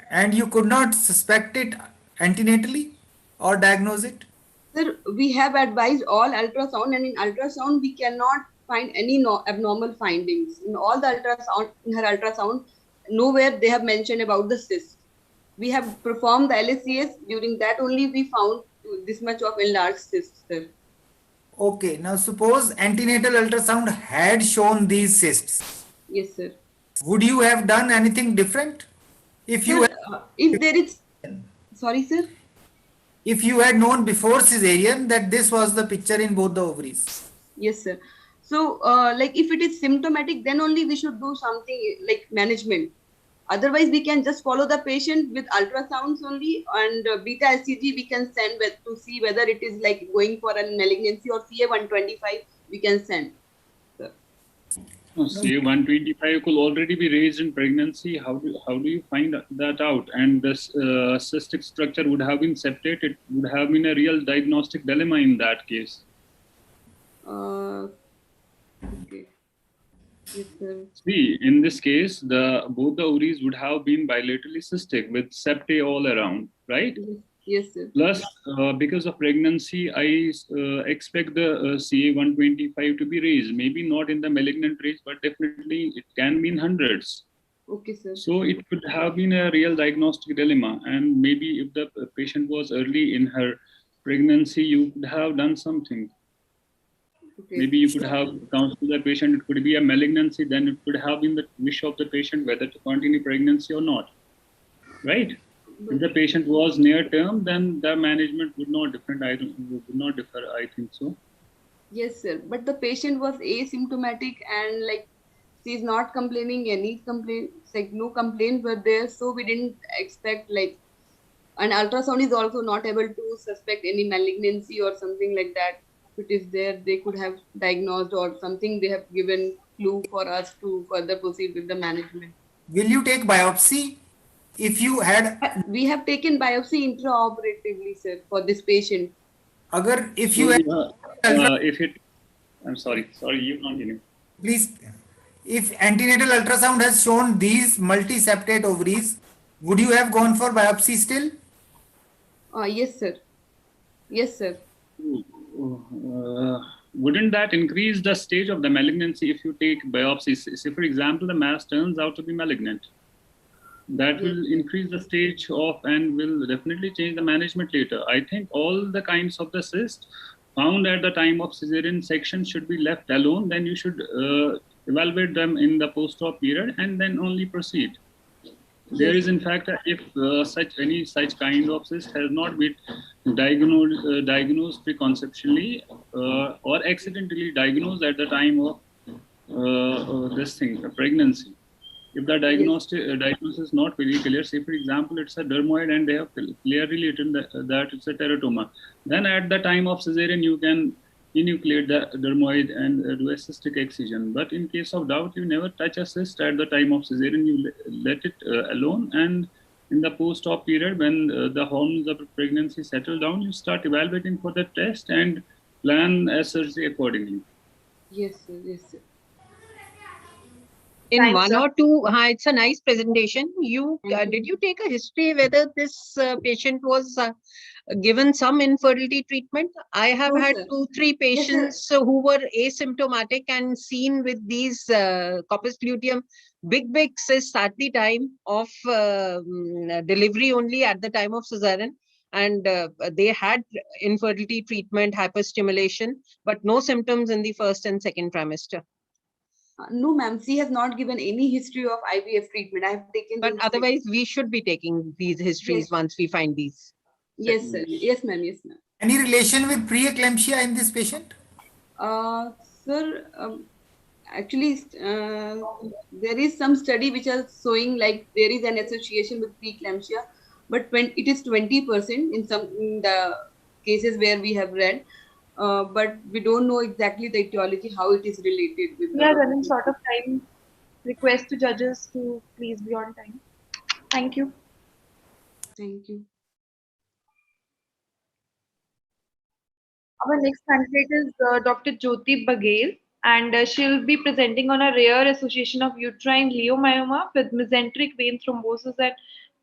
And you could not suspect it antenatally or diagnose it? Sir, we have advised all ultrasound, and in ultrasound, we cannot find any abnormal findings. In all the ultrasound, in her ultrasound, nowhere they have mentioned about the cyst. We have performed the LSCS. During that only we found this much of enlarged cyst, sir. Okay, now suppose antenatal ultrasound had shown these cysts. Yes, sir. Would you have done anything different? If you if there is, sorry, sir. If you had known before cesarean that this was the picture in both the ovaries. Yes, sir. So, like if it is symptomatic, then only we should do something like management. Otherwise, we can just follow the patient with ultrasounds only, and beta HCG we can send to see whether it is like going for a malignancy, or CA125 we can send. CA125 could already be raised in pregnancy. How do you find that out? And this cystic structure would have been separated. Would have been a real diagnostic dilemma in that case. Okay. Yes, sir. See, in this case, both the ovaries would have been bilaterally cystic with septae all around, right? Yes, sir. Plus, because of pregnancy, I expect the CA125 to be raised. Maybe not in the malignant range, but definitely it can be in hundreds. Okay, sir. So it could have been a real diagnostic dilemma, and maybe if the patient was early in her pregnancy, you could have done something. Okay. Maybe you could have counseled the patient. It could be a malignancy. Then it could have been the wish of the patient whether to continue pregnancy or not, right? If the patient was near term, then the management would not differ. I think so. Yes, sir. But the patient was asymptomatic and like she's not complaining any complaints, like no complaints were there. So we didn't expect like an ultrasound is also not able to suspect any malignancy or something like that. If it is there, they could have diagnosed or something. They have given clue for us to further proceed with the management. Will you take biopsy if you had? We have taken biopsy intraoperatively, sir, for this patient. If you had, I'm sorry, you continue. Please, if antenatal ultrasound has shown these multi-septate ovaries, would you have gone for biopsy still? Yes, sir. Yes, sir. Wouldn't that increase the stage of the malignancy if you take biopsies? Say, for example, the mass turns out to be malignant. That will increase the stage of and will definitely change the management later. I think all the kinds of the cyst found at the time of cesarean section should be left alone. Then you should evaluate them in the post-op period and then only proceed. There is, in fact, if such kind of cyst has not been diagnosed preconceptually or accidentally diagnosed at the time of pregnancy. If the diagnosis is not very clear, say for example it's a dermoid and they have clearly written that it's a teratoma, then at the time of cesarean you can enucleate the dermoid and do a cystic excision. But in case of doubt, you never touch a cyst at the time of cesarean. You let it alone, and in the post-op period, when the hormones of pregnancy settle down, you start evaluating for the test and plan a surgery accordingly. Yes, sir. Yes, sir. In Thanks, one sir. or two, it's a nice presentation. Did you take a history whether this patient was given some infertility treatment? I have had 2-3 patients who were asymptomatic and seen with these corpus luteum big cysts at the time of delivery, only at the time of cesarean. And they had infertility treatment, hyperstimulation, but no symptoms in the first and second trimester. No, ma'am. She has not given any history of IVF treatment. I have taken. But otherwise, we should be taking these histories once we find these. Yes, sir. Yes, ma'am. Yes, ma'am. Any relation with preeclampsia in this patient? Sir, actually, there is some study which are showing like there is an association with preeclampsia, but when it is 20% in the cases where we have read. But we don't know exactly the etiology, how it is related with. We are running short of time. Request to judges to please be on time. Thank you. Thank you. Our next candidate is Dr. Jyoti Baghel, and she'll be presenting on a rare association of uterine leiomyoma with mesenteric vein thrombosis and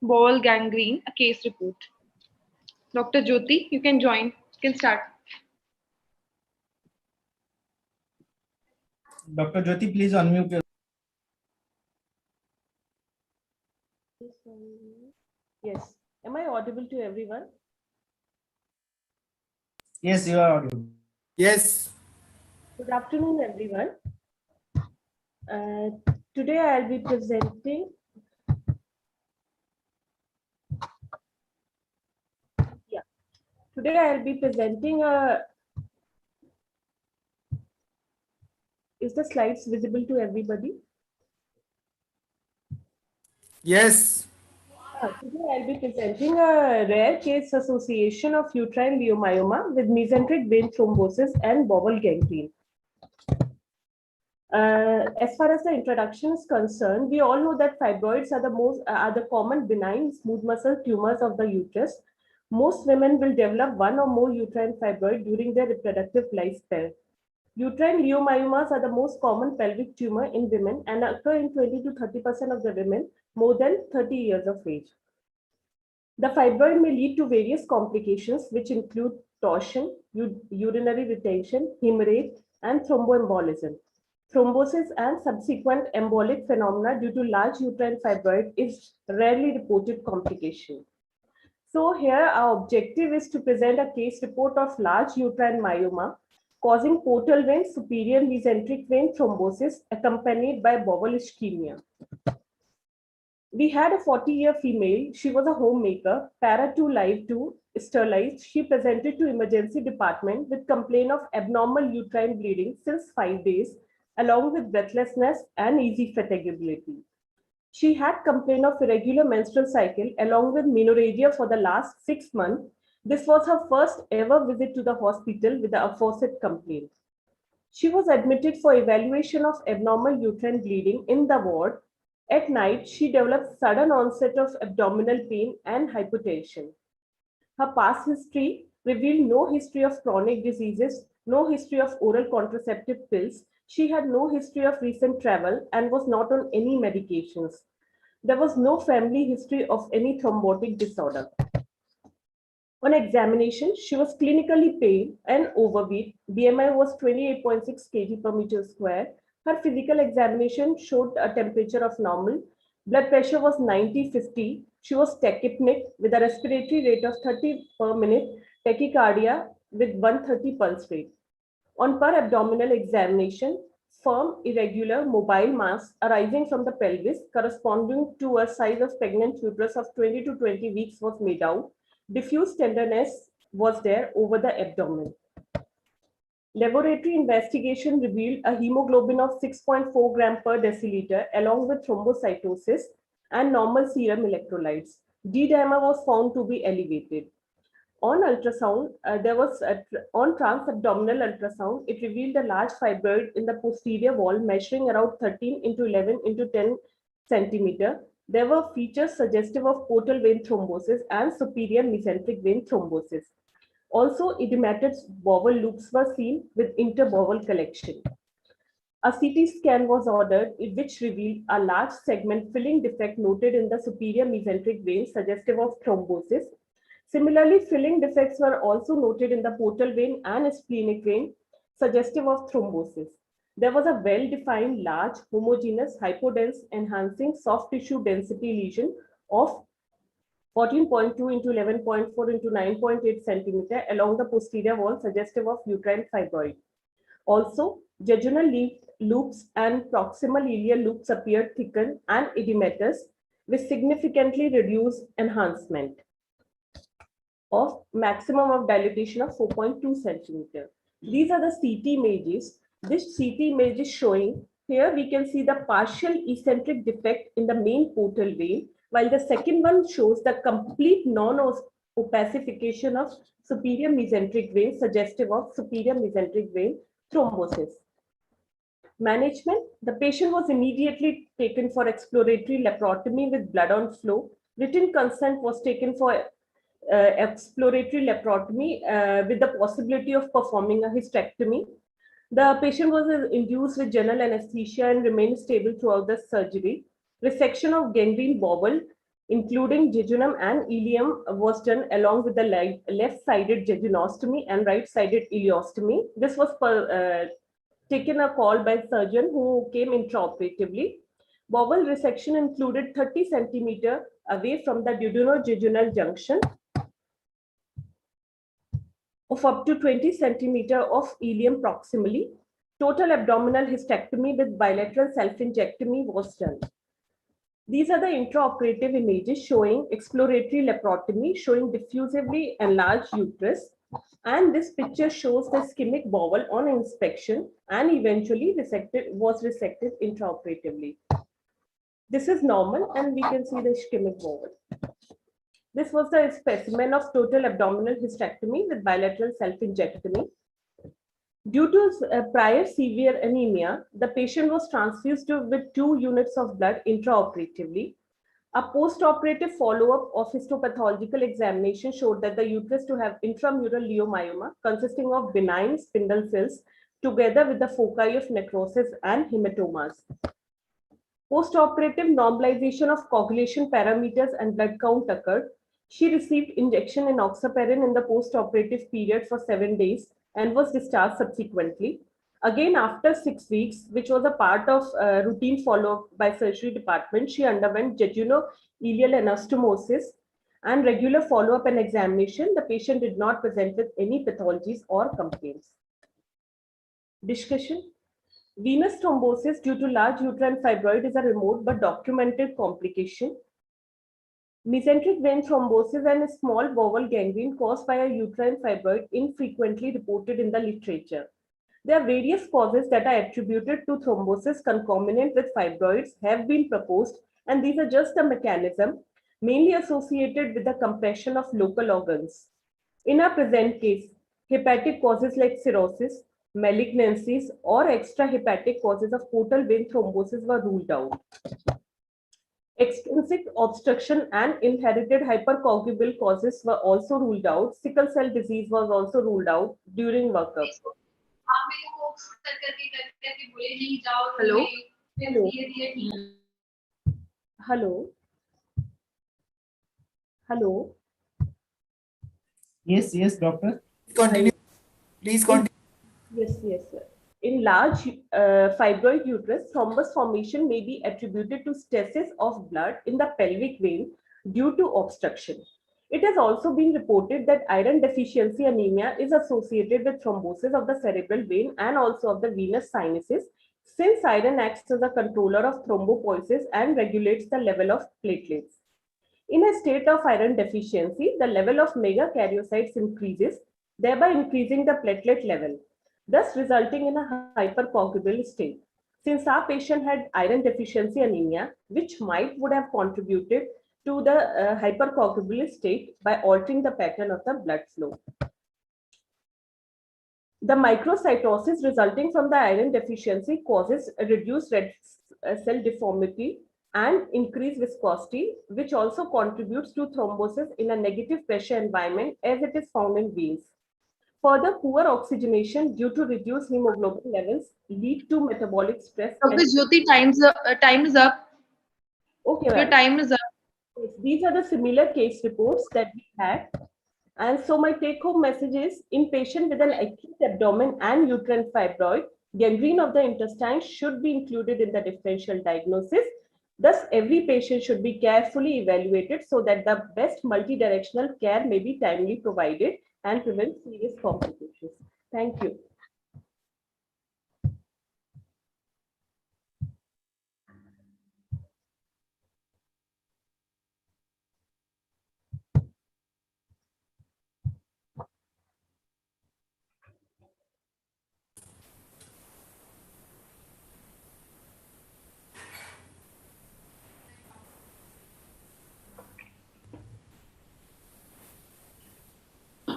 bowel gangrene, a case report. Dr. Jyoti, you can join. You can start. Dr. Jyoti, please unmute your. Yes. Am I audible to everyone? Yes, you are audible. Yes. Good afternoon, everyone. Today I'll be presenting. Today I'll be presenting a. Is the slides visible to everybody? Yes. Today I'll be presenting a rare case association of uterine leiomyoma with mesenteric vein thrombosis and bowel gangrene. As far as the introduction is concerned, we all know that fibroids are the common benign smooth muscle tumors of the uterus. Most women will develop one or more uterine fibroid during their reproductive lifespan. Uterine leiomyomas are the most common pelvic tumor in women and occur in 20 to 30% of the women more than 30 years of age. The fibroid may lead to various complications, which include torsion, urinary retention, hemorrhage, and thromboembolism. Thrombosis and subsequent embolic phenomena due to large uterine fibroid is rarely reported complication. So here our objective is to present a case report of large uterine myoma causing portal vein superior mesenteric vein thrombosis accompanied by bowel ischemia. We had a 40-year female. She was a homemaker, para 2 live 2, sterilized. She presented to emergency department with complaint of abnormal uterine bleeding since 5 days, along with breathlessness and easy fatigability. She had complaint of irregular menstrual cycle along with menorrhagia for the last 6 months. This was her first ever visit to the hospital with the aforesaid complaint. She was admitted for evaluation of abnormal uterine bleeding in the ward. At night, she developed sudden onset of abdominal pain and hypotension. Her past history revealed no history of chronic diseases, no history of oral contraceptive pills. She had no history of recent travel and was not on any medications. There was no family history of any thrombotic disorder. On examination, she was clinically pale and overweight. BMI was 28.6 kg per meter square. Her physical examination showed a temperature of normal. Blood pressure was 90/50. She was tachypneic with a respiratory rate of 30 per minute, tachycardia with 130 pulse rate. On per abdominal examination, firm, irregular, mobile mass arising from the pelvis corresponding to a size of pregnant uterus of 20 to 20 weeks was made out. Diffuse tenderness was there over the abdomen. Laboratory investigation revealed a hemoglobin of 6.4 gram per deciliter along with thrombocytosis and normal serum electrolytes. D-dimer was found to be elevated. On ultrasound, on transabdominal ultrasound, it revealed a large fibroid in the posterior wall measuring around 13 into 11 into 10 centimeter. There were features suggestive of portal vein thrombosis and superior mesenteric vein thrombosis. Also, edematous bowel loops were seen with interbowel collection. A CT scan was ordered, which revealed a large segment filling defect noted in the superior mesenteric vein, suggestive of thrombosis. Similarly, filling defects were also noted in the portal vein and splenic vein, suggestive of thrombosis. There was a well-defined, large, homogeneous, hypodense, enhancing soft tissue density lesion of 14.2 into 11.4 into 9.8 centimeter along the posterior wall, suggestive of uterine fibroid. Also, jejunal loops and proximal ileal loops appeared thickened and edematous with significantly reduced enhancement of maximum of dilatation of 4.2 centimeter. These are the CT images. This CT image is showing, here we can see the partial eccentric defect in the main portal vein, while the second one shows the complete non-opacification of superior mesenteric vein, suggestive of superior mesenteric vein thrombosis. Management, the patient was immediately taken for exploratory laparotomy with blood on flow. Written consent was taken for exploratory laparotomy with the possibility of performing a hysterectomy. The patient was induced with general anesthesia and remained stable throughout the surgery. Resection of gangrene bowel, including jejunum and ileum, was done along with the left-sided jejunostomy and right-sided ileostomy. This was taken a call by surgeon who came intraoperatively. Bowel resection included 30 centimeter away from the duodenojejunal junction of up to 20 centimeter of ileum proximally. Total abdominal hysterectomy with bilateral self-injectomy was done. These are the intraoperative images showing exploratory laparotomy, showing diffusively enlarged uterus. And this picture shows the ischemic bowel on inspection and eventually was resected intraoperatively. This is normal and we can see the ischemic bowel. This was the specimen of total abdominal hysterectomy with bilateral self-injectomy. Due to prior severe anemia, the patient was transfused with 2 units of blood intraoperatively. A post-operative follow-up of histopathological examination showed that the uterus to have intramural leiomyoma consisting of benign spindle cells together with the foci of necrosis and hematomas. Post-operative normalization of coagulation parameters and blood count occurred. She received injection in enoxaparin in the post-operative period for 7 days and was discharged subsequently. Again, after 6 weeks, which was a part of routine follow-up by surgery department, she underwent jejuno-ileal anastomosis and regular follow-up and examination. The patient did not present with any pathologies or complaints. Discussion. Venous thrombosis due to large uterine fibroid is a remote but documented complication. Mesenteric vein thrombosis and small bowel gangrene caused by a uterine fibroid infrequently reported in the literature. There are various causes that are attributed to thrombosis concomitant with fibroids have been proposed, and these are just a mechanism mainly associated with the compression of local organs. In our present case, hepatic causes like cirrhosis, malignancies, or extrahepatic causes of portal vein thrombosis were ruled out. Extrinsic obstruction and inherited hypercoagulable causes were also ruled out. Sickle cell disease was also ruled out during workup. Hello. Hello. Hello. Yes, doctor. Continue. Please continue. Yes, sir. In large fibroid uterus, thrombus formation may be attributed to stasis of blood in the pelvic vein due to obstruction. It has also been reported that iron deficiency anemia is associated with thrombosis of the cerebral vein and also of the venous sinuses, since iron acts as a controller of thrombopoiesis and regulates the level of platelets. In a state of iron deficiency, the level of megakaryocytes increases, thereby increasing the platelet level, thus resulting in a hypercoagulable state. Since our patient had iron deficiency anemia, which would have contributed to the hypercoagulable state by altering the pattern of the blood flow. The microcytosis resulting from the iron deficiency causes a reduced red cell deformity and increased viscosity, which also contributes to thrombosis in a negative pressure environment as it is found in veins. Further, poor oxygenation due to reduced hemoglobin levels lead to metabolic stress. Dr. Jyoti, time is up. Okay, your time is up. These are the similar case reports that we had. And so my take-home message is, in patient with an acute abdomen and uterine fibroid, gangrene of the intestine should be included in the differential diagnosis. Thus, every patient should be carefully evaluated so that the best multidirectional care may be timely provided and prevent serious complications. Thank you.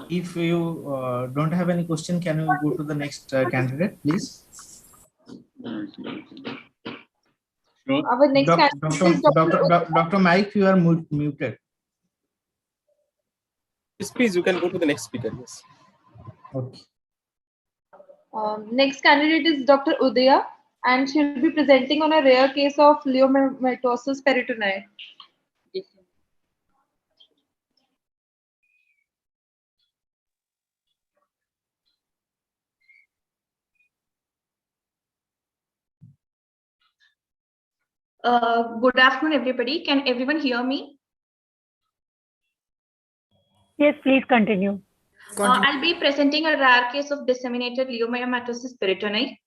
If you don't have any question, can you go to the next candidate, please? Sure. Our next candidate is Dr. Mike, you are muted. Yes, please, you can go to the next speaker. Yes. Okay. Next candidate is Dr. Udaya, and she'll be presenting on a rare case of leiomyomatosis peritonei. Good afternoon, everybody. Can everyone hear me? Yes, please continue. I'll be presenting a rare case of disseminated leiomyomatosis peritonei.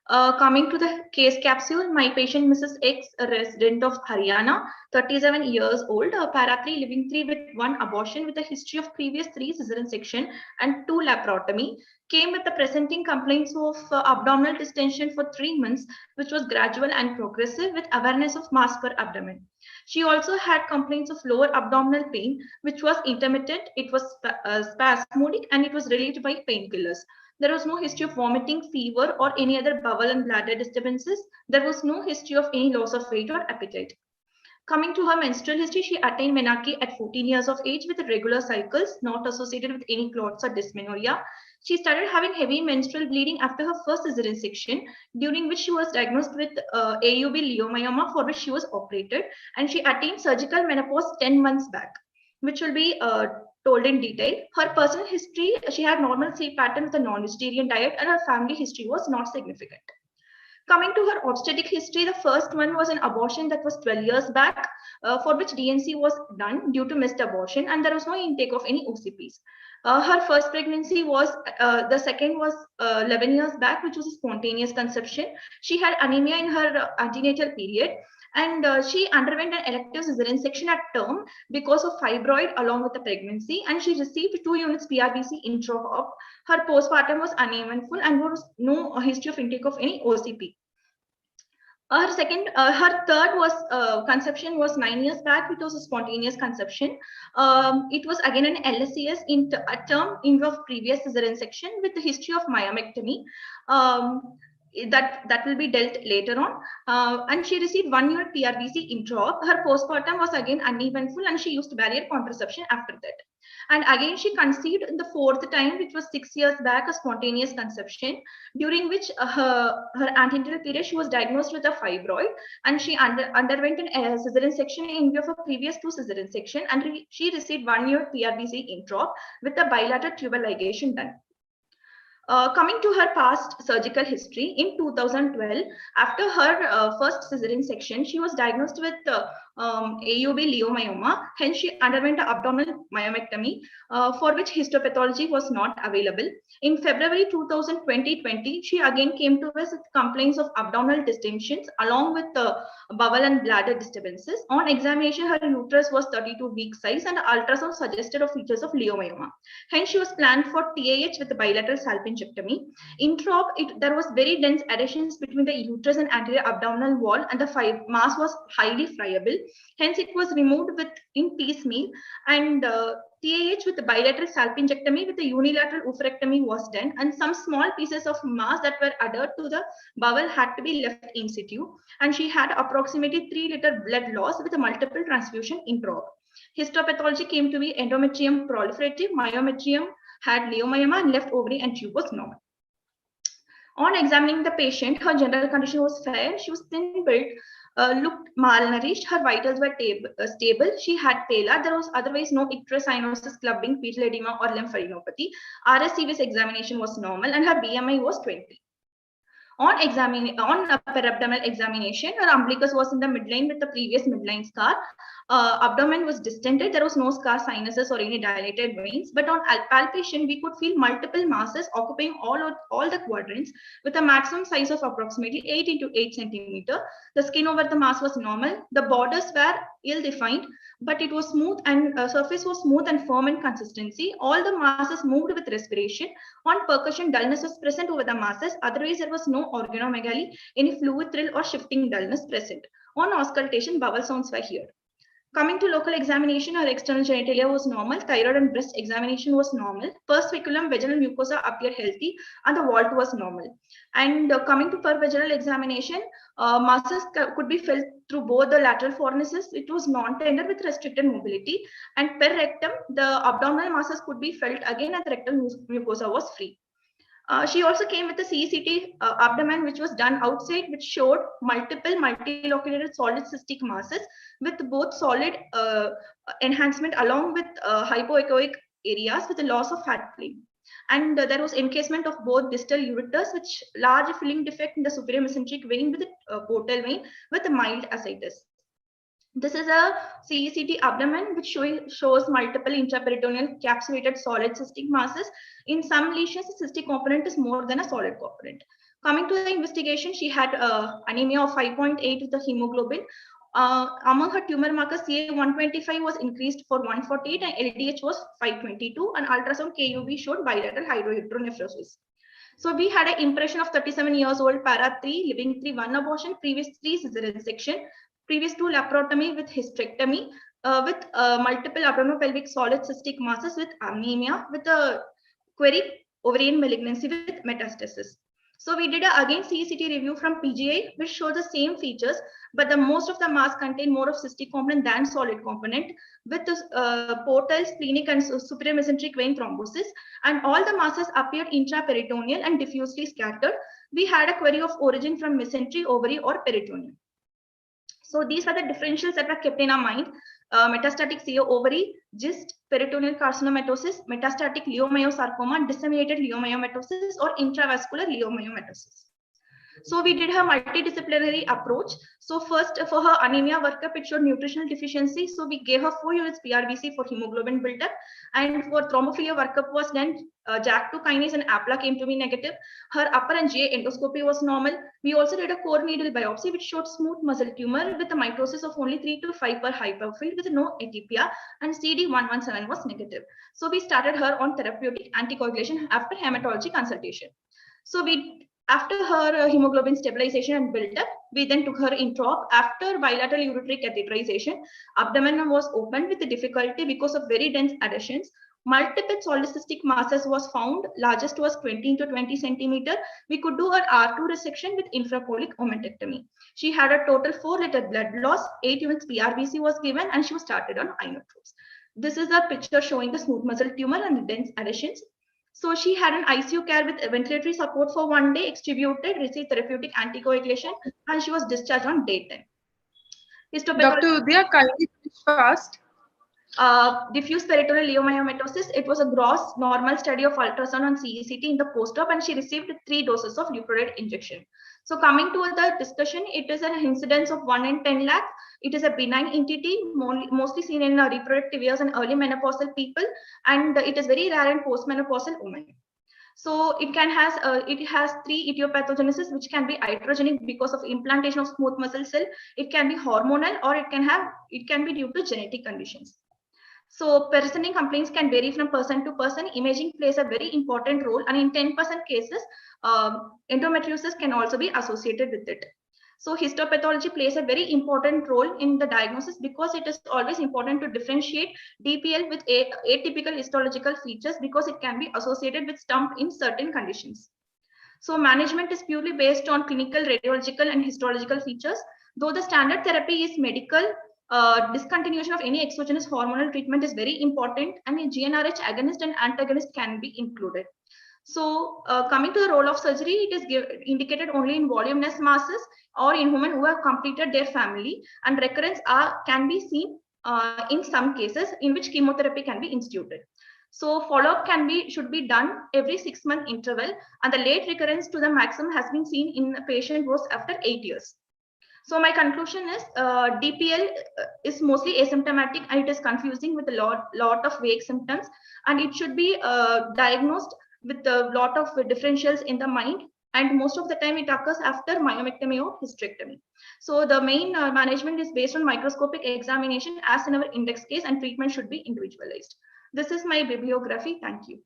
Coming to the case capsule, my patient Mrs. X, a resident of Haryana, 37 years old, a para 3, living 3 with 1 abortion with a history of previous 3 cesarean section and 2 laparotomy, came with the presenting complaints of abdominal distension for 3 months, which was gradual and progressive with awareness of mass per abdomen. She also had complaints of lower abdominal pain, which was intermittent, it was spasmodic, and it was relieved by painkillers. There was no history of vomiting, fever, or any other bowel and bladder disturbances. There was no history of any loss of weight or appetite. Coming to her menstrual history, she attained menarche at 14 years of age with regular cycles, not associated with any clots or dysmenorrhea. She started having heavy menstrual bleeding after her first cesarean section, during which she was diagnosed with AUB leiomyoma, for which she was operated, and she attained surgical menopause 10 months back, which will be told in detail. Her personal history, she had normal sleep pattern with a non-vegetarian diet, and her family history was not significant. Coming to her obstetric history, the first one was an abortion that was 12 years back, for which DNC was done due to missed abortion, and there was no intake of any OCPs. Her first pregnancy was, the second was 11 years back, which was a spontaneous conception. She had anemia in her antenatal period, and she underwent an elective cesarean section at term because of fibroid along with the pregnancy, and she received 2 units PRBC intra-op. Her postpartum was uneventful and there was no history of intake of any OCP. Her third was conception was 9 years back. It was a spontaneous conception. It was again an LSCS in a term in of previous cesarean section with the history of myomectomy. That will be dealt later on. And she received 1 unit PRBC intra-op. Her postpartum was again uneventful, and she used barrier contraception after that. And again, she conceived in the 4th time, which was 6 years back, a spontaneous conception, during which her antenatal period, she was diagnosed with a fibroid, and she underwent an cesarean section in view of a previous 2 cesarean section, and she received 1 year PRBC intra with a bilateral tubal ligation done. Coming to her past surgical history, in 2012, after her first cesarean section, she was diagnosed with AUB leiomyoma. Hence, she underwent an abdominal myomectomy, for which histopathology was not available. In February 2020, she again came to us with complaints of abdominal distensions along with bowel and bladder disturbances. On examination, her uterus was 32 week size, and ultrasound suggested of features of leiomyoma. Hence, she was planned for TAH with bilateral salpingectomy. Intra-op, there was very dense adhesions between the uterus and anterior abdominal wall, and the mass was highly friable. Hence, it was removed in piecemeal, and TAH with the bilateral salpingectomy with the unilateral oophorectomy was done, and some small pieces of mass that were adhered to the bowel had to be left in situ, and she had approximately 3 liter blood loss with a multiple transfusion intra-op. Histopathology came to be endometrium proliferative, myometrium had leiomyoma, and left ovary and tube was normal. On examining the patient, her general condition was fair. She was thin built, looked malnourished. Her vitals were stable. She had pallor. There was otherwise no icterus, cyanosis, clubbing, fetal edema, or lymphadenopathy. RS-CVS examination was normal, and her BMI was 20. On perabdominal examination, her umbilicus was in the midline with the previous midline scar. Abdomen was distended. There was no scar, sinuses, or any dilated veins. But on palpation, we could feel multiple masses occupying all the quadrants with a maximum size of approximately 8 into 8 centimeter. The skin over the mass was normal. The borders were ill-defined, but it was smooth, and surface was smooth and firm in consistency. All the masses moved with respiration. On percussion, dullness was present over the masses. Otherwise, there was no organomegaly, any fluid thrill or shifting dullness present. On auscultation, bowel sounds were heard. Coming to local examination, her external genitalia was normal. Thyroid and breast examination was normal. Pars speculum, vaginal mucosa appeared healthy, and the vault was normal. And coming to pervaginal examination, masses could be felt through both the lateral fornices. It was non-tender with restricted mobility. And per rectum, the abdominal masses could be felt again, and the rectal mucosa was free. She also came with a CECT abdomen, which was done outside, which showed multiple multiloculated solid cystic masses with both solid enhancement along with hypoechoic areas with a loss of fat film. And there was encasement of both distal ureters, which large filling defect in the superior mesenteric vein with a portal vein with a mild ascites. This is a CECT abdomen, which shows multiple intraperitoneal capsulated solid cystic masses. In some lesions, the cystic component is more than a solid component. Coming to the investigation, she had anemia of 5.8 with the hemoglobin. Among her tumor markers, CA125 was increased for 148 and LDH was 522, and ultrasound KUB showed bilateral hydrohydronephrosis. So we had an impression of 37 years old, para 3, living 3, 1 abortion, previous 3 cesarean section, previous 2 laparotomy with hysterectomy, with multiple abdominopelvic solid cystic masses with anemia, with a query ovarian malignancy with metastasis. So we did again CECT review from PGI, which showed the same features, but the most of the mass contained more of cystic component than solid component, with the portal, splenic, and superior mesenteric vein thrombosis, and all the masses appeared intraperitoneal and diffusely scattered. We had a query of origin from mesentery, ovary, or peritoneum. So these are the differentials that were kept in our mind. Metastatic CO ovary, GIST, peritoneal carcinomatosis, metastatic leiomyosarcoma, disseminated leiomyomatosis, or intravascular leiomyomatosis. So we did her multidisciplinary approach. So first for her anemia workup, it showed nutritional deficiency. So we gave her 4 units PRBC for hemoglobin buildup. And for thrombophilia workup was done, JAK2 kinase and APLA came to be negative. Her upper and GA endoscopy was normal. We also did a core needle biopsy, which showed smooth muscle tumor with a mitosis of only 3 to 5 per hyperfilled with no atypia, and CD117 was negative. So we started her on therapeutic anticoagulation after hematology consultation. So after her hemoglobin stabilization and build-up, we then took her introp. After bilateral ureteric catheterization, abdomen was opened with difficulty because of very dense adhesions. Multiple solid cystic masses was found. Largest was 20 to 20 centimeter. We could do her R2 resection with infracolic omentectomy. She had a total 4-liter blood loss. 8 units PRBC was given, and she was started on inotropes. This is a picture showing the smooth muscle tumor and the dense adhesions. So she had an ICU care with ventilatory support for 1 day, extubated, received therapeutic anticoagulation, and she was discharged on day 10. Dr. Udaya, kindly finish fast. Diffuse peritoneal leiomyomatosis. It was a gross normal study of ultrasound and CECT in the post-op, and she received 3 doses of leuprolide injection. So coming to the discussion, it is an incidence of 1 in 10 lakh. It is a benign entity, mostly seen in reproductive years and early menopausal people, and it is very rare in postmenopausal women. So it has 3 etiopathogenesis, which can be iatrogenic because of implantation of smooth muscle cell. It can be hormonal, or it can be due to genetic conditions. So presenting complaints can vary from person to person. Imaging plays a very important role, and in 10% cases, endometriosis can also be associated with it. So histopathology plays a very important role in the diagnosis because it is always important to differentiate DPL with atypical histological features because it can be associated with stump in certain conditions. So management is purely based on clinical, radiological, and histological features. Though the standard therapy is medical, discontinuation of any exogenous hormonal treatment is very important, and a GnRH agonist and antagonist can be included. So coming to the role of surgery, it is indicated only in voluminous masses or in women who have completed their family, and recurrence can be seen in some cases in which chemotherapy can be instituted. So follow-up should be done every 6-month interval, and the late recurrence to the maximum has been seen in a patient was after 8 years. So my conclusion is DPL is mostly asymptomatic, and it is confusing with a lot of vague symptoms, and it should be diagnosed with a lot of differentials in the mind, and most of the time it occurs after myomectomy or hysterectomy. So the main management is based on microscopic examination as in our index case, and treatment should be individualized. This is my bibliography. Thank you.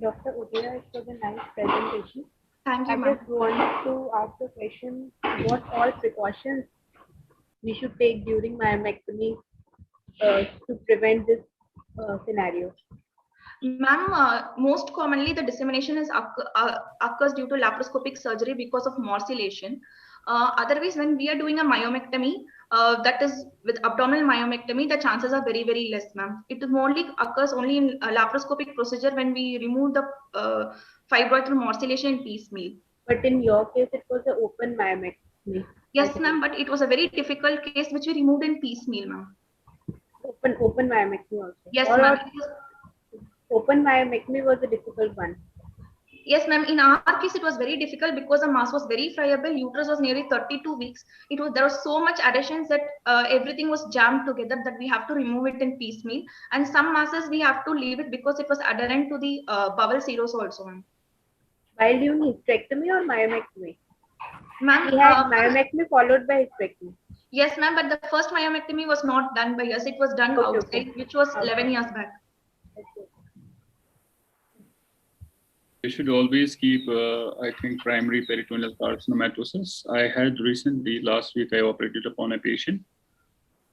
Dr. Udaya, it was a nice presentation. Thank you, I just want to ask a question: what all precautions we should take during myomectomy to prevent this scenario? Ma'am, most commonly the dissemination occurs due to laparoscopic surgery because of morcellation. Otherwise, when we are doing a myomectomy, that is with abdominal myomectomy, the chances are very, very less, ma'am. It occurs only in a laparoscopic procedure when we remove the fibroid through morcellation in piecemeal. But in your case, it was an open myomectomy. Yes, ma'am, but it was a very difficult case which we removed in piecemeal, ma'am. Open myomectomy also. Yes, ma'am. Open myomectomy was a difficult one. Yes, ma'am. In our case, it was very difficult because the mass was very friable. Uterus was nearly 32 weeks. There was so much adhesions that everything was jammed together that we have to remove it in piecemeal. And some masses we have to leave it because it was adherent to the bowel serous also, ma'am. While doing hysterectomy or myomectomy? Ma'am, we had myomectomy followed by hysterectomy. Yes, ma'am. But the first myomectomy was not done by us. It was done outside, which was 11 years back. You should always keep, I think, primary peritoneal carcinomatosis. I had recently, last week, I operated upon a patient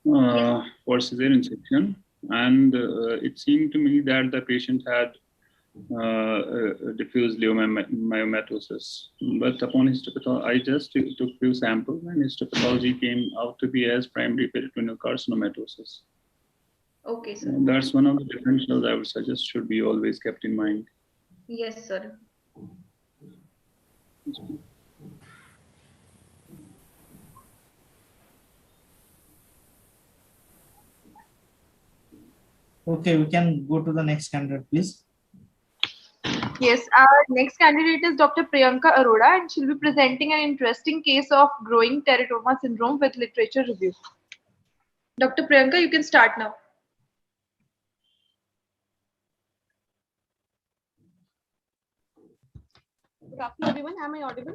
for cesarean section, and it seemed to me that the patient had diffuse leiomyomatosis. But upon histopathology, I just took few samples, and histopathology came out to be as primary peritoneal carcinomatosis. Okay, sir. And that's one of the differentials I would suggest should be always kept in mind. Yes, sir. Okay, we can go to the next candidate, please. Yes, our next candidate is Dr. Priyanka Arora, and she'll be presenting an interesting case of growing teratoma syndrome with literature review. Dr. Priyanka, you can start now. Good afternoon, everyone. Am I audible?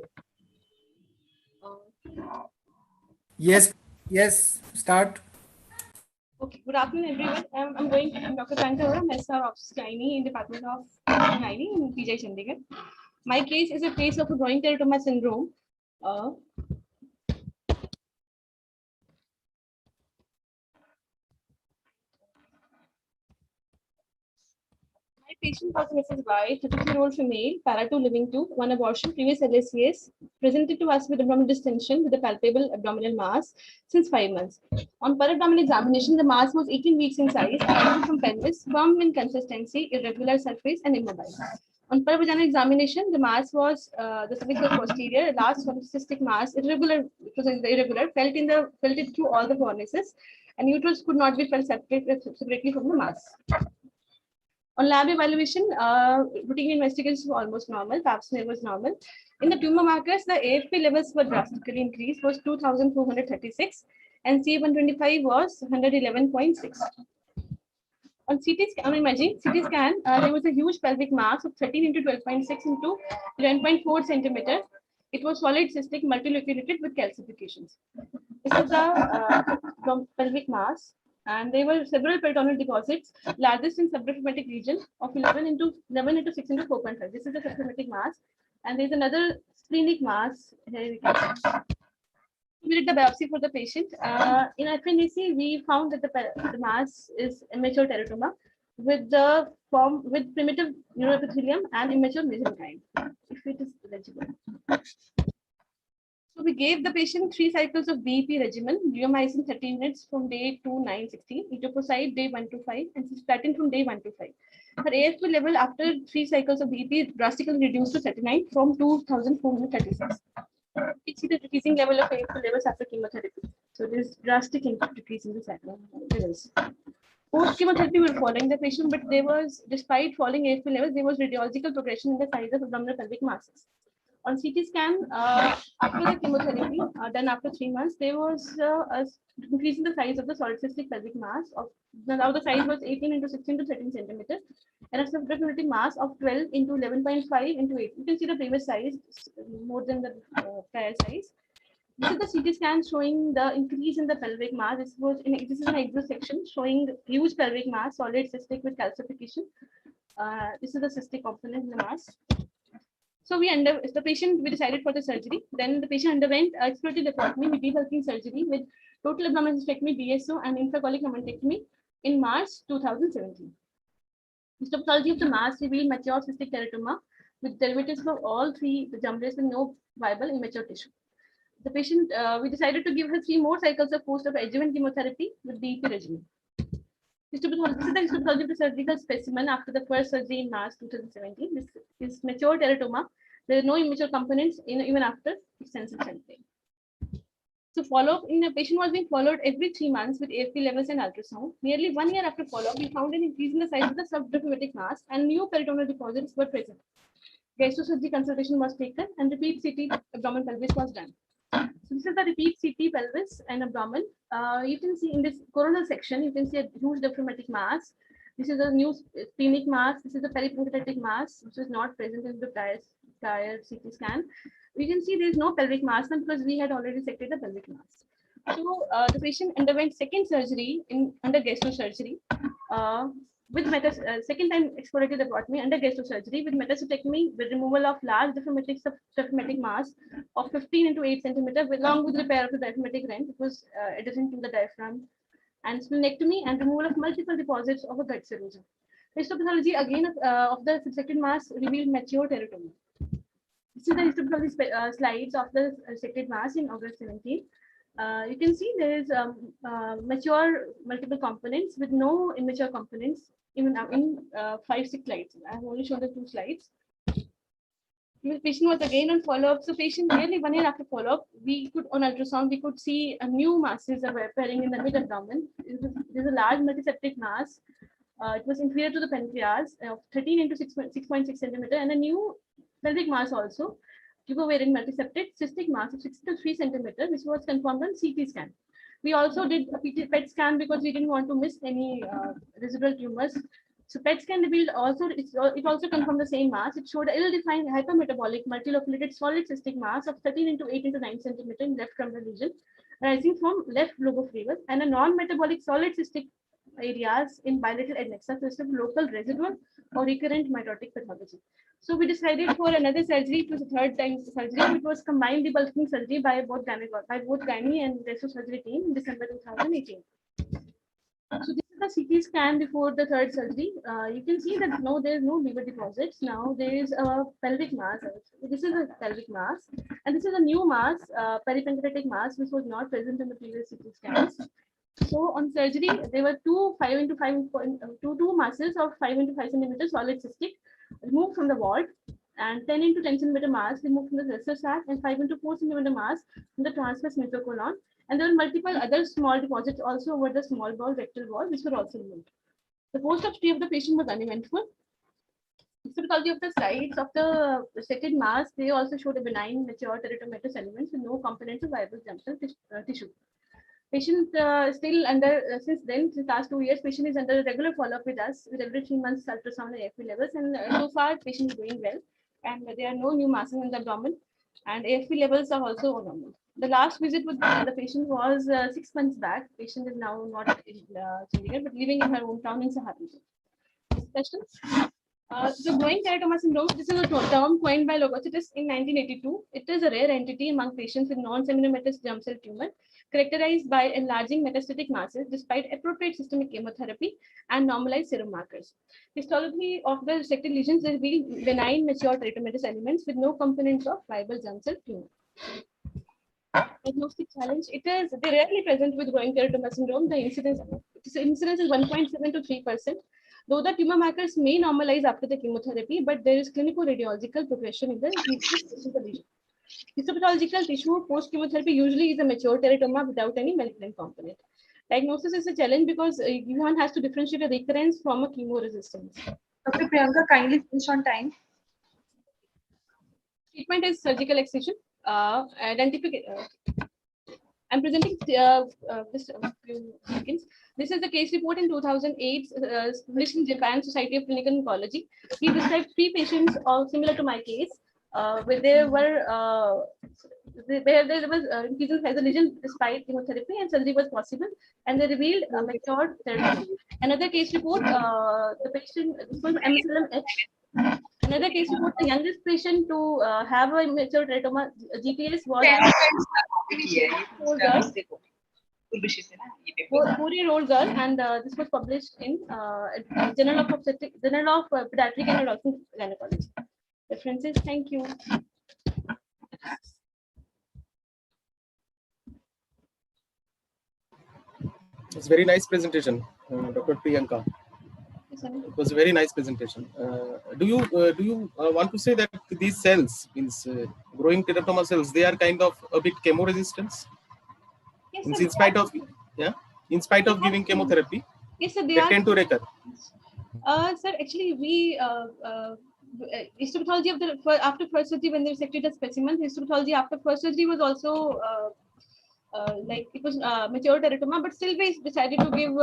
Yes, yes, start. Okay, good afternoon, everyone. I'm going to Dr. Priyanka Arora, Master of Gynae in Department of Gynae in PJ Chandigarh. My case is a case of a growing teratoma syndrome. My patient was Mrs. Y, 33-year-old female, para 2, living 2, 1 abortion, previous LACS, presented to us with abdominal distension with a palpable abdominal mass since 5 months. On per abdominal examination, the mass was 18 weeks in size, arrived from pelvis, firm in consistency, irregular surface, and immobile. On per vaginal examination, the mass was the cervix was posterior, large cystic mass, irregular, felt it through all the cornices, and uterus could not be felt separately from the mass. On lab evaluation, routine investigations were almost normal. Pap smear was normal. In the tumor markers, the AFP levels were drastically increased, was 2,436, and CA125 was 111.6. On CT scan, on imaging, CT scan, there was a huge pelvic mass of 13 into 12.6 into 11.4 centimeters. It was solid cystic multiloculated with calcifications. This is the pelvic mass. And there were several peritoneal deposits, largest in subdiaphragmatic region of 11 into 6 into 4.5. This is the subdiaphragmatic mass, and there's another splenic mass here. We did the biopsy for the patient. In FNAC, we found that the mass is immature teratoma with the form with primitive neuroepithelium and immature mesenchyme, if it is legible. So we gave the patient 3 cycles of BEP regimen, bleomycin 30 units from day 2, 9, 16, etoposide day 1 to 5, and cisplatin from day 1 to 5. Her AFP level after 3 cycles of BEP drastically reduced to 39 from 2,436. We see the decreasing level of AFP levels after chemotherapy. So there's drastic decrease in the levels. Post chemotherapy, we were following the patient, but there was, despite falling AFP levels, there was radiological progression in the size of abdominal pelvic masses. On CT scan, after the chemotherapy, done after 3 months, there was a increase in the size of the solid cystic pelvic mass. Now the size was 18 into 16 to 13 centimeters, and a subdiaphragmatic mass of 12 into 11.5 into 8. You can see the previous size more than the prior size. This is the CT scan showing the increase in the pelvic mass. This is an exo section showing huge pelvic mass, solid cystic with calcification. This is the cystic component in the mass. So we decided for the surgery. Then the patient underwent explorative laparotomy with debulking surgery with total abdominal hysterectomy, DSO, and infracolic lumpectomy in March 2017. Histopathology of the mass revealed mature cystic teratoma with derivatives for all 3 jumblers with no viable immature tissue. The patient, we decided to give her 3 more cycles of post-adjuvant chemotherapy with DEP regimen. This is the histopathology of the surgical specimen after the first surgery in March 2017. This is mature teratoma. There are no immature components even after extensive sampling. So follow-up in the patient was being followed every 3 months with AFP levels and ultrasound. Nearly 1 year after follow-up, we found an increase in the size of the subdiaphragmatic mass and new peritoneal deposits were present. Gastrosurgery consultation was taken and repeat CT abdomen pelvis was done. So this is the repeat CT pelvis and abdomen. You can see in this coronal section, you can see a huge diaphragmatic mass. This is a new splenic mass. This is a peripancreatic mass, which was not present in the prior CT scan. We can see there is no pelvic mass because we had already resected the pelvic mass. So the patient underwent second surgery under gastrosurgery with second time explorative laparotomy under gastrosurgery with metastectomy with removal of large diaphragmatic mass of 15 into 8 centimeters along with repair of the diaphragmatic rent. It was adjacent to the diaphragm, and splenectomy and removal of multiple deposits of a gut erosion. Histopathology again of the resected mass revealed mature teratoma. This is the histopathology slides of the resected mass in August 17. You can see there is mature multiple components with no immature components even in 5-6 slides. I have only shown the 2 slides. The patient was again on follow-up. So patient nearly 1 year after follow-up, we could on ultrasound we could see new masses are appearing in the mid-abdomen. There's a large multiseptic mass. It was inferior to the pancreas of 13 into 6.6 centimeter, and a new pelvic mass also, YUVAAFOGSI multiseptic cystic mass of 6 to 3 centimeter, which was confirmed on CT scan. We also did a PET scan because we didn't want to miss any residual tumors. So PET scan revealed also it also confirmed the same mass. It showed ill-defined hypermetabolic multiloculated solid cystic mass of 13 into 8 into 9 centimeter in left femoral region, rising from left lobe of flavor, and a non-metabolic solid cystic areas in bilateral adnexa system, local residual or recurrent mitotic pathology. So we decided for another surgery. It was the 3rd time surgery. It was combined debulking surgery by both gynae and resto surgery team in December 2018. So this is the CT scan before the 3rd surgery. You can see that no, there is no liver deposits. Now there is a pelvic mass. This is a pelvic mass, and this is a new mass, peripancreatic mass, which was not present in the previous CT scans. So on surgery, there were two masses of 5 into 5 centimeters solid cystic removed from the wall, and 10 into 10 centimeter mass removed from the rectus sac, and 5 into 4 centimeter mass from the transverse mesocolon. And there were multiple other small deposits also over the small bowel rectal wall, which were also removed. The post-op stay of the patient was uneventful. Histopathology of the slides of the resected mass, they also showed a benign mature teratomatous elements with no components of viable stem cell tissue. Patient still under, since last 2 years, patient is under regular follow-up with us with every 3 months ultrasound and AFP levels, and so far patient is doing well, and there are no new masses in the abdomen, and AFP levels are also normal. The last visit with the patient was 6 months back. Patient is now not in Chandigarh, but living in her hometown in Saharanpur. Questions? The growing teratoma syndrome, this is a term coined by Logositis in 1982. It is a rare entity among patients with non-seminomatous germ cell tumor, characterized by enlarging metastatic masses despite appropriate systemic chemotherapy and normalized serum markers. Histology of the resected lesions reveal benign mature teratomatous elements with no components of viable germ cell tumor. Diagnostic challenge, they rarely present with growing teratoma syndrome. The incidence is 1.7 to 3%. Though the tumor markers may normalize after the chemotherapy, but there is clinical radiological progression in the lesion. Histopathological tissue post-chemotherapy usually is a mature teratoma without any malignant component. Diagnosis is a challenge because one has to differentiate a recurrence from a chemoresistance. Dr. Priyanka, kindly finish on time. Treatment is surgical excision. Identification. I'm presenting just a few seconds. This is the case report in 2008, published in Japan Society of Clinical Oncology. He described 3 patients similar to my case, where there was increase in facial lesion despite chemotherapy, and surgery was possible, and they revealed mature therapy. Another case report, the patient, this was MSLM-H. Another case report, the youngest patient to have a mature teratoma GPS was a 4-year-old girl, and this was published in Journal of Pediatric and Adolescent Gynecology. References, thank you. It's a very nice presentation, Dr. Priyanka. It was a very nice presentation. Do you want to say that these cells, means growing teratoma cells, they are kind of a bit chemo resistance? Yes, in spite of giving chemotherapy, yes, sir, they tend to recur. Sir, actually, we histopathology of the after first surgery, when they resected the specimen, histopathology after first surgery was also like it was mature teratoma, but still we decided to give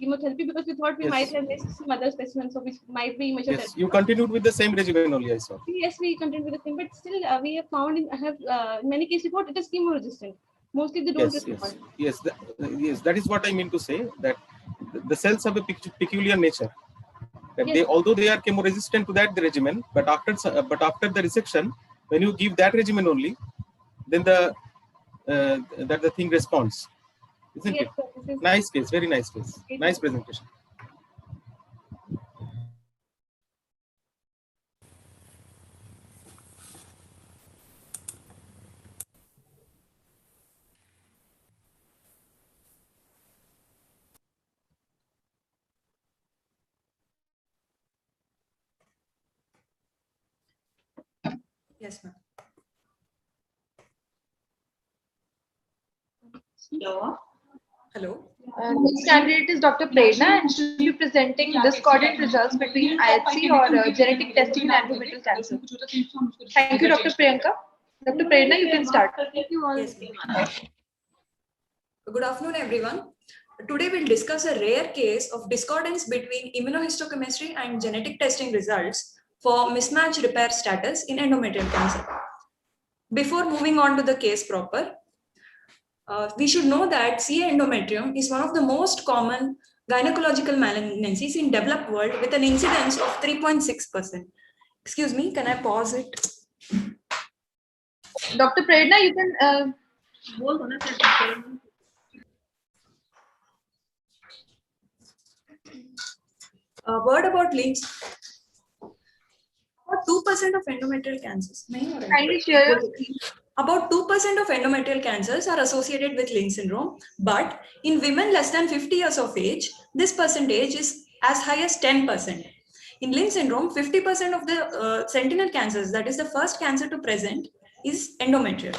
chemotherapy because we thought we might have missed some other specimens, so we might be mature. Yes, you continued with the same regimen only, I saw. Yes, we continued with the same, but still we have found in many cases report it is chemo resistant. Mostly they don't respond. Yes, that is what I mean to say, that the cells have a peculiar nature. That Yes. Although they are chemo resistant to that regimen, but after the resection, when you give that regimen only, then the thing responds, isn't it? Sir, Nice case, very nice case, nice presentation. Yes, ma'am. Hello. Hello. Next candidate is Dr. Prerna, and she'll be presenting discordant results between IHC or genetic testing in endometrial cancer. Thank you, Dr. Priyanka. Dr. Prerna, you can start. Yes, good afternoon, everyone. Today we'll discuss a rare case of discordance between immunohistochemistry and genetic testing results for mismatch repair status in endometrial cancer. Before moving on to the case proper, we should know that CA endometrium is one of the most common gynecological malignancies in developed world with an incidence of 3.6%. Excuse me, can I pause it? Dr. Prerna, you can A word about links. About 2% of endometrial cancers. Kindly share your screen. About 2% of endometrial cancers are associated with Lynch syndrome, but in women less than 50 years of age, this percentage is as high as 10%. In Lynch syndrome, 50% of the sentinel cancers, that is the first cancer to present, is endometrial.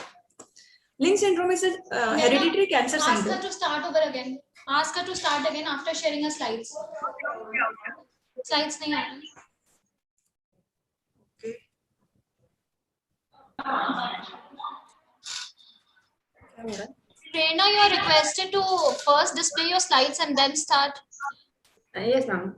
Lynch syndrome is a hereditary cancer syndrome. Ask her to start over again. Ask her to start again after sharing her slides. Slides nahi aa rahi. Prerna, you are requested to first display your slides and then start. Yes, ma'am.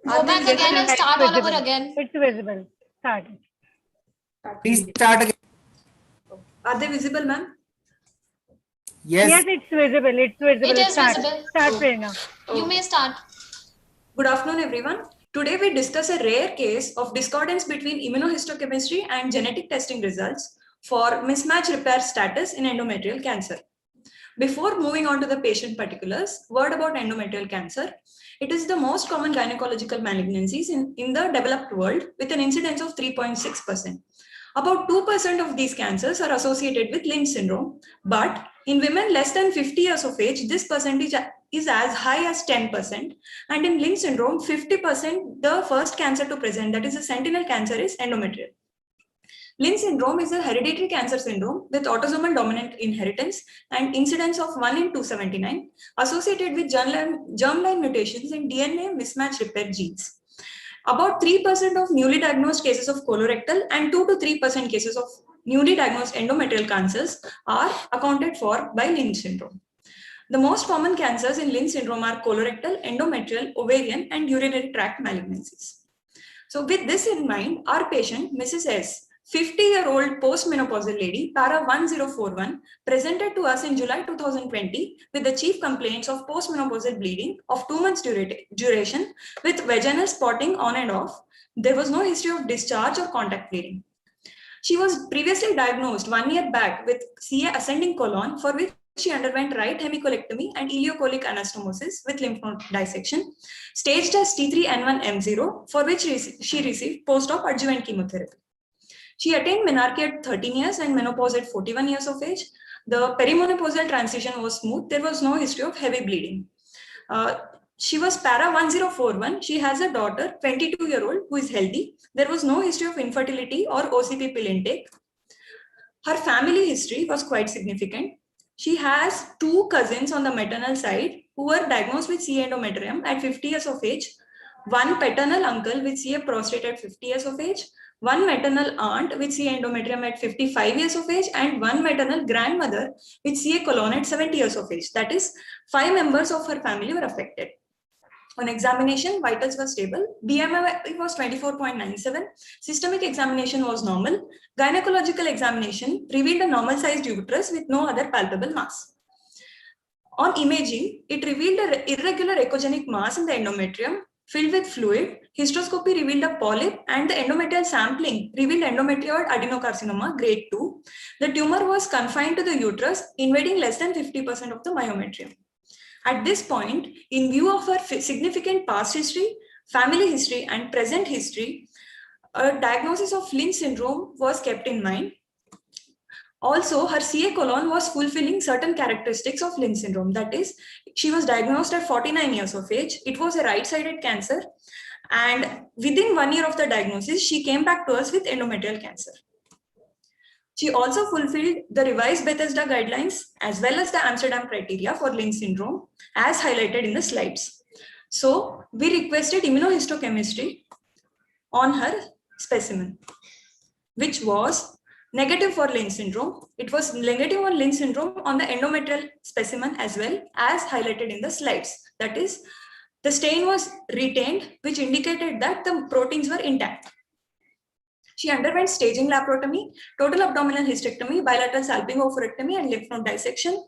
Go back again and start all over again. It's visible. Start. Please start again. Are they visible, ma'am? Yes. Yes, it's visible. It's visible. It is Start. visible. Start, Prerna. You may start. Good afternoon, everyone. Today we discuss a rare case of discordance between immunohistochemistry and genetic testing results for mismatch repair status in endometrial cancer. Before moving on to the patient particulars, word about endometrial cancer. It is the most common gynecological malignancies in the developed world with an incidence of 3.6%. About 2% of these cancers are associated with Lynch syndrome, but in women less than 50 years of age, this percentage is as high as 10%. And in Lynch syndrome, 50%, the first cancer to present, that is a sentinel cancer, is endometrial. Lynch syndrome is a hereditary cancer syndrome with autosomal dominant inheritance and incidence of 1 in 279 associated with germline mutations in DNA mismatch repair genes. About 3% of newly diagnosed cases of colorectal and 2 to 3% cases of newly diagnosed endometrial cancers are accounted for by Lynch syndrome. The most common cancers in Lynch syndrome are colorectal, endometrial, ovarian, and urinary tract malignancies. So with this in mind, our patient, Mrs. S, 50-year-old postmenopausal lady, para 1041, presented to us in July 2020 with the chief complaints of postmenopausal bleeding of 2 months duration with vaginal spotting on and off. There was no history of discharge or contact bleeding. She was previously diagnosed 1 year back with CA ascending colon, for which she underwent right hemicolectomy and ileocolic anastomosis with lymph node dissection, staged as T3N1M0, for which she received post-op adjuvant chemotherapy. She attained menarche at 13 years and menopause at 41 years of age. The perimenopausal transition was smooth. There was no history of heavy bleeding. She was para 1041. She has a daughter, 22-year-old, who is healthy. There was no history of infertility or OCP pill intake. Her family history was quite significant. She has 2 cousins on the maternal side who were diagnosed with CA endometrium at 50 years of age, 1 paternal uncle with CA prostate at 50 years of age, 1 maternal aunt with CA endometrium at 55 years of age, and 1 maternal grandmother with CA colon at 70 years of age. That is, 5 members of her family were affected. On examination, vitals were stable. BMI was 24.97. Systemic examination was normal. Gynecological examination revealed a normal sized uterus with no other palpable mass. On imaging, it revealed an irregular echogenic mass in the endometrium filled with fluid. Hysteroscopy revealed a polyp, and the endometrial sampling revealed endometrioid adenocarcinoma grade 2. The tumor was confined to the uterus, invading less than 50% of the myometrium. At this point, in view of her significant past history, family history, and present history, a diagnosis of Lynch syndrome was kept in mind. Also, her CA colon was fulfilling certain characteristics of Lynch syndrome. That is, she was diagnosed at 49 years of age. It was a right-sided cancer. And within 1 year of the diagnosis, she came back to us with endometrial cancer. She also fulfilled the revised Bethesda guidelines as well as the Amsterdam criteria for Lynch syndrome as highlighted in the slides. So we requested immunohistochemistry on her specimen, which was negative for Lynch syndrome. It was negative on Lynch syndrome on the endometrial specimen as well as highlighted in the slides. That is, the stain was retained, which indicated that the proteins were intact. She underwent staging laparotomy, total abdominal hysterectomy, bilateral salpingo-oophorectomy, and lymph node dissection.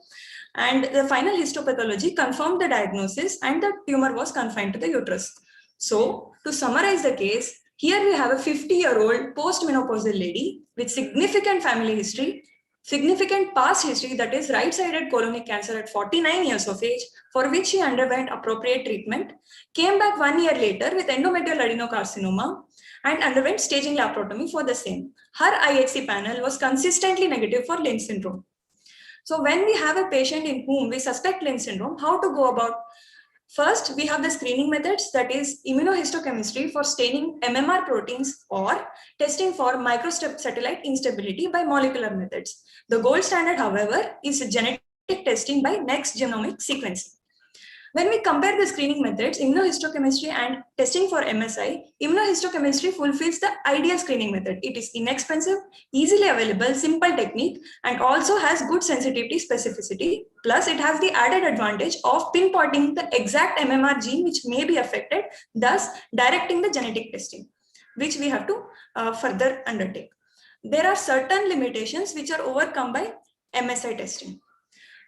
And the final histopathology confirmed the diagnosis, and the tumor was confined to the uterus. So, to summarize the case, here we have a 50-year-old postmenopausal lady with significant family history, significant past history, that is right-sided colonic cancer at 49 years of age, for which she underwent appropriate treatment, came back 1 year later with endometrial adenocarcinoma, and underwent staging laparotomy for the same. Her IHC panel was consistently negative for Lynch syndrome. So when we have a patient in whom we suspect Lynch syndrome, how to go about? First, we have the screening methods, that is immunohistochemistry for staining MMR proteins or testing for microsatellite instability by molecular methods. The gold standard, however, is genetic testing by next genomic sequencing. When we compare the screening methods, immunohistochemistry and testing for MSI, immunohistochemistry fulfills the ideal screening method. It is inexpensive, easily available, simple technique, and also has good sensitivity specificity. Plus, it has the added advantage of pinpointing the exact MMR gene which may be affected, thus directing the genetic testing, which we have to further undertake. There are certain limitations which are overcome by MSI testing.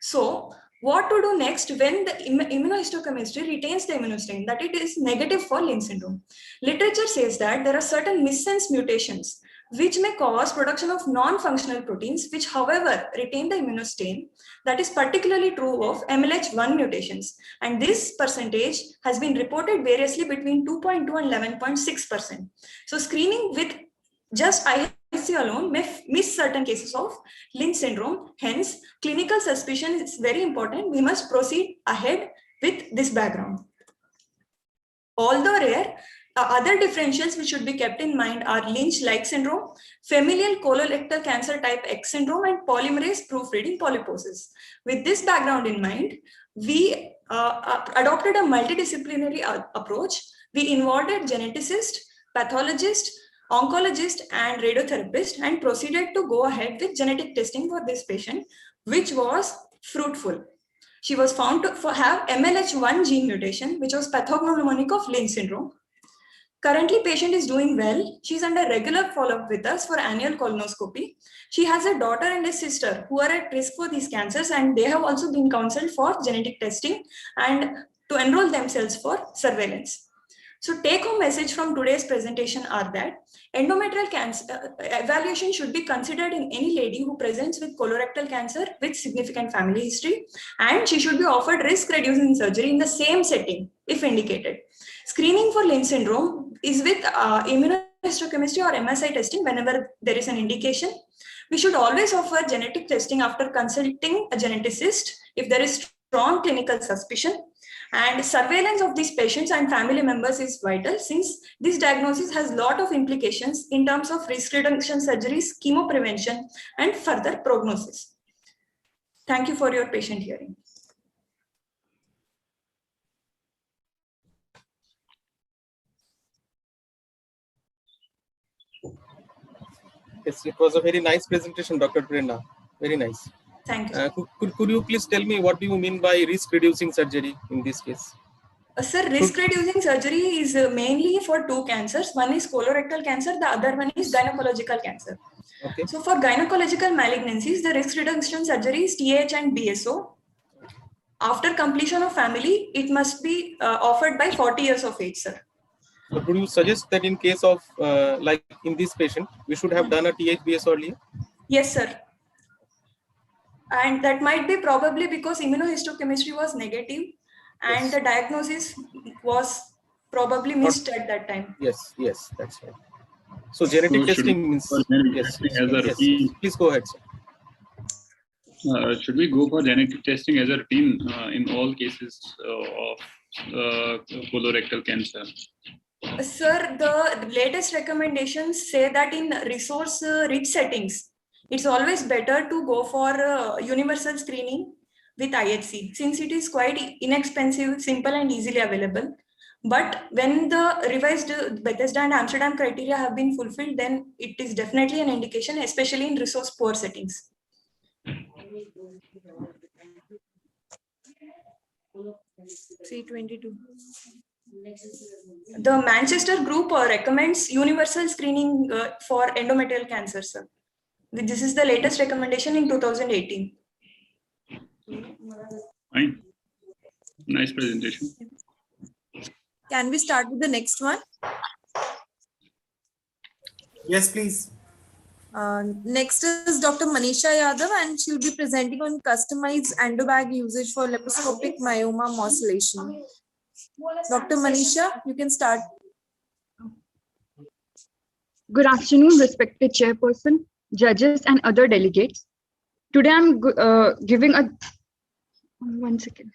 So, what to do next when the immunohistochemistry retains the immunostain, that it is negative for Lynch syndrome? Literature says that there are certain missense mutations which may cause production of non-functional proteins, which however retain the immunostain. That is particularly true of MLH1 mutations. And this percentage has been reported variously between 2.2 and 11.6%. So screening with just IHC alone may miss certain cases of Lynch syndrome. Hence, clinical suspicion is very important. We must proceed ahead with this background. Although rare, other differentials which should be kept in mind are Lynch-like syndrome, familial colorectal cancer type X syndrome, and polymerase proofreading polyposis. With this background in mind, we adopted a multidisciplinary approach. We involved a geneticist, pathologist, oncologist, and radiotherapist, and proceeded to go ahead with genetic testing for this patient, which was fruitful. She was found to have MLH1 gene mutation, which was pathognomonic of Lynch syndrome. Currently, patient is doing well. She's under regular follow-up with us for annual colonoscopy. She has a daughter and a sister who are at risk for these cancers, and they have also been counseled for genetic testing and to enroll themselves for surveillance. So take-home message from today's presentation are that endometrial cancer evaluation should be considered in any lady who presents with colorectal cancer with significant family history, and she should be offered risk-reducing surgery in the same setting if indicated. Screening for Lynch syndrome is with immunohistochemistry or MSI testing whenever there is an indication. We should always offer genetic testing after consulting a geneticist if there is strong clinical suspicion. And surveillance of these patients and family members is vital, since this diagnosis has a lot of implications in terms of risk reduction surgeries, chemo prevention, and further prognosis. Thank you for your patient hearing. Yes, it was a very nice presentation, Dr. Prerna. Very nice. Thank you. Could you please tell me what do you mean by risk-reducing surgery in this case? Sir, risk-reducing surgery is mainly for two cancers. One is colorectal cancer, the other one is gynecological cancer. Okay. So for gynecological malignancies, the risk reduction surgery is TH and BSO. After completion of family, it must be offered by 40 years of age, sir. So would you suggest that in case of, like in this patient, we should have done a TH-BSO earlier? Yes, sir. And that might be probably because immunohistochemistry was negative and the diagnosis was probably missed at that time. Yes, that's right. So genetic testing means yes. Please go ahead, sir. Should we go for genetic testing as a routine in all cases of colorectal cancer? Sir, the latest recommendations say that in resource-rich settings, it's always better to go for universal screening with IHC, since it is quite inexpensive, simple, and easily available. But when the revised Bethesda and Amsterdam criteria have been fulfilled, then it is definitely an indication, especially in resource-poor settings. C22. The Manchester group recommends universal screening for endometrial cancer, sir. This is the latest recommendation in 2018. Fine. Nice presentation. Can we start with the next one? Yes, please. Next is Dr. Manisha Yadav, and she'll be presenting on customized endobag usage for laparoscopic myoma morcellation. Dr. Manisha, you can start. Good afternoon, respected chairperson, judges, and other delegates. Today I'm giving a 1 second.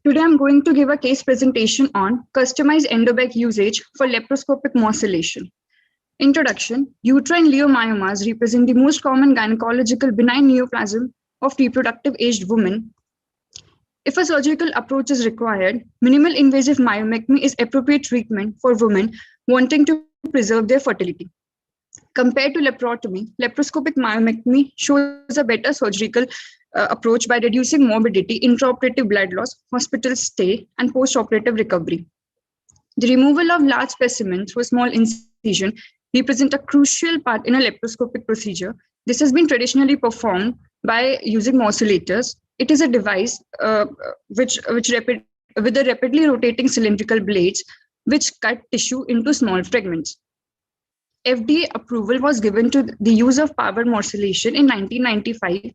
Today I'm going to give a case presentation on customized endobag usage for laparoscopic morcellation. Introduction: uterine leiomyomas represent the most common gynecological benign neoplasm of reproductive aged women. If a surgical approach is required, minimal invasive myomectomy is appropriate treatment for women wanting to preserve their fertility. Compared to laparotomy, laparoscopic myomectomy shows a better surgical approach by reducing morbidity, intraoperative blood loss, hospital stay, and postoperative recovery. The removal of large specimens through a small incision represent a crucial part in a laparoscopic procedure. This has been traditionally performed by using morcellators. It is a device with the rapidly rotating cylindrical blades which cut tissue into small fragments. FDA approval was given to the use of power morcellation in 1995.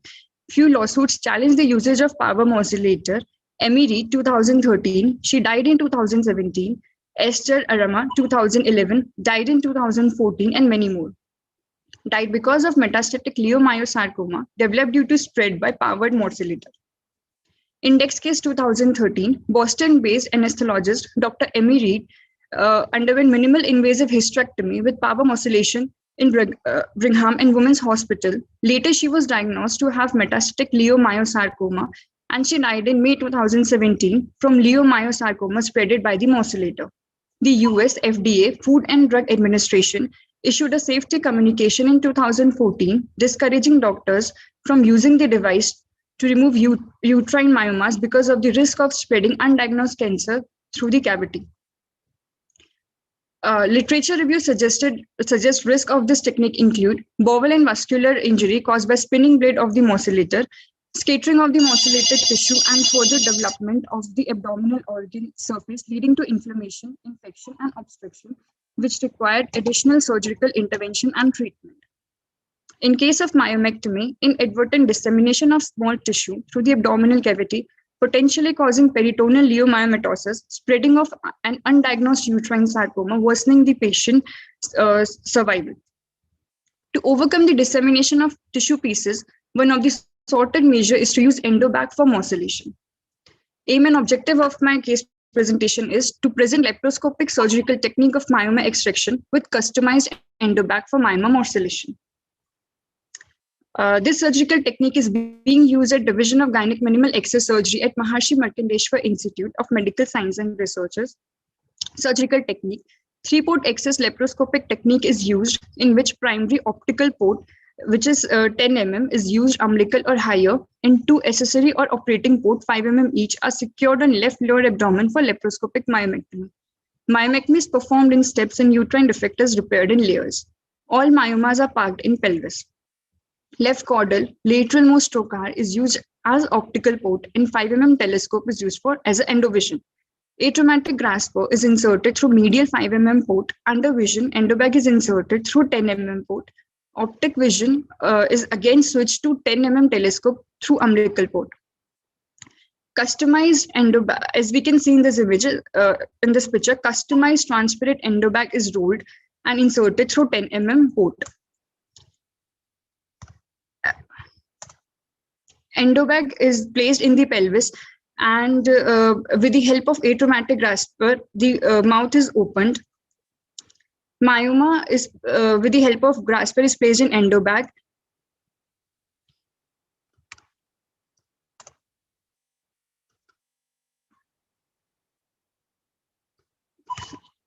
Few lawsuits challenged the usage of power morcellator. Emmy Reed, 2013. She died in 2017. Esther Arama, 2011. Died in 2014, and many more. Died because of metastatic leiomyosarcoma developed due to spread by powered morcellator. Index case 2013. Boston-based anesthetologist Dr. Emmy Reed underwent minimal invasive hysterectomy with power morcellation in Brigham and Women's Hospital. Later, she was diagnosed to have metastatic leiomyosarcoma, and she died in May 2017 from leiomyosarcoma spreaded by the morcellator. The US FDA, Food and Drug Administration, issued a safety communication in 2014 discouraging doctors from using the device to remove uterine myomas because of the risk of spreading undiagnosed cancer through the cavity. Literature review suggests risk of this technique include bowel and vascular injury caused by spinning blade of the morcellator, scattering of the morcellated tissue, and further development of the abdominal organ surface leading to inflammation, infection, and obstruction, which required additional surgical intervention and treatment. In case of myomectomy, inadvertent dissemination of small tissue through the abdominal cavity, potentially causing peritoneal leiomyomatosis, spreading of an undiagnosed uterine sarcoma, worsening the patient's survival. To overcome the dissemination of tissue pieces, one of the sorted measures is to use endobag for morcellation. Aim and objective of my case presentation is to present laparoscopic surgical technique of myoma extraction with customized endobag for myoma morcellation. This surgical technique is being used at Division of Gynec Minimal Access Surgery at Maharshi Markandeeshwar Institute of Medical Science and Researchers. Surgical technique. 3-port access laparoscopic technique is used, in which primary optical port, which is 10 mm, is used umbilical or higher, and 2 accessory or operating port 5 mm each are secured on left lower abdomen for laparoscopic myomectomy. Myomectomy is performed in steps and uterine defect is repaired in layers. All myomas are parked in pelvis. Left caudal lateralmost trocar is used as optical port, and 5 mm telescope is used as an endovision. Atraumatic grasper is inserted through medial 5 mm port. Under vision, endobag is inserted through 10 mm port. Optic vision is again switched to 10 mm telescope through umbilical port. Customized endobag, as we can see in this image, in this picture, customized transparent endobag is rolled and inserted through 10 mm port. Endobag is placed in the pelvis, and with the help of atraumatic grasper, the mouth is opened. Myoma is, with the help of grasper, is placed in endobag.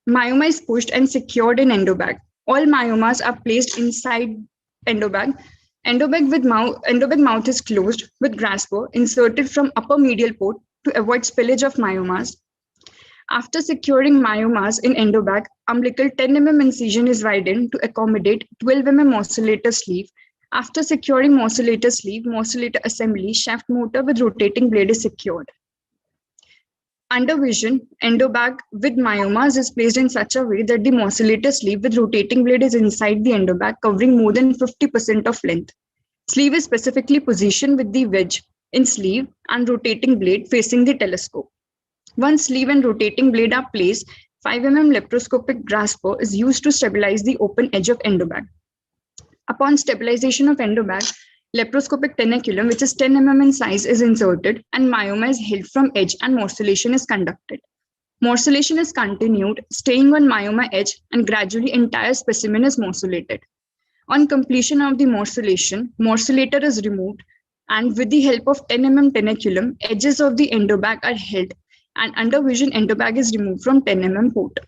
Myoma is pushed and secured in endobag. All myomas are placed inside endobag. Endobag mouth is closed with grasper inserted from upper medial port to avoid spillage of myomas. After securing myomas in endobag, umbilical 10 mm incision is widened to accommodate 12 mm morcellator sleeve. After securing morcellator sleeve, morcellator assembly, shaft motor with rotating blade is secured. Under vision, endobag with myomas is placed in such a way that the morcellator sleeve with rotating blade is inside the endobag, covering more than 50% of length. Sleeve is specifically positioned with the wedge in sleeve and rotating blade facing the telescope. Once sleeve and rotating blade are placed, 5 mm laparoscopic grasper is used to stabilize the open edge of endobag. Upon stabilization of endobag, laparoscopic tenaculum, which is 10 mm in size, is inserted and myoma is held from edge and morcellation is conducted. Morcellation is continued, staying on myoma edge, and gradually entire specimen is morcellated. On completion of the morcellation, morcellator is removed, and with the help of 10 mm tenaculum, edges of the endobag are held, and under vision endobag is removed from 10 mm port.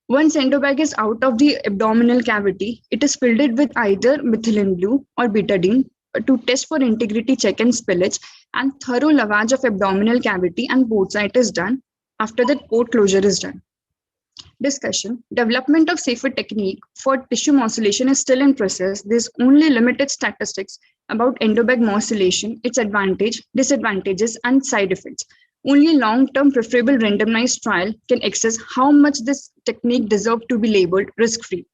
Once endobag is out of the abdominal cavity, it is filled with either methylene blue or betadine to test for integrity check and spillage, and thorough lavage of abdominal cavity and port site is done. After that, port closure is done. Discussion. Development of safer technique for tissue morcellation is still in process. There's only limited statistics about endobag morcellation, its advantage, disadvantages, and side effects. Only long-term preferable randomized trial can assess how much this technique deserves to be labeled risk-free.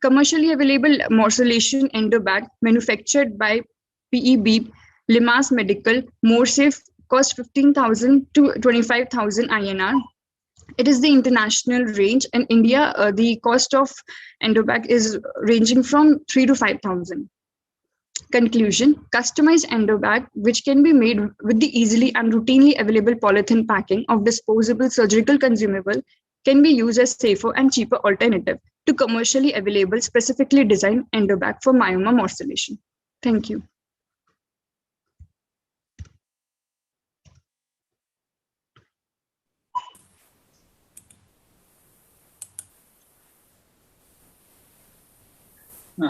Commercially available morcellation endobag manufactured by PEB, Limas Medical, more safe, cost 15,000 to 25,000 INR. It is the international range. In India, the cost of endobag is ranging from 3 to 5,000. Conclusion, customized endobag, which can be made with the easily and routinely available polythene packing of disposable surgical consumable, can be used as safer and cheaper alternative to commercially available specifically designed endobag for myoma morcellation. Thank you.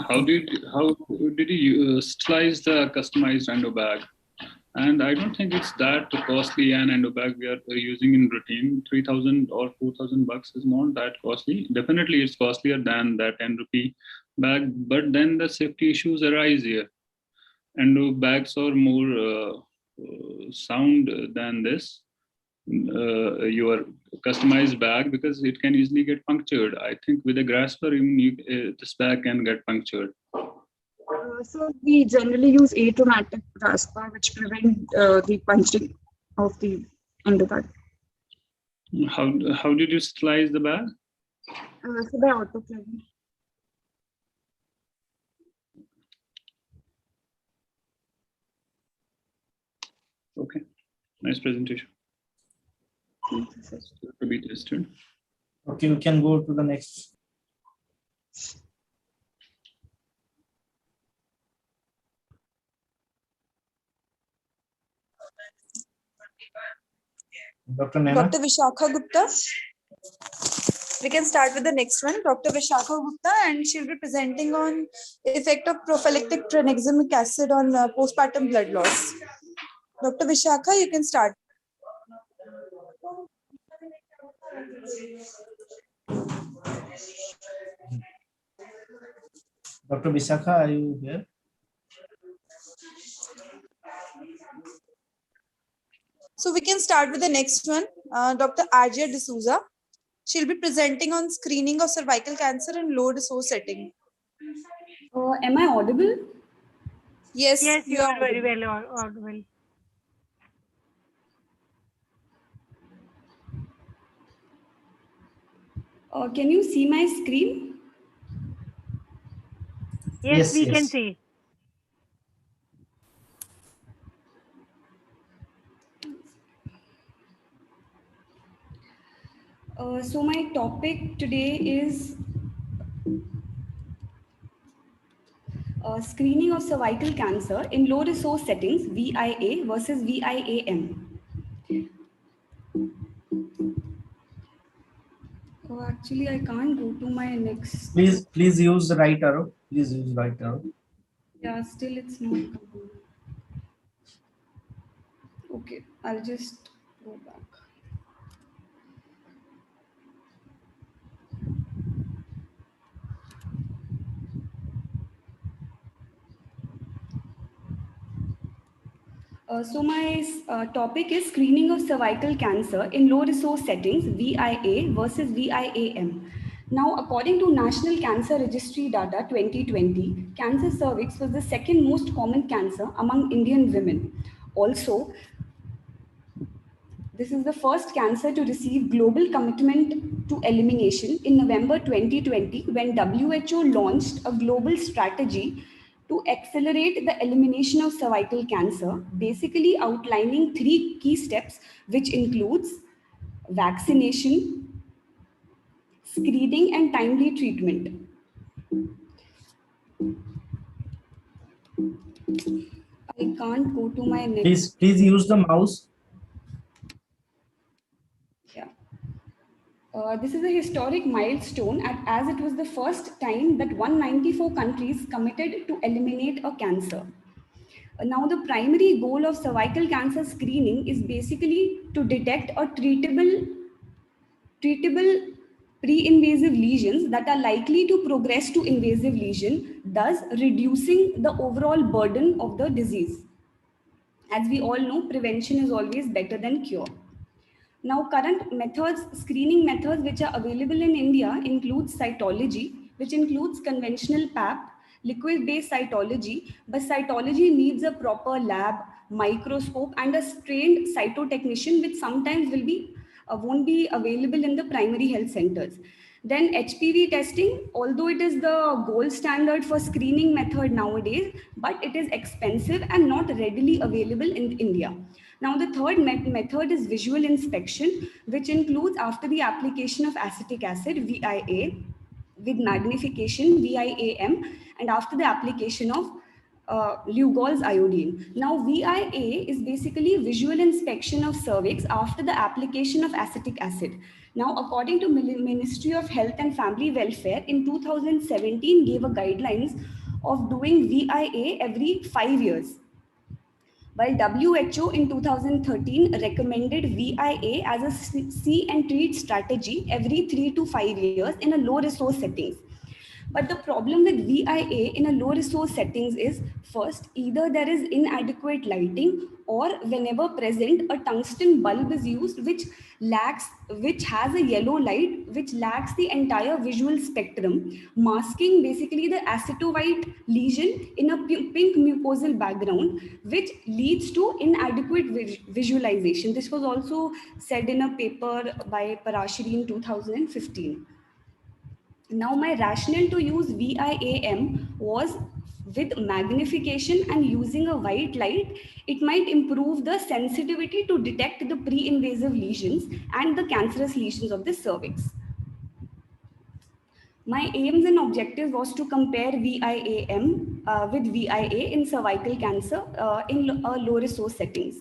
How did you slice the customized endobag? And I don't think it's that costly an endobag we are using in routine. 3,000 or 4,000 bucks is not that costly. Definitely it's costlier than that 10 rupee bag, but then the safety issues arise here. Endobags are more sound than this. Your customized bag, because it can easily get punctured. I think with a grasper, even this bag can get punctured. So we generally use atraumatic grasper, which prevent the punching of the endobag. How did you slice the bag? So by autoclaving. Okay, nice presentation. To be tested. Okay, we can go to the next. Dr. Naina. Dr. Vishakha Gupta. We can start with the next one, Dr. Vishakha Gupta, and she'll be presenting on effect of prophylactic tranexamic acid on postpartum blood loss. Dr. Vishakha, you can start. Dr. Vishakha, are you here? So we can start with the next one, Dr. Arjia D'Souza. She'll be presenting on screening of cervical cancer in low resource setting. Am I audible? Yes, Yes, you you are are very audible. well audible. Can you see my screen? Yes, we can yes. see. So my topic today is screening of cervical cancer in low resource settings, VIA versus VIAM. Oh, actually, I can't go to my next. Please use the right arrow. Please use right arrow. Yeah, still it's not coming. Okay, I'll just go back. So my topic is screening of cervical cancer in low resource settings, VIA versus VIAM. Now, according to National Cancer Registry data 2020, cancer cervix was the second most common cancer among Indian women. Also, this is the first cancer to receive global commitment to elimination in November 2020 when WHO launched a global strategy to accelerate the elimination of cervical cancer, basically outlining 3 key steps, which includes vaccination, screening, and timely treatment. I can't go to my next. Please use the mouse. Yeah. This is a historic milestone as it was the first time that 194 countries committed to eliminate a cancer. Now, the primary goal of cervical cancer screening is basically to detect a treatable pre-invasive lesions that are likely to progress to invasive lesion, thus reducing the overall burden of the disease. As we all know, prevention is always better than cure. Now, current methods, screening methods which are available in India include cytology, which includes conventional PAP, liquid-based cytology, but cytology needs a proper lab, microscope, and a trained cytotechnician, which sometimes won't be available in the primary health centers. Then HPV testing, although it is the gold standard for screening method nowadays, but it is expensive and not readily available in India. Now, the third method is visual inspection, which includes after the application of acetic acid, VIA, with magnification, VIAM, and after the application of Lugol's iodine. Now, VIA is basically visual inspection of cervix after the application of acetic acid. Now, according to Ministry of Health and Family Welfare, in 2017 gave a guidelines of doing VIA every 5 years. While WHO in 2013 recommended VIA as a see and treat strategy every 3 to 5 years in a low resource settings. But the problem with VIA in a low resource settings is first, either there is inadequate lighting or whenever present, a tungsten bulb is used which has a yellow light which lacks the entire visual spectrum, masking basically the acetovite lesion in a pink mucosal background, which leads to inadequate visualization. This was also said in a paper by Parashari in 2015. Now, my rationale to use VIAM was with magnification and using a white light, it might improve the sensitivity to detect the pre-invasive lesions and the cancerous lesions of the cervix. My aims and objectives was to compare VIAM with VIA in cervical cancer in low resource settings.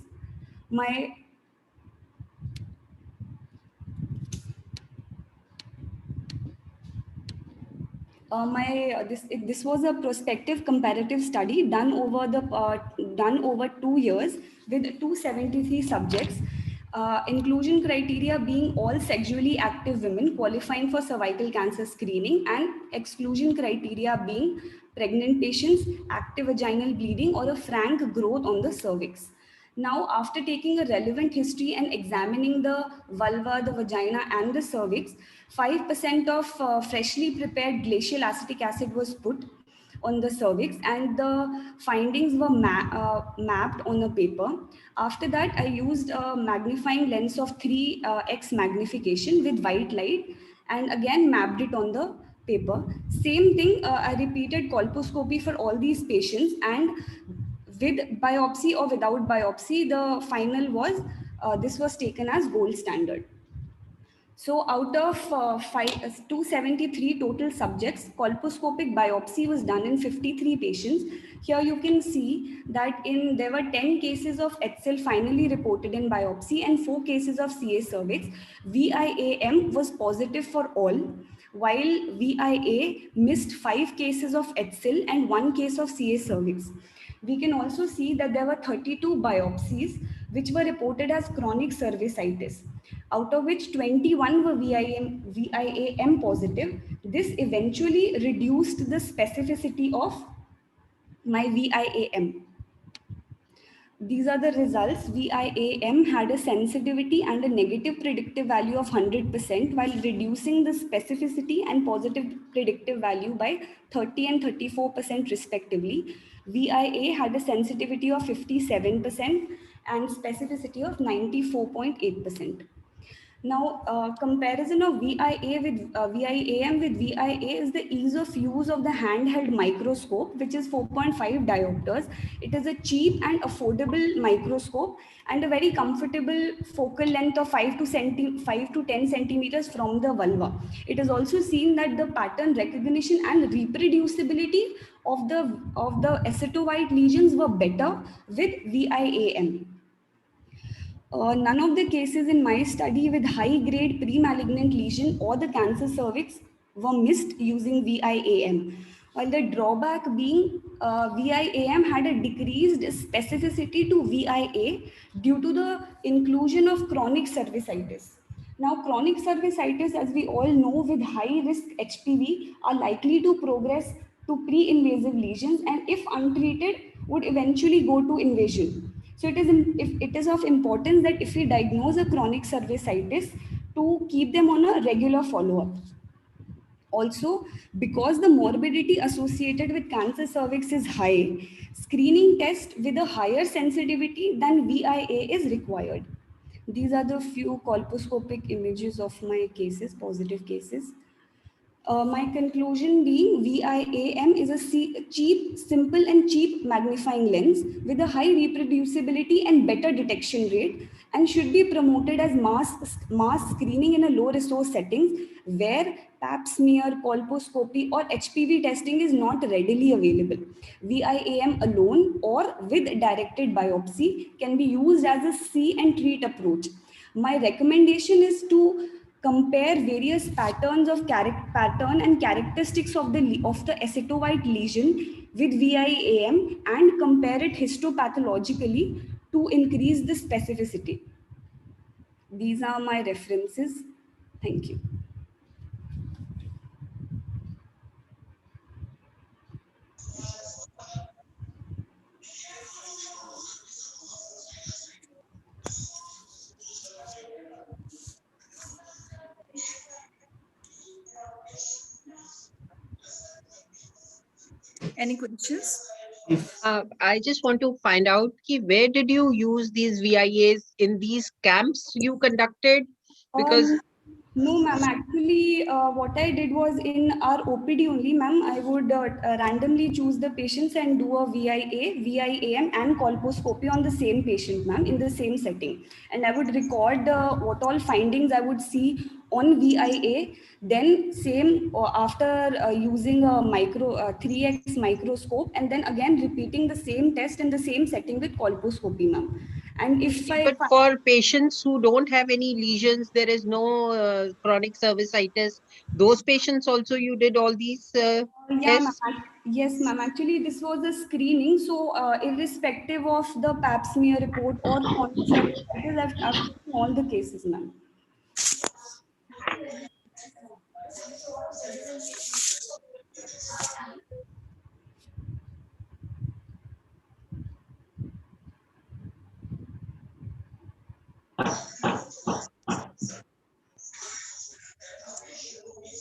This was a prospective comparative study done over 2 years with 273 subjects. Inclusion criteria being all sexually active women qualifying for cervical cancer screening, and exclusion criteria being pregnant patients, active vaginal bleeding, or a frank growth on the cervix. Now, after taking a relevant history and examining the vulva, the vagina, and the cervix, 5% of freshly prepared glacial acetic acid was put. on the cervix, and the findings were mapped on a paper. After that, I used a magnifying lens of 3x magnification with white light and again mapped it on the paper. Same thing, I repeated colposcopy for all these patients, and with biopsy or without biopsy, the final was this was taken as gold standard. So out of 273 total subjects, colposcopic biopsy was done in 53 patients. Here you can see that there were 10 cases of HCL finally reported in biopsy and 4 cases of CA cervix. VIAM was positive for all, while VIA missed 5 cases of HCL and 1 case of CA cervix. We can also see that there were 32 biopsies which were reported as chronic cervicitis, out of which 21 were VIAM positive. This eventually reduced the specificity of my VIAM. These are the results. VIAM had a sensitivity and a negative predictive value of 100% while reducing the specificity and positive predictive value by 30 and 34% respectively. VIA had a sensitivity of 57% and specificity of 94.8%. Now, comparison of VIA with VIAM with VIA is the ease of use of the handheld microscope, which is 4.5 diopters. It is a cheap and affordable microscope and a very comfortable focal length of 5 to 10 centimeters from the vulva. It is also seen that the pattern recognition and reproducibility of the acetovite lesions were better with VIAM. None of the cases in my study with high-grade pre-malignant lesion or the cancer cervix were missed using VIAM. While the drawback being VIAM had a decreased specificity to VIA due to the inclusion of chronic cervicitis. Now, chronic cervicitis, as we all know, with high-risk HPV are likely to progress to pre-invasive lesions and if untreated would eventually go to invasion. So it is of importance that if we diagnose a chronic cervicitis, to keep them on a regular follow-up. Also, because the morbidity associated with cancer cervix is high, screening test with a higher sensitivity than VIA is required. These are the few colposcopic images of my cases, positive cases. My conclusion being VIAM is a cheap, simple and cheap magnifying lens with a high reproducibility and better detection rate and should be promoted as mass screening in a low resource settings where pap smear, colposcopy or HPV testing is not readily available. VIAM alone or with directed biopsy can be used as a see and treat approach. My recommendation is to compare various patterns of pattern and characteristics of the acetovite lesion with VIAM and compare it histopathologically to increase the specificity. These are my references. Thank you. Any questions? I just want to find out where did you use these VIAs in these camps you conducted? Because no, ma'am. Actually, what I did was in our OPD only, ma'am. I would randomly choose the patients and do a VIA, VIAM, and colposcopy on the same patient, ma'am, in the same setting. And I would record what all findings I would see on VIA. Then same after using a 3x microscope, and then again repeating the same test in the same setting with colposcopy, ma'am. And if but for patients who don't have any lesions, there is no chronic cervicitis. Those patients also you did all these yeah, tests? Yes, ma'am. Actually, this was a screening. So, irrespective of the pap smear report or chronic cervicitis, I've taken all the cases, ma'am.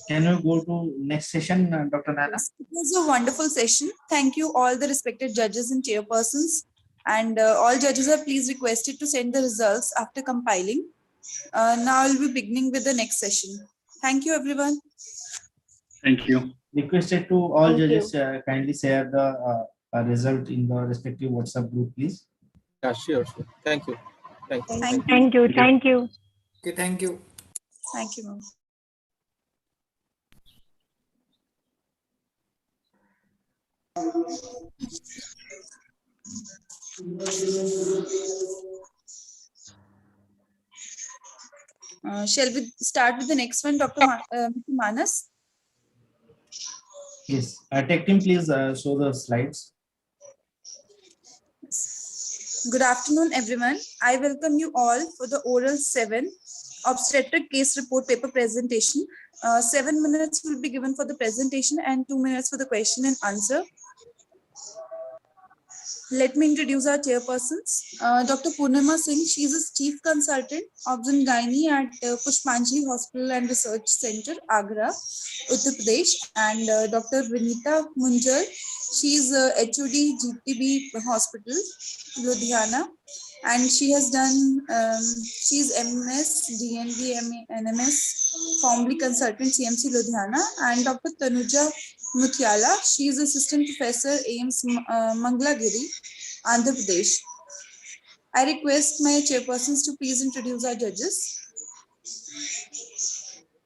can you go to next session, Dr. Nana? Yes, it was a wonderful session. Thank you all the respected judges and chairpersons. And all judges are please requested to send the results after compiling. Now I'll be beginning with the next session. Thank you, everyone. Thank you. Requested to all Thank judges kindly share the result in the respective WhatsApp group, please. Yeah, sure. Thank you. Thank you. Thank you. Thank you. Thank you. Okay, thank you. Thank you, ma'am. Shall we start with the next one, Dr. Manas? Yes. Tech team, please show the slides. Good afternoon, everyone. I welcome you all for the oral 7 obstetric case report paper presentation. 7 minutes will be given for the presentation and 2 minutes for the question and answer. Let me introduce our chairpersons. Dr. Purnima Singh, she is a chief consultant, Obgyn Gynae at Pushpanjali Hospital and Research Center, Agra, Uttar Pradesh. And Dr. Vinita Munjal, she is HOD GTB Hospital, Ludhiana. And she has done, she is MS, DNB, NMS, formerly consultant CMC Ludhiana. And Dr. Tanuja Muthiala, she is assistant professor AIMS Mangalagiri, Andhra Pradesh. I request my chairpersons to please introduce our judges.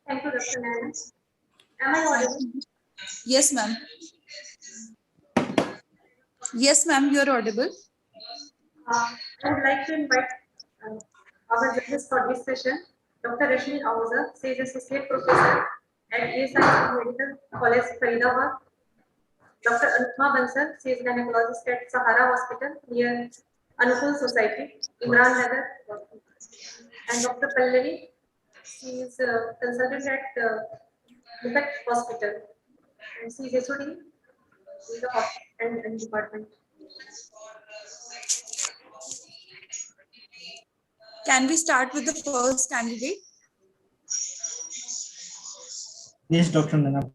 Thank you, Dr. Nana. Am I audible? Yes, ma'am. Yes, ma'am, you are audible. I would like to invite our judges for this session. Dr. Rashmi Ahuja, she is associate professor at ASI Medical College, Faridabad. Dr. Anupma Bansal, she is gynecologist at Sahara Hospital near Anukul Society, Imran Nagar. And Dr. Pallavi, she is a consultant at Mufak Hospital. And she is HOD in the hospital and department. Can we start with the first candidate? Yes, Dr. Nana.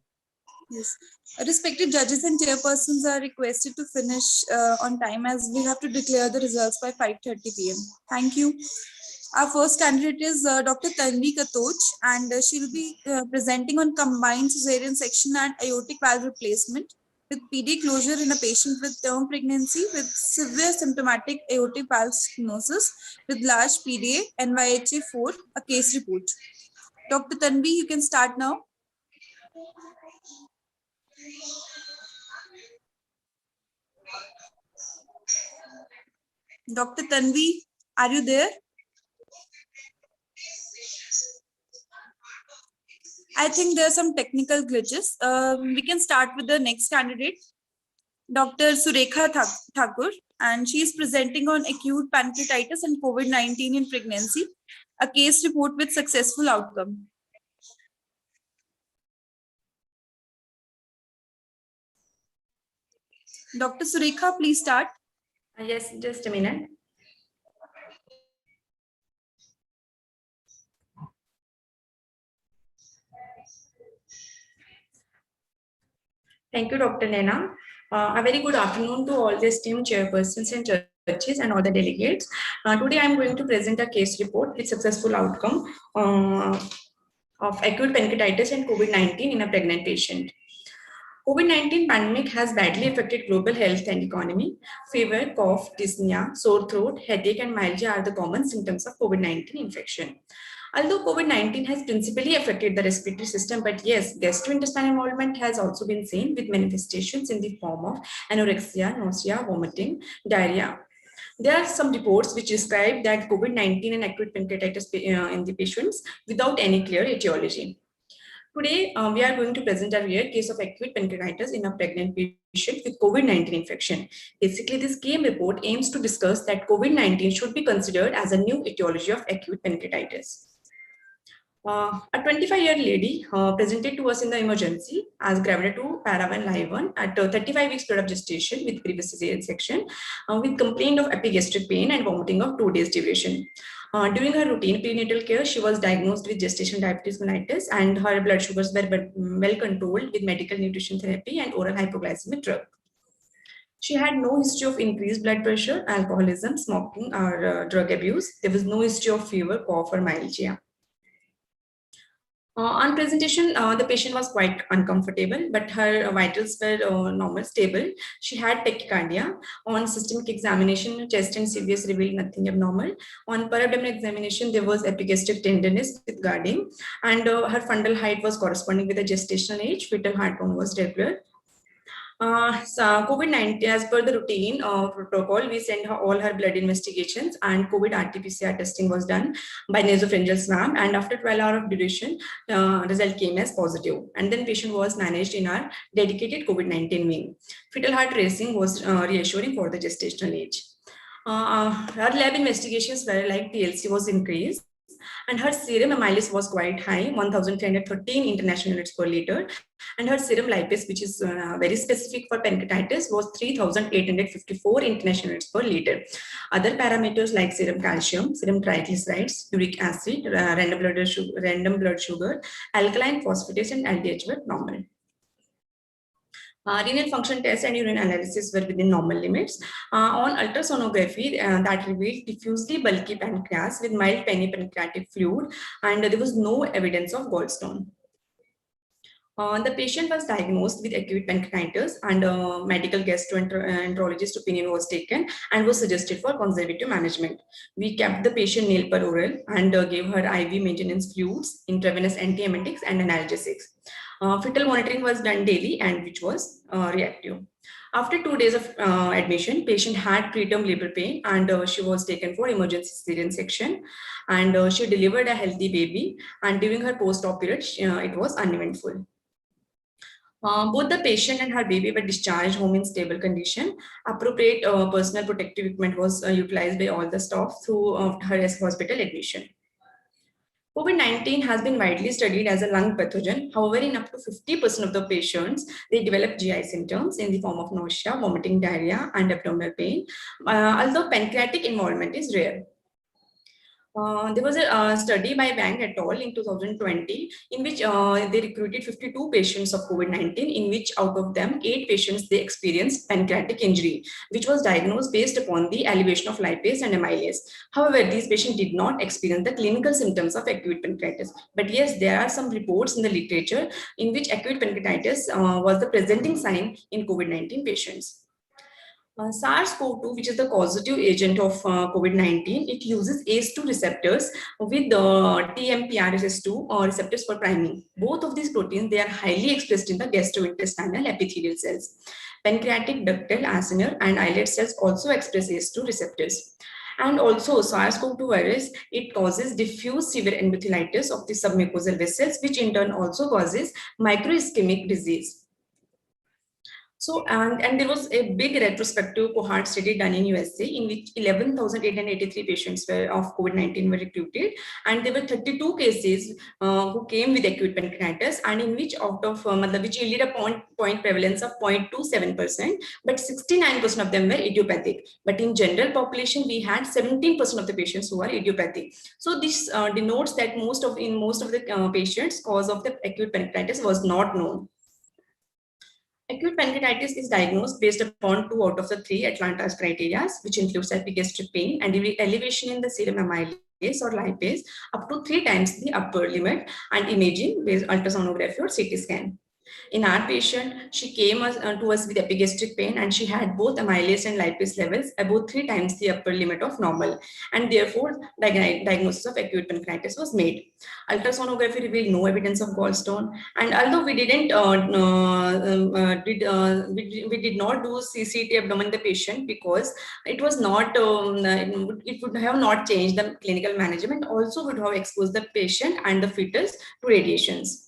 Yes. Respected judges and chairpersons are requested to finish on time as we have to declare the results by 5:30 p.m. Thank you. Our first candidate is Dr. Tanvi Katoch, and she will be presenting on combined cesarean section and aortic valve replacement with PD closure in a patient with term pregnancy with severe symptomatic aortic valve stenosis with large PDA, NYHA4, a case report. Dr. Tanvi, you can start now. Dr. Tanvi, are you there? I think there are some technical glitches. We can start with the next candidate, Dr. Surekha Thakur, and she is presenting on acute pancreatitis and COVID-19 in pregnancy, a case report with successful outcome. Dr. Surekha, please start. Yes, just a minute. Thank you, Dr. Nena. A very good afternoon to all the esteemed chairpersons and judges and all the delegates. Today, I am going to present a case report with successful outcome of acute pancreatitis and COVID-19 in a pregnant patient. COVID-19 pandemic has badly affected global health and economy. Fever, cough, dyspnea, sore throat, headache, and myalgia are the common symptoms of COVID-19 infection. Although COVID-19 has principally affected the respiratory system, but yes, gastrointestinal involvement has also been seen with manifestations in the form of anorexia, nausea, vomiting, diarrhea. There are some reports which describe that COVID-19 and acute pancreatitis in the patients without any clear etiology. Today, we are going to present a rare case of acute pancreatitis in a pregnant patient with COVID-19 infection. Basically, this KM report aims to discuss that COVID-19 should be considered as a new etiology of acute pancreatitis. A 25-year lady presented to us in the emergency as gravid to para-1 live 1 at 35 weeks period of gestation with previous cesarean section with complaint of epigastric pain and vomiting of 2 days duration. During her routine prenatal care, she was diagnosed with gestational diabetes mellitus, and her blood sugars were well controlled with medical nutrition therapy and oral hypoglycemic drug. She had no history of increased blood pressure, alcoholism, smoking, or drug abuse. There was no history of fever, cough, or myalgia. On presentation, the patient was quite uncomfortable, but her vitals were normal, stable. She had tachycardia. On systemic examination, chest and CVS revealed nothing abnormal. On per abdominal examination, there was epigastric tenderness with guarding, and her fundal height was corresponding with the gestational age. Fetal heart tone was regular. So COVID-19, as per the routine protocol, we sent her all her blood investigations, and COVID RT-PCR testing was done by nasopharyngeal swab. And after 12 hours of duration, result came as positive. And then patient was managed in our dedicated COVID-19 wing. Fetal heart racing was reassuring for the gestational age. Her lab investigations were like TLC was increased, and her serum amylase was quite high, 1,313 international units per liter, and her serum lipase, which is very specific for pancreatitis, was 3,854 international units per liter. Other parameters like serum calcium, serum triglycerides, uric acid, random blood sugar, alkaline phosphatase, and LDH were normal. Renal function tests and urine analysis were within normal limits. On ultrasonography, that revealed diffusely bulky pancreas with mild penipancreatic fluid, and there was no evidence of gallstone. The patient was diagnosed with acute pancreatitis, and medical gastroenterologist opinion was taken and was suggested for conservative management. We kept the patient nail per oral and gave her IV maintenance fluids, intravenous antiemetics, and analgesics. Fetal monitoring was done daily, and which was reactive. After 2 days of admission, patient had preterm labor pain, and she was taken for emergency cesarean section, and she delivered a healthy baby, and during her post-op period, it was uneventful. Both the patient and her baby were discharged home in stable condition. Appropriate personal protective equipment was utilized by all the staff through her hospital admission. COVID-19 has been widely studied as a lung pathogen. However, in up to 50% of the patients, they develop GI symptoms in the form of nausea, vomiting, diarrhea, and abdominal pain, although pancreatic involvement is rare. There was a study by Wang et al. In 2020 in which they recruited 52 patients of COVID-19, in which out of them 8 patients they experienced pancreatic injury, which was diagnosed based upon the elevation of lipase and amylase. However, these patients did not experience the clinical symptoms of acute pancreatitis. But yes, there are some reports in the literature in which acute pancreatitis was the presenting sign in COVID-19 patients. SARS-CoV-2, which is the causative agent of COVID-19, it uses ACE2 receptors with the TMPRSS2 receptors for priming. Both of these proteins, they are highly expressed in the gastrointestinal epithelial cells. Pancreatic, ductal, acinar, and islet cells also express ACE2 receptors. And also SARS-CoV-2 virus, it causes diffuse severe endothelitis of the submucosal vessels, which in turn also causes microischemic disease. So, and there was a big retrospective cohort study done in USA in which 11,883 patients of COVID-19 were recruited, and there were 32 cases who came with acute pancreatitis, and in which out of which yielded a point prevalence of 0.27%, but 69% of them were idiopathic. But in general population, we had 17% of the patients who are idiopathic. So this denotes that in most of the patients, cause of the acute pancreatitis was not known. Acute pancreatitis is diagnosed based upon 2 out of the 3 Atlanta's criteria, which includes epigastric pain and elevation in the serum amylase or lipase up to 3 times the upper limit, and imaging based ultrasonography or CT scan. In our patient, she came to us with epigastric pain, and she had both amylase and lipase levels above 3 times the upper limit of normal, and therefore diagnosis of acute pancreatitis was made. Ultrasonography revealed no evidence of gallstone, and although we didn't we did not do CCT abdomen in the patient because it was not it would have not changed the clinical management, also would have exposed the patient and the fetus to radiations.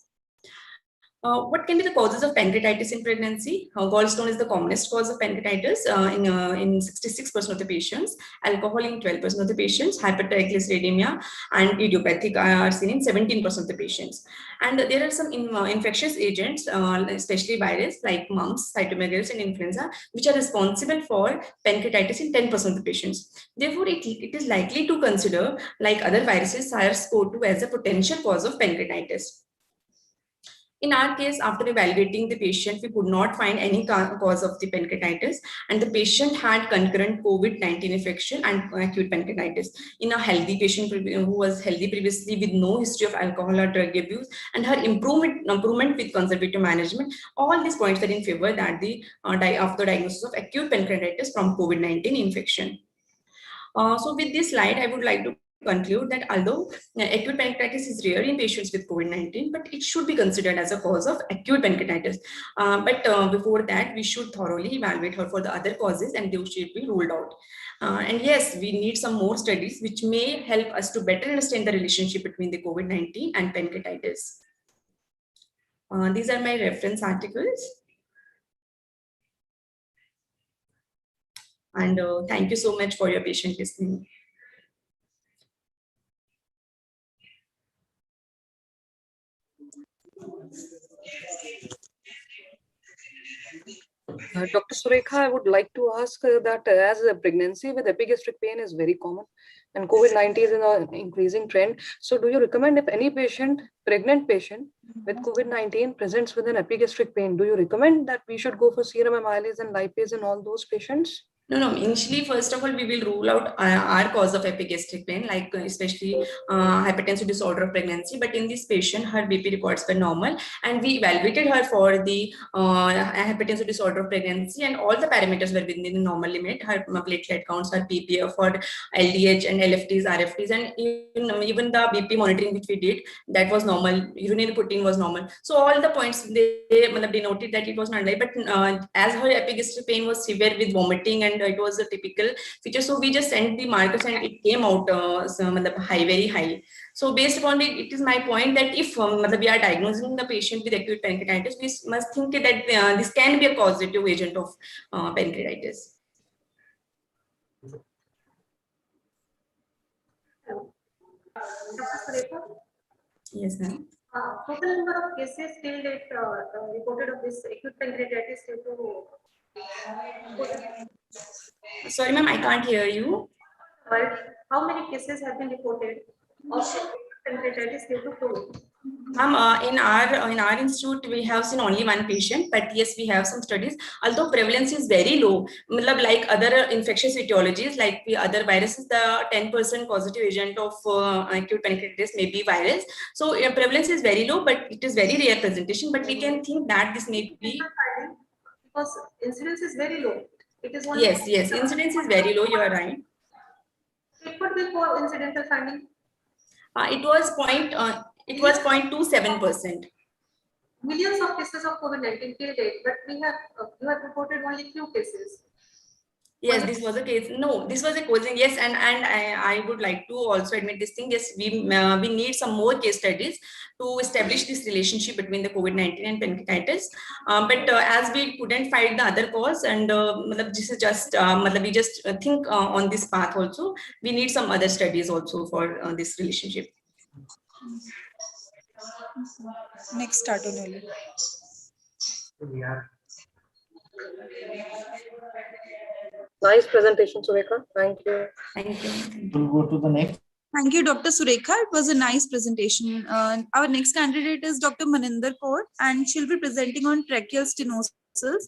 What can be the causes of pancreatitis in pregnancy? Gallstone is the commonest cause of pancreatitis in 66% of the patients, alcohol in 12% of the patients, hypertriglyceridemia and idiopathic are seen in 17% of the patients. And there are some infectious agents, especially virus like mumps, cytomegalovirus and influenza, which are responsible for pancreatitis in 10% of the patients. Therefore, it is likely to consider, like other viruses, SARS-CoV-2 as a potential cause of pancreatitis. In our case, after evaluating the patient, we could not find any cause of the pancreatitis, and the patient had concurrent COVID-19 infection and acute pancreatitis in a healthy patient who was healthy previously with no history of alcohol or drug abuse, and her improvement with conservative management. All these points are in favor that the after diagnosis of acute pancreatitis from COVID-19 infection. So with this slide, I would like to conclude that although acute pancreatitis is rare in patients with COVID-19, but it should be considered as a cause of acute pancreatitis. But before that, we should thoroughly evaluate her for the other causes and they should be ruled out. And yes, we need some more studies which may help us to better understand the relationship between the COVID-19 and pancreatitis. These are my reference articles. And thank you so much for your patient listening. Dr. Surekha, I would like to ask that as a pregnancy with epigastric pain is very common and COVID-19 is an increasing trend. So do you recommend if any patient, pregnant patient with COVID-19 presents with an epigastric pain, do you recommend that we should go for serum amylase and lipase in all those patients? No. Initially, first of all, we will rule out our cause of epigastric pain, like especially hypertensive disorder of pregnancy. But in this patient, her BP records were normal, and we evaluated her for the hypertensive disorder of pregnancy, and all the parameters were within the normal limit. Her platelet counts, her PPF, for LDH and LFTs, RFTs, and even the BP monitoring which we did, that was normal. Urinary protein was normal. So all the points they denoted that it was not like. But as her epigastric pain was severe with vomiting and it was a typical feature, so we just sent the markers and it came out high, very high. So based upon it, it is my point that if we are diagnosing the patient with acute pancreatitis, we must think that this can be a causative agent of pancreatitis. Dr. Surekha? Yes, ma'am. Total number of cases till date reported of this acute pancreatitis due to. Sorry, ma'am, I can't hear you. How many cases have been reported of pancreatitis due to COVID? In our institute, we have seen only one patient, but yes, we have some studies. Although prevalence is very low, like other infectious etiologies, like the other viruses, the 10% positive agent of acute pancreatitis may be virus. So prevalence is very low, but it is very rare presentation. But we can think that this may be because incidence is very low. It is one. Yes, incidence is very low. You are right. It could be for incidental finding. It was 0.27%. Millions of cases of COVID-19 till date, but you have reported only few cases. Yes, this was a case. No, this was a causing. Yes, and I would like to also admit this thing. Yes, we need some more case studies to establish this relationship between the COVID-19 and pancreatitis. But as we couldn't find the other cause, and this is just we just think on this path also. We need some other studies also for this relationship. Next, Antonelli. Nice presentation, Surekha. Thank you. Thank you. We'll go to the next. Thank you, Dr. Surekha. It was a nice presentation. Our next candidate is Dr. Maninder Kaur, and she'll be presenting on tracheal stenosis,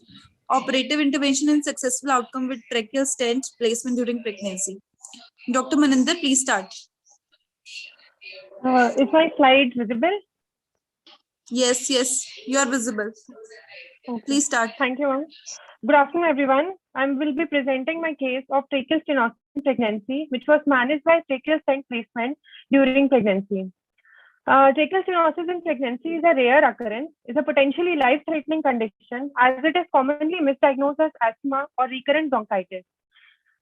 operative intervention and successful outcome with tracheal stent placement during pregnancy. Dr. Maninder, please start. Is my slide visible? Yes, you are visible. Okay. Please start. Thank you, ma'am. Good afternoon, everyone. I will be presenting my case of tracheal stenosis in pregnancy, which was managed by tracheal stent placement during pregnancy. Tracheal stenosis in pregnancy is a rare occurrence. It's a potentially life-threatening condition as it is commonly misdiagnosed as asthma or recurrent bronchitis.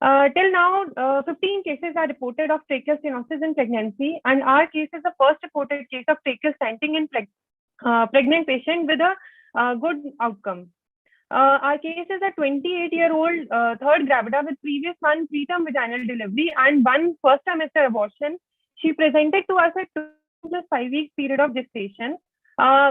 Till now, 15 cases are reported of tracheal stenosis in pregnancy, and our case is the first reported case of tracheal stenting in pregnancy. pregnant patient with a good outcome. Our case is a 28-year-old third gravida with previous one preterm vaginal delivery and one first trimester abortion. She presented to us at 2 plus 5 weeks period of gestation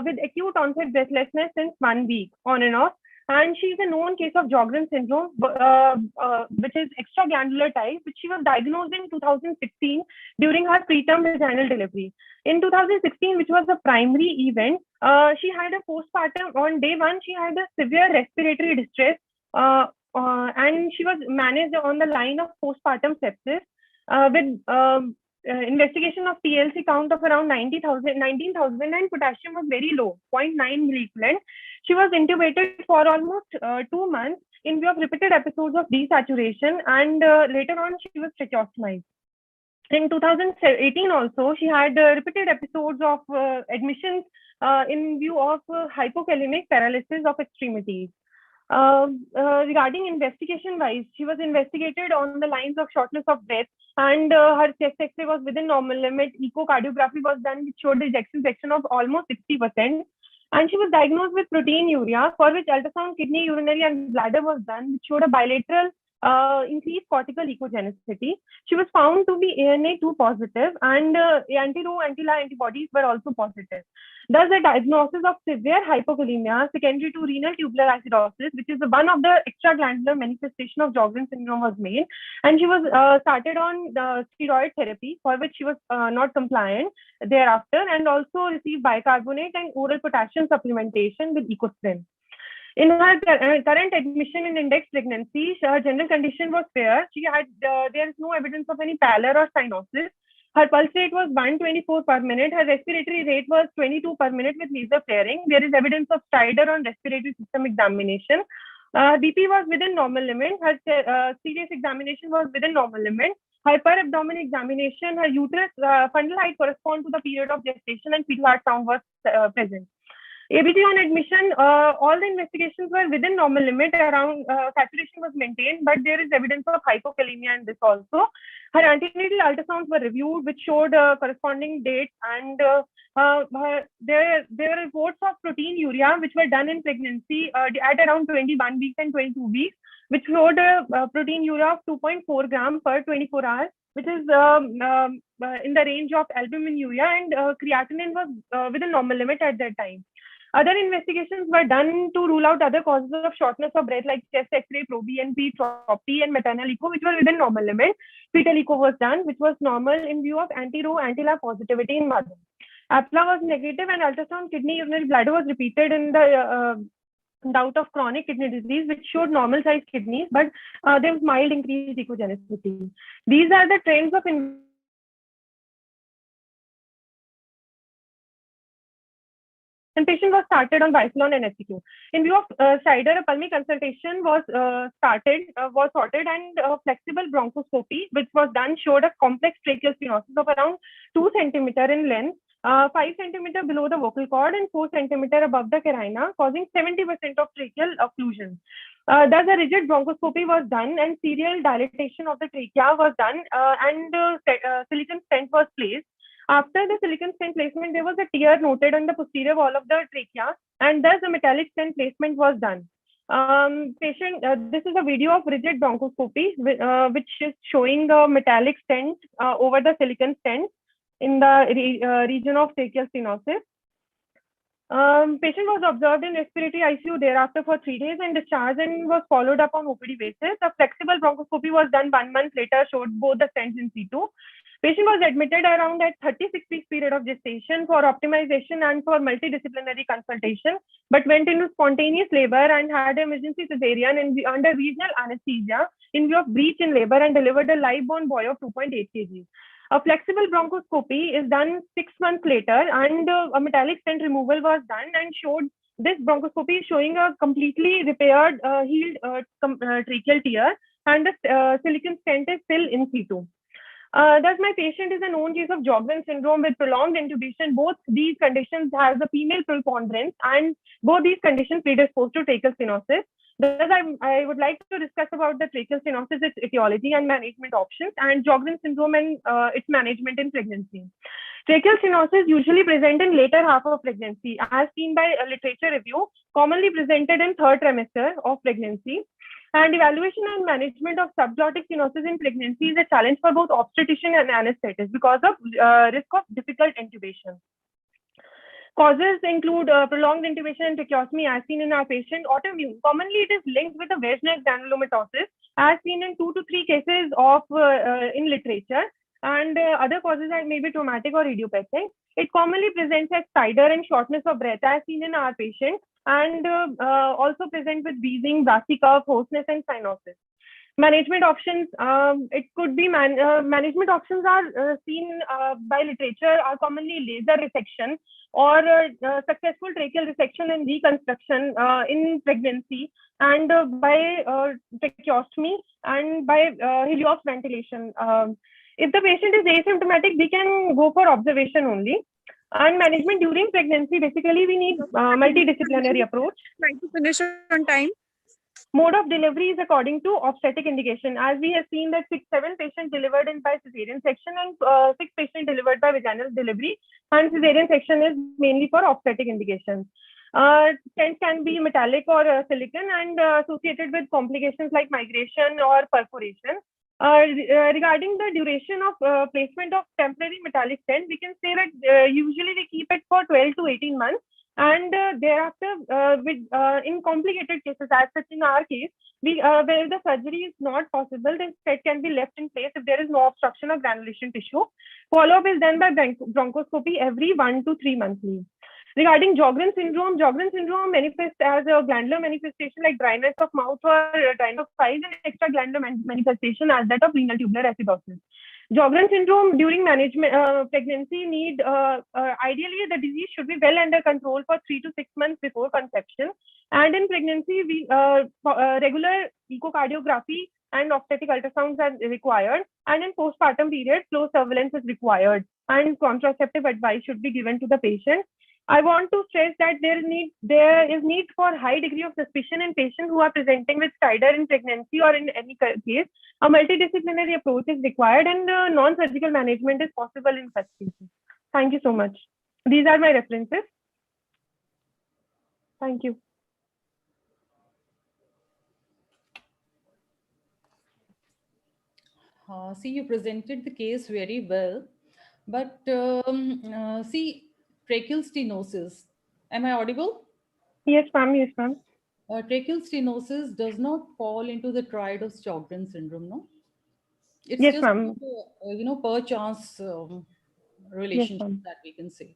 with acute onset breathlessness since 1 week on and off. And she is a known case of Sjogren's syndrome, which is extraglandular type, which she was diagnosed in 2016 during her preterm vaginal delivery. In 2016, which was a primary event, she had a postpartum. On day 1, she had a severe respiratory distress, and she was managed on the line of postpartum sepsis with investigation of TLC count of around 19,000, and potassium was very low, 0.9 milliequivalent. She was intubated for almost 2 months in view of repeated episodes of desaturation, and later on she was tracheostomized. In 2018 also, she had repeated episodes of admissions in view of hypokalemic paralysis of extremities. Regarding investigation wise, she was investigated on the lines of shortness of breath, and her chest X-ray was within normal limit. Echocardiography was done, which showed ejection fraction of almost 60%. And she was diagnosed with proteinuria, for which ultrasound, kidney, urinary, and bladder was done, which showed a bilateral increased cortical echogenicity. She was found to be ANA2 positive, and anti-Ro, anti-La antibodies were also positive. Thus, the diagnosis of severe hypokalemia secondary to renal tubular acidosis, which is one of the extraglandular manifestation of Sjogren's syndrome, was made, and she was started on the steroid therapy, for which she was not compliant thereafter, and also received bicarbonate and oral potassium supplementation with Ecosprin. In her current admission in index pregnancy, her general condition was fair. She had there is no evidence of any pallor or cyanosis. Her pulse rate was 124 per minute. Her respiratory rate was 22 per minute with nasal flaring. There is evidence of stridor on respiratory system examination. BP was within normal limit. Her serious examination was within normal limit. Hyperabdomen examination, her uterus fundal height correspond to the period of gestation, and fetal heart sound was present. ABG on admission, all the investigations were within normal limit. Around saturation was maintained, but there is evidence of hypokalemia in this also. Her antenatal ultrasounds were reviewed, which showed corresponding dates, and there were reports of proteinuria, which were done in pregnancy at around 21 weeks and 22 weeks, which showed a proteinuria of 2.4 gram per 24 hours, which is in the range of albuminuria, and creatinine was within normal limit at that time. Other investigations were done to rule out other causes of shortness of breath like chest X-ray, proBNP, tropy, and maternal echo, which were within normal limit. Fetal echo was done, which was normal in view of anti-Ro, anti-La positivity in mother. APLA was negative, and ultrasound, kidney, urinary bladder was repeated in the doubt of chronic kidney disease, which showed normal sized kidneys, but there was mild increased echogenicity. These are the trends of and patient was started on biathlon and SCQ. In view of stridor, a pulmonary consultation was sorted, and flexible bronchoscopy, which was done, showed a complex tracheal stenosis of around 2 cm in length, 5 cm below the vocal cord, and 4 cm above the carina, causing 70% of tracheal occlusion. Thus, a rigid bronchoscopy was done, and serial dilatation of the trachea was done, and silicone stent was placed. After the silicone stent placement, there was a tear noted on the posterior wall of the trachea, and thus a metallic stent placement was done. This is a video of rigid bronchoscopy, which is showing the metallic stent over the silicone stent in the region of tracheal stenosis. Patient was observed in respiratory ICU thereafter for 3 days and discharged, and was followed up on OPD basis. A flexible bronchoscopy was done 1 month later, showed both the stents in situ. Patient was admitted around at 36 weeks period of gestation for optimization and for multidisciplinary consultation, but went into spontaneous labor and had emergency cesarean under regional anesthesia in view of breach in labor, and delivered a live-born boy of 2.8 kg. A flexible bronchoscopy is done 6 months later, and a metallic stent removal was done, and showed this bronchoscopy showing a completely repaired, healed tracheal tear, and the silicone stent is still in situ. Thus, my patient is a known case of Sjogren's syndrome with prolonged intubation. Both these conditions have the female preponderance, and both these conditions predispose to tracheal stenosis. Thus, I would like to discuss about the tracheal stenosis, its etiology and management options, and Sjogren's syndrome and its management in pregnancy. Tracheal stenosis usually present in later half of pregnancy, as seen by a literature review, commonly presented in third trimester of pregnancy. And evaluation and management of subglottic stenosis in pregnancy is a challenge for both obstetrician and anesthetist because of risk of difficult intubation. Causes include prolonged intubation and tracheostomy as seen in our patient. Autoimmune, commonly it is linked with a Wegener granulomatosis as seen in 2 to 3 cases of in literature. And other causes are maybe traumatic or idiopathic. It commonly presents as stridor and shortness of breath as seen in our patient, and also present with wheezing, brassy cough, hoarseness, and cyanosis. Management options, it could be management options are seen by literature are commonly laser resection or successful tracheal resection and reconstruction in pregnancy, and by tracheostomy and by Helios ventilation. If the patient is asymptomatic, we can go for observation only. And management during pregnancy, basically we need multidisciplinary approach. Try to finish on time. Mode of delivery is according to obstetric indication. As we have seen that 7 patients delivered in by cesarean section and 6 patients delivered by vaginal delivery, and cesarean section is mainly for obstetric indications. Stents can be metallic or silicon and associated with complications like migration or perforation. Regarding the duration of placement of temporary metallic stent, we can say that usually we keep it for 12 to 18 months. And thereafter, in complicated cases, as such in our case, where the surgery is not possible, then stent can be left in place if there is no obstruction of granulation tissue. Follow-up is done by bronchoscopy every 1 to 3 monthly. Regarding Sjogren's syndrome manifests as a glandular manifestation like dryness of mouth or dryness of eyes, and extra glandular manifestation as that of renal tubular acidosis. Sjogren's syndrome during management pregnancy need ideally the disease should be well under control for 3 to 6 months before conception, and in pregnancy we regular echocardiography and obstetric ultrasounds are required, and in postpartum period close surveillance is required, and contraceptive advice should be given to the patient. I want to stress that there is need for high degree of suspicion in patients who are presenting with stridor in pregnancy or in any case. A multidisciplinary approach is required, and non-surgical management is possible in such cases. Thank you so much. These are my references. Thank you. See, you presented the case very well, but see, tracheal stenosis. Am I audible? Yes, ma'am. Yes, ma'am. Tracheal stenosis does not fall into the triad of Sjogren's syndrome, no? It's yes, just, ma'am. Per chance relationship that we can say,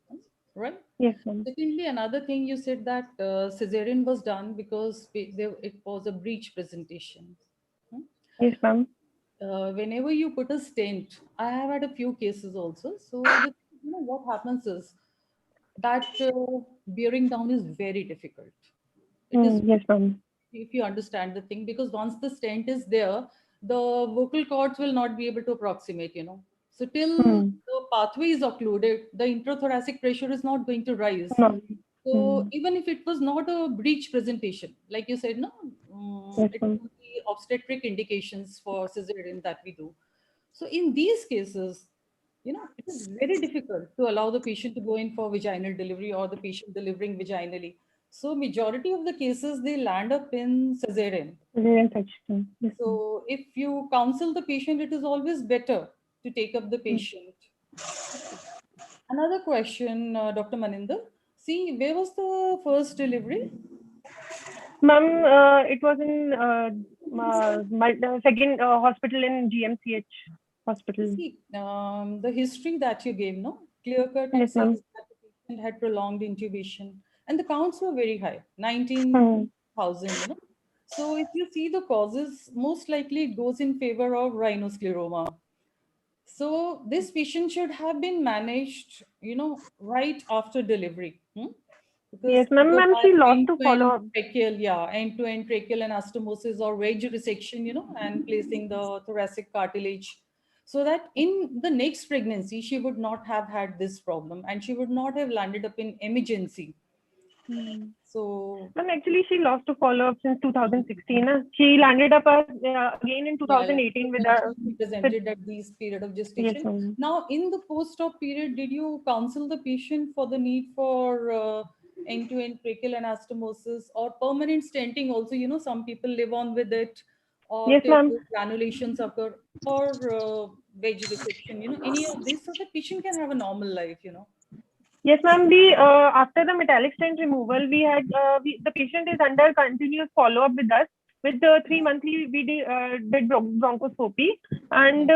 right? Yes, ma'am. Secondly, another thing you said that cesarean was done because it was a breech presentation. Yes, ma'am. Whenever you put a stent, I have had a few cases also. So what happens is that bearing down is very difficult. It is, yes, ma'am. if you understand the thing, because once the stent is there, the vocal cords will not be able to approximate, So till the pathway is occluded, the intrathoracic pressure is not going to rise. So even if it was not a breech presentation, like you said, no, it will be obstetric indications for cesarean that we do. So in these cases, it is very difficult to allow the patient to go in for vaginal delivery or the patient delivering vaginally. So majority of the cases, they land up in cesarean. Yes, so if you counsel the patient, it is always better to take up the patient. Another question, Dr. Maninder. See, where was the first delivery? Ma'am, it was in second hospital in GMCH hospital. See, the history that you gave, no? Clear cut Yes, ma'am. that the patient had prolonged intubation and the counts were very high, 19,000, So if you see the causes, most likely it goes in favor of rhinoscleroma. So this patient should have been managed, right after delivery. Because yes, ma'am. Ma'am, she lost to follow up. End-to-end tracheal anastomosis or wedge resection, and placing the thoracic cartilage, so that in the next pregnancy, she would not have had this problem and she would not have landed up in emergency. So, Ma'am, actually, she lost to follow-up since 2016. She landed up again in 2018 with a... she presented at this period of gestation. Yes, ma'am. Now, in the post-op period, did you counsel the patient for the need for end-to-end tracheal anastomosis or permanent stenting also? You know, some people live on with it, or Yes, till ma'am. granulations occur, or wedge resection, you know, any of this, so the patient can have a normal life, you know. Yes, ma'am. After the metallic stent removal, the patient is under continuous follow-up with us. With the 3 monthly, we did bronchoscopy, and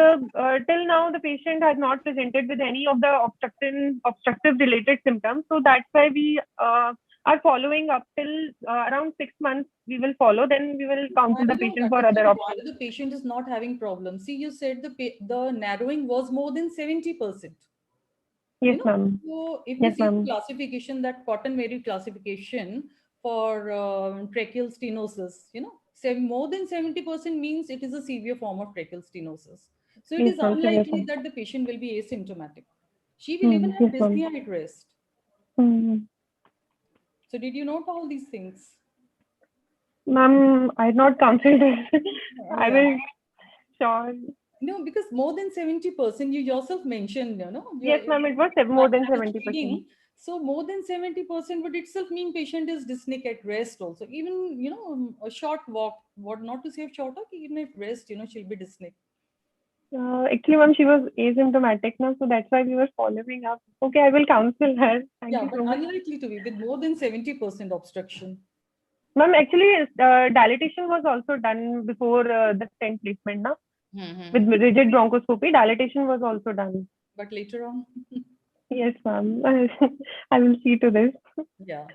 till now the patient has not presented with any of the obstructive related symptoms. So that's why we are following up till around 6 months. We will follow, then we will counsel the patient for other options. Why the patient is not having problems? See, you said the narrowing was more than 70%. Yes, ma'am. So if Yes, we see the ma'am. classification, that Cotton-Mary classification for tracheal stenosis, you know, more than 70% means it is a severe form of tracheal stenosis. So it Yes, is ma'am. Yes, unlikely ma'am. that the patient will be asymptomatic. She will even have Yes, ma'am. dyspnea at rest. So did you note all these things? Ma'am, I had not counseled this. I will, sure. No, because more than 70%, you yourself mentioned, you know. Yes, ma'am, it was more than 70%. So more than 70% would itself mean patient is dyspneic at rest also. Even, you know, a short walk, what not to say a short walk, even at rest, you know, she'll be dyspneic. Actually, ma'am, she was asymptomatic now, so that's why we were following up. Okay, I will counsel her. Thank Yeah, you but so much. unlikely to be with more than 70% obstruction. Ma'am, actually, dilatation was also done before the stent placement, na? With rigid bronchoscopy, dilatation was also done. But later on? Yes, ma'am. I will see to this. Yeah.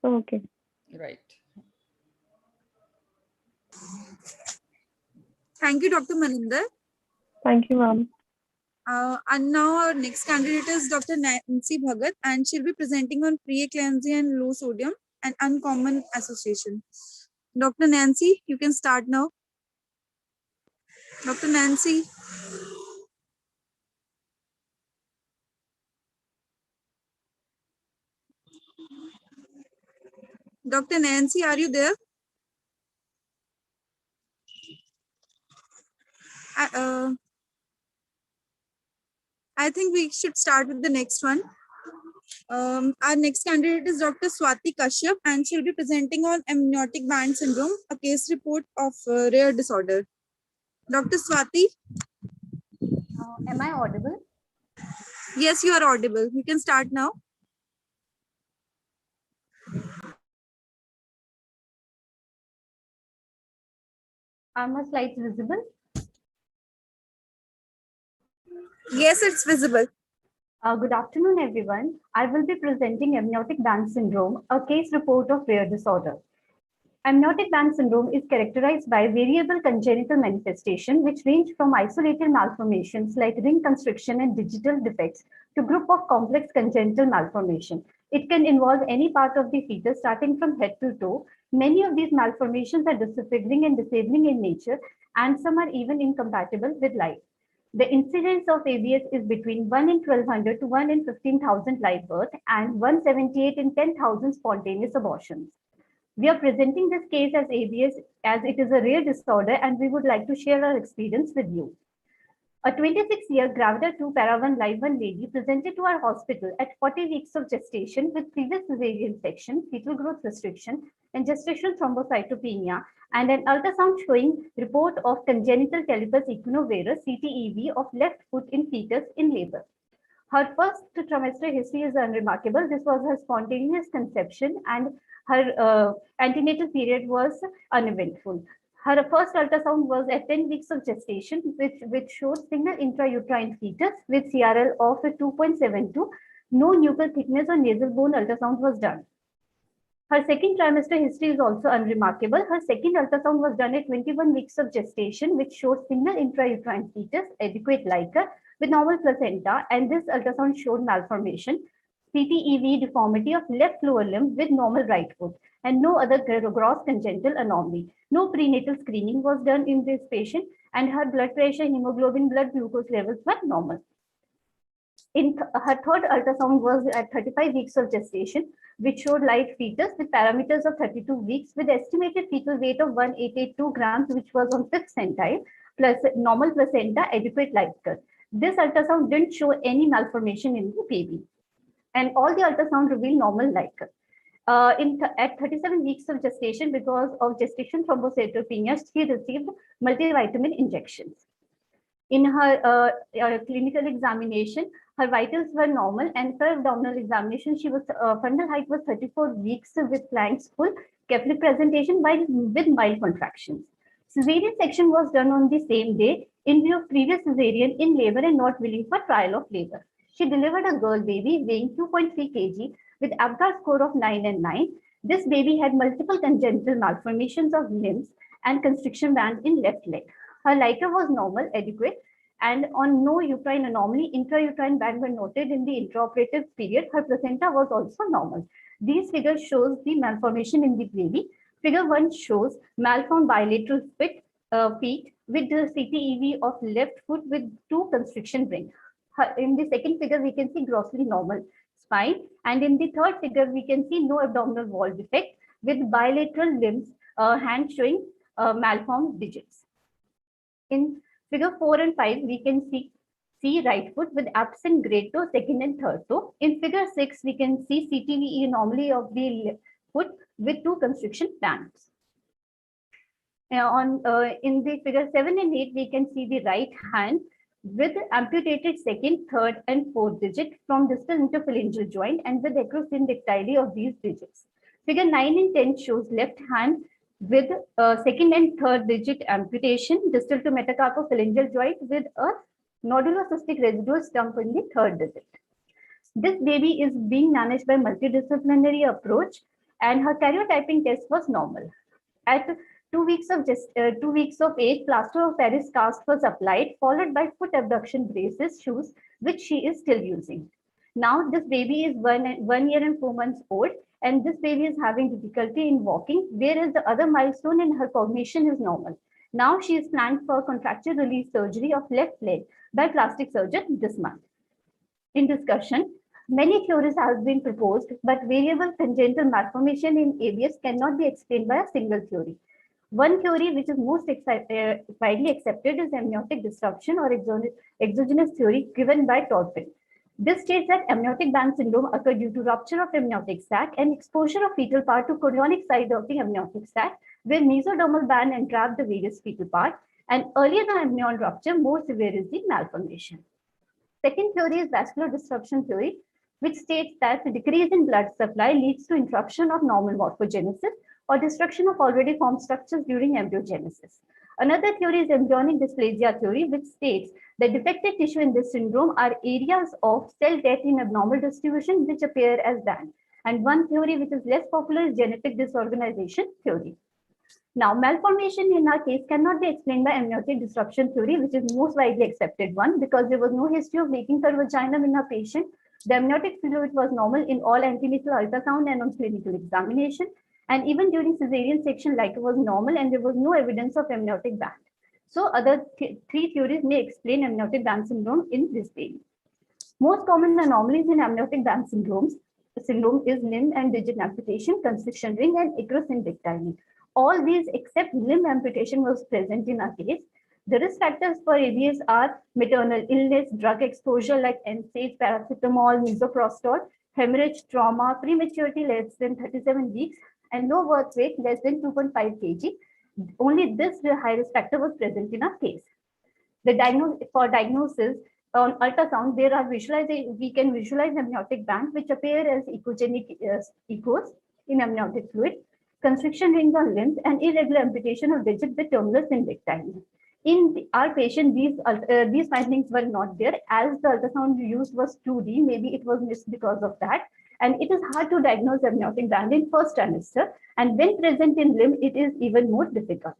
Okay. Right. Thank you, Dr. Maninder. Thank you, ma'am. And now our next candidate is Dr. Nancy Bhagat, and she'll be presenting on preeclampsia and low sodium and uncommon association. Dr. Nancy, you can start now. Dr. Nancy. Dr. Nancy, are you there? I think we should start with the next one. Our next candidate is Dr. Swati Kashyap, and she'll be presenting on amniotic band syndrome, a case report of rare disorder. Dr. Swati? Am I audible? Yes, you are audible. You can start now. Are my slides visible? Yes, it's visible. Good afternoon, everyone. I will be presenting amniotic band syndrome, a case report of rare disorder. Amniotic band syndrome is characterized by variable congenital manifestation, which range from isolated malformations like ring constriction and digital defects to group of complex congenital malformation. It can involve any part of the fetus starting from head to toe. Many of these malformations are disfiguring and disabling in nature, and some are even incompatible with life. The incidence of ABS is between 1 in 1200 to 1 in 15,000 live births and 178 in 10,000 spontaneous abortions. We are presenting this case as ABS as it is a rare disorder, and we would like to share our experience with you. A 26-year Gravida 2 Para 1 Live 1 lady presented to our hospital at 40 weeks of gestation with previous cesarean section, fetal growth restriction, and gestational thrombocytopenia, and an ultrasound showing report of congenital callus equinovarus (CTEV) of left foot in fetus in labor. Her first trimester history is unremarkable. This was her spontaneous conception, and her antenatal period was uneventful. Her first ultrasound was at 10 weeks of gestation, which showed single intrauterine fetus with CRL of 2.72. No nuchal thickness or nasal bone ultrasound was done. Her second trimester history is also unremarkable. Her second ultrasound was done at 21 weeks of gestation, which showed single intrauterine fetus, adequate liker, with normal placenta, and this ultrasound showed malformation, CTEV deformity of left lower limb with normal right foot, and no other gross congenital anomaly. No prenatal screening was done in this patient, and her blood pressure, hemoglobin, blood glucose levels were normal. Her third ultrasound was at 35 weeks of gestation, which showed light fetus with parameters of 32 weeks with estimated fetal weight of 1882 grams, which was on 5th centile, plus normal placenta, adequate light curve. This ultrasound didn't show any malformation in the baby. And all the ultrasound revealed normal light curve. At 37 weeks of gestation, because of gestation thrombocytopenia, she received multivitamin injections. In her clinical examination, her vitals were normal, and for abdominal examination, she was fundal height was 34 weeks with flanks full, cephalic presentation with mild contractions. Cesarean section was done on the same day in view of previous cesarean in labor and not willing for trial of labor. She delivered a girl baby weighing 2.3 kg with ABGAR score of 9 and 9. This baby had multiple congenital malformations of limbs and constriction band in left leg. Her lighter was normal, adequate, and on no uterine anomaly, intrauterine band were noted in the intraoperative period. Her placenta was also normal. These figures shows the malformation in the baby. Figure 1 shows malformed bilateral feet with the CTEV of left foot with 2 constriction ring. In the second figure, we can see grossly normal spine, and in the third figure, we can see no abdominal wall defect with bilateral limbs, hand showing malformed digits. In figure 4 and 5, we can see right foot with absent great toe, second and third toe. In figure 6, we can see CTVE anomaly of the foot with 2 constriction bands. In the figure 7 and 8, we can see the right hand with amputated second, third, and fourth digit from distal interphalangeal joint and with acrosyndactyly of these digits. Figure 9 and 10 shows left hand with second and third digit amputation, distal to metacarpophalangeal joint with a nodulocystic residual stump in the third digit. This baby is being managed by multidisciplinary approach, and her karyotyping test was normal. At 2 weeks of age, plaster of Paris cast was applied, followed by foot abduction braces, shoes, which she is still using. Now this baby is 1 year and 4 months old, and this baby is having difficulty in walking, whereas the other milestone in her cognition is normal. Now she is planned for contracture release surgery of left leg by plastic surgeon this month. In discussion, many theories have been proposed, but variable congenital malformation in ABS cannot be explained by a single theory. One theory which is most widely accepted is amniotic disruption or exogenous theory given by Torpin. This states that amniotic band syndrome occurred due to rupture of amniotic sac and exposure of fetal part to chorionic side of the amniotic sac, where mesodermal band entrapped the various fetal part, and earlier the amnion rupture, more severe is the malformation. Second theory is vascular disruption theory, which states that the decrease in blood supply leads to interruption of normal morphogenesis or destruction of already formed structures during embryogenesis. Another theory is embryonic dysplasia theory, which states that defective tissue in this syndrome are areas of cell death in abnormal distribution which appear as band. And one theory which is less popular is genetic disorganization theory. Now, malformation in our case cannot be explained by amniotic disruption theory, which is most widely accepted one, because there was no history of leaking for vagina in our patient. The amniotic fluid was normal in all antenatal ultrasound and on clinical examination. And even during cesarean section, like it was normal, and there was no evidence of amniotic band. So other three theories may explain amniotic band syndrome in this baby. Most common anomalies in amniotic band syndrome is limb and digit amputation, constriction ring, and acrosyndactyly. All these except limb amputation was present in our case. The risk factors for ABS are maternal illness, drug exposure like NSAIDs, paracetamol, misoprostol, hemorrhage, trauma, prematurity less than 37 weeks, and low birth weight less than 2.5 kg. Only this high risk factor was present in our case. For diagnosis on ultrasound, there are we can visualize amniotic band which appear as echogenic echoes in amniotic fluid, constriction rings on limbs, and irregular amputation of digit with terminal syndactyly. In our patient, these findings were not there, as the ultrasound used was 2D. Maybe it was missed because of that. And it is hard to diagnose amniotic band in first trimester, and when present in limb, it is even more difficult.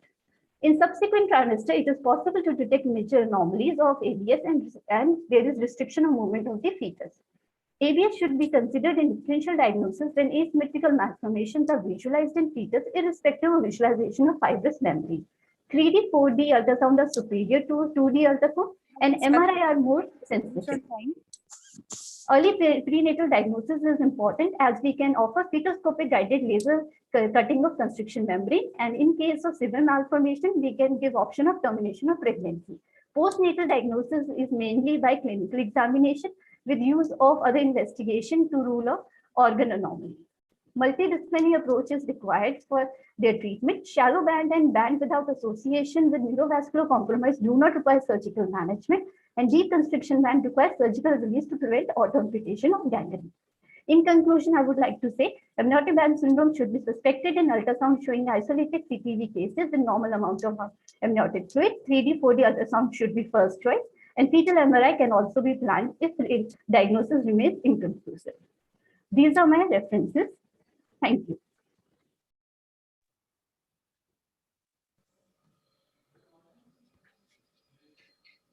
In subsequent trimester, it is possible to detect major anomalies of ABS, and there is restriction of movement of the fetus. ABS should be considered in differential diagnosis when asymmetrical malformations are visualized in fetus, irrespective of visualization of fibrous memory. 3D, 4D ultrasound are superior to 2D ultrasound, and MRI are more sensitive. Early prenatal diagnosis is important as we can offer fetoscopic guided laser cutting of constriction membrane, and in case of severe malformation, we can give option of termination of pregnancy. Postnatal diagnosis is mainly by clinical examination with use of other investigation to rule out organ anomaly. Multidisciplinary approach is required for their treatment. Shallow band and band without association with neurovascular compromise do not require surgical management, and deep constriction band requires surgical release to prevent autoamputation of gangrene. In conclusion, I would like to say amniotic band syndrome should be suspected in ultrasound showing isolated CTV cases in normal amount of amniotic fluid. 3D, 4D ultrasound should be first choice, and fetal MRI can also be planned if diagnosis remains inconclusive. These are my references. Thank you.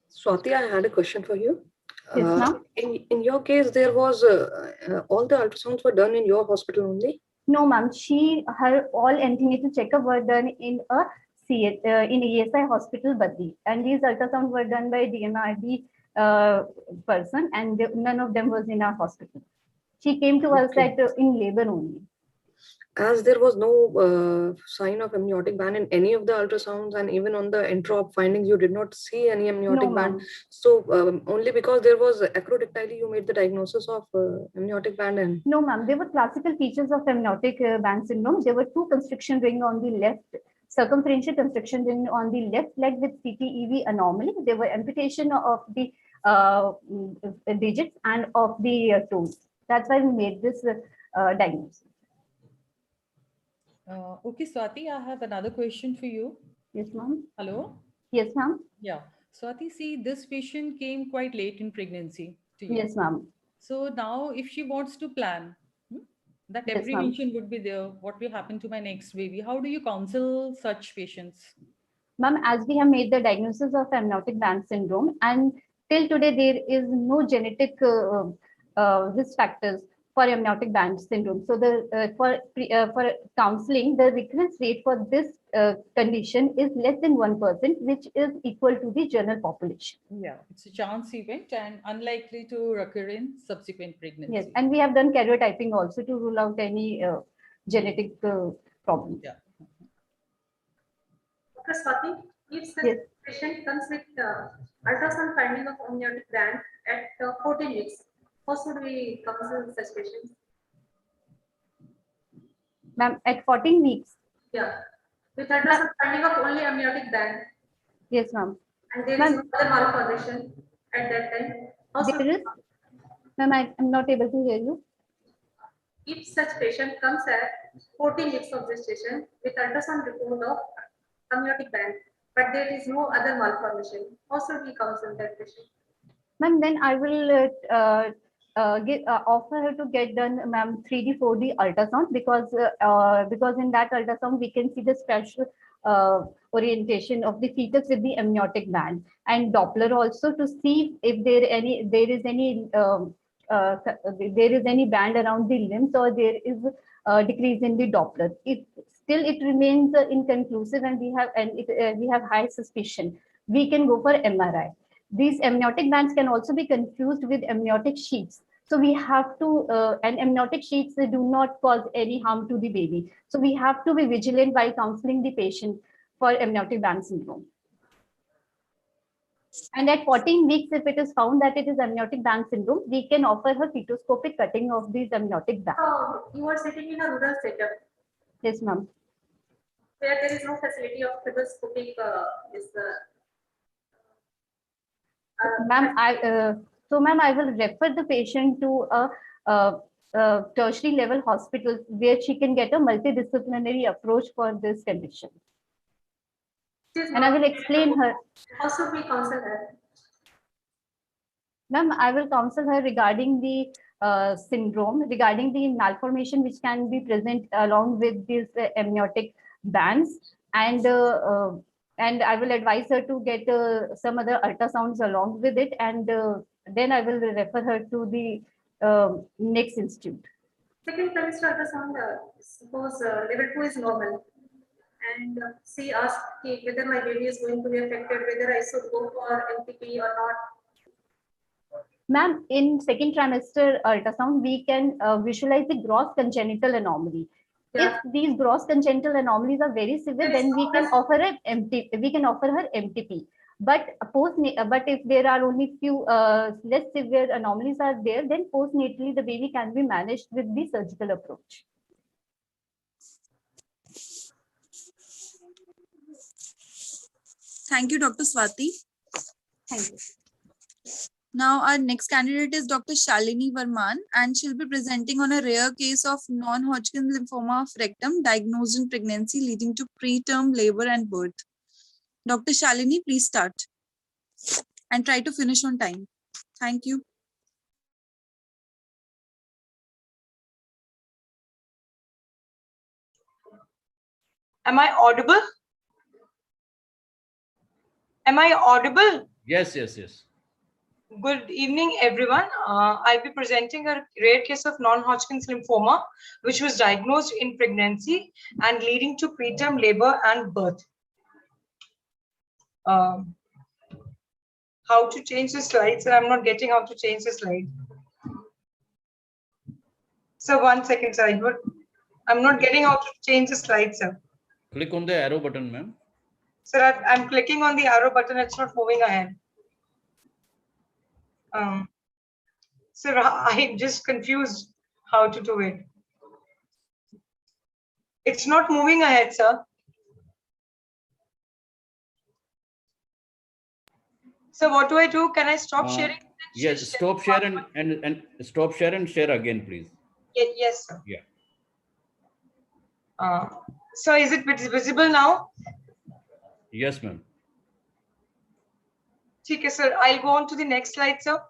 Swati, I had a question for you. Yes, ma'am. In your case, there was all the ultrasounds were done in your hospital only? No, ma'am. Her all antenatal checkup were done in a in ESI hospital, Baddi, and these ultrasounds were done by DMRD person, and none of them was in our hospital. She came to us in labor only. As there was no sign of amniotic band in any of the ultrasounds, and even on the intra-op findings, you did not see any amniotic band. So only because there was acrodactyly, you made the diagnosis of amniotic band. And no, ma'am. There were classical features of amniotic band syndrome. There were two constriction ring on the left, circumferential constriction ring on the left leg with CTEV anomaly. There were amputation of the digits and of the toes. That's why we made this diagnosis. Okay, Swati, I have another question for you. Yes, ma'am. Hello? Yes, ma'am. Yeah. Swati, see, this patient came quite late in pregnancy to you. Yes, ma'am. So now if she wants to plan, that Yes, apprehension would be there, what will happen to my next baby? How do you counsel such patients? Ma'am, as we have made the diagnosis of amniotic band syndrome, and till today there is no genetic risk factors for amniotic band syndrome. So for counseling, the recurrence rate for this condition is less than 1%, which is equal to the general population. Yeah, it's a chance event and unlikely to recur in subsequent pregnancy. Yes, and we have done karyotyping also to rule out any genetic problem. Yeah. Dr. Swati, if such patient comes with ultrasound finding of amniotic band at 14 weeks, how should we counsel such patients? Ma'am, at 14 weeks? Yeah, with ultrasound finding of only amniotic band. Yes, ma'am. And there is no other malformation at that time. There is? Ma'am, I'm not able to hear you. If such patient comes at 14 weeks of gestation with ultrasound report of amniotic band, but there is no other malformation, how should we counsel that patient? Ma'am, then I will offer her to get done, ma'am, 3D, 4D ultrasound because in that ultrasound we can see the special orientation of the fetus with the amniotic band, and Doppler also to see if there is any band around the limbs or there is a decrease in the Doppler. It remains inconclusive, and we have high suspicion. We can go for MRI. These amniotic bands can also be confused with amniotic sheaths. So we have to, and amniotic sheaths do not cause any harm to the baby. So we have to be vigilant while counseling the patient for amniotic band syndrome. And at 14 weeks, if it is found that it is amniotic band syndrome, we can offer her fetoscopic cutting of these amniotic bands. So you are sitting in a rural setup. Yes, ma'am. Where there is no facility of fetoscopic Ma'am, I will refer the patient to a tertiary level hospital where she can get a multidisciplinary approach for this condition. And I will explain her. How should we counsel her? Ma'am, I will counsel her regarding the syndrome, regarding the malformation which can be present along with these amniotic bands, and I will advise her to get some other ultrasounds along with it, and then I will refer her to the next institute. Second trimester ultrasound, suppose level 2 is normal, and she asked whether my baby is going to be affected, whether I should go for MPP or not. Ma'am, in second trimester ultrasound, we can visualize the gross congenital anomaly. Yeah. If these gross congenital anomalies are very severe, then we can offer her MTP. But if there are only few less severe anomalies are there, then postnatally the baby can be managed with the surgical approach. Thank you, Dr. Swati. Thank you. Now our next candidate is Dr. Shalini Varman, and she'll be presenting on a rare case of non-Hodgkin lymphoma of rectum diagnosed in pregnancy leading to preterm labor and birth. Dr. Shalini, please start and try to finish on time. Thank you. Am I audible? Am I audible? Yes, yes, yes. Good evening, everyone. I'll be presenting a rare case of non-Hodgkin's lymphoma, which was diagnosed in pregnancy and leading to preterm labor and birth. How to change the slides? And I'm not getting how to change the slide. So 1 second, sir. I'm not getting how to change the slide, sir. Click on the arrow button, ma'am. Sir, I'm clicking on the arrow button. It's not moving ahead. Sir, I'm just confused how to do it. It's not moving ahead, sir. So what do I do? Can I stop sharing? Yes, stop share and stop share and share again, please. Yes, sir. Yeah. So is it visible now? Yes, ma'am. Okay, sir. I'll go on to the next slide, sir.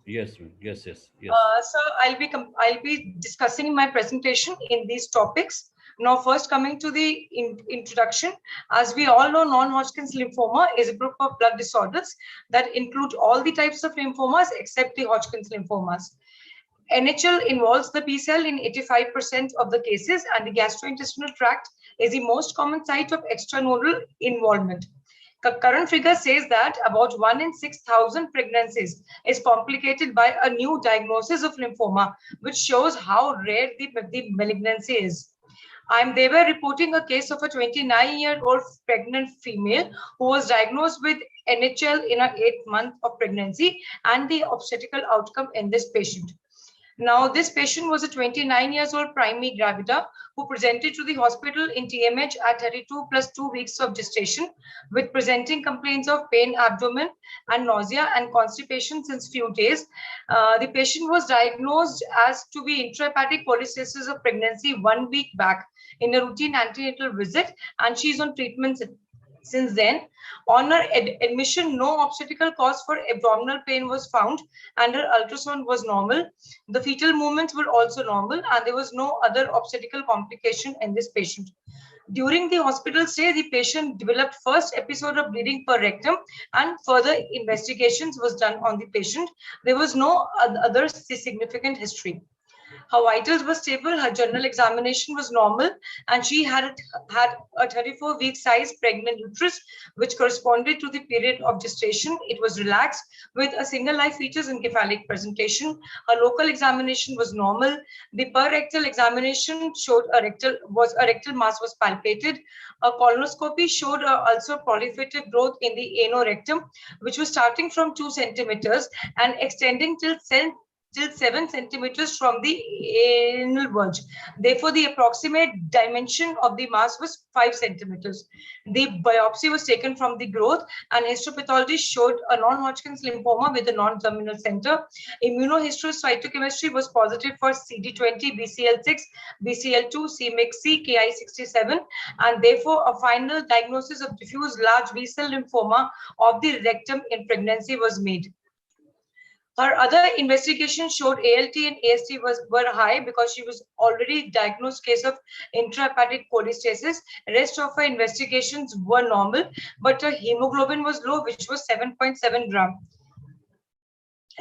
Yes, ma'am. Yes, yes, yes. So I'll be discussing my presentation in these topics. Now, first coming to the introduction, as we all know, non-Hodgkin's lymphoma is a group of blood disorders that include all the types of lymphomas except the Hodgkin's lymphomas. NHL involves the B cell in 85% of the cases, and the gastrointestinal tract is the most common site of extranodal involvement. The current figure says that about 1 in 6,000 pregnancies is complicated by a new diagnosis of lymphoma, which shows how rare the malignancy is. I'm thereby reporting a case of a 29-year-old pregnant female who was diagnosed with NHL in her 8th month of pregnancy and the obstetrical outcome in this patient. Now, this patient was a 29-year-old primary gravida who presented to the hospital in TMH at 32 plus 2 weeks of gestation with presenting complaints of pain, abdomen, and nausea and constipation since few days. The patient was diagnosed as to be intrahepatic cholestasis of pregnancy 1 week back in a routine antenatal visit, and she's on treatment since then. On her admission, no obstetrical cause for abdominal pain was found, and her ultrasound was normal. The fetal movements were also normal, and there was no other obstetrical complication in this patient. During the hospital stay, the patient developed first episode of bleeding per rectum, and further investigations was done on the patient. There was no other significant history. Her vitals were stable, her general examination was normal, and she had a 34-week size pregnant uterus, which corresponded to the period of gestation. It was relaxed with a single live features and cephalic presentation. Her local examination was normal. The per-rectal examination showed a rectal mass was palpated. A colonoscopy showed also proliferative growth in the anorectum, which was starting from 2 centimeters and extending till 7 centimeters from the anal verge. Therefore, the approximate dimension of the mass was 5 centimeters. The biopsy was taken from the growth, and histopathology showed a non-Hodgkin's lymphoma with a non-germinal center. Immunohistocytochemistry was positive for CD20, BCL6, BCL2, CMYC, Ki67, and therefore a final diagnosis of diffuse large B-cell lymphoma of the rectum in pregnancy was made. Her other investigation showed ALT and AST were high because she was already diagnosed case of intrahepatic cholestasis. Rest of her investigations were normal, but her hemoglobin was low, which was 7.7 gram.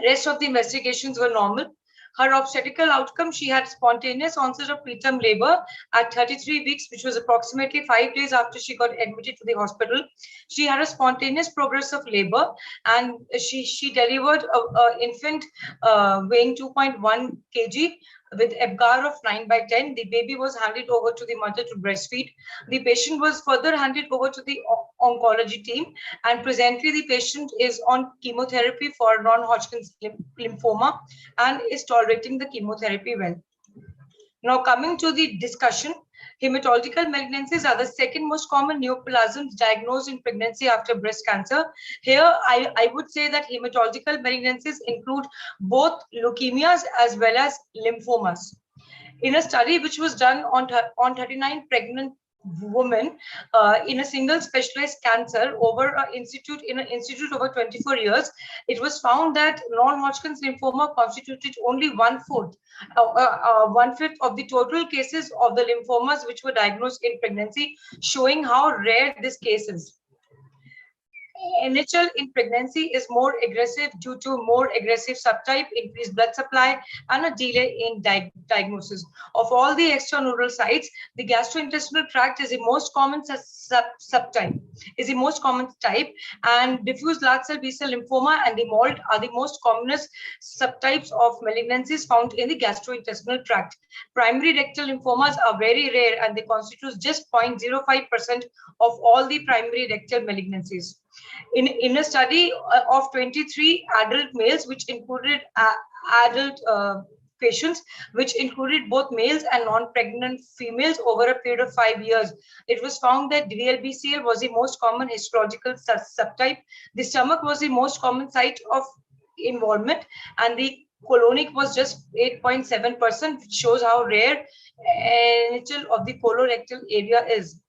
Rest of the investigations were normal. Her obstetrical outcome, she had spontaneous onset of preterm labor at 33 weeks, which was approximately 5 days after she got admitted to the hospital. She had a spontaneous progress of labor, and she delivered an infant weighing 2.1 kg with Apgar of 9/10. The baby was handed over to the mother to breastfeed. The patient was further handed over to the oncology team, and presently the patient is on chemotherapy for non-Hodgkin's lymphoma and is tolerating the chemotherapy well. Now coming to the discussion, hematological malignancies are the second most common neoplasms diagnosed in pregnancy after breast cancer. Here, I would say that hematological malignancies include both leukemias as well as lymphomas. In a study which was done on 39 pregnant women in a single specialized cancer over an institute over 24 years, it was found that non-Hodgkin's lymphoma constituted only 1/4 of the total cases of the lymphomas which were diagnosed in pregnancy, showing how rare this case is. NHL in pregnancy is more aggressive due to more aggressive subtype, increased blood supply, and a delay in diagnosis. Of all the extraneural sites, the gastrointestinal tract is the most common subtype, and diffuse large cell B-cell lymphoma and the MALT are the most commonest subtypes of malignancies found in the gastrointestinal tract. Primary rectal lymphomas are very rare, and they constitute just 0.05% of all the primary rectal malignancies. In a study of 23 adult males, which included adult patients, which included both males and non-pregnant females over a period of 5 years, it was found that DLBCL was the most common histological subtype. The stomach was the most common site of involvement, and the colonic was just 8.7%, which shows how rare NHL of the colorectal area is.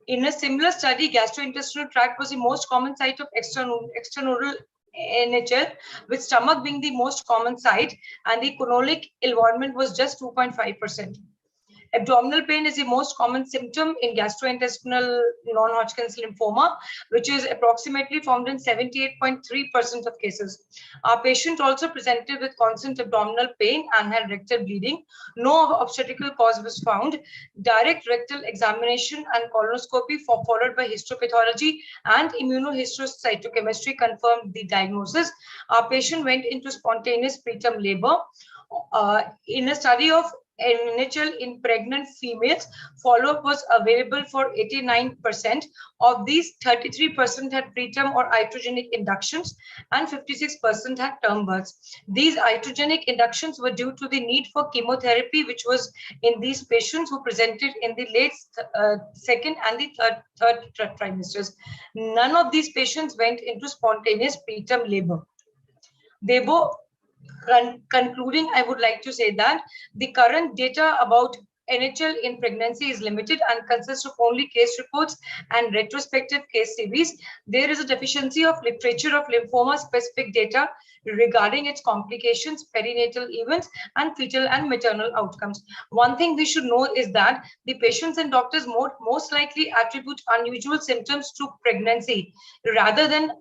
In a similar study, gastrointestinal tract was the most common site of extraneural NHL, with stomach being the most common site, and the colonic involvement was just 2.5%. Abdominal pain is the most common symptom in gastrointestinal non-Hodgkin's lymphoma, which is approximately found in 78.3% of cases. Our patient also presented with constant abdominal pain and had rectal bleeding. No obstetrical cause was found. Direct rectal examination and colonoscopy followed by histopathology and immunohistocytochemistry confirmed the diagnosis. Our patient went into spontaneous preterm labor. In a study of NHL in pregnant females, follow-up was available for 89%. Of these, 33% had preterm or iatrogenic inductions, and 56% had term births. These iatrogenic inductions were due to the need for chemotherapy, which was in these patients who presented in the late second and the third trimesters. None of these patients went into spontaneous preterm labor. Concluding, I would like to say that the current data about NHL in pregnancy is limited and consists of only case reports and retrospective case series. There is a deficiency of literature of lymphoma-specific data regarding its complications, perinatal events, and fetal and maternal outcomes. One thing we should know is that the patients and doctors most likely attribute unusual symptoms to pregnancy rather than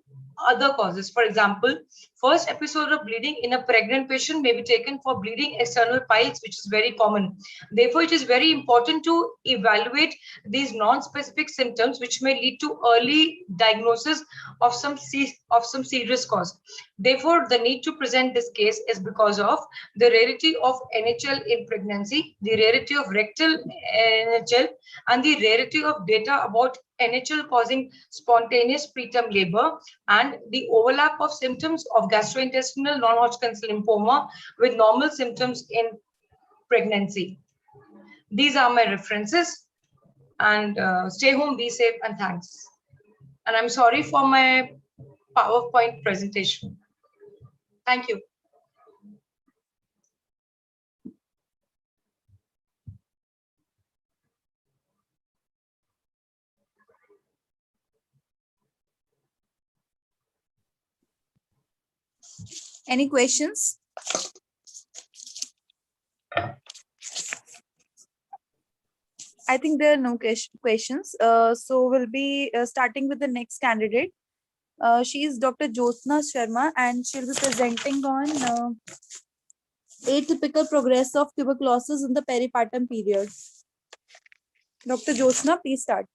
other causes. For example, first episode of bleeding in a pregnant patient may be taken for bleeding external piles, which is very common. Therefore, it is very important to evaluate these non-specific symptoms, which may lead to early diagnosis of some serious cause. Therefore, the need to present this case is because of the rarity of NHL in pregnancy, the rarity of rectal NHL, and the rarity of data about NHL causing spontaneous preterm labor, and the overlap of symptoms of gastrointestinal non-Hodgkin's lymphoma with normal symptoms in pregnancy. These are my references, and stay home, be safe, and thanks. And I'm sorry for my PowerPoint presentation. Thank you. Any questions? I think there are no questions. So we'll be starting with the next candidate. She is Dr. Jyotsna Sharma, and she'll be presenting on atypical progress of tuberculosis in the peripartum period. Dr. Josna, please start.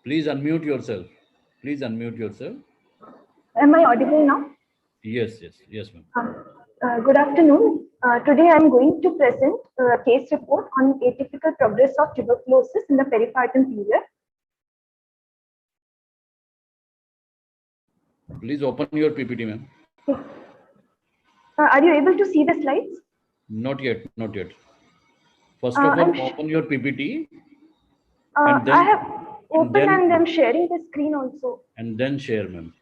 Please unmute yourself. Please unmute yourself. Am I audible now? Yes, ma'am. Good afternoon. Today I am going to present a case report on atypical progress of tuberculosis in the peripartum period. Please open your PPT, ma'am. Are you able to see the slides? Not yet. First of all, open your PPT. And then, I have opened and I'm sharing the screen also. And then share, ma'am.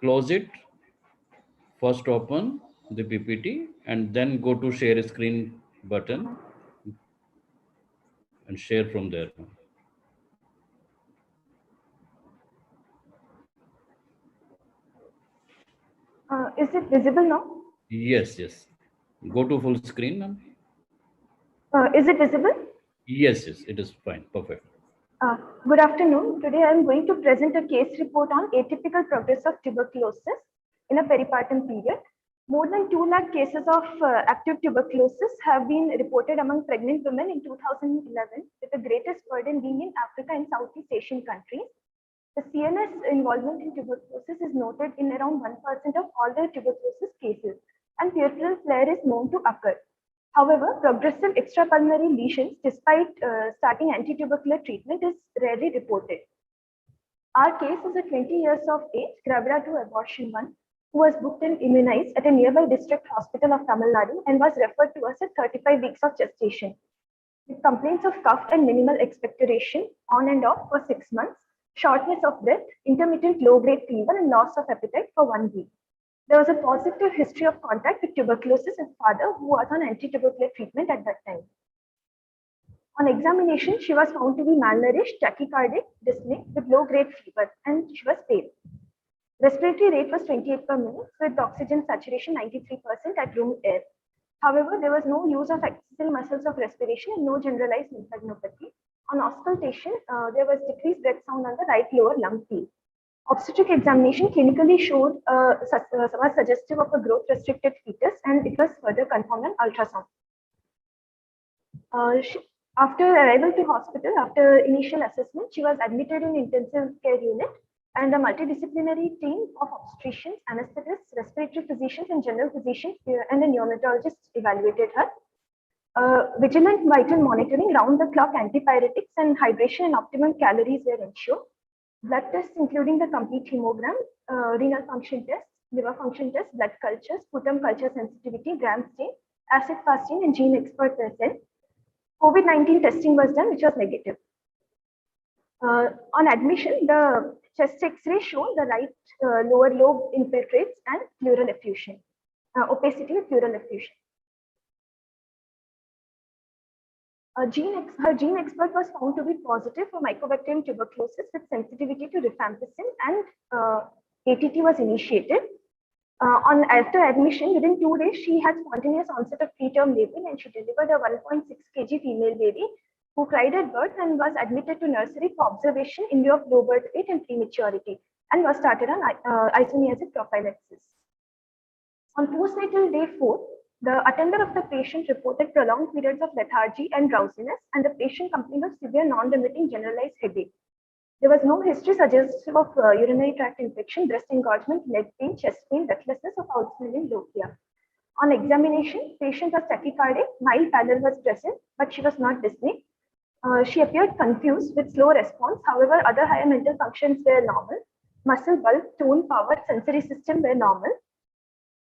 Close it. First open the PPT and then go to share screen button and share from there. Is it visible now? Yes. Go to full screen, ma'am. Is it visible? Yes, it is fine. Perfect. Good afternoon. Today I am going to present a case report on atypical progress of tuberculosis in a peripartum period. More than 2 lakh cases of active tuberculosis have been reported among pregnant women in 2011, with the greatest burden being in Africa and Southeast Asian countries. The CNS involvement in tuberculosis is noted in around 1% of all the tuberculosis cases, and peripheral flare is known to occur. However, progressive extrapulmonary lesions, despite starting anti-tubercular treatment, is rarely reported. Our case is a 20 years of age, gravida to abortion 1, who was booked and immunized at a nearby district hospital of Tamil Nadu and was referred to us at 35 weeks of gestation, with complaints of cough and minimal expectoration on and off for 6 months, shortness of breath, intermittent low-grade fever, and loss of appetite for 1 week. There was a positive history of contact with tuberculosis and father, who was on anti-tubercular treatment at that time. On examination, she was found to be malnourished, tachycardic, dyspneic, with low-grade fever, and she was pale. Respiratory rate was 28 per minute, with oxygen saturation 93% at room air. However, there was no use of axial muscles of respiration and no generalized lymphadenopathy. On auscultation, there was decreased breath sound on the right lower lung field. Obstetric examination clinically showed was suggestive of a growth-restricted fetus, and it was further confirmed on ultrasound. After arrival to hospital, after initial assessment, she was admitted in intensive care unit, and a multidisciplinary team of obstetricians, anesthetists, respiratory physicians, and general physicians and a neonatologist evaluated her. Vigilant vital monitoring, round-the-clock antipyretics, and hydration and optimum calories were ensured. Blood tests including the complete hemogram, renal function tests, liver function tests, blood cultures, sputum culture sensitivity, gram stain, acid fasting, and gene expert were sent. COVID-19 testing was done, which was negative. On admission, the chest X-ray showed the right lower lobe infiltrates and pleural effusion, opacity with pleural effusion. Her gene expert was found to be positive for Mycobacterium tuberculosis with sensitivity to rifampicin, and ATT was initiated. After admission, within 2 days, she had spontaneous onset of preterm labor, and she delivered a 1.6 kg female baby who cried at birth and was admitted to nursery for observation in view of low birth weight and prematurity, and was started on isoniazid prophylaxis. On postnatal day 4, the attender of the patient reported prolonged periods of lethargy and drowsiness, and the patient complained of severe non-remitting generalized headache. There was no history suggestive of urinary tract infection, breast engorgement, leg pain, chest pain, breathlessness, or foul-smelling lochia. On examination, patient was tachycardic, mild pallor was present, but she was not dyspneic. She appeared confused with slow response. However, other higher mental functions were normal. Muscle bulk, tone, power, sensory system were normal.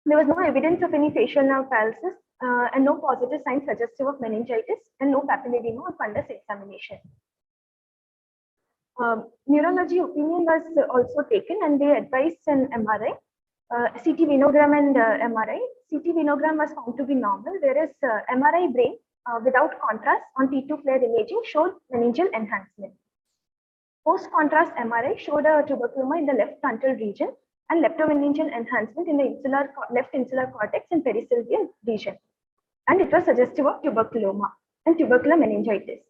There was no evidence of any facial nerve paralysis and no positive signs suggestive of meningitis, and no papilledema on fundus examination. Neurology opinion was also taken, and they advised an MRI, CT venogram and MRI. CT venogram was found to be normal, whereas MRI brain without contrast on T2 flare imaging showed meningeal enhancement. Post-contrast MRI showed a tuberculoma in the left frontal region and leptomeningeal enhancement in the left insular cortex and perisylvian region, and it was suggestive of tuberculoma. and tubercular meningitis.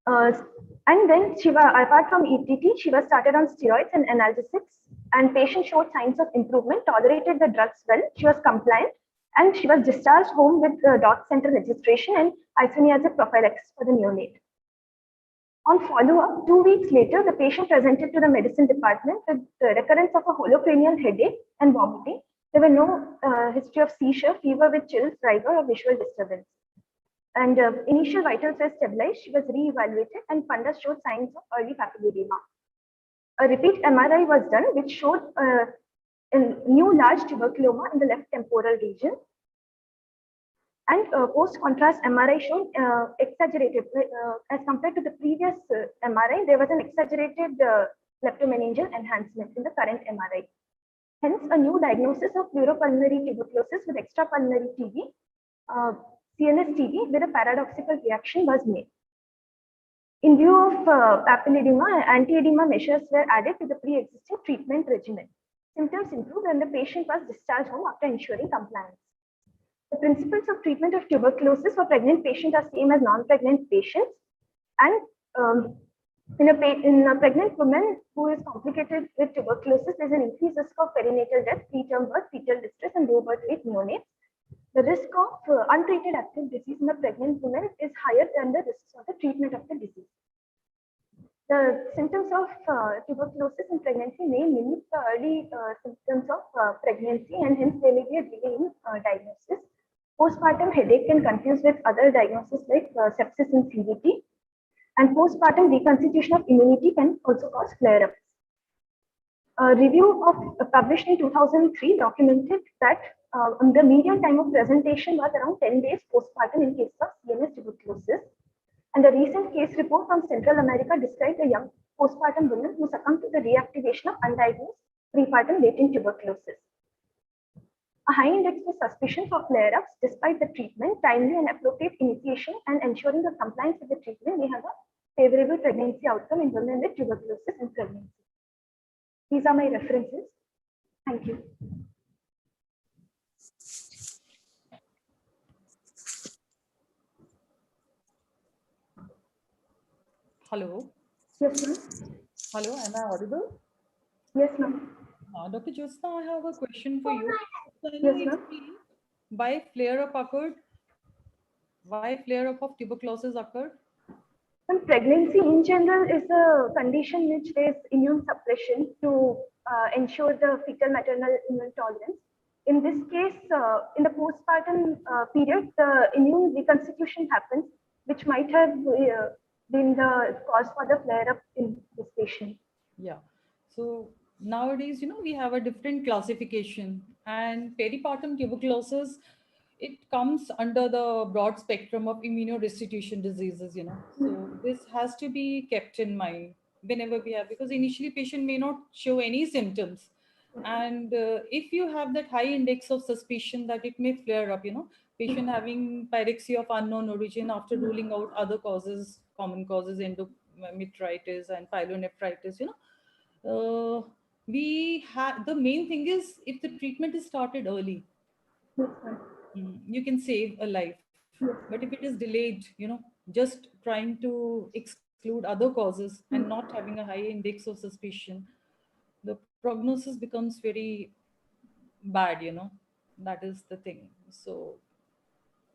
And then apart from ETT, she was started on steroids and analgesics, and patient showed signs of improvement, tolerated the drugs well, she was compliant, and she was discharged home with DOT center registration and isoniazid prophylaxis for the neonate. On follow-up, 2 weeks later, the patient presented to the medicine department with the recurrence of a holocranial headache and vomiting. There were no history of seizure, fever with chills, rigor, or visual disturbance. And initial vitals were stabilized. She was re-evaluated, and fundus showed signs of early papilledema. A repeat MRI was done, which showed a new large tuberculoma in the left temporal region. And post-contrast MRI showed exaggerated, as compared to the previous MRI, there was an exaggerated leptomeningeal enhancement in the current MRI. Hence, a new diagnosis of pleuropulmonary tuberculosis with extrapulmonary TB, CNS TB with a paradoxical reaction was made. In view of papilledema, anti-edema measures were added to the pre-existing treatment regimen. Symptoms improved and the patient was discharged home after ensuring compliance. The principles of treatment of tuberculosis for pregnant patients are same as non-pregnant patients. And in a pregnant woman who is complicated with tuberculosis, there's an increased risk of perinatal death, preterm birth, fetal distress, and low birth weight neonates. The risk of untreated active disease in a pregnant woman is higher than the risks of the treatment of the disease. The symptoms of tuberculosis in pregnancy may mimic the early symptoms of pregnancy, and hence there may be a delay in diagnosis. Postpartum headache can confuse with other diagnoses like sepsis and CVT, and postpartum reconstitution of immunity can also cause flare-ups. A review published in 2003 documented that the median time of presentation was around 10 days postpartum in case of CNS tuberculosis. And a recent case report from Central America described a young postpartum woman who succumbed to the reactivation of undiagnosed prepartum latent tuberculosis. A high index of suspicion for flare-ups despite the treatment, timely and appropriate initiation, and ensuring the compliance with the treatment may have a favorable pregnancy outcome in women with tuberculosis in pregnancy. These are my references. Thank you. Hello. Yes, ma'am. Hello, am I audible? Yes, ma'am. Dr. Jyotsna, I have a question for you. Yes, ma'am. Why flare-up occurred? Why flare-up of tuberculosis occurred? And pregnancy in general is a condition which there is immune suppression to ensure the fetal maternal immune tolerance. In this case, in the postpartum period, the immune reconstitution happens, which might have been the cause for the flare-up in this patient. Yeah. So nowadays, we have a different classification, and peripartum tuberculosis, it comes under the broad spectrum of immunorestitution diseases, So this has to be kept in mind whenever we have, because initially patient may not show any symptoms. And if you have that high index of suspicion that it may flare up, patient having pyrexia of unknown origin after ruling out other causes, common causes, endometritis and pyelonephritis, we have, the main thing is if the treatment is started early, you can save a life. But if it is delayed, just trying to exclude other causes and not having a high index of suspicion, the prognosis becomes very bad, that is the thing. So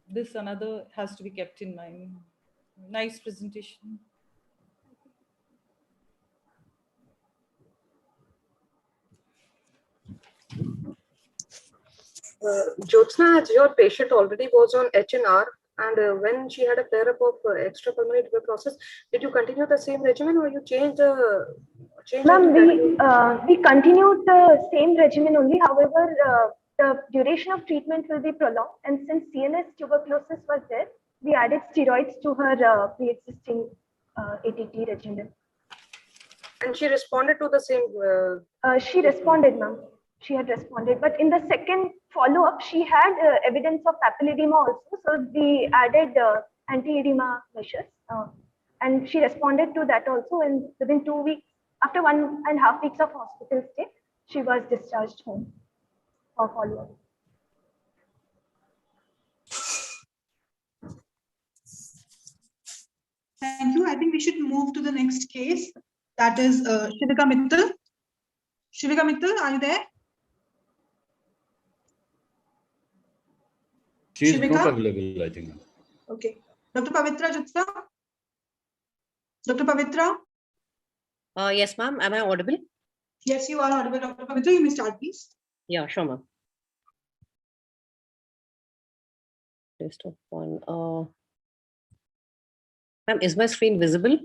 this another has to be kept in mind. Nice presentation. Jyotsna, as your patient already was on HNR, and when she had a flare-up of extrapulmonary tuberculosis, did you continue the same regimen or you changed the? Ma'am, we continued the same regimen only. However, the duration of treatment will be prolonged, and since CNS tuberculosis was there, we added steroids to her pre-existing ATT regimen. And she responded to the same? She responded, ma'am. She had responded, but in the second follow-up, she had evidence of papilledema also. So we added anti-edema measures, and she responded to that also. And within 2 weeks, after 1.5 weeks of hospital stay, she was discharged home for follow-up. Thank you. I think we should move to the next case. That is Shivika Mittal. Shivika Mittal, are you there? She is Shivika? not available, I think. Okay. Dr. Pavitra Jutra? Dr. Pavitra? Yes, ma'am. Am I audible? Yes, you are audible. Dr. Pavitra, you may start, please. Yeah, sure, ma'am. Test of one. Ma'am, is my screen visible?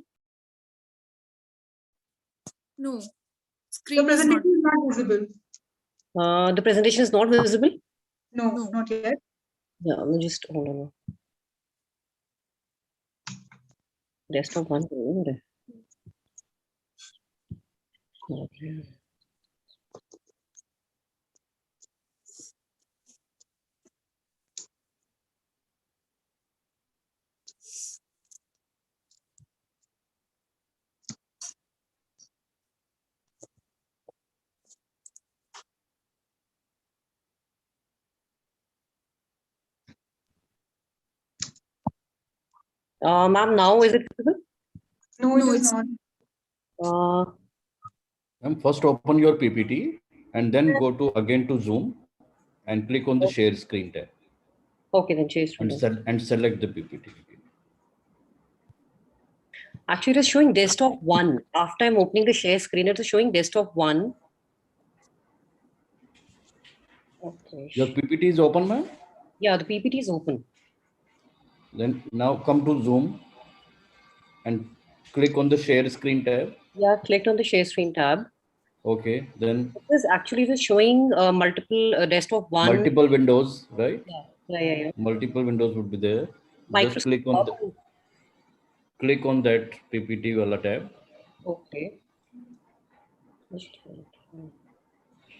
No. The Screen is not. presentation is not visible. The presentation is not visible? No, not yet. Yeah, let me just hold on. Desktop one. Okay. Ma'am, now is it visible? No, it is not. Ma'am, first open your PPT and then go to again to Zoom and click on the share screen tab. Okay, then share screen. And select the PPT. Actually, it is showing desktop one. After I'm opening the share screen, it is showing desktop one. Okay. Your PPT is open, ma'am? Yeah, the PPT is open. Then now come to Zoom and click on the share screen tab. Yeah, clicked on the share screen tab. Okay, then It is actually just showing multiple desktop one. multiple windows, right? Yeah. Multiple windows would be there. Just Microsoft. click on that PPT wala tab. Okay.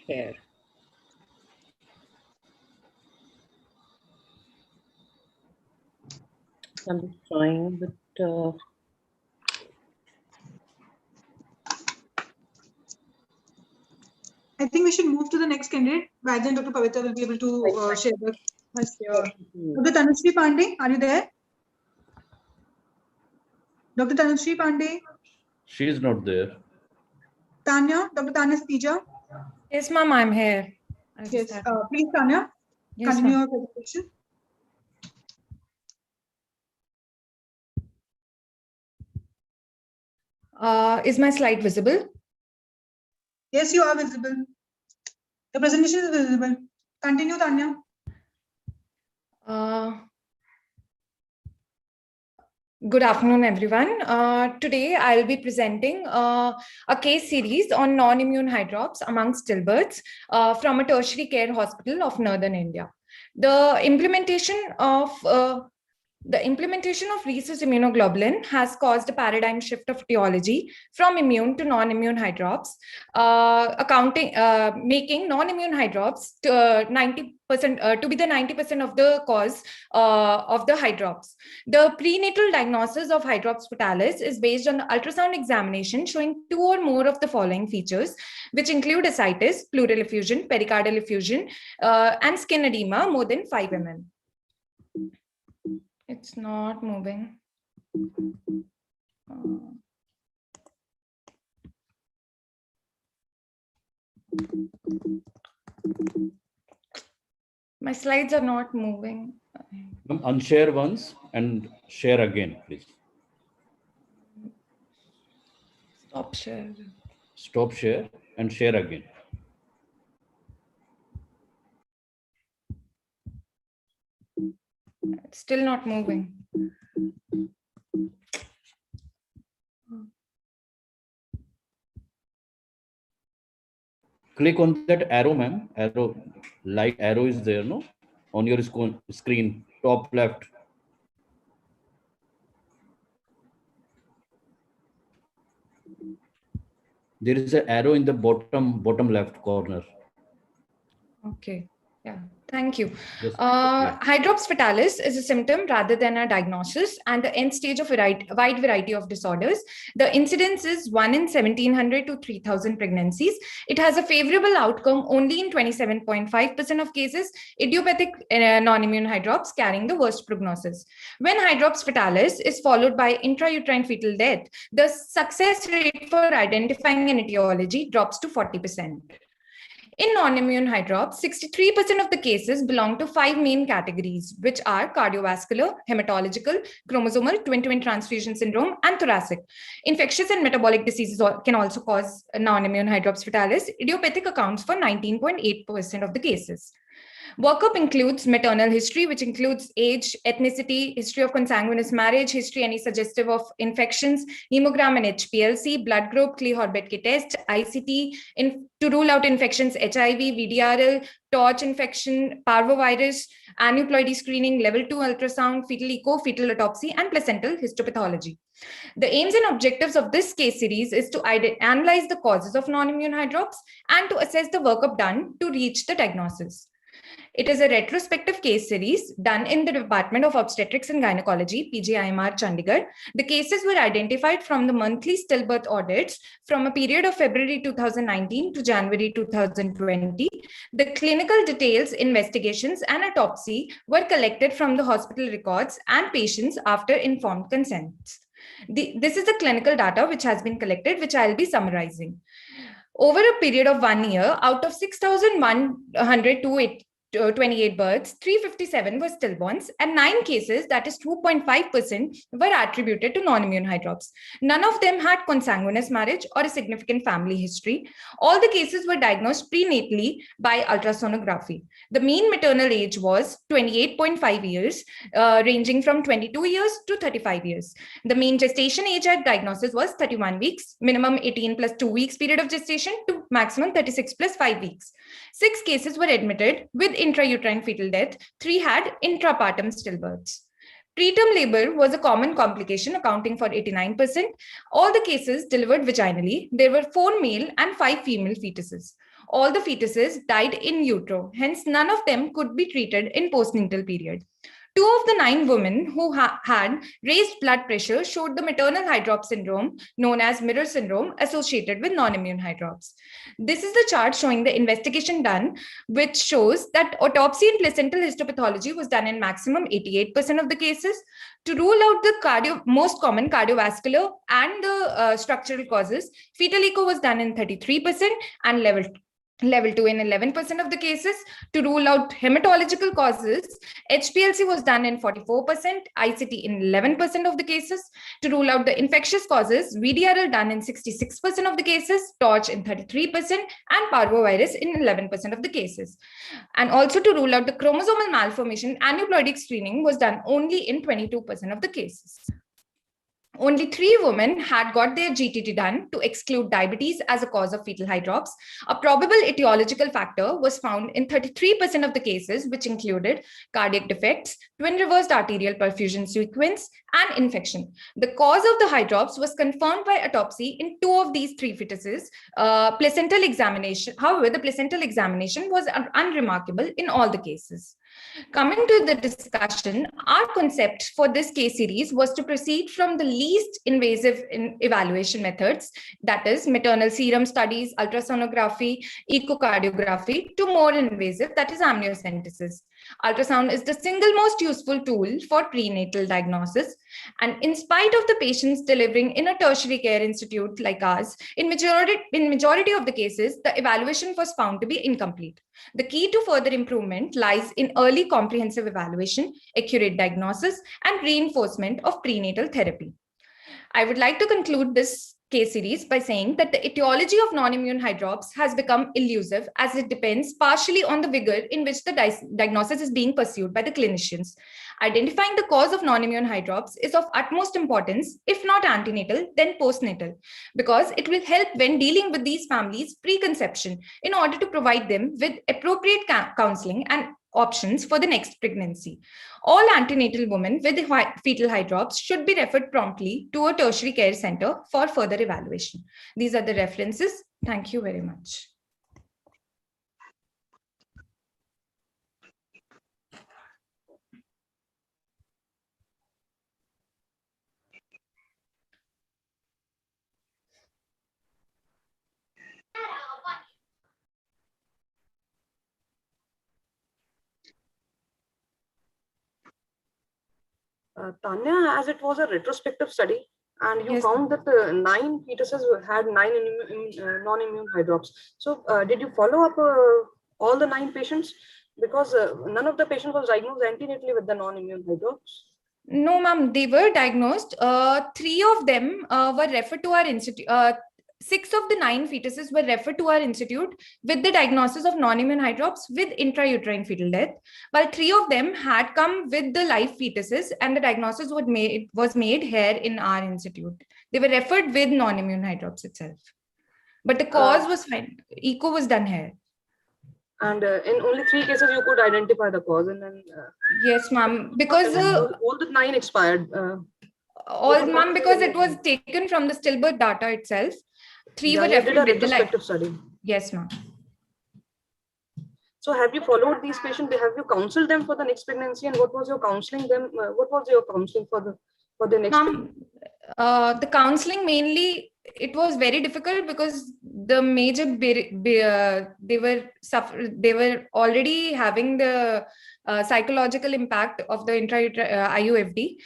Share. I'm just trying, but I think we should move to the next candidate. By then, Dr. Pavitra will be able to share the. Dr. Tanushree Pandey, are you there? Dr. Tanushree Pandey? She is not there. Tanya, Dr. Tanya Stija? Yes, ma'am, I'm here. Yes, please, Tanya, Yes, continue ma'am. your presentation. Is my slide visible? Yes, you are visible. The presentation is visible. Continue, Tanya. Good afternoon, everyone. Today, I'll be presenting a case series on non-immune hydrops among stillbirths from a tertiary care hospital of Northern India. The implementation of rhesus immunoglobulin has caused a paradigm shift of etiology from immune to non-immune hydrops, making non-immune hydrops to 90% to be the 90% of the cause of the hydrops. The prenatal diagnosis of hydrops fetalis is based on the ultrasound examination showing two or more of the following features, which include ascites, pleural effusion, pericardial effusion, and skin edema more than 5 mm. It's not moving. My slides are not moving. Unshare once and share again, please. Stop share. Stop share and share again. It's still not moving. Click on that arrow, ma'am. Arrow, light arrow is there, no? On your screen, top left. There is an arrow in the bottom left corner. Okay. Yeah, thank you. Yes. Hydrops fatalis is a symptom rather than a diagnosis and the end stage of a wide variety of disorders. The incidence is 1 in 1700 to 3000 pregnancies. It has a favorable outcome only in 27.5% of cases, idiopathic non-immune hydrops carrying the worst prognosis. When hydrops fatalis is followed by intrauterine fetal death, the success rate for identifying an etiology drops to 40%. In non-immune hydrops, 63% of the cases belong to 5 main categories, which are cardiovascular, hematological, chromosomal, twin-twin transfusion syndrome, and thoracic. Infectious and metabolic diseases can also cause non-immune hydrops fatalis. Idiopathic accounts for 19.8% of the cases. Workup includes maternal history, which includes age, ethnicity, history of consanguineous marriage, history any suggestive of infections, hemogram and HPLC, blood group, Klee-Horbeck test, ICT, to rule out infections, HIV, VDRL, torch infection, parvovirus, aneuploidy screening, level 2 ultrasound, fetal echo, fetal autopsy, and placental histopathology. The aims and objectives of this case series is to analyze the causes of non-immune hydrops and to assess the workup done to reach the diagnosis. It is a retrospective case series done in the Department of Obstetrics and Gynecology, PGIMR, Chandigarh. The cases were identified from the monthly stillbirth audits from a period of February 2019 to January 2020. The clinical details, investigations, and autopsy were collected from the hospital records and patients after informed consent. This is the clinical data which has been collected, which I'll be summarizing. Over a period of 1 year, out of 6,128 births, 357 were stillborns, and 9 cases, that is 2.5%, were attributed to non-immune hydrops. None of them had consanguineous marriage or a significant family history. All the cases were diagnosed prenatally by ultrasonography. The mean maternal age was 28.5 years, ranging from 22 years to 35 years. The mean gestation age at diagnosis was 31 weeks, minimum 18 plus 2 weeks period of gestation to maximum 36 plus 5 weeks. 6 cases were admitted with intrauterine fetal death, 3 had intrapartum stillbirths. Preterm labor was a common complication, accounting for 89%. All the cases delivered vaginally. There were 4 male and 5 female fetuses. All the fetuses died in utero, hence none of them could be treated in postnatal period. 2 of the 9 women who had raised blood pressure showed the maternal hydrop syndrome, known as mirror syndrome, associated with non-immune hydrops. This is the chart showing the investigation done, which shows that autopsy and placental histopathology was done in maximum 88% of the cases. To rule out the most common cardiovascular and the structural causes, fetal echo was done in 33% and level 2 in 11% of the cases. To rule out hematological causes, HPLC was done in 44%, ICT in 11% of the cases. To rule out the infectious causes, VDRL done in 66% of the cases, torch in 33%, and parvovirus in 11% of the cases. And also to rule out the chromosomal malformation, aneuploidic screening was done only in 22% of the cases. Only 3 women had got their GTT done to exclude diabetes as a cause of fetal hydrops. A probable etiological factor was found in 33% of the cases, which included cardiac defects, twin reversed arterial perfusion sequence, and infection. The cause of the hydrops was confirmed by autopsy in 2 of these 3 fetuses. Placental examination, however, the placental examination was unremarkable in all the cases. Coming to the discussion, our concept for this case series was to proceed from the least invasive evaluation methods, that is maternal serum studies, ultrasonography, echocardiography, to more invasive, that is amniocentesis. Ultrasound is the single most useful tool for prenatal diagnosis. And in spite of the patients delivering in a tertiary care institute like ours, in majority of the cases, the evaluation was found to be incomplete. The key to further improvement lies in early comprehensive evaluation, accurate diagnosis, and reinforcement of prenatal therapy. I would like to conclude this case series by saying that the etiology of non-immune hydrops has become elusive, as it depends partially on the vigor in which the diagnosis is being pursued by the clinicians. Identifying the cause of non-immune hydrops is of utmost importance, if not antenatal, then postnatal, because it will help when dealing with these families pre-conception in order to provide them with appropriate counseling and options for the next pregnancy. All antenatal women with fetal hydrops should be referred promptly to a tertiary care center for further evaluation. These are the references. Thank you very much. Tanya, as it was a retrospective study, and you Yes. found that 9 fetuses had 9 non-immune hydrops. So did you follow up all the 9 patients? Because none of the patients was diagnosed antenatally with the non-immune hydrops. No, ma'am, they were diagnosed. 3 of them were referred to our institute. 6 of the 9 fetuses were referred to our institute with the diagnosis of non-immune hydrops with intrauterine fetal death, while 3 of them had come with the live fetuses, and the diagnosis was made here in our institute. They were referred with non-immune hydrops itself, but the cause was fine. Echo was done here. And in only 3 cases you could identify the cause, and then yes, ma'am, because all the 9 expired. All, ma'am, because it was taken from the stillbirth data itself. 3 were referred with the live study. Yes, ma'am. So have you followed these patients? Have you counseled them for the next pregnancy, and what was your counseling them? What was your counseling for the next? The counseling mainly, it was very difficult because the major they were already having the psychological impact of the IUFD.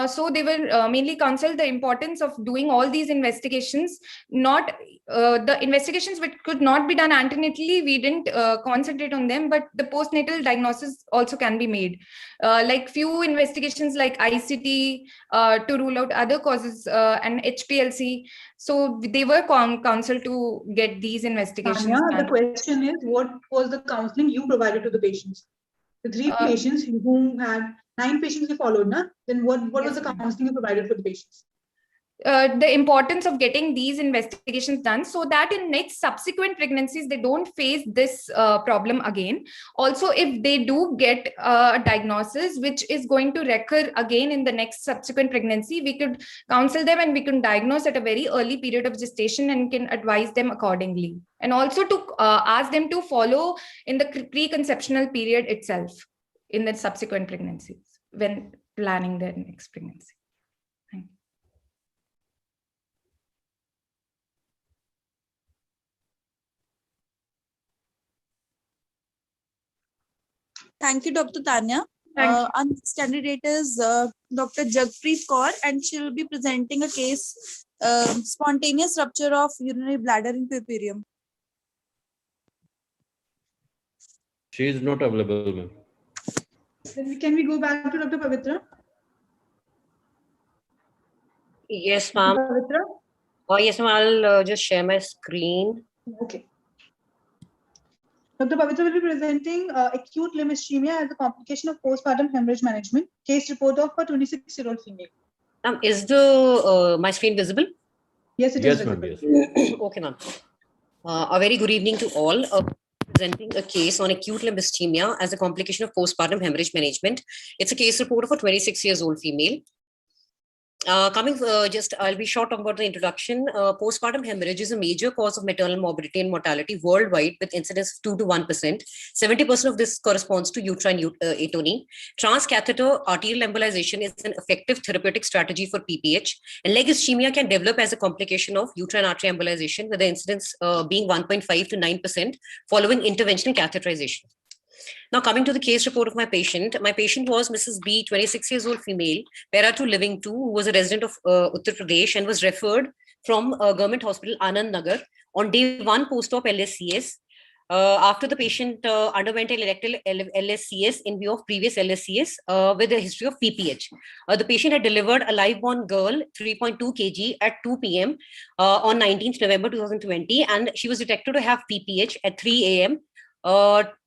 So they were mainly counseled the importance of doing all these investigations, not the investigations which could not be done antenatally. We didn't concentrate on them, but the postnatal diagnosis also can be made. Like few investigations like ICT to rule out other causes and HPLC. So they were counseled to get these investigations Tanya, done. the question is, what was the counseling you provided to the patients? The 3 patients whom had 9 patients you followed, na? Then what was the counseling you provided for the patients? The importance of getting these investigations done so that in next subsequent pregnancies they don't face this problem again. Also, if they do get a diagnosis which is going to recur again in the next subsequent pregnancy, we could counsel them and we can diagnose at a very early period of gestation and can advise them accordingly. And also to ask them to follow in the preconceptional period itself in the subsequent pregnancies when planning their next pregnancy. Thank you, Dr. Tanya. Our next candidate is Dr. Jagpreet Kaur, and she will be presenting a case, spontaneous rupture of urinary bladder in puerperium. She is not available, ma'am. Then can we go back to Dr. Pavitra? Yes, ma'am. Oh, yes, ma'am. I'll just share my screen. Okay. Dr. Pavitra will be presenting acute limb ischemia as a complication of postpartum hemorrhage management. Case report of a 26-year-old female. Is the my screen visible? Yes, it is visible. Yes. Okay, ma'am. A very good evening to all. Presenting a case on acute limb ischemia as a complication of postpartum hemorrhage management. It's a case report of a 26-year-old female. I'll be short about the introduction. Postpartum hemorrhage is a major cause of maternal morbidity and mortality worldwide with incidence of 2 to 1%. 70% of this corresponds to uterine atony. Transcatheter arterial embolization is an effective therapeutic strategy for PPH. And leg ischemia can develop as a complication of uterine artery embolization, with the incidence being 1.5 to 9% following interventional catheterization. Now, coming to the case report of my patient was Mrs. B, 26 years old female, para 2 living 2, who was a resident of Uttar Pradesh and was referred from Government Hospital Anand Nagar on day 1 post-op LSCS. After the patient underwent an elective LSCS in view of previous LSCS with a history of PPH. The patient had delivered a live-born girl, 3.2 kg at 2 p.m. On 19th November 2020, and she was detected to have PPH at 3 a.m.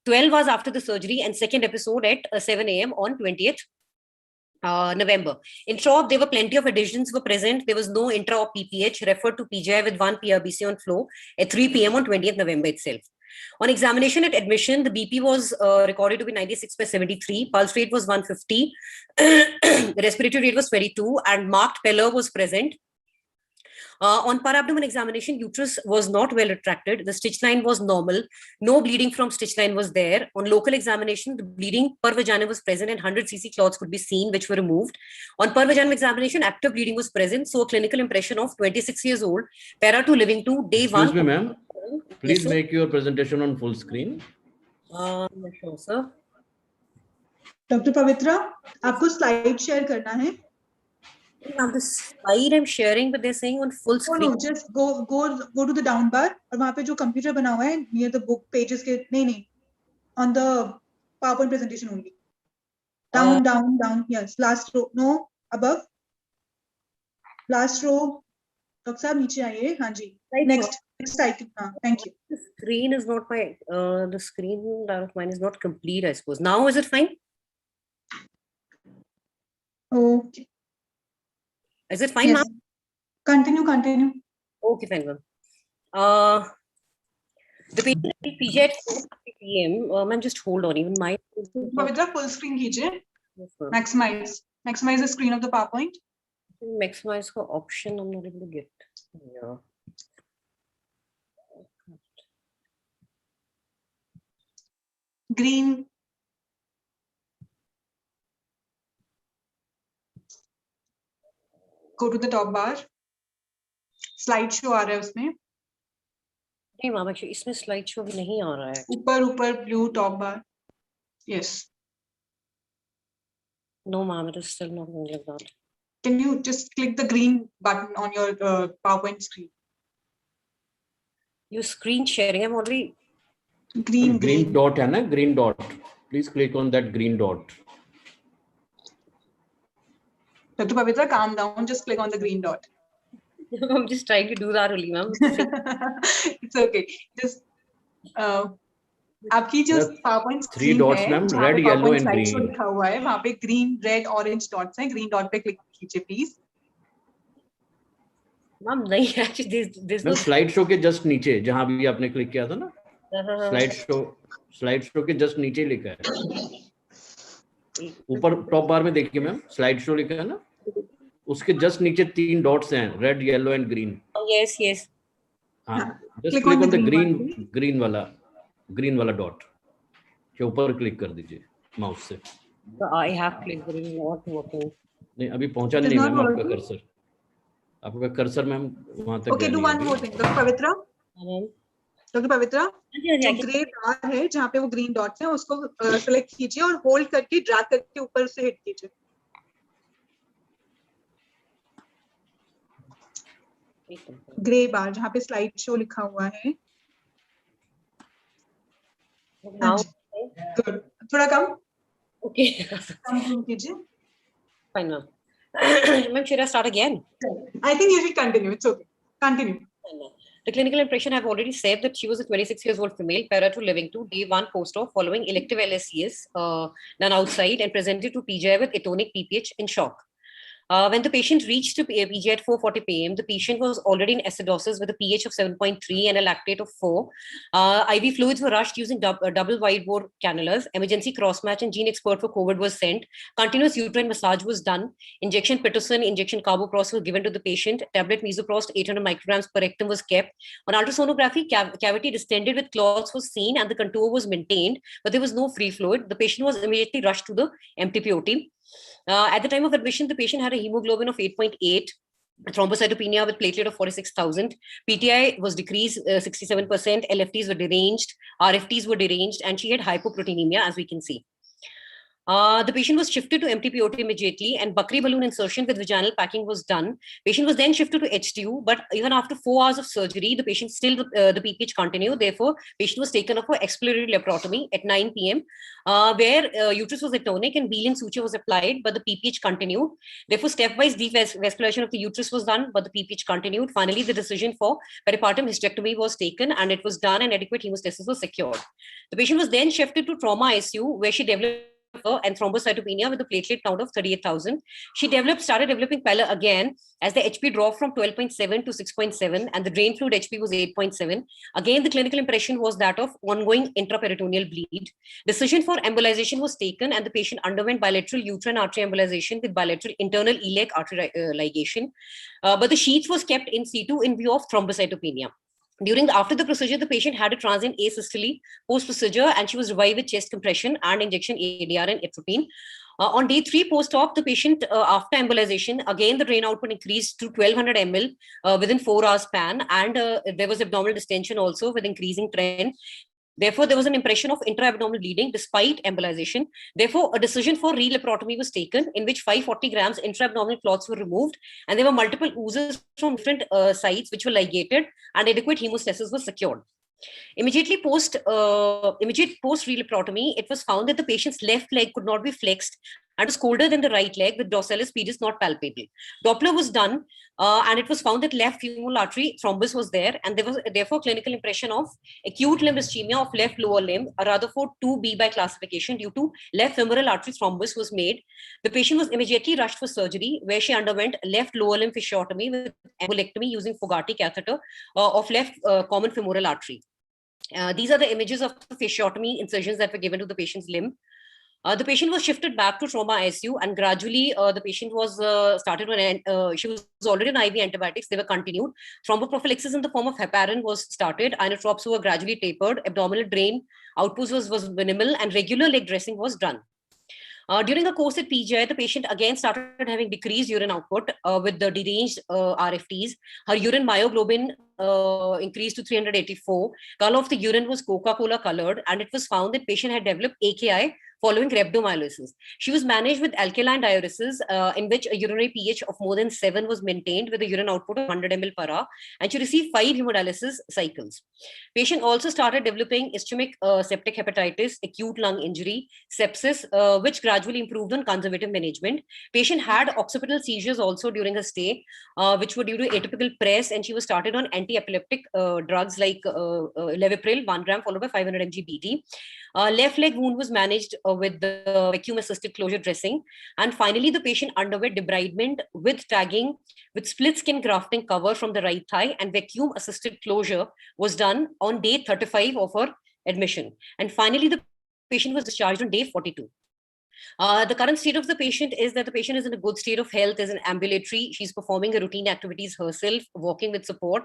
12 hours after the surgery, and second episode at 7 a.m. on 20th November. Intra-op, there were plenty of adhesions were present. There was no intra-op PPH, referred to PGI with 1 PRBC on flow at 3 p.m. on 20th November itself. On examination at admission, the BP was recorded to be 96/73, pulse rate was 150, the respiratory rate was 22, and marked pallor was present. On parabdomen examination, uterus was not well retracted. The stitch line was normal. No bleeding from stitch line was there. On local examination, the bleeding per vagina was present and 100 cc clots could be seen, which were removed. On per vagina examination, active bleeding was present. So a clinical impression of 26 years old, para 2 living 2, day 1. Excuse me, ma'am. Please make your presentation on full screen. Sure, sir. Dr. Pavitra, आपको slide share करना है? Now the slide I'm sharing, but they're saying on full screen. No, just go to the down bar और वहाँ पे जो computer बना हुआ है near the book pages के नहीं on the PowerPoint presentation only. Down. Yes, last row. No, above. Last row. Dr. साहब नीचे आइए. हाँ जी. Next icon. Thank you. The screen is not my. The screen of mine is not complete, I suppose. Now is it fine? Okay. Is it fine yes. now? Continue. Okay, fine, ma'am. The patient PG at 4 p.m. Ma'am, just hold on. Even my. Pavitra, full screen कीजिए. Yes, maximize the screen of the PowerPoint. Maximize the option. I'm not able to get. Yeah. Green. Go to the top bar. Slideshow आ रहा है उसमें. नहीं ma'am, actually इसमें slide show भी नहीं आ रहा है. ऊपर blue top bar. Yes. No, ma'am, it is still not going like that. Can you just click the green button on your PowerPoint screen? You screen sharing. I'm already. Green dot है ना? Green dot. Please click on that green dot. Dr. Pavitra, calm down. Just click on the green dot. I'm just trying to do that only, ma'am. It's okay. Just आपकी जो PowerPoint three screen dots, है, ma'am, जहाँ red, पे yellow PowerPoint and slideshow green. लिखा हुआ है, वहाँ पे green, red, orange dots हैं. Green dot पे click कीजिए, please. Ma'am, नहीं actually there's no. Ma'am, slide show के just नीचे, जहाँ भी आपने click किया था ना? Slide show के just नीचे लिखा है. ऊपर top bar में देखिए मैम, slide show लिखा है ना? उसके just नीचे 3 dots हैं, red, yellow and green. Oh, yes. हाँ, just click on the green वाला dot. के ऊपर क्लिक कर दीजिए माउस से. So I have clicked, but it is not working. नहीं, अभी पहुंचा नहीं मैम आपका कर्सर मैम वहां तक. Okay, do one more thing. Dr. Pavitra. जो ग्रे बार है जहाँ पे वो ग्रीन डॉट्स हैं उसको सेलेक्ट कीजिए और होल्ड करके ड्रैग करके ऊपर से हिट कीजिए. ग्रे बार जहाँ पे स्लाइड शो लिखा हुआ है. Good. थोड़ा कम. Okay. कम कीजिए. Fine, ma'am. Ma'am, should I start again? I think you should continue. It's okay. Continue. The clinical impression I've already said that she was a 26 years old female, para to living to, day 1 post-op following elective LSCS done outside and presented to PGI with atonic PPH in shock. When the patient reached to PGI at 4:40 p.m., the patient was already in acidosis with a pH of 7.3 and a lactate of 4. IV fluids were rushed using double wide bore cannulas. Emergency cross-match and gene expert for COVID was sent. Continuous uterine massage was done. Injection pitocin, injection carboprost was given to the patient. Tablet mesoprost 800 micrograms per rectum was kept. On ultrasonography, cavity distended with clots was seen and the contour was maintained, but there was no free fluid. The patient was immediately rushed to the MTPOT. At the time of admission, the patient had a hemoglobin of 8.8, thrombocytopenia with platelet of 46,000. PTI was decreased 67%, LFTs were deranged, RFTs were deranged, and she had hypoproteinemia, as we can see. The patient was shifted to MTPOT immediately and Bakri balloon insertion with vaginal packing was done. Patient was then shifted to HTU, but even after 4 hours of surgery, the patient still, the PPH continued. Therefore, patient was taken up for exploratory laparotomy at 9 p.m. Where uterus was atonic and Beelen suture was applied, but the PPH continued. Therefore, stepwise devascularization of the uterus was done, but the PPH continued. Finally, the decision for peripartum hysterectomy was taken and it was done and adequate hemostasis was secured. The patient was then shifted to trauma ICU where she developed and thrombocytopenia with a platelet count of 38,000. She started developing pallor again as the HP dropped from 12.7 to 6.7 and the drain fluid HP was 8.7. Again, the clinical impression was that of ongoing intraperitoneal bleed. Decision for embolization was taken and the patient underwent bilateral uterine artery embolization with bilateral internal iliac artery ligation. But the sheath was kept in situ in view of thrombocytopenia. After the procedure, the patient had a transient asystole post-procedure and she was revived with chest compression and injection ADR and atropine. On day 3 post-op, the patient, after embolization, again the drain output increased to 1200 ml within 4 hours span and there was abdominal distension also with increasing trend. Therefore, there was an impression of intra-abdominal bleeding despite embolization. Therefore, a decision for re-laparotomy was taken, in which 540 grams intra-abdominal clots were removed, and there were multiple oozes from different sites which were ligated, and adequate hemostasis was secured. Immediate post re-laparotomy, it was found that the patient's left leg could not be flexed and was colder than the right leg, with dorsalis pedis not palpable. Doppler was done, and it was found that left femoral artery thrombus was there, and there was therefore clinical impression of acute limb ischemia of left lower limb, a Rutherford 2B by classification, due to left femoral artery thrombus was made. The patient was immediately rushed for surgery, where she underwent left lower limb fasciotomy with embolectomy using Fogarty catheter of left common femoral artery. These are the images of the fasciotomy incisions that were given to the patient's limb. The patient was shifted back to trauma ICU, and gradually the patient was started when she was already on IV antibiotics. They were continued. Thromboprophylaxis in the form of heparin was started. Inotropes were gradually tapered. Abdominal drain output was minimal, and regular leg dressing was done. During a course at PGI, the patient again started having decreased urine output with the deranged RFTs. Her urine myoglobin increased to 384. Color of the urine was Coca-Cola colored, and it was found that patient had developed AKI following rhabdomyolysis. She was managed with alkaline diuresis, in which a urinary pH of more than 7 was maintained with a urine output of 100 ml per hour, and she received 5 hemodialysis cycles. Patient also started developing ischemic septic hepatitis, acute lung injury, sepsis, which gradually improved on conservative management. Patient had occipital seizures also during her stay, which were due to atypical press, and she was started on anti-epileptic drugs like Levopril, 1 gram, followed by 500 mg BD. Left leg wound was managed with the vacuum-assisted closure dressing. And finally, the patient underwent debridement with tagging with split skin grafting cover from the right thigh, and vacuum-assisted closure was done on day 35 of her admission. And finally, the patient was discharged on day 42. The current state of the patient is that the patient is in a good state of health, is an ambulatory. She's performing her routine activities herself, walking with support.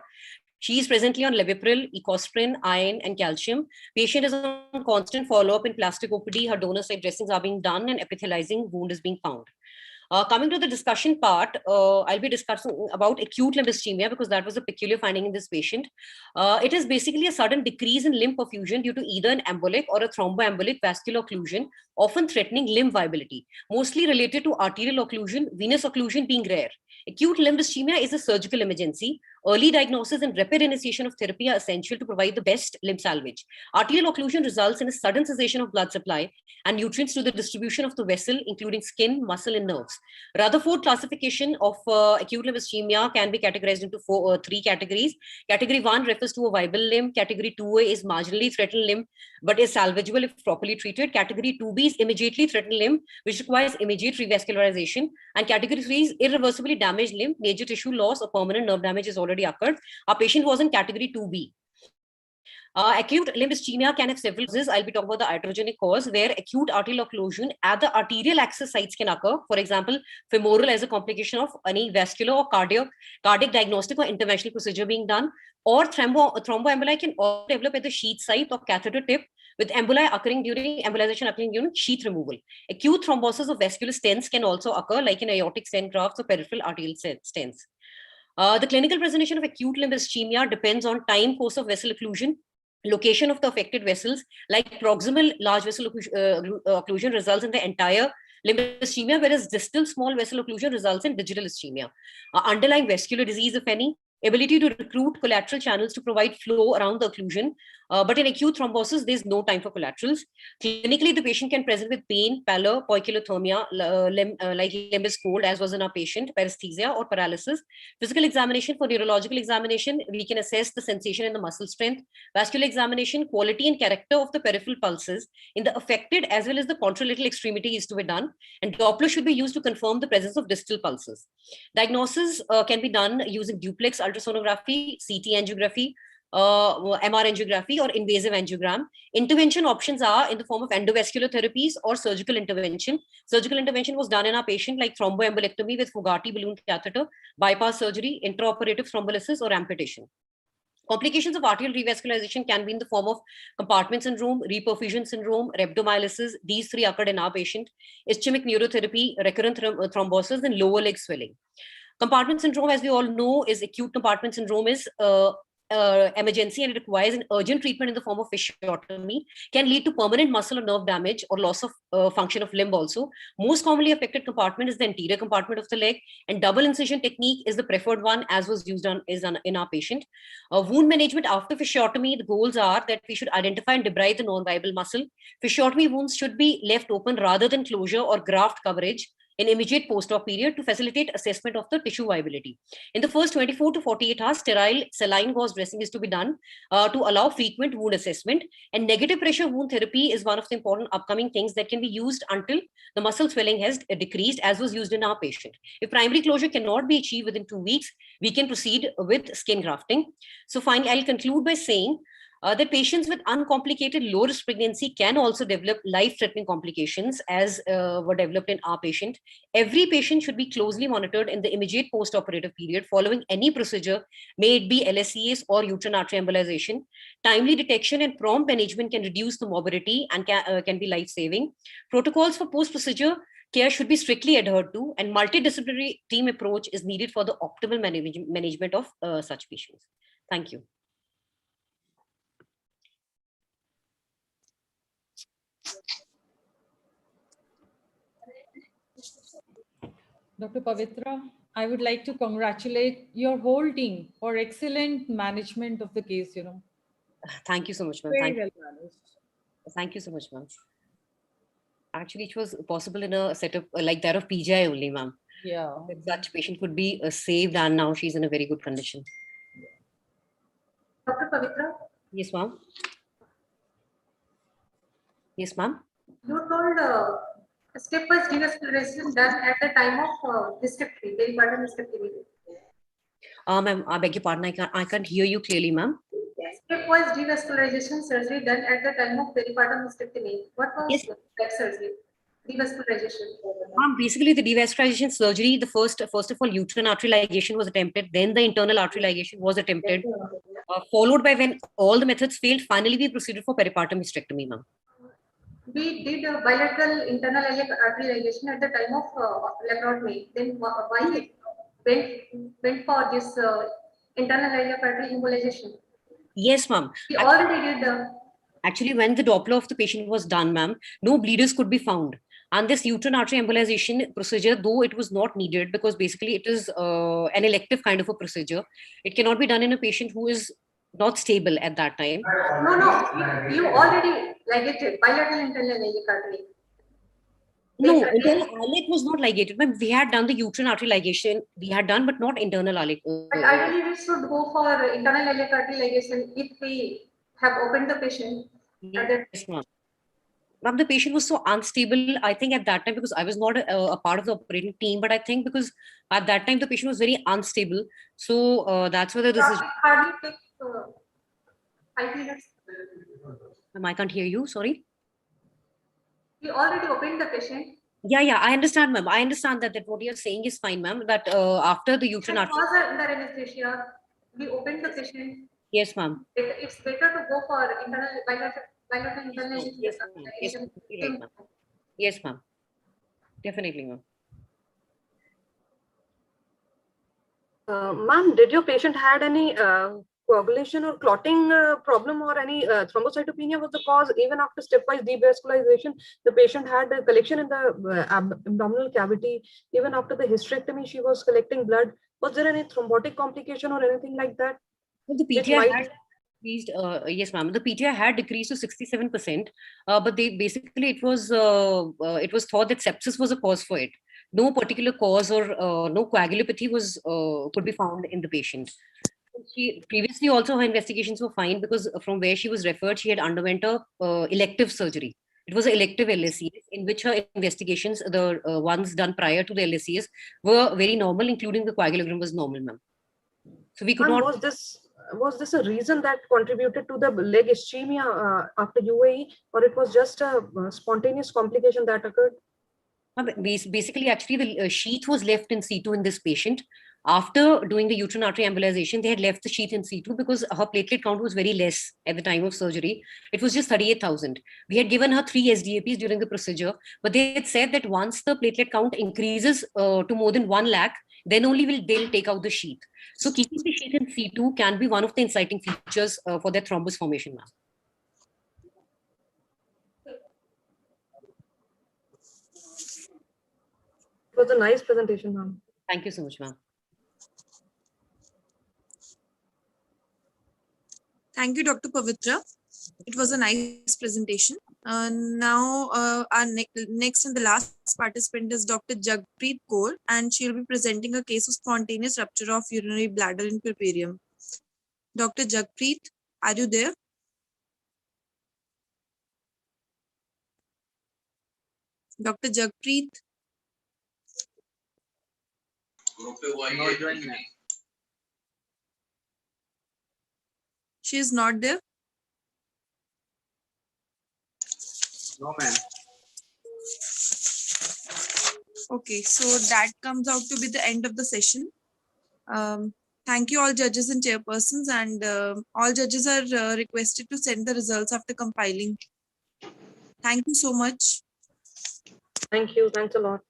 She is presently on Levopril, ecosprin, iron, and calcium. Patient is on constant follow-up in plastic OPD. Her donor site dressings are being done, and epithelizing wound is being found. Coming to the discussion part, I'll be discussing about acute limb ischemia, because that was a peculiar finding in this patient. It is basically a sudden decrease in limb perfusion due to either an embolic or a thromboembolic vascular occlusion, often threatening limb viability, mostly related to arterial occlusion, venous occlusion being rare. Acute limb ischemia is a surgical emergency. Early diagnosis and rapid initiation of therapy are essential to provide the best limb salvage. Arterial occlusion results in a sudden cessation of blood supply and nutrients to the distribution of the vessel, including skin, muscle, and nerves. Rutherford classification of acute limb ischemia can be categorized into three categories. Category 1 refers to a viable limb. Category 2A is marginally threatened limb, but is salvageable if properly treated. Category 2B is immediately threatened limb, which requires immediate revascularization. And category 3 is irreversibly damaged limb, major tissue loss or permanent nerve damage has already occurred. Our patient was in category 2B. Acute limb ischemia can have several causes. I'll be talking about the iatrogenic cause, where acute arterial occlusion at the arterial axis sites can occur. For example, femoral as a complication of any vascular or cardiac diagnostic or interventional procedure being done, or thromboemboli can also develop at the sheath site or catheter tip, with embolization occurring during sheath removal. Acute thrombosis of vascular stents can also occur, like in aortic stent grafts or peripheral arterial stents. The clinical presentation of acute limb ischemia depends on time course of vessel occlusion, location of the affected vessels, like proximal large vessel occlusion results in the entire limb ischemia, whereas distal small vessel occlusion results in digital ischemia. Underlying vascular disease, if any, ability to recruit collateral channels to provide flow around the occlusion. But in acute thrombosis, there's no time for collaterals. Clinically, the patient can present with pain, pallor, poikilothermia, like limb is cold, as was in our patient, paresthesia or paralysis. Physical examination, for neurological examination, we can assess the sensation and the muscle strength. Vascular examination, quality and character of the peripheral pulses in the affected as well as the contralateral extremity is to be done. And Doppler should be used to confirm the presence of distal pulses. Diagnosis can be done using duplex ultrasonography, CT angiography, MR angiography, or invasive angiogram. Intervention options are in the form of endovascular therapies or surgical intervention. Surgical intervention was done in our patient, like thromboembolectomy with Fogarty balloon catheter, bypass surgery, intraoperative thrombolysis, or amputation. Complications of arterial revascularization can be in the form of compartment syndrome, reperfusion syndrome, rhabdomyolysis. These three occurred in our patient. Ischemic neurotherapy, recurrent thrombosis, and lower leg swelling. Compartment syndrome, as we all know, is acute compartment syndrome is emergency and it requires an urgent treatment in the form of fasciotomy, can lead to permanent muscle or nerve damage or loss of function of limb also. Most commonly affected compartment is the anterior compartment of the leg, and double incision technique is the preferred one, as was used in our patient. Wound management after fasciotomy, the goals are that we should identify and debride the non-viable muscle. Fasciotomy wounds should be left open rather than closure or graft coverage in immediate post-op period to facilitate assessment of the tissue viability. In the first 24 to 48 hours, sterile saline gauze dressing is to be done to allow frequent wound assessment. And negative pressure wound therapy is one of the important upcoming things that can be used until the muscle swelling has decreased, as was used in our patient. If primary closure cannot be achieved within 2 weeks, we can proceed with skin grafting. So finally, I'll conclude by saying that patients with uncomplicated low-risk pregnancy can also develop life-threatening complications as were developed in our patient. Every patient should be closely monitored in the immediate post-operative period following any procedure, may it be LSCS or uterine artery embolization. Timely detection and prompt management can reduce the morbidity and can be life-saving. Protocols for post-procedure care should be strictly adhered to, and multidisciplinary team approach is needed for the optimal management of such patients. Thank you. Dr. Pavitra, I would like to congratulate your whole team for excellent management of the case, Thank you so much, ma'am. Very well managed. Thank you so much, ma'am. Actually, it was possible in a setup like that of PGI only, ma'am. Yeah. That such patient could be saved, and now she's in a very good condition. Dr. Pavitra? Yes, ma'am. Yes, ma'am. You told stepwise devascularization done at the time of hysterectomy, peripartum hysterectomy. Ma'am, I beg your pardon. I can't hear you clearly, ma'am. Stepwise devascularization surgery done at the time of peripartum hysterectomy. What was that surgery? Devascularization. Basically, the devascularization surgery, the first of all, uterine artery ligation was attempted. Then the internal artery ligation was attempted. Followed by, when all the methods failed, finally we proceeded for peripartum hysterectomy, ma'am. We did a bilateral internal iliac artery ligation at the time of laparotomy. Then why it went for this internal iliac artery embolization? Yes, ma'am. We already did. Actually, when the Doppler of the patient was done, ma'am, no bleeders could be found. And this uterine artery embolization procedure, though it was not needed, because basically it is an elective kind of a procedure, it cannot be done in a patient who is not stable at that time. No, you already ligated bilateral internal iliac artery. No, internal iliac was not ligated. Ma'am, we had done the uterine artery ligation. We had done, but not internal iliac. But ideally, we should go for internal iliac artery ligation if we have opened the patient. Yes, ma'am. Ma'am, the patient was so unstable, I think at that time, because I was not a part of the operating team, but I think because at that time the patient was very unstable. So that's whether this is... Hardly take 5 minutes. Ma'am, I can't hear you, sorry. We already opened the patient. Yeah, I understand, ma'am. I understand that what you're saying is fine, ma'am. That after the uterine artery... Was under anesthesia. We opened the patient. Yes, ma'am. It's better to go for internal bilateral internal. Yes, ma'am. Definitely, ma'am. Ma'am, did your patient had any coagulation or clotting problem or any thrombocytopenia was the cause? Even after stepwise devascularization, the patient had a collection in the abdominal cavity. Even after the hysterectomy, she was collecting blood. Was there any thrombotic complication or anything like that? Well, the PTI had decreased. Yes, ma'am. The PTI had decreased to 67%, but basically it was thought that sepsis was a cause for it. No particular cause or no coagulopathy was could be found in the patient. She previously also her investigations were fine because from where she was referred, she had underwent a elective surgery. It was an elective LSCS in which her investigations, the ones done prior to the LSCS, were very normal, including the coagulogram was normal, ma'am. So we could not. Was this a reason that contributed to the leg ischemia after UAE, or it was just a spontaneous complication that occurred? Basically, actually, the sheath was left in situ in this patient. After doing the uterine artery embolization, they had left the sheath in situ because her platelet count was very less at the time of surgery. It was just 38,000. We had given her 3 SDAPs during the procedure, but they had said that once the platelet count increases to more than 1 lakh, then only they'll take out the sheath. So keeping the sheath in situ can be one of the inciting features for their thrombus formation, ma'am. It was a nice presentation, ma'am. Thank you so much, ma'am. Thank you, Dr. Pavitra. It was a nice presentation. Now, our next and the last participant is Dr. Jagpreet Kaur, and she will be presenting a case of spontaneous rupture of urinary bladder in puerperium. Dr. Jagpreet, are you there? Dr. Jagpreet? She is not there? No, ma'am. Okay, so that comes out to be the end of the session. Thank you all judges and chairpersons, and all judges are requested to send the results after compiling. Thank you so much. Thank you. Thanks a lot.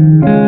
you.